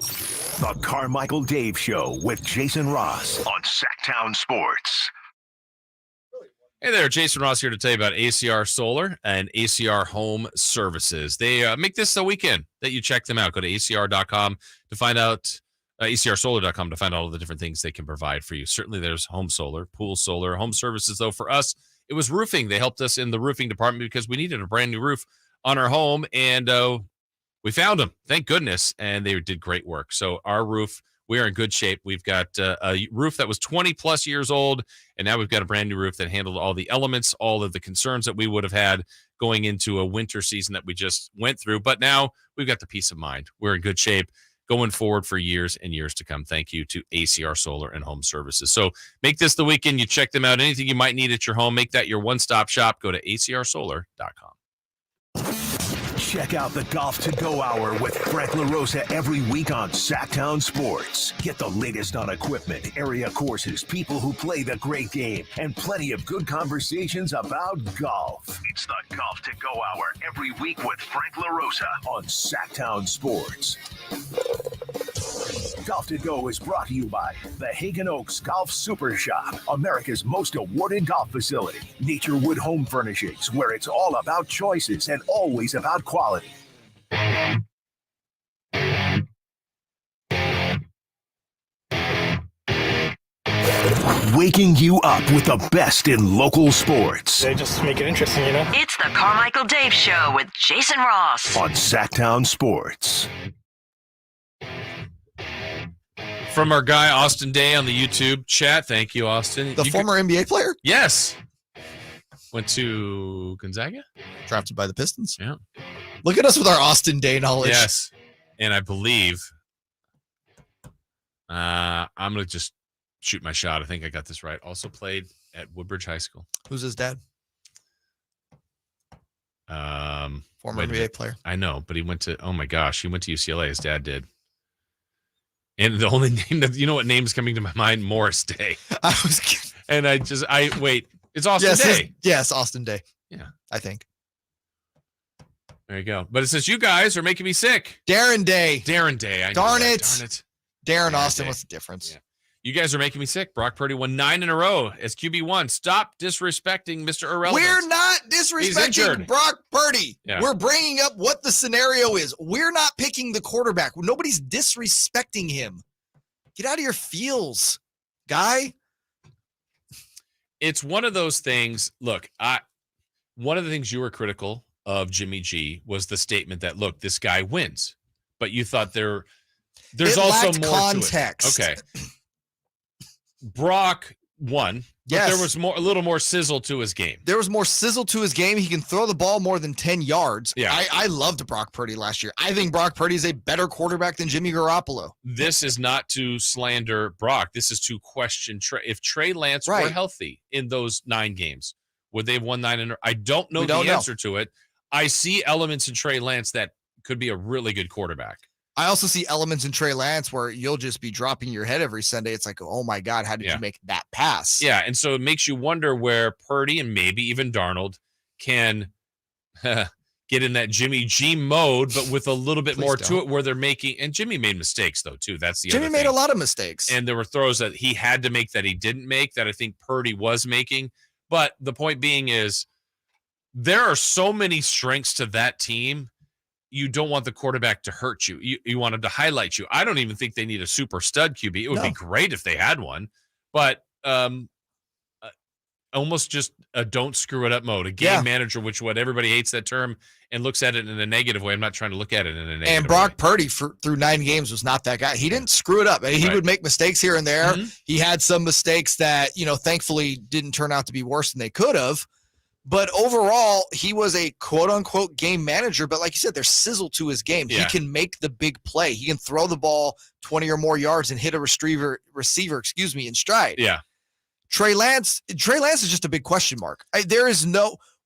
Speaker 3: The Carmichael Dave Show with Jason Ross on Sactown Sports.
Speaker 4: Hey there, Jason Ross here to tell you about ACR Solar and ACR Home Services. They make this the weekend that you check them out. Go to acr.com to find out, acrsolar.com to find out all the different things they can provide for you. Certainly there's home solar, pool solar, home services. Though for us, it was roofing. They helped us in the roofing department because we needed a brand new roof on our home, and we found them. Thank goodness, and they did great work. So our roof, we are in good shape. We've got a roof that was 20 plus years old, and now we've got a brand new roof that handled all the elements, all of the concerns that we would have had going into a winter season that we just went through. But now we've got the peace of mind. We're in good shape going forward for years and years to come. Thank you to ACR Solar and Home Services. So make this the weekend. You check them out. Anything you might need at your home, make that your one-stop shop. Go to acrsolar.com.
Speaker 3: Check out the Golf to Go Hour with Frank LaRosa every week on Sactown Sports. Get the latest on equipment, area courses, people who play the great game, and plenty of good conversations about golf. It's the Golf to Go Hour every week with Frank LaRosa on Sactown Sports. Golf to Go is brought to you by the Hagen Oaks Golf Super Shop, America's most awarded golf facility. Nature Wood Home Furnishings, where it's all about choices and always about quality. Waking you up with the best in local sports.
Speaker 10: They just make it interesting, you know?
Speaker 2: It's the Carmichael Dave Show with Jason Ross
Speaker 3: on Sactown Sports.
Speaker 4: From our guy, Austin Day, on the YouTube chat. Thank you, Austin.
Speaker 8: The former NBA player?
Speaker 4: Yes. Went to Gonzaga?
Speaker 8: Drafted by the Pistons.
Speaker 4: Yeah.
Speaker 8: Look at us with our Austin Day knowledge.
Speaker 4: Yes. And I believe I'm going to just shoot my shot. I think I got this right. Also played at Woodbridge High School.
Speaker 8: Who's his dad? Former NBA player.
Speaker 4: I know, but he went to, oh my gosh, he went to UCLA. His dad did. And the only name that, you know what name's coming to my mind? Morris Day.
Speaker 8: I was kidding.
Speaker 4: And wait, it's Austin Day.
Speaker 8: Yes, Austin Day.
Speaker 4: Yeah.
Speaker 8: I think.
Speaker 4: There you go. But it says, you guys are making me sick.
Speaker 8: Darren Day.
Speaker 4: Darren Day.
Speaker 8: Darn it. Darren Austin, what's the difference?
Speaker 4: Yeah. You guys are making me sick. Brock Purdy won 9 in a row as QB1. Stop disrespecting Mr. Irrelevant.
Speaker 8: We're not disrespecting Brock Purdy.
Speaker 4: Yeah.
Speaker 8: We're bringing up what the scenario is. We're not picking the quarterback. Nobody's disrespecting him. Get out of your feels, guy.
Speaker 4: It's one of those things. Look, one of the things you were critical of Jimmy G was the statement that, look, this guy wins. But you thought there's also more
Speaker 8: context.
Speaker 4: To it. Okay. Brock won.
Speaker 8: Yes.
Speaker 4: But there was a little more sizzle to his game.
Speaker 8: There was more sizzle to his game. He can throw the ball more than 10 yards.
Speaker 4: Yeah.
Speaker 8: I loved Brock Purdy last year. I think Brock Purdy is a better quarterback than Jimmy Garoppolo.
Speaker 4: This is not to slander Brock. This is to question Trey. If Trey Lance were healthy in those 9 games, would they have won 9 in a row? I don't know the answer to it. I see elements in Trey Lance that could be a really good quarterback.
Speaker 8: I also see elements in Trey Lance where you'll just be dropping your head every Sunday. It's like, oh my God, how did you make that pass?
Speaker 4: Yeah, and so it makes you wonder where Purdy and maybe even Darnold can get in that Jimmy G mode, but with a little bit more to it where they're making, and Jimmy made mistakes though too. That's the
Speaker 8: Jimmy
Speaker 4: other
Speaker 8: made
Speaker 4: thing.
Speaker 8: a lot of mistakes.
Speaker 4: And there were throws that he had to make that he didn't make that I think Purdy was making. But the point being is there are so many strengths to that team. You don't want the quarterback to hurt you. You want him to highlight you. I don't even think they need a super stud QB. It would be great if they had one, but almost just a don't screw it up mode, a game manager, which what everybody hates that term and looks at it in a negative way. I'm not trying to look at it in a negative way.
Speaker 8: And Brock Purdy through 9 games was not that guy. He didn't screw it up. He would make mistakes here and there. Mm-hmm. He had some mistakes that, thankfully didn't turn out to be worse than they could have. But overall, he was a quote-unquote game manager. But like you said, there's sizzle to his game. Yeah. He can make the big play. He can throw the ball 20 or more yards and hit a receiver, in stride.
Speaker 4: Yeah.
Speaker 8: Trey Lance is just a big question mark.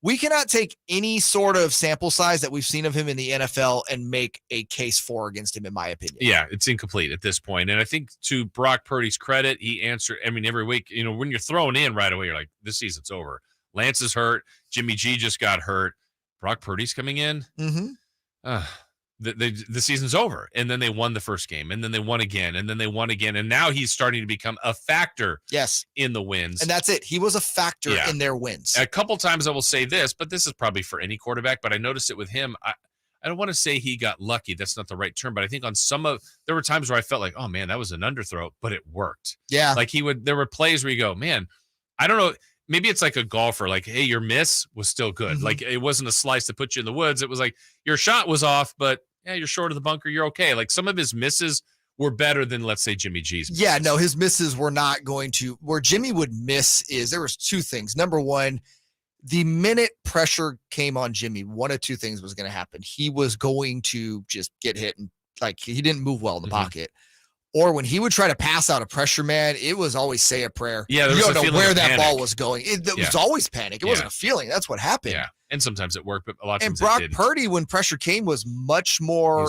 Speaker 8: We cannot take any sort of sample size that we've seen of him in the NFL and make a case for against him, in my opinion.
Speaker 4: Yeah, it's incomplete at this point. And I think to Brock Purdy's credit, he answered, every week, when you're thrown in right away, you're like, this season's over. Lance is hurt. Jimmy G just got hurt. Brock Purdy's coming in.
Speaker 8: Mm-hmm.
Speaker 4: The season's over. And then they won the first game. And then they won again. And then they won again. And now he's starting to become a factor in the wins.
Speaker 8: And that's it. He was a factor in their wins.
Speaker 4: A couple times I will say this, but this is probably for any quarterback, but I noticed it with him. I don't want to say he got lucky. That's not the right term. But I think there were times where I felt like, oh, man, that was an underthrow, but it worked.
Speaker 8: Yeah.
Speaker 4: Like there were plays where you go, man, I don't know. Maybe it's like a golfer, like, hey, your miss was still good. Mm-hmm. Like, it wasn't a slice to put you in the woods. It was like your shot was off, but you're short of the bunker. You're okay. Like some of his misses were better than, let's say, Jimmy G's misses.
Speaker 8: Yeah, no, his misses were not going to. Where Jimmy would miss is there was two things. Number one, the minute pressure came on Jimmy, one of two things was going to happen. He was going to just get hit and like he didn't move well in the pocket. Or when he would try to pass out of pressure, man, it was always say a prayer.
Speaker 4: Yeah,
Speaker 8: you don't know where that ball was going. It was always panic. It wasn't a feeling. That's what happened.
Speaker 4: Yeah, and sometimes it worked, but a lot of times
Speaker 8: Brock
Speaker 4: it didn't.
Speaker 8: Purdy, when pressure came, was much more,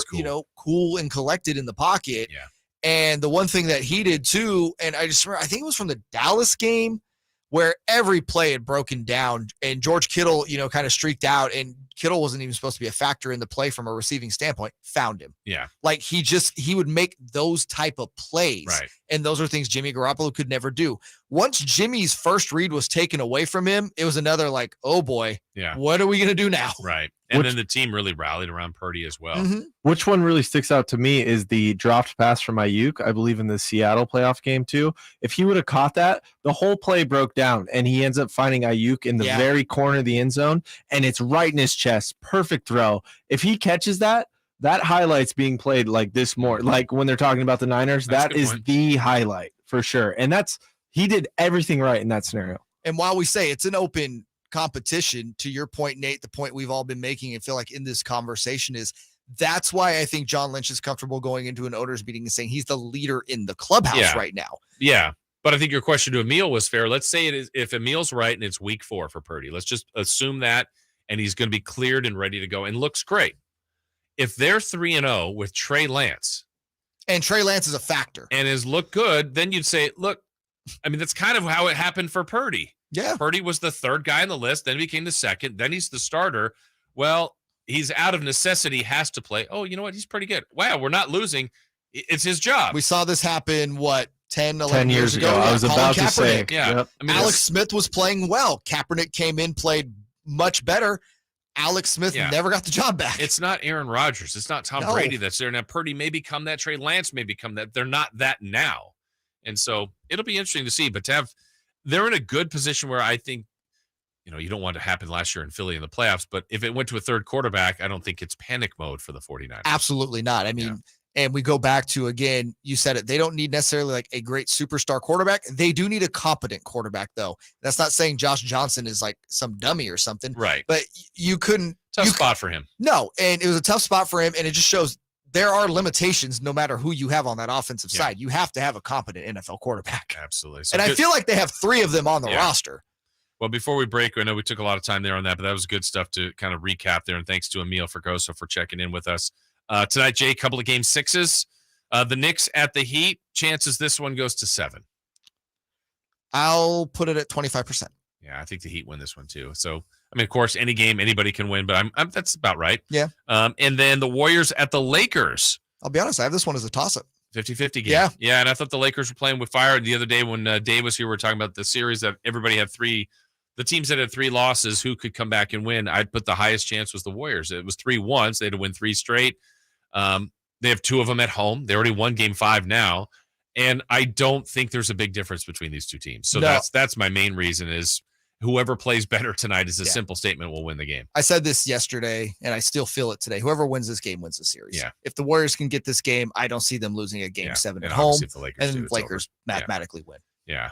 Speaker 8: cool and collected in the pocket.
Speaker 4: Yeah.
Speaker 8: And the one thing that he did too, and I just remember, I think it was from the Dallas game where every play had broken down and George Kittle, kind of streaked out and Kittle wasn't even supposed to be a factor in the play from a receiving standpoint, found him.
Speaker 4: Yeah.
Speaker 8: Like he would make those type of plays.
Speaker 4: Right.
Speaker 8: And those are things Jimmy Garoppolo could never do. Once Jimmy's first read was taken away from him, it was another like, oh boy, what are we going to do now?
Speaker 4: Right. And then the team really rallied around Purdy as well.
Speaker 16: Which one really sticks out to me is the dropped pass from Ayuk, I believe in the Seattle playoff game too. If he would have caught that, the whole play broke down and he ends up finding Ayuk in the very corner of the end zone and it's right in his chest. Perfect throw. If he catches that highlight's being played like this more. Like when they're talking about the Niners, that is the highlight for sure. And he did everything right in that scenario.
Speaker 8: And while we say it's an open competition, to your point, Nate, the point we've all been making and feel like in this conversation is that's why I think John Lynch is comfortable going into an owners meeting and saying he's the leader in the clubhouse right now.
Speaker 4: Yeah. But I think your question to Amil was fair. Let's say it is, if Emil's right and it's week 4 for Purdy, let's just assume that, and he's going to be cleared and ready to go and looks great. If they're 3-0 with Trey Lance,
Speaker 8: and Trey Lance is a factor
Speaker 4: and has looked good, then you'd say, look, I mean, that's kind of how it happened for Purdy.
Speaker 8: Yeah.
Speaker 4: Purdy was the third guy on the list, then became the second, then he's the starter. Well, he's out of necessity, has to play. Oh, you know what? He's pretty good. Wow, we're not losing. It's his job.
Speaker 8: We saw this happen, 10, 11 years ago.
Speaker 16: I was about to say.
Speaker 4: Yeah.
Speaker 16: Yep.
Speaker 4: I mean,
Speaker 8: Alex Smith was playing well. Kaepernick came in, played much better. Alex Smith never got the job back.
Speaker 4: It's not Aaron Rodgers. It's not Tom Brady that's there. Now, Purdy may become that. Trey Lance may become that. They're not that now. And so it'll be interesting to see. But they're in a good position where I think, you don't want it to happen last year in Philly in the playoffs. But if it went to a third quarterback, I don't think it's panic mode for the 49ers.
Speaker 8: Absolutely not. I mean, and we go back to, again, you said it, they don't need necessarily like a great superstar quarterback. They do need a competent quarterback, though. That's not saying Josh Johnson is like some dummy or something.
Speaker 4: Right.
Speaker 8: But you couldn't.
Speaker 4: Tough spot for him.
Speaker 8: No, and it was a tough spot for him, and it just shows there are limitations no matter who you have on that offensive side. You have to have a competent NFL quarterback.
Speaker 4: Absolutely.
Speaker 8: So I feel like they have 3 of them on the roster.
Speaker 4: Well, before we break, I know we took a lot of time there on that, but that was good stuff to kind of recap there. And thanks to Amil Fragoso for checking in with us. Tonight, Jay, a couple of game 6s. The Knicks at the Heat. Chances this one goes to 7.
Speaker 8: I'll put it at 25%.
Speaker 4: Yeah, I think the Heat win this one too. So, I mean, of course, any game, anybody can win, but I'm that's about right.
Speaker 8: Yeah.
Speaker 4: And then the Warriors at the Lakers.
Speaker 8: I'll be honest, I have this one as a toss-up.
Speaker 4: 50-50 game.
Speaker 8: Yeah.
Speaker 4: Yeah, and I thought the Lakers were playing with fire. The other day when Dave was here, we were talking about the series that everybody had 3. The teams that had 3 losses, who could come back and win? I'd put the highest chance was the Warriors. It was 3 once. They had to win 3 straight. They have 2 of them at home. They already won game 5 now. And I don't think there's a big difference between these 2 teams. So that's my main reason is whoever plays better tonight is a simple statement will win the game.
Speaker 8: I said this yesterday, and I still feel it today. Whoever wins this game wins the series.
Speaker 4: Yeah.
Speaker 8: If the Warriors can get this game, I don't see them losing a game 7 at
Speaker 4: and
Speaker 8: home.
Speaker 4: If the Lakers
Speaker 8: and Lakers mathematically win.
Speaker 4: Yeah.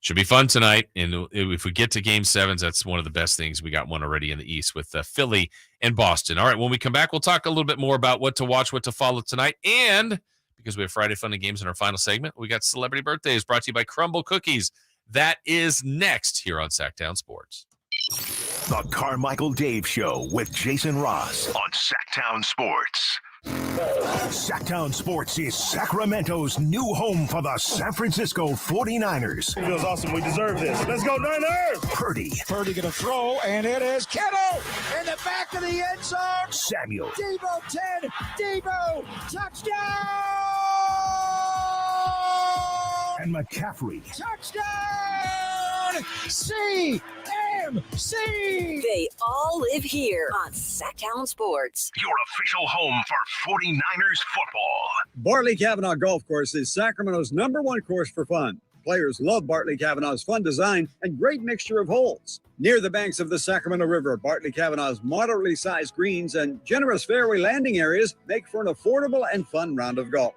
Speaker 4: Should be fun tonight. And if we get to game 7s, that's one of the best things. We got one already in the East with Philly and Boston. All right. When we come back, we'll talk a little bit more about what to watch, what to follow tonight. And because we have Friday Fun and Games in our final segment, we got Celebrity Birthdays brought to you by Crumble Cookies. That is next here on Sactown Sports.
Speaker 3: The Carmichael Dave Show with Jason Ross on Sactown Sports. Sactown Sports is Sacramento's new home for the San Francisco 49ers.
Speaker 9: It feels awesome. We deserve this. Let's go, Niners!
Speaker 3: Purdy.
Speaker 9: Purdy going to throw, and it is Kittle in the back of the end zone.
Speaker 3: Samuel.
Speaker 9: Debo 10. Debo. Touchdown!
Speaker 3: And McCaffrey.
Speaker 9: Touchdown! CMC!
Speaker 2: They all live here on Sactown Sports.
Speaker 3: Your official home for 49ers football.
Speaker 10: Bartley Kavanaugh Golf Course is Sacramento's #1 course for fun. Players love Bartley Kavanaugh's fun design and great mixture of holes. Near the banks of the Sacramento River, Bartley Kavanaugh's moderately sized greens and generous fairway landing areas make for an affordable and fun round of golf.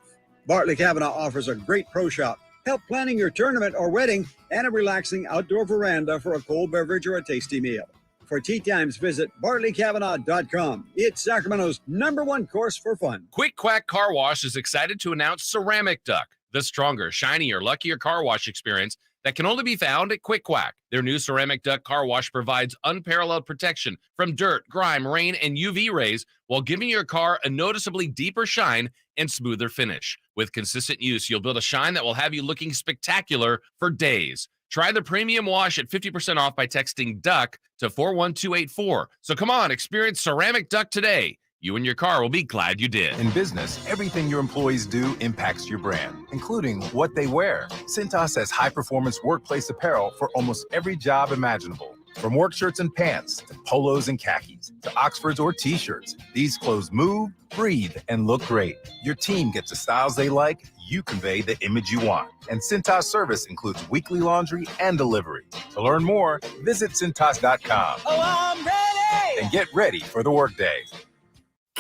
Speaker 10: Bartley Kavanaugh offers a great pro shop, help planning your tournament or wedding, and a relaxing outdoor veranda for a cold beverage or a tasty meal. For tea times, visit BartleyCavanaugh.com. It's Sacramento's #1 course for fun.
Speaker 1: Quick Quack Car Wash is excited to announce Ceramic Duck, the stronger, shinier, luckier car wash experience that can only be found at Quick Quack. Their new Ceramic Duck car wash provides unparalleled protection from dirt, grime, rain, and UV rays while giving your car a noticeably deeper shine and smoother finish. With consistent use, you'll build a shine that will have you looking spectacular for days. Try the premium wash at 50% off by texting DUCK to 41284. So come on, experience Ceramic Duck today. You and your car will be glad you did.
Speaker 12: In business, everything your employees do impacts your brand, including what they wear. Cintas has high-performance workplace apparel for almost every job imaginable. From work shirts and pants, to polos and khakis, to Oxfords or T-shirts, these clothes move, breathe, and look great. Your team gets the styles they like, you convey the image you want. And Cintas service includes weekly laundry and delivery. To learn more, visit Cintas.com.
Speaker 14: Oh, I'm ready!
Speaker 12: And get ready for the workday.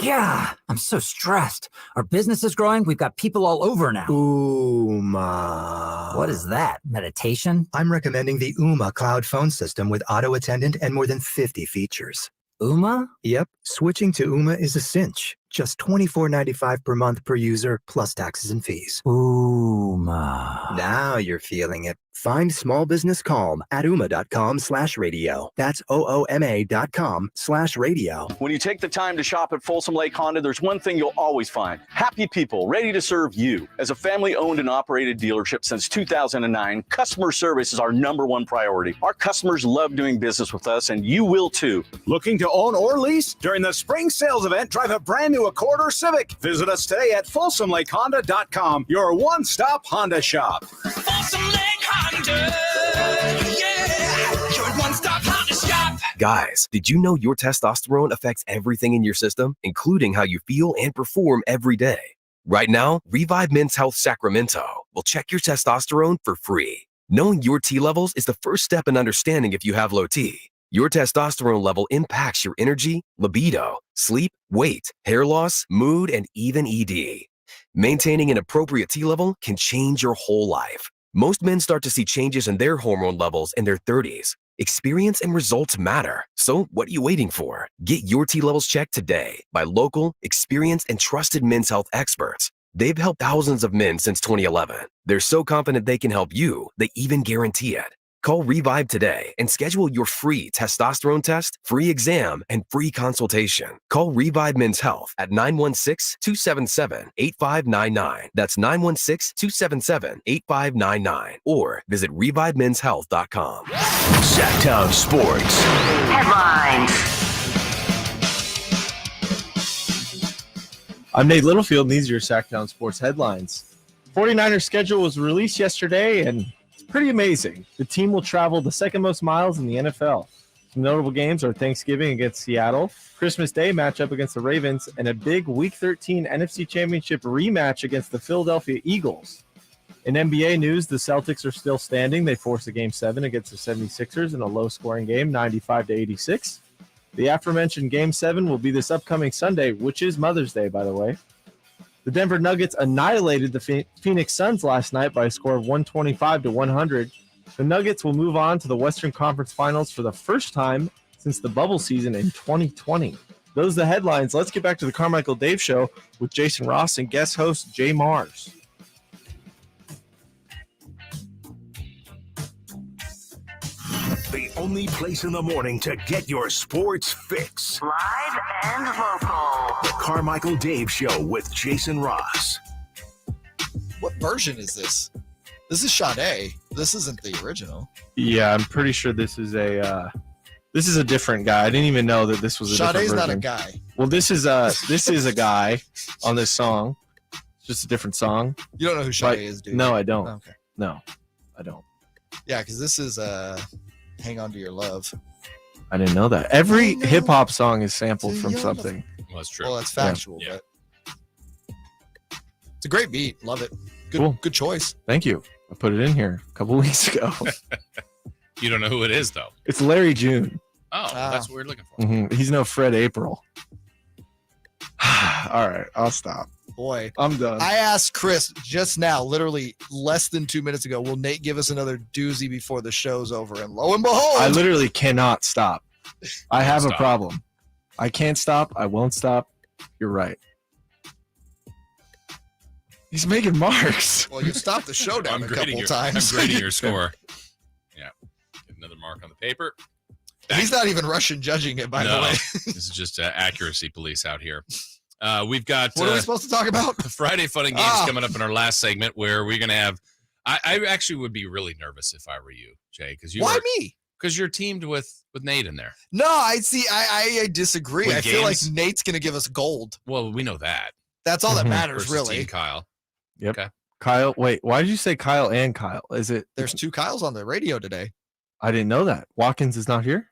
Speaker 14: Yeah, I'm so stressed. Our business is growing. We've got people all over now.
Speaker 17: Uma.
Speaker 14: What is that? Meditation?
Speaker 17: I'm recommending the Uma cloud phone system with auto attendant and more than 50 features.
Speaker 14: Uma?
Speaker 17: Yep. Switching to Uma is a cinch. Just $24.95 per month per user, plus taxes and fees.
Speaker 14: Uma.
Speaker 17: Now you're feeling it. Find small business calm at Uma.com/radio. That's OOMA.com/radio.
Speaker 19: When you take the time to shop at Folsom Lake Honda, there's one thing you'll always find. Happy people ready to serve you. As a family-owned and operated dealership since 2009, customer service is our #1 priority. Our customers love doing business with us, and you will too.
Speaker 20: Looking to own or lease? During the spring sales event, drive a brand new Accord or Civic. Visit us today at FolsomLakeHonda.com, your one-stop Honda shop.
Speaker 14: Folsom Lake Honda, yeah, your one-stop Honda shop.
Speaker 24: Guys, did you know your testosterone affects everything in your system, including how you feel and perform every day? Right now, Revive Men's Health Sacramento will check your testosterone for free. Knowing your T levels is the first step in understanding if you have low T. Your testosterone level impacts your energy, libido, sleep, weight, hair loss, mood, and even ED. Maintaining an appropriate T level can change your whole life. Most men start to see changes in their hormone levels in their 30s. Experience and results matter. So what are you waiting for? Get your T levels checked today by local, experienced, and trusted men's health experts. They've helped thousands of men since 2011. They're so confident they can help you, they even guarantee it. Call Revive today and schedule your free testosterone test, free exam, and free consultation. Call Revive Men's Health at 916-277-8599. That's 916-277-8599. Or visit ReviveMen'sHealth.com.
Speaker 3: Sactown Sports.
Speaker 25: Headlines.
Speaker 16: I'm Nate Littlefield, and these are your Sactown Sports headlines. 49ers schedule was released yesterday, and it's pretty amazing. The team will travel the second most miles in the NFL. Some notable games are Thanksgiving against Seattle, Christmas Day matchup against the Ravens, and a big Week 13 NFC Championship rematch against the Philadelphia Eagles. In NBA news, the Celtics are still standing. They forced a Game 7 against the 76ers in a low-scoring game, 95-86. The aforementioned Game 7 will be this upcoming Sunday, which is Mother's Day, by the way. The Denver Nuggets annihilated the Phoenix Suns last night by a score of 125-100. The Nuggets will move on to the Western Conference Finals for the first time since the bubble season in 2020. Those are the headlines. Let's get back to the Carmichael Dave Show with Jason Ross and guest host Jay Mars.
Speaker 3: The only place in the morning to get your sports fix.
Speaker 25: Live and local.
Speaker 3: The Carmichael Dave Show with Jason Ross.
Speaker 8: What version is this? This is Sade. This isn't the original.
Speaker 16: Yeah, I'm pretty sure this is a different guy. I didn't even know that this was a different version.
Speaker 8: Sade's not a guy.
Speaker 16: Well, this is a guy on this song. It's just a different song.
Speaker 8: You don't know who Sade is, do you?
Speaker 16: No, I don't.
Speaker 8: Okay.
Speaker 16: No, I don't.
Speaker 8: Yeah, because this is Hang On to Your Love.
Speaker 16: I didn't know that. Every hip hop song is sampled from something.
Speaker 4: Well, that's true.
Speaker 8: Well, that's factual,
Speaker 4: Yeah.
Speaker 8: but it's a great beat. Love it. Good,
Speaker 16: Cool.
Speaker 8: Good choice.
Speaker 16: Thank you. I put it in here a couple weeks ago.
Speaker 4: You don't know who it is, though.
Speaker 16: It's Larry June.
Speaker 4: Oh, that's what we're looking for.
Speaker 16: He's no Fred April. All All right, I'll stop.
Speaker 8: Boy,
Speaker 16: I'm done.
Speaker 8: I asked Chris just now, literally less than 2 minutes ago, will Nate give us another doozy before the show's over? And lo and behold,
Speaker 16: I literally cannot stop. I have a
Speaker 4: Stop.
Speaker 16: problem. I can't stop. I won't stop. You're right. He's making marks.
Speaker 8: Well, you stopped the show down a couple times.
Speaker 4: I'm grading your score. Yeah. Get another mark on the paper.
Speaker 8: He's not even Russian judging it, by the way.
Speaker 4: This is just accuracy police out here. We've got
Speaker 8: What are we supposed to talk about?
Speaker 4: Friday Fun and Games coming up in our last segment where we're going to have. I actually would be really nervous if I were you, Jay, because
Speaker 8: Why me?
Speaker 4: Because you're teamed with Nate in there.
Speaker 8: No, I disagree.
Speaker 4: With
Speaker 8: I feel like
Speaker 4: games?
Speaker 8: Nate's going to give us gold.
Speaker 4: Well, we know that.
Speaker 8: That's all that matters,
Speaker 4: Versus
Speaker 8: really.
Speaker 4: Team Kyle.
Speaker 16: Yep.
Speaker 4: Okay.
Speaker 16: Kyle, wait, why did you say Kyle and Kyle? Is it?
Speaker 8: There's 2 Kyles on the radio today.
Speaker 16: I didn't know that. Watkins is not here?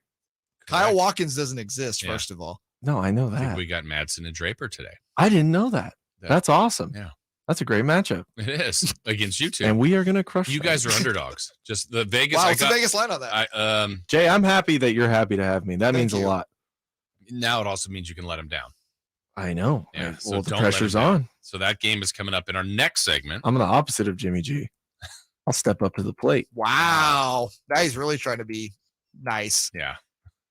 Speaker 8: Kyle Watkins doesn't exist,
Speaker 4: Yeah.
Speaker 8: first of all.
Speaker 16: No, I know
Speaker 4: I think
Speaker 16: that.
Speaker 4: we got Madsen and Draper today.
Speaker 16: I didn't know that. That's awesome.
Speaker 4: Yeah.
Speaker 16: That's a great matchup.
Speaker 4: It is against you two.
Speaker 16: And we are going to crush
Speaker 4: You
Speaker 16: them.
Speaker 4: guys are underdogs. Just the Vegas.
Speaker 8: Wow,
Speaker 4: I
Speaker 8: what's the
Speaker 4: got,
Speaker 8: Vegas line on that?
Speaker 16: Jay, I'm happy that you're happy to have me. That means a
Speaker 8: you.
Speaker 16: lot.
Speaker 4: Now it also means you can let him down.
Speaker 16: I know.
Speaker 4: Yeah.
Speaker 16: Well, the
Speaker 4: don't let him
Speaker 16: pressure's
Speaker 4: down.
Speaker 16: on.
Speaker 4: So that game is coming up in our next segment.
Speaker 16: I'm the opposite of Jimmy G. I'll step up to the plate.
Speaker 8: Wow. Now he's really trying to be nice.
Speaker 4: Yeah.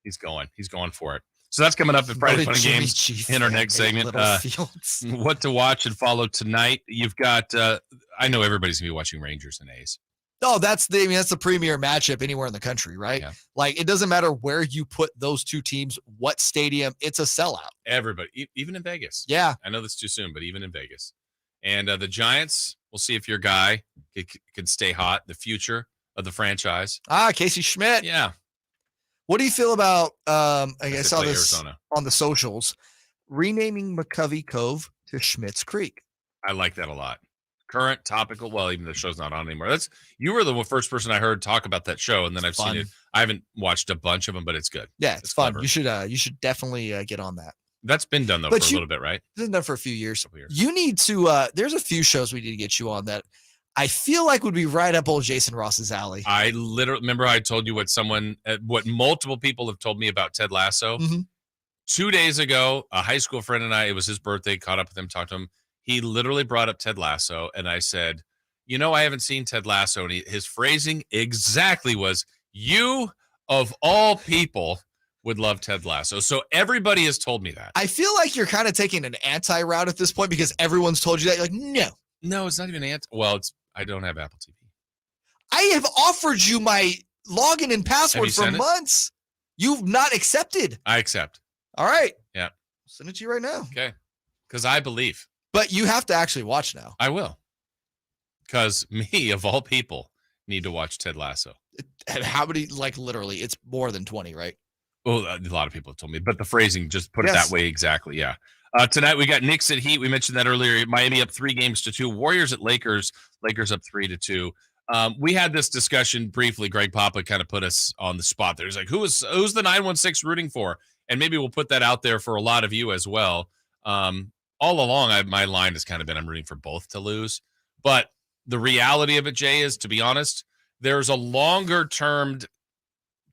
Speaker 4: He's going for it. So that's coming up in Friday Fun and
Speaker 8: Jimmy
Speaker 4: Games
Speaker 8: G
Speaker 4: in our
Speaker 8: fan,
Speaker 4: next
Speaker 8: Nate
Speaker 4: segment.
Speaker 8: Littlefields.
Speaker 4: What to watch and follow tonight. You've got I know everybody's gonna be watching Rangers and A's.
Speaker 8: No, that's the premier matchup anywhere in the country, right?
Speaker 4: Yeah.
Speaker 8: Like it doesn't matter where you put those 2 teams, what stadium, it's a sellout.
Speaker 4: Everybody, even in Vegas.
Speaker 8: Yeah.
Speaker 4: I know that's too soon, but even in Vegas. And the Giants, we'll see if your guy can stay hot, the future of the franchise.
Speaker 8: Casey Schmidtt.
Speaker 4: Yeah.
Speaker 8: What do you feel about I saw
Speaker 4: play
Speaker 8: this
Speaker 4: Arizona.
Speaker 8: on the socials, renaming McCovey Cove to Schmidt's Creek?
Speaker 4: I like that a lot. Current, topical. Well, even the show's not on anymore. You were the first person I heard talk about that show, and then I've seen it. I haven't watched a bunch of them, but it's good.
Speaker 8: Yeah, it's fun.
Speaker 4: clever.
Speaker 8: You should definitely get on that.
Speaker 4: That's been done though
Speaker 8: But
Speaker 4: for a little bit, right?
Speaker 8: It's been done for a few years.
Speaker 4: Couple years.
Speaker 8: You need to. There's a few shows we need to get you on that I feel like would be right up old Jason Ross's alley.
Speaker 4: I literally remember I told you what multiple people have told me about Ted Lasso.
Speaker 8: Mm-hmm.
Speaker 4: 2 days ago, a high school friend and I, it was his birthday, caught up with him, talked to him. He literally brought up Ted Lasso, and I said, I haven't seen Ted Lasso. And his phrasing exactly was, you of all people would love Ted Lasso. So everybody has told me that.
Speaker 8: I feel like you're kind of taking an anti route at this point because everyone's told you that. You're like, no.
Speaker 4: No, it's not even anti. Well, I don't have Apple TV.
Speaker 8: I have offered you my login and password for
Speaker 4: sent it?
Speaker 8: months. You've not accepted.
Speaker 4: I accept.
Speaker 8: All right.
Speaker 4: Yeah.
Speaker 8: I'll send it to you right now.
Speaker 4: Okay. Because I believe.
Speaker 8: But you have to actually watch now.
Speaker 4: I will. Because me, of all people, need to watch Ted Lasso.
Speaker 8: And how many, literally, it's more than 20, right?
Speaker 4: Well, a lot of people have told me, but the phrasing just put it
Speaker 8: Yes.
Speaker 4: that way exactly. Yeah. Tonight we got Knicks at Heat. We mentioned that earlier. Miami up 3-2. Warriors at Lakers. Lakers up 3-2. We had this discussion briefly. Greg Papa kind of put us on the spot there. He's like, who's the 916 rooting for? And maybe we'll put that out there for a lot of you as well. All along, my line has kind of been I'm rooting for both to lose. But the reality of it, Jay, is, to be honest, there's a longer-term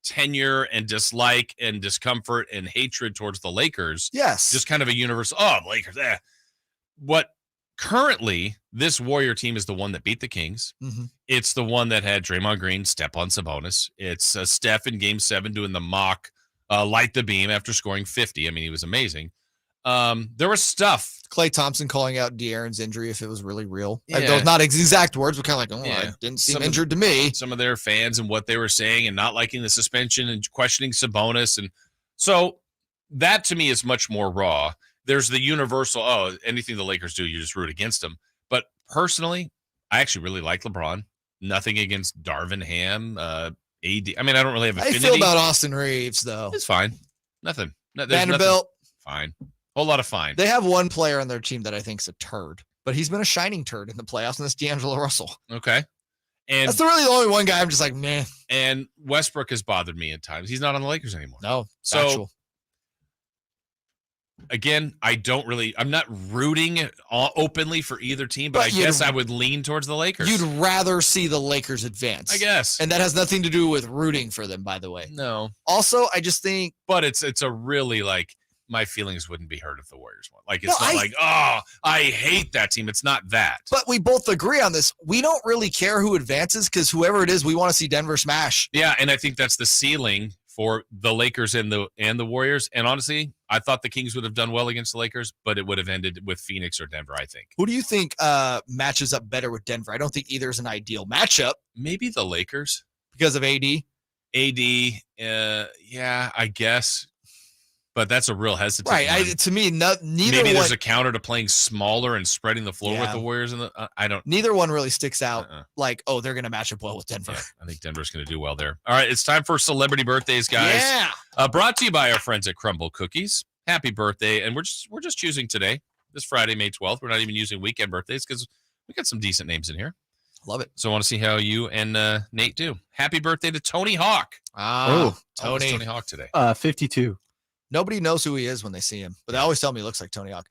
Speaker 4: tenure and dislike and discomfort and hatred towards the Lakers.
Speaker 8: Yes.
Speaker 4: Just kind of a universal, Lakers. What currently, this Warrior team is the one that beat the Kings.
Speaker 8: Mm-hmm.
Speaker 4: It's the one that had Draymond Green step on Sabonis. It's Steph in Game 7 doing the mock light the beam after scoring 50. I mean, he was amazing. There was stuff.
Speaker 8: Klay Thompson calling out De'Aaron's injury if it was really real.
Speaker 4: Yeah.
Speaker 8: Those not exact words, but kind of like, it didn't seem injured to me.
Speaker 4: Some of their fans and what they were saying and not liking the suspension and questioning Sabonis. And so that to me is much more raw. There's the universal, anything the Lakers do, you just root against them. But personally, I actually really like LeBron. Nothing against Darvin Ham, AD. I mean, I don't really have affinity.
Speaker 8: How do you feel about Austin Reeves, though?
Speaker 4: It's fine. Nothing.
Speaker 8: Vanderbilt.
Speaker 4: Fine. Whole lot of fine.
Speaker 8: They have one player on their team that I think is a turd, but he's been a shining turd in the playoffs, and that's D'Angelo Russell.
Speaker 4: Okay. And
Speaker 8: that's really the only one guy I'm just like, meh.
Speaker 4: And Westbrook has bothered me at times. He's not on the Lakers anymore.
Speaker 8: No.
Speaker 4: So,
Speaker 8: factual.
Speaker 4: Again, I'm not rooting openly for either team, but I guess I would lean towards the Lakers.
Speaker 8: You'd rather see the Lakers advance.
Speaker 4: I guess.
Speaker 8: And that has nothing to do with rooting for them, by the way.
Speaker 4: No.
Speaker 8: Also, I just think.
Speaker 4: But it's a really my feelings wouldn't be hurt if the Warriors won. Like, it's I hate that team. It's not that.
Speaker 8: But we both agree on this. We don't really care who advances because whoever it is, we want to see Denver smash.
Speaker 4: Yeah, and I think that's the ceiling for the Lakers and the Warriors. And honestly, I thought the Kings would have done well against the Lakers, but it would have ended with Phoenix or Denver, I think.
Speaker 8: Who do you think matches up better with Denver? I don't think either is an ideal matchup.
Speaker 4: Maybe the Lakers.
Speaker 8: Because of AD?
Speaker 4: Yeah, I guess. But that's a real hesitant.
Speaker 8: Right. To me, neither
Speaker 4: Maybe there's a counter to playing smaller and spreading the floor with the Warriors. I don't.
Speaker 8: Neither one really sticks out like, oh, they're going to match up well with Denver.
Speaker 4: Yeah, I think Denver's going to do well there. All right, it's time for celebrity birthdays, guys.
Speaker 8: Yeah.
Speaker 4: Brought to you by our friends at Crumble Cookies. Happy birthday. And we're just choosing today, this Friday, May 12th. We're not even using weekend birthdays because we got some decent names in here.
Speaker 8: Love it.
Speaker 4: So I want to see how you and Nate do. Happy birthday to Tony Hawk. Tony Hawk today.
Speaker 16: 52.
Speaker 8: Nobody knows who he is when they see him, but they always tell me he looks like Tony Hawk.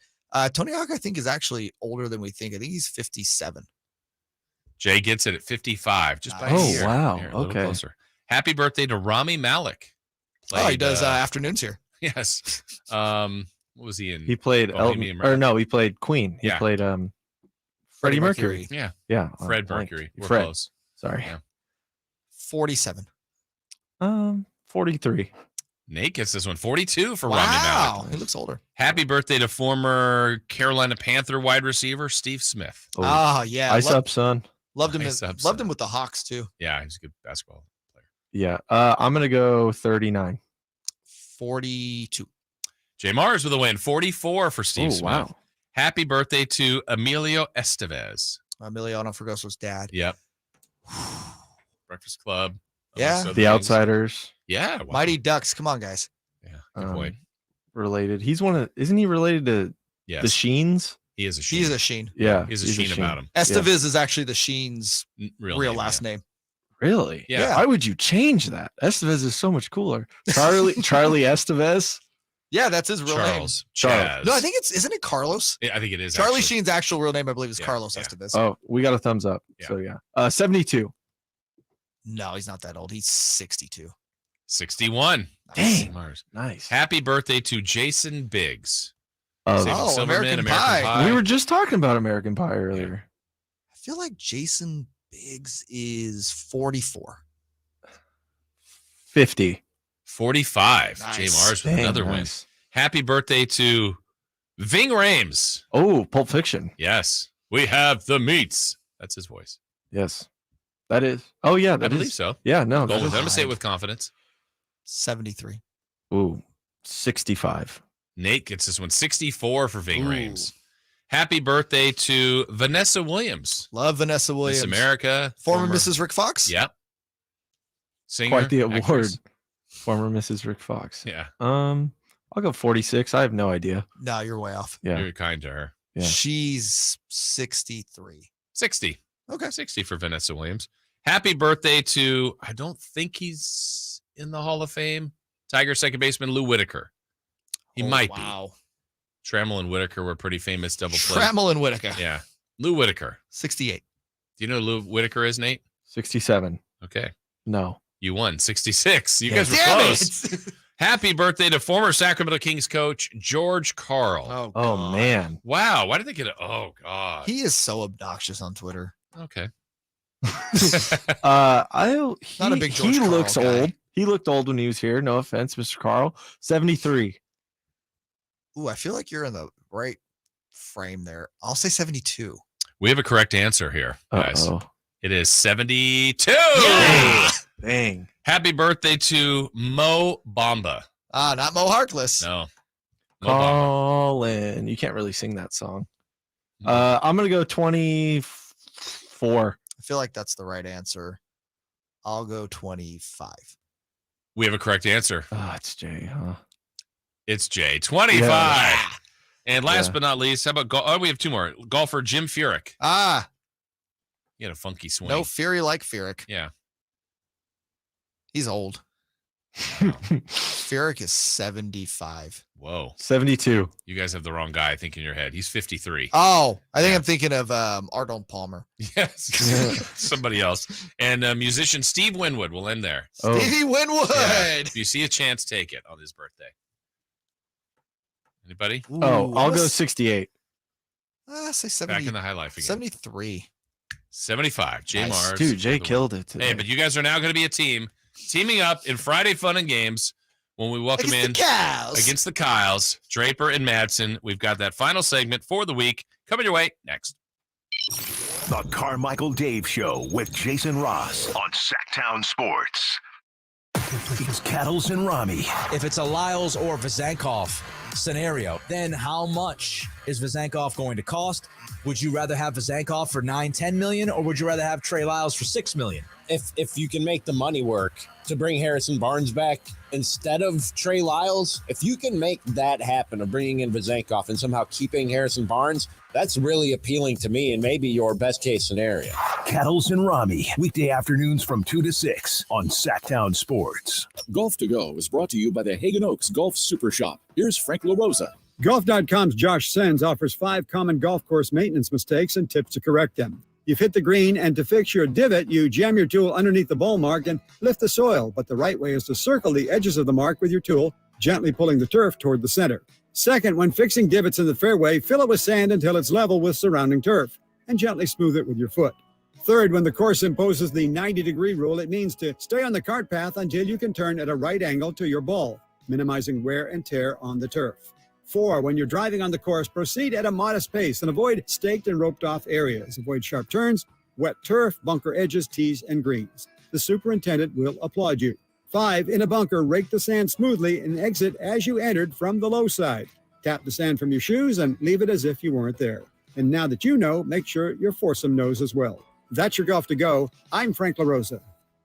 Speaker 8: Tony Hawk, I think, is actually older than we think. I think he's 57.
Speaker 4: Jay gets it at 55. Just by a year.
Speaker 16: Wow.
Speaker 4: Here, a little
Speaker 16: Okay.
Speaker 4: closer. Happy birthday to Rami Malek.
Speaker 8: He does afternoons here.
Speaker 4: Yes. What was he in?
Speaker 16: He played
Speaker 4: Bohemian
Speaker 16: he played Queen. He played Freddie Mercury.
Speaker 4: Yeah.
Speaker 16: Yeah.
Speaker 4: Fred Mercury. We're
Speaker 16: Fred.
Speaker 4: close.
Speaker 16: Sorry.
Speaker 4: Yeah.
Speaker 8: 47.
Speaker 16: 43.
Speaker 4: Nate gets this one. 42 for Rami
Speaker 8: Wow.
Speaker 4: Malek.
Speaker 8: He looks older.
Speaker 4: Happy birthday to former Carolina Panther wide receiver Steve Smith.
Speaker 8: Oh, yeah.
Speaker 16: Ice up, son.
Speaker 8: Loved him.
Speaker 4: Ice up,
Speaker 8: Loved him with the Hawks, too.
Speaker 4: Yeah, he's a good basketball player.
Speaker 16: Yeah. I'm going to go 39.
Speaker 8: 42.
Speaker 4: Jay Mars with a win. 44 for Steve Smith.
Speaker 16: Wow.
Speaker 4: Happy birthday to Emilio Estevez.
Speaker 8: Emiliano Fragoso's dad.
Speaker 4: Yep. Breakfast Club.
Speaker 8: Yeah.
Speaker 4: amongst other
Speaker 16: The
Speaker 4: things.
Speaker 16: Outsiders.
Speaker 4: Yeah. Wow.
Speaker 8: Mighty Ducks. Come on, guys.
Speaker 4: Yeah. Good point.
Speaker 16: Related. Isn't he related to
Speaker 4: Yes.
Speaker 16: the Sheens?
Speaker 4: He is a Sheen.
Speaker 8: He's a Sheen.
Speaker 16: Yeah.
Speaker 4: He's a Sheen about him.
Speaker 8: Estevez is actually the Sheen's real last name.
Speaker 16: Really?
Speaker 4: Yeah.
Speaker 16: Why would you change that? Estevez is so much cooler. Charlie Estevez.
Speaker 8: Yeah, that's his real name.
Speaker 4: Charles.
Speaker 8: No, I think isn't it Carlos?
Speaker 4: Yeah, I think it is.
Speaker 8: Charlie
Speaker 4: actually.
Speaker 8: Sheen's actual real name, I believe, is Carlos Estevez.
Speaker 16: Oh, we got a thumbs up.
Speaker 4: Yeah.
Speaker 16: So yeah. 72.
Speaker 8: No, he's not that old. He's 62.
Speaker 4: 61.
Speaker 16: Dang.
Speaker 4: Mars.
Speaker 16: Nice.
Speaker 4: Happy birthday to Jason Biggs.
Speaker 16: Oh,
Speaker 8: American Pie.
Speaker 16: We were just talking about American Pie earlier.
Speaker 8: I feel like Jason Biggs is 44.
Speaker 16: 50.
Speaker 4: 45.
Speaker 8: Nice.
Speaker 4: Jay Mars with
Speaker 16: Dang,
Speaker 4: another win.
Speaker 16: nice.
Speaker 4: Happy birthday to Ving Rhames.
Speaker 16: Oh, Pulp Fiction.
Speaker 4: Yes. We have the meats. That's his voice.
Speaker 16: Yes. That is. Oh, yeah.
Speaker 4: I
Speaker 16: That
Speaker 4: believe
Speaker 16: is.
Speaker 4: so.
Speaker 16: Yeah, no.
Speaker 4: Go
Speaker 16: that
Speaker 4: with
Speaker 16: is-
Speaker 4: him. I'm gonna say it with confidence.
Speaker 8: 73.
Speaker 16: Ooh, 65.
Speaker 4: Nate gets this one. 64 for Ving Rhames. Happy birthday to Vanessa Williams.
Speaker 8: Love Vanessa Williams.
Speaker 4: Miss America.
Speaker 8: Former Mrs. Rick Fox?
Speaker 4: Yep. Singer.
Speaker 16: Quite the award.
Speaker 4: actress.
Speaker 16: Former Mrs. Rick Fox.
Speaker 4: Yeah.
Speaker 16: I'll go 46. I have no idea.
Speaker 8: No, you're way off.
Speaker 16: Yeah.
Speaker 4: You're kind to her.
Speaker 16: Yeah.
Speaker 8: She's 63.
Speaker 4: 60.
Speaker 8: Okay.
Speaker 4: 60 for Vanessa Williams. Happy birthday to, I don't think he's in the Hall of Fame, Tiger second baseman Lou Whitaker. He might be.
Speaker 8: Wow.
Speaker 4: Trammell and Whitaker were pretty famous double play.
Speaker 8: Trammell and Whitaker.
Speaker 4: Yeah. Lou Whitaker.
Speaker 8: 68.
Speaker 4: Do you know who Lou Whitaker is, Nate?
Speaker 16: 67.
Speaker 4: Okay.
Speaker 16: No.
Speaker 4: You won. 66. You guys were
Speaker 8: Damn
Speaker 4: close.
Speaker 8: it.
Speaker 4: Happy birthday to former Sacramento Kings coach George Carl.
Speaker 16: Oh, man.
Speaker 4: Wow. Why did they get it? Oh, God.
Speaker 8: He is so obnoxious on Twitter.
Speaker 4: Okay.
Speaker 8: Not a big George
Speaker 16: He
Speaker 8: Carl
Speaker 16: looks
Speaker 8: guy.
Speaker 16: old. He looked old when he was here. No offense, Mr. Carl. 73.
Speaker 8: Ooh, I feel like you're in the right frame there. I'll say 72.
Speaker 4: We have a correct answer here, guys.
Speaker 16: Uh-oh.
Speaker 4: It is 72.
Speaker 16: Dang.
Speaker 4: Happy birthday to Mo Bamba.
Speaker 8: Not Mo Harkless.
Speaker 4: No. Mo Bamba.
Speaker 16: Colin. You can't really sing that song. I'm going to go 24.
Speaker 8: I feel like that's the right answer. I'll go 25.
Speaker 4: We have a correct answer.
Speaker 16: Oh, it's Jay, huh?
Speaker 4: It's Jay. 25.
Speaker 16: Yeah.
Speaker 4: And last
Speaker 16: Yeah.
Speaker 4: but not least, how about we have two more. Golfer Jim Furyk. He had a funky swing.
Speaker 8: No Fury like Furyk.
Speaker 4: Yeah.
Speaker 8: He's old. Furyk is 75.
Speaker 4: Whoa.
Speaker 16: 72.
Speaker 4: You guys have the wrong guy, I think, in your head. He's 53.
Speaker 8: Oh, I think I'm thinking of Arnold Palmer.
Speaker 4: Yes. Somebody else. And musician Steve Winwood will end there.
Speaker 16: Oh.
Speaker 8: Stevie Winwood.
Speaker 4: Yeah. If you see a chance, take it on his birthday.
Speaker 1: Anybody?
Speaker 16: I'll go 68.
Speaker 8: Say 70.
Speaker 1: Back in the high life again.
Speaker 8: 73.
Speaker 1: 75. Jay
Speaker 8: Nice.
Speaker 1: Mars.
Speaker 16: Dude, Jay killed it today.
Speaker 1: Hey, but you guys are now going to be a team teaming up in Friday Fun and Games when we welcome
Speaker 8: Against
Speaker 1: in
Speaker 8: the Cows.
Speaker 1: against the Kyles, Draper and Madsen. We've got that final segment for the week coming your way next.
Speaker 3: The Carmichael Dave Show with Jason Ross on Sactown Sports. It's Cattles and Rami.
Speaker 5: If it's a Lyles or Vezankov scenario, then how much is Vezankov going to cost? Would you rather have Vezankov for $9-10 million, or would you rather have Trey Lyles for $6 million?
Speaker 7: If you can make the money work to bring Harrison Barnes back instead of Trey Lyles, if you can make that happen of bringing in Vezankov and somehow keeping Harrison Barnes, that's really appealing to me and maybe your best case scenario.
Speaker 3: Cattles and Rami, weekday afternoons from 2 to 6 on Sactown Sports.
Speaker 11: Golf to Go is brought to you by the Hagen Oaks Golf Super Shop. Here's Frank LaRosa.
Speaker 10: Golf.com's Josh Sens offers 5 common golf course maintenance mistakes and tips to correct them. You've hit the green, and to fix your divot, you jam your tool underneath the ball mark and lift the soil. But the right way is to circle the edges of the mark with your tool, gently pulling the turf toward the center. Second, when fixing divots in the fairway, fill it with sand until it's level with surrounding turf, and gently smooth it with your foot. Third, when the course imposes the 90-degree rule, it means to stay on the cart path until you can turn at a right angle to your ball, minimizing wear and tear on the turf. 4, when you're driving on the course, proceed at a modest pace and avoid staked and roped off areas. Avoid sharp turns, wet turf, bunker edges, tees, and greens. The superintendent will applaud you. 5, in a bunker, rake the sand smoothly and exit as you entered from the low side. Tap the sand from your shoes and leave it as if you weren't there. And now that you know, make sure your foursome knows as well. That's your Golf to Go. I'm Frank LaRosa.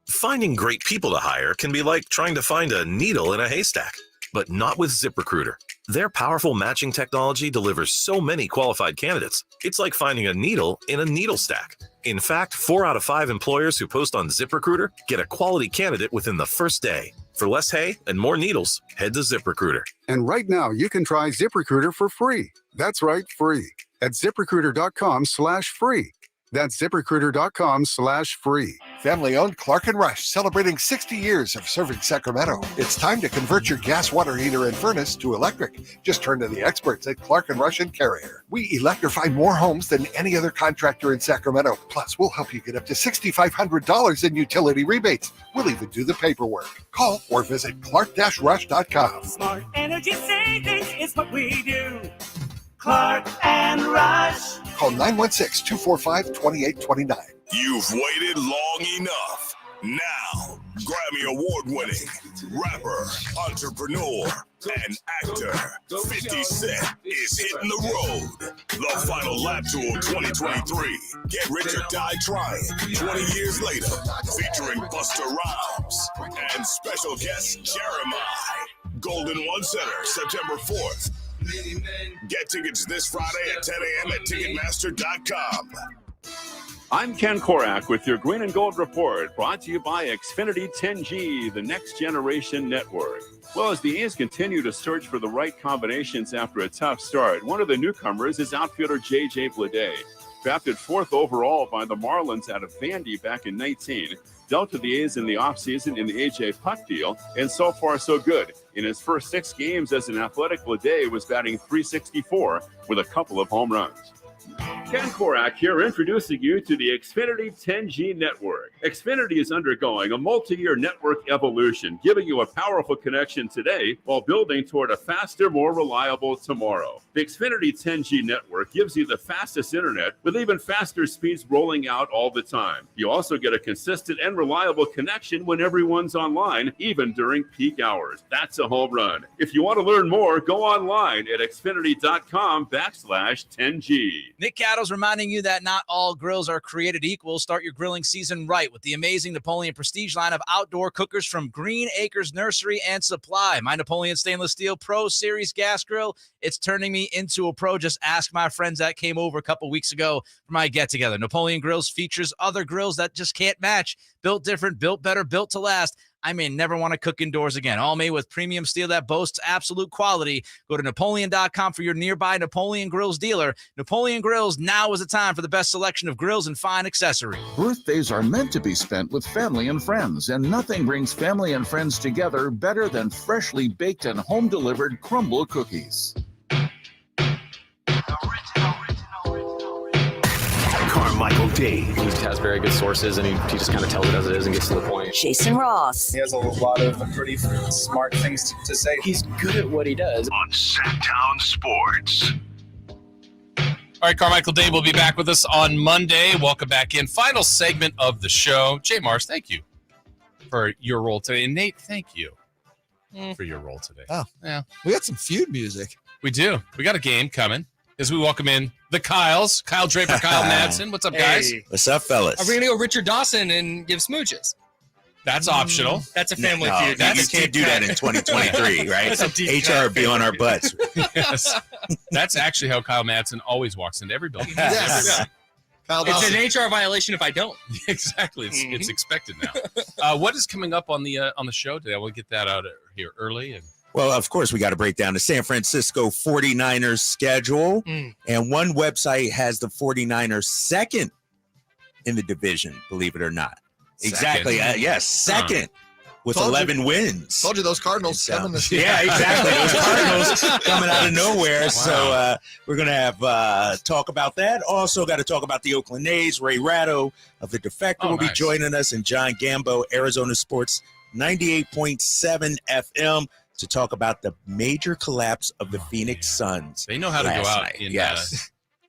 Speaker 13: Finding great people to hire can be like trying to find a needle in a haystack, but not with ZipRecruiter. Their powerful matching technology delivers so many qualified candidates. It's like finding a needle in a needle stack. In fact, 4 out of 5 employers who post on ZipRecruiter get a quality candidate within the first day. For less hay and more needles, head to ZipRecruiter.
Speaker 18: And right now, you can try ZipRecruiter for free. That's right, free. At ZipRecruiter.com/free. That's ZipRecruiter.com/free.
Speaker 22: Family-owned Clark & Rush, celebrating 60 years of serving Sacramento. It's time to convert your gas water heater and furnace to electric. Just turn to the experts at Clark & Rush and Carrier. We electrify more homes than any other contractor in Sacramento. Plus, we'll help you get up to $6,500 in utility rebates. We'll even do the paperwork. Call or visit clark-rush.com.
Speaker 23: Smart energy savings is what we do. Clark and Rush.
Speaker 22: Call 916-245-2829.
Speaker 3: You've waited long enough. Now, Grammy Award-winning rapper, entrepreneur, and actor 50 Cent is hitting the road. The final lap tour 2023. Get rich or die trying. 20 years later, featuring Busta Rhymes and special guest Jeremiah. Golden One Center, September 4th. Get tickets this Friday at 10 a.m. at Ticketmaster.com.
Speaker 27: I'm Ken Korak with your Green and Gold Report, brought to you by Xfinity 10G, the next generation network. Well, as the A's continue to search for the right combinations after a tough start, one of the newcomers is outfielder J.J. Bleday. Drafted 4th overall by the Marlins out of Vandy back in 19, dealt to the A's in the offseason in the A.J. Puck deal, and so far so good. In his first 6 games as an Athletic, Bleday was batting .364 with a couple of home runs. Ken Korak here, introducing you to the Xfinity 10G network. Xfinity is undergoing a multi-year network evolution, giving you a powerful connection today while building toward a faster, more reliable tomorrow. The Xfinity 10G network gives you the fastest internet with even faster speeds rolling out all the time. You also get a consistent and reliable connection when everyone's online, even during peak hours. That's a home run. If you want to learn more, go online at xfinity.com/10G.
Speaker 5: Nick Cattles reminding you that not all grills are created equal. Start your grilling season right with the amazing Napoleon Prestige line of outdoor cookers from Green Acres Nursery and Supply. My Napoleon Stainless Steel Pro Series gas grill, it's turning me into a pro. Just ask my friends that came over a couple weeks ago for my get-together. Napoleon Grills features other grills that just can't match. Built different, built better, built to last. I may never want to cook indoors again. All made with premium steel that boasts absolute quality. Go to Napoleon.com for your nearby Napoleon Grills dealer. Napoleon Grills, now is the time for the best selection of grills and fine accessories.
Speaker 21: Birthdays are meant to be spent with family and friends, and nothing brings family and friends together better than freshly baked and home-delivered crumble cookies.
Speaker 3: Carmichael Dave.
Speaker 2: He has very good sources, and he just kind of tells it as it is and gets to the point.
Speaker 25: Jason Ross.
Speaker 6: He has a lot of pretty smart things to say.
Speaker 2: He's good at what he does.
Speaker 3: On Sactown Sports.
Speaker 4: All right, Carmichael Dave will be back with us on Monday. Welcome back in. Final segment of the show. Jay Mars, thank you for your role today. And Nate, thank you for your role today.
Speaker 8: Oh,
Speaker 4: yeah.
Speaker 8: We got some feud music.
Speaker 4: We do. We got a game coming as we welcome in the Kyles. Kyle Draper, Kyle Madsen. What's up, guys?
Speaker 9: Hey.
Speaker 12: What's up, fellas?
Speaker 9: Are we going to go Richard Dawson and give smooches?
Speaker 4: That's optional.
Speaker 9: That's a family
Speaker 12: No,
Speaker 9: feud.
Speaker 12: you can't do that in 2023, right? HR be on our butts.
Speaker 4: Yes. That's actually how Kyle Madsen always walks into every building.
Speaker 9: Yes.
Speaker 4: Every
Speaker 9: It's an HR violation if I don't.
Speaker 4: Exactly. It's expected now. What is coming up on the show today? We'll get that out here early.
Speaker 12: Well, of course, we got to break down the San Francisco 49ers schedule. And one website has the 49ers second in the division, believe it or not. Exactly. Yes, second. With 11 wins.
Speaker 8: Told you those Cardinals coming this year.
Speaker 12: Yeah, exactly. Those Cardinals coming out of nowhere. Wow. So we're going to have talk about that. Also got to talk about the Oakland A's. Ray Ratto of the Defector will be joining us, and John Gambo, Arizona Sports 98.7 FM, to talk about the major collapse of the Phoenix Suns.
Speaker 4: They know how to go out in,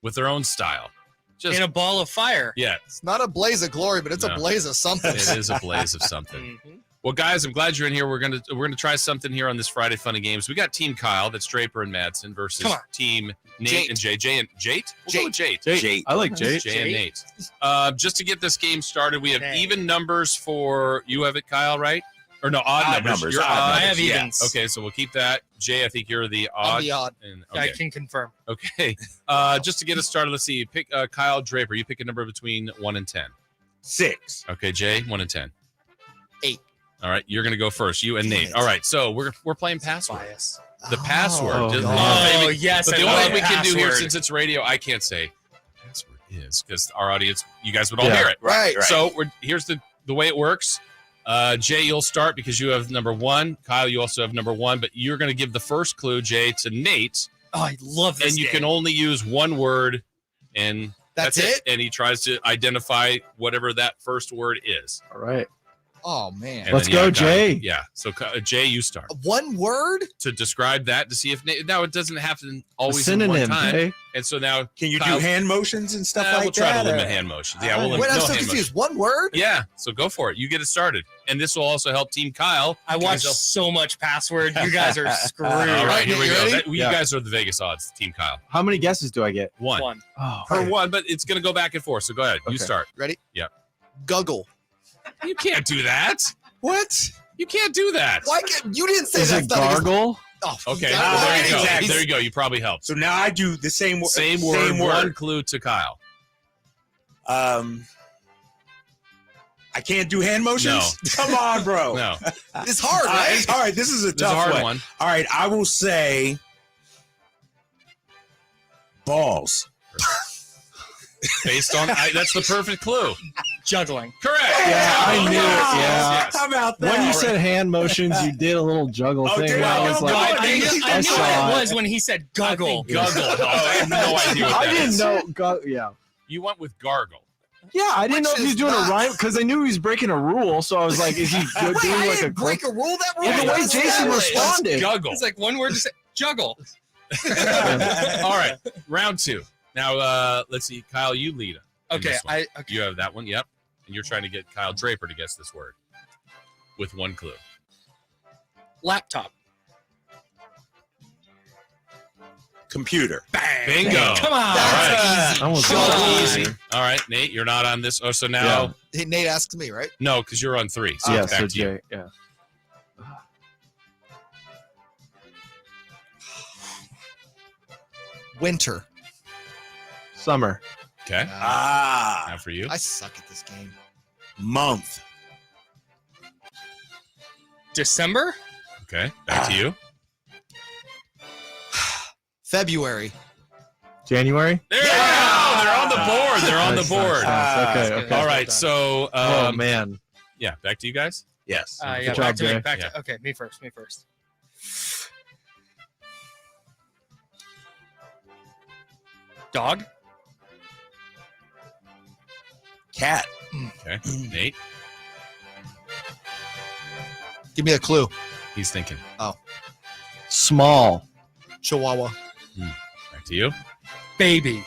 Speaker 4: with their own style.
Speaker 9: Just in a ball of fire.
Speaker 4: Yeah.
Speaker 8: It's not a blaze of glory, but it's a blaze of something.
Speaker 4: It is a blaze of something. Well, guys, I'm glad you're in here. We're gonna try something here on this Friday Funny Games. We got Team Kyle, that's Draper and Madsen, versus Team Nate and Jay. Jay and Jate? We'll go with Jate.
Speaker 16: Jate. I like Jate.
Speaker 4: Jay and Nate. Just to get this game started, we have even numbers for you. Have it, Kyle, right? Or no, odd numbers. You're odd.
Speaker 9: I have evens.
Speaker 4: Okay, so we'll keep that. Jay, I think you're the odd.
Speaker 8: I'm the odd.
Speaker 9: I can confirm.
Speaker 4: Okay. Just to get us started, let's see. Pick Kyle Draper. You pick a number between 1 and 10.
Speaker 12: 6.
Speaker 4: Okay, Jay, 1 and 10.
Speaker 8: 8.
Speaker 4: All right, you're gonna go first. You and Nate. All right, so we're playing password.
Speaker 9: Bias.
Speaker 4: The password.
Speaker 9: Oh, yes.
Speaker 4: But the only thing we can do here, since it's radio, I can't say password is, because our audience, you guys would all hear it.
Speaker 8: Right.
Speaker 4: So here's the way it works. Jay, you'll start because you have number 1. Kyle, you also have number 1, but you're going to give the first clue, Jay, to Nate.
Speaker 9: Oh, I love this.
Speaker 4: And you can only use one word, and
Speaker 8: that's it.
Speaker 4: And he tries to identify whatever that first word is.
Speaker 16: All right.
Speaker 8: Oh, man.
Speaker 16: Let's go, Jay.
Speaker 4: Yeah. So, Jay, you start.
Speaker 8: One word?
Speaker 4: To describe that, to see if Nate. Now, it doesn't have to always
Speaker 16: synonym,
Speaker 4: in one time.
Speaker 16: Jay.
Speaker 4: And so now.
Speaker 12: Can you do hand motions and stuff like
Speaker 4: we'll try
Speaker 12: that?
Speaker 4: to limit hand motions. Yeah, we'll limit
Speaker 8: Wait, I'm
Speaker 4: no
Speaker 8: so
Speaker 4: hand
Speaker 8: confused.
Speaker 4: motions.
Speaker 8: One word?
Speaker 4: Yeah. So go for it. You get it started. And this will also help Team Kyle.
Speaker 9: I watched so much password. You guys are screwed.
Speaker 4: All right, here we go. You
Speaker 16: Yeah.
Speaker 4: guys are the Vegas odds, Team Kyle.
Speaker 16: How many guesses do I get?
Speaker 4: One.
Speaker 16: Oh,
Speaker 4: Per one, but it's going to go back and forth. So go ahead. You
Speaker 16: Okay.
Speaker 4: start.
Speaker 8: Ready?
Speaker 4: Yeah.
Speaker 8: Guggle.
Speaker 4: You can't do that.
Speaker 8: What?
Speaker 4: You can't do that.
Speaker 8: Why can't you didn't say
Speaker 16: Is
Speaker 8: that?
Speaker 16: it gargle?
Speaker 8: Oh,
Speaker 4: Okay,
Speaker 8: you got
Speaker 4: well,
Speaker 8: it
Speaker 4: there
Speaker 8: right.
Speaker 4: you go.
Speaker 12: Exactly.
Speaker 4: There you go. You probably helped.
Speaker 12: So now I do the same word.
Speaker 4: Same word. One clue to Kyle.
Speaker 12: I can't do hand motions?
Speaker 4: No.
Speaker 12: Come on, bro.
Speaker 4: No.
Speaker 8: It's hard, right?
Speaker 12: It's hard. This is a
Speaker 4: This is a
Speaker 12: tough
Speaker 4: hard one.
Speaker 12: All right, I will say balls.
Speaker 4: Based on that's the perfect clue.
Speaker 9: Juggling.
Speaker 4: Correct.
Speaker 16: Yeah, I knew it. Yeah.
Speaker 4: Yes.
Speaker 12: How about that?
Speaker 16: When you said hand motions, you did a little juggle thing.
Speaker 12: did
Speaker 16: where
Speaker 12: I?
Speaker 16: I was
Speaker 12: Oh,
Speaker 16: like,
Speaker 12: God.
Speaker 9: I knew
Speaker 16: I saw
Speaker 9: what it
Speaker 16: it.
Speaker 9: was when he said guggle.
Speaker 4: Guggle. I have no idea what
Speaker 16: I
Speaker 4: that
Speaker 16: didn't
Speaker 4: is.
Speaker 16: know. Yeah.
Speaker 4: You went with gargle.
Speaker 16: Yeah, I didn't know
Speaker 8: Which
Speaker 16: if he was
Speaker 8: is
Speaker 16: doing
Speaker 8: not-
Speaker 16: a rhyme because I knew he was breaking a rule. So I was like, is he doing
Speaker 8: Wait, I
Speaker 16: like a
Speaker 8: didn't break a rule. That rule.
Speaker 16: Yeah, the way
Speaker 8: was
Speaker 16: Jason
Speaker 8: established.
Speaker 16: responded.
Speaker 4: Guggle.
Speaker 9: It's like one word to say juggle.
Speaker 4: All right. Round 2. Now let's see. Kyle, you lead. in
Speaker 9: Okay,
Speaker 4: this one.
Speaker 9: okay.
Speaker 4: You have that one. Yep. And you're trying to get Kyle Draper to guess this word with one clue.
Speaker 9: Laptop.
Speaker 12: Computer.
Speaker 9: Bang.
Speaker 4: Bingo.
Speaker 9: Come on.
Speaker 4: All right.
Speaker 16: That was
Speaker 9: So
Speaker 4: Easy. All right, Nate, you're not on this. Oh, so now
Speaker 8: Hey, Nate asks me, right?
Speaker 4: no, because you're on 3. So
Speaker 16: Yeah,
Speaker 4: it's back
Speaker 16: so
Speaker 4: to you.
Speaker 16: Jay. Yeah.
Speaker 8: Winter.
Speaker 16: Summer.
Speaker 4: Okay.
Speaker 12: Ah,
Speaker 4: Now for you.
Speaker 8: I suck at this game.
Speaker 12: month.
Speaker 9: December.
Speaker 4: Okay. Back to you.
Speaker 8: February.
Speaker 16: January.
Speaker 4: There you go. They're on the board. They're on the
Speaker 16: Nice,
Speaker 4: board.
Speaker 16: nice. Okay.
Speaker 4: All right. So,
Speaker 16: Oh man.
Speaker 4: yeah, back to you guys.
Speaker 12: Yes.
Speaker 9: Yeah,
Speaker 16: Good
Speaker 9: back
Speaker 16: job,
Speaker 9: to me.
Speaker 16: Jay.
Speaker 9: Back
Speaker 4: Yeah.
Speaker 9: to okay. Me first. Dog.
Speaker 12: Cat.
Speaker 4: Okay. Nate?
Speaker 8: Give me a clue.
Speaker 4: He's thinking.
Speaker 8: Oh.
Speaker 16: Small.
Speaker 8: Chihuahua.
Speaker 4: Back to you.
Speaker 9: Baby.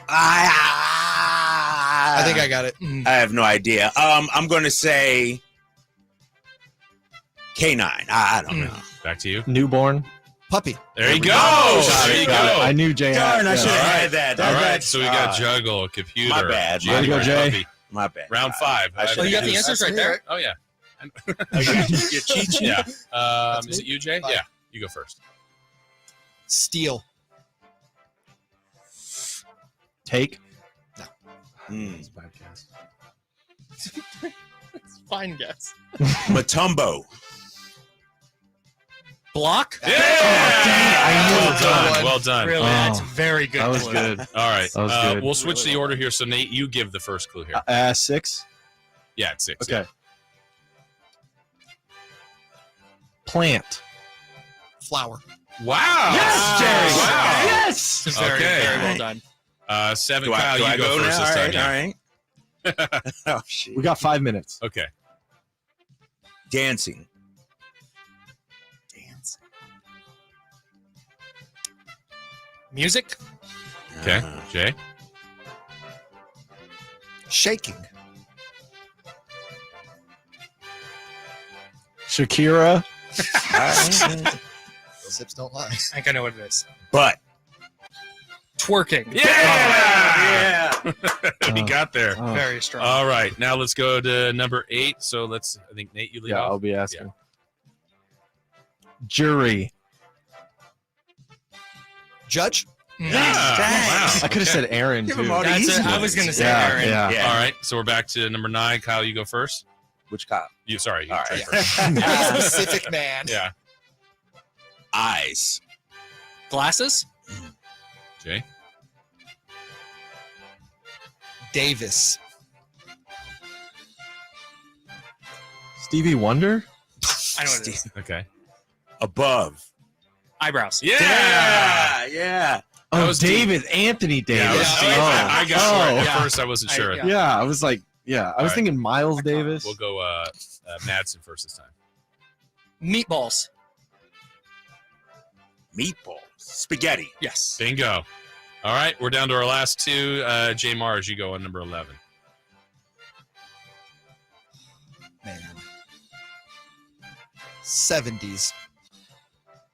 Speaker 8: I think I got it.
Speaker 12: I have no idea. I'm going to say K9. I don't know.
Speaker 4: Back to you.
Speaker 16: Newborn.
Speaker 8: Puppy.
Speaker 4: There you go.
Speaker 16: Got
Speaker 4: There
Speaker 16: it,
Speaker 4: you
Speaker 16: got it.
Speaker 4: go.
Speaker 16: I knew Jay.
Speaker 12: Darn, I
Speaker 16: yeah.
Speaker 12: should have had that.
Speaker 4: All right. So we got juggle, computer.
Speaker 12: My bad.
Speaker 4: January,
Speaker 12: My bad.
Speaker 4: puppy.
Speaker 12: My bad.
Speaker 4: Round 5.
Speaker 12: Oh,
Speaker 9: you got the answers right there?
Speaker 4: Oh, yeah.
Speaker 12: Your cheat sheet?
Speaker 4: Yeah. Is it you, Jay? Yeah. You go first.
Speaker 8: Steel.
Speaker 16: Take.
Speaker 9: It's fine guess.
Speaker 12: Matumbo.
Speaker 9: Block?
Speaker 4: Yeah! Well done.
Speaker 9: Really, that's very good.
Speaker 16: That was
Speaker 9: clue.
Speaker 16: good.
Speaker 4: All right.
Speaker 16: That was good.
Speaker 4: We'll switch the order here. So, Nate, you give the first clue here.
Speaker 16: 6.
Speaker 4: Yeah, it's 6.
Speaker 16: Okay. Plant.
Speaker 8: Flower.
Speaker 4: Wow.
Speaker 16: Yes, Jerry.
Speaker 4: Wow.
Speaker 16: Yes.
Speaker 9: Very,
Speaker 4: Okay.
Speaker 9: very well done.
Speaker 4: 7.
Speaker 12: Do
Speaker 4: Kyle,
Speaker 12: I
Speaker 4: you go
Speaker 12: go
Speaker 4: first
Speaker 12: now?
Speaker 4: this time.
Speaker 12: All
Speaker 4: Yeah.
Speaker 12: right. Oh, shit.
Speaker 16: We got 5 minutes.
Speaker 4: Okay.
Speaker 12: Dancing.
Speaker 9: Music?
Speaker 4: Okay. Jay?
Speaker 8: Shaking.
Speaker 16: Shakira.
Speaker 8: Those hips don't lie.
Speaker 9: I think I know what it is.
Speaker 12: But.
Speaker 9: Twerking.
Speaker 4: Yeah. He got there.
Speaker 9: Very strong.
Speaker 4: All right. Now let's go to number 8. So I think, Nate, you lead
Speaker 16: Yeah,
Speaker 4: off.
Speaker 16: I'll be asking. Jury.
Speaker 8: Judge.
Speaker 4: Yeah. Wow.
Speaker 16: I could have said Aaron,
Speaker 12: Give
Speaker 16: too.
Speaker 12: him all the
Speaker 9: That's
Speaker 12: easy
Speaker 9: it. I
Speaker 12: ones.
Speaker 9: was going to say
Speaker 16: Yeah,
Speaker 9: Aaron.
Speaker 16: yeah.
Speaker 4: All right. So we're back to number 9. Kyle, you go first.
Speaker 12: Which Kyle?
Speaker 4: You try
Speaker 12: right.
Speaker 4: first.
Speaker 8: Specific man.
Speaker 4: Yeah.
Speaker 12: Eyes.
Speaker 9: Glasses?
Speaker 4: Jay?
Speaker 8: Davis.
Speaker 16: Stevie Wonder.
Speaker 9: I know what it is.
Speaker 4: Okay.
Speaker 12: Above.
Speaker 9: Eyebrows.
Speaker 12: Yeah. Yeah.
Speaker 16: Oh,
Speaker 4: was
Speaker 16: David. Anthony Davis.
Speaker 4: Yeah, it was Steve. I got
Speaker 16: Oh.
Speaker 4: at first. I wasn't sure.
Speaker 16: Yeah, I was like, I was
Speaker 4: right.
Speaker 16: thinking Miles Davis.
Speaker 4: We'll go Madsen first this time.
Speaker 9: Meatballs.
Speaker 12: Meatballs. Spaghetti.
Speaker 9: Yes.
Speaker 4: Bingo. All right. We're down to our last 2. Jay Mars, you go on number 11.
Speaker 8: Man. 70s.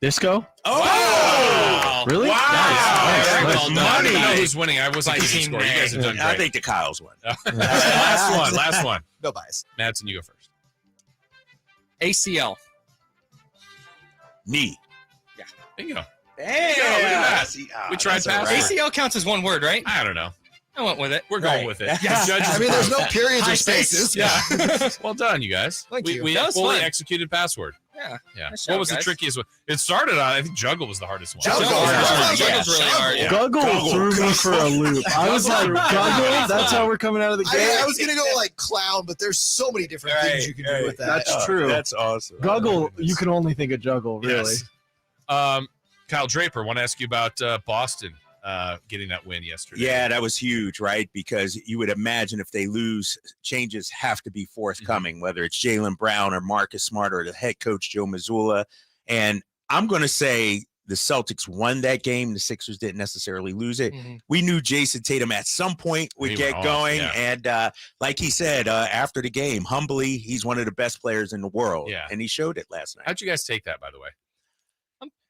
Speaker 16: Disco.
Speaker 12: Oh!
Speaker 4: Wow.
Speaker 16: Really?
Speaker 12: Wow.
Speaker 16: Nice.
Speaker 4: Very
Speaker 16: Nice.
Speaker 4: well done. I don't know who's winning. I wasn't
Speaker 9: By
Speaker 4: keeping
Speaker 9: Team
Speaker 4: score. You guys have done
Speaker 12: I
Speaker 4: great.
Speaker 12: think the Kyle's one.
Speaker 4: Last one.
Speaker 8: No bias.
Speaker 4: Madsen, you go first.
Speaker 9: ACL.
Speaker 12: Knee.
Speaker 4: Bingo.
Speaker 12: Hey.
Speaker 4: look at that. We tried
Speaker 12: that's all
Speaker 4: password.
Speaker 12: right.
Speaker 9: ACL counts as one word, right?
Speaker 4: I don't know.
Speaker 9: I went with it.
Speaker 4: We're going
Speaker 12: Right.
Speaker 4: with it.
Speaker 12: Yeah.
Speaker 4: Judges
Speaker 8: I mean, there's no
Speaker 4: vote.
Speaker 8: periods
Speaker 9: High
Speaker 8: or
Speaker 9: stakes.
Speaker 8: spaces.
Speaker 4: Yeah. Well done, you guys.
Speaker 8: Thank you.
Speaker 4: We
Speaker 9: That was
Speaker 4: fully
Speaker 9: fun.
Speaker 4: executed password.
Speaker 9: Yeah.
Speaker 4: Yeah.
Speaker 9: Nice
Speaker 4: What
Speaker 9: job,
Speaker 4: was the
Speaker 9: guys.
Speaker 4: trickiest one? It started on, I think Juggle was the hardest one.
Speaker 8: Juggle.
Speaker 9: Juggle's really hard.
Speaker 4: Yeah.
Speaker 16: Guggle threw me for a loop. I was like, Guggle? That's how we're coming out of the game?
Speaker 8: I was going to go like clown, but there's so many different things you can do with that.
Speaker 16: That's true.
Speaker 12: That's awesome.
Speaker 16: Guggle, you can only think of Juggle, really.
Speaker 4: Yes. Kyle Draper, want to ask you about Boston getting that win yesterday.
Speaker 12: Yeah, that was huge, right? Because you would imagine if they lose, changes have to be forthcoming, whether it's Jaylen Brown or Marcus Smart or the head coach Joe Mazzulla. And I'm going to say the Celtics won that game. The Sixers didn't necessarily lose it.
Speaker 9: Mhm.
Speaker 12: We knew Jason Tatum at some point would
Speaker 4: He
Speaker 12: get
Speaker 4: went off,
Speaker 12: going.
Speaker 4: yeah.
Speaker 12: And like he said, after the game, humbly, he's one of the best players in the world.
Speaker 4: Yeah.
Speaker 12: And he showed it last night.
Speaker 4: How'd you guys take that, by the way?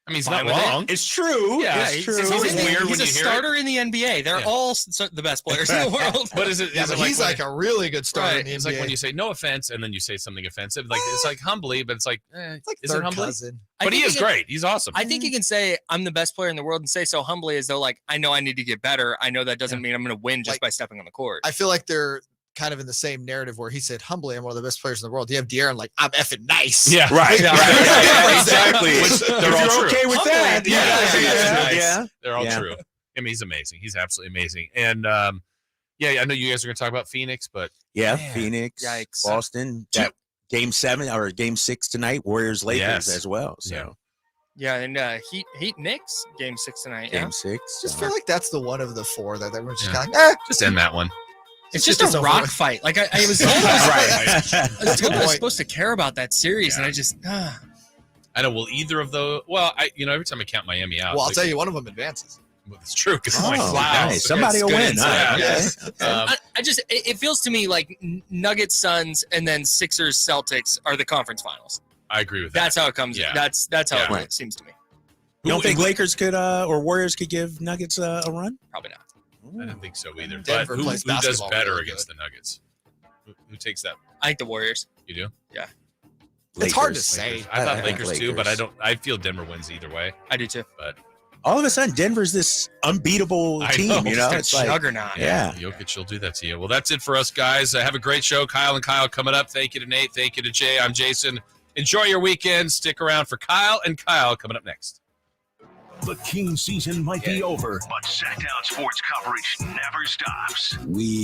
Speaker 4: I mean, he's
Speaker 9: fine
Speaker 4: not
Speaker 9: with it.
Speaker 4: wrong.
Speaker 12: It's true.
Speaker 4: Yeah,
Speaker 12: it's
Speaker 4: he's
Speaker 12: true.
Speaker 4: always weird when
Speaker 9: He's
Speaker 4: you
Speaker 9: a
Speaker 4: hear
Speaker 9: starter in the NBA. They're
Speaker 4: Yeah.
Speaker 9: all the best players in the world.
Speaker 4: But is it?
Speaker 8: Yeah,
Speaker 4: Is
Speaker 8: but
Speaker 4: it
Speaker 8: he's
Speaker 4: when-
Speaker 8: like a really good starter
Speaker 4: Right.
Speaker 8: in the
Speaker 4: It's
Speaker 8: NBA.
Speaker 4: like when you say no offense and then you say something offensive. Like it's like humbly, but it's like,
Speaker 8: It's like
Speaker 4: is it
Speaker 8: third
Speaker 4: humbly?
Speaker 8: cousin.
Speaker 4: But he is great. He's awesome.
Speaker 9: I think you can say I'm the best player in the world and say so humbly as though like I know I need to get better. I know that doesn't mean I'm going to win just
Speaker 8: Like-
Speaker 9: by stepping on the court.
Speaker 8: I feel like they're kind of in the same narrative where he said, humbly, I'm one of the best players in the world. You have De'Aaron like, I'm effing nice.
Speaker 4: Yeah.
Speaker 12: Right.
Speaker 9: Yeah.
Speaker 12: right. Exactly.
Speaker 4: Which
Speaker 12: If
Speaker 4: they're all
Speaker 12: you're
Speaker 4: true.
Speaker 12: okay with that.
Speaker 4: Yeah,
Speaker 12: Yeah.
Speaker 4: yeah. They're all
Speaker 12: Yeah.
Speaker 4: true. I mean, he's amazing. He's absolutely amazing. And yeah, I know you guys are going to talk about Phoenix, but
Speaker 12: Yeah.
Speaker 9: Man,
Speaker 12: Phoenix,
Speaker 9: yikes.
Speaker 12: Boston. That game 7 or game 6 tonight, Warriors Lakers
Speaker 4: Yes.
Speaker 12: as well. So
Speaker 4: Yeah.
Speaker 9: Yeah, and Heat Knicks game 6 tonight.
Speaker 12: Game 6.
Speaker 8: Just feel like that's the one of the four that everyone's just
Speaker 4: Yeah.
Speaker 8: kind of like,
Speaker 4: Just end that one.
Speaker 9: It's just a rock fight. Like I was told I was
Speaker 8: Good point.
Speaker 9: supposed to care about that series, and I just
Speaker 4: I know. Will either of those? Well, every time I count Miami out.
Speaker 8: Well, I'll tell you, one of them advances.
Speaker 4: Well, it's true because
Speaker 12: nice. Somebody will win.
Speaker 9: I just it feels to me like Nuggets, Suns, and then Sixers, Celtics are the conference finals.
Speaker 4: I agree with that.
Speaker 9: That's how it comes.
Speaker 4: Yeah.
Speaker 9: That's how it seems to me.
Speaker 12: You don't think Lakers could or Warriors could give Nuggets a run?
Speaker 9: Probably not.
Speaker 4: I don't think so either.
Speaker 8: Denver
Speaker 4: But who
Speaker 8: plays
Speaker 4: does
Speaker 8: basketball
Speaker 4: better
Speaker 8: really
Speaker 4: against the Nuggets? Who takes that?
Speaker 9: I think the Warriors.
Speaker 4: You do?
Speaker 9: Yeah.
Speaker 8: It's hard to say.
Speaker 4: I thought Lakers too, but I feel Denver wins either way.
Speaker 9: I do too.
Speaker 4: But
Speaker 12: all of a sudden, Denver's this unbeatable team.
Speaker 9: It's like juggernaut.
Speaker 12: Yeah.
Speaker 4: Jokic will do that to you. Well, that's it for us, guys. Have a great show. Kyle and Kyle coming up. Thank you to Nate. Thank you to Jay. I'm Jason. Enjoy your weekend. Stick around for Kyle and Kyle coming up next.
Speaker 3: The King season might be over, but Sactown sports coverage never stops.
Speaker 12: We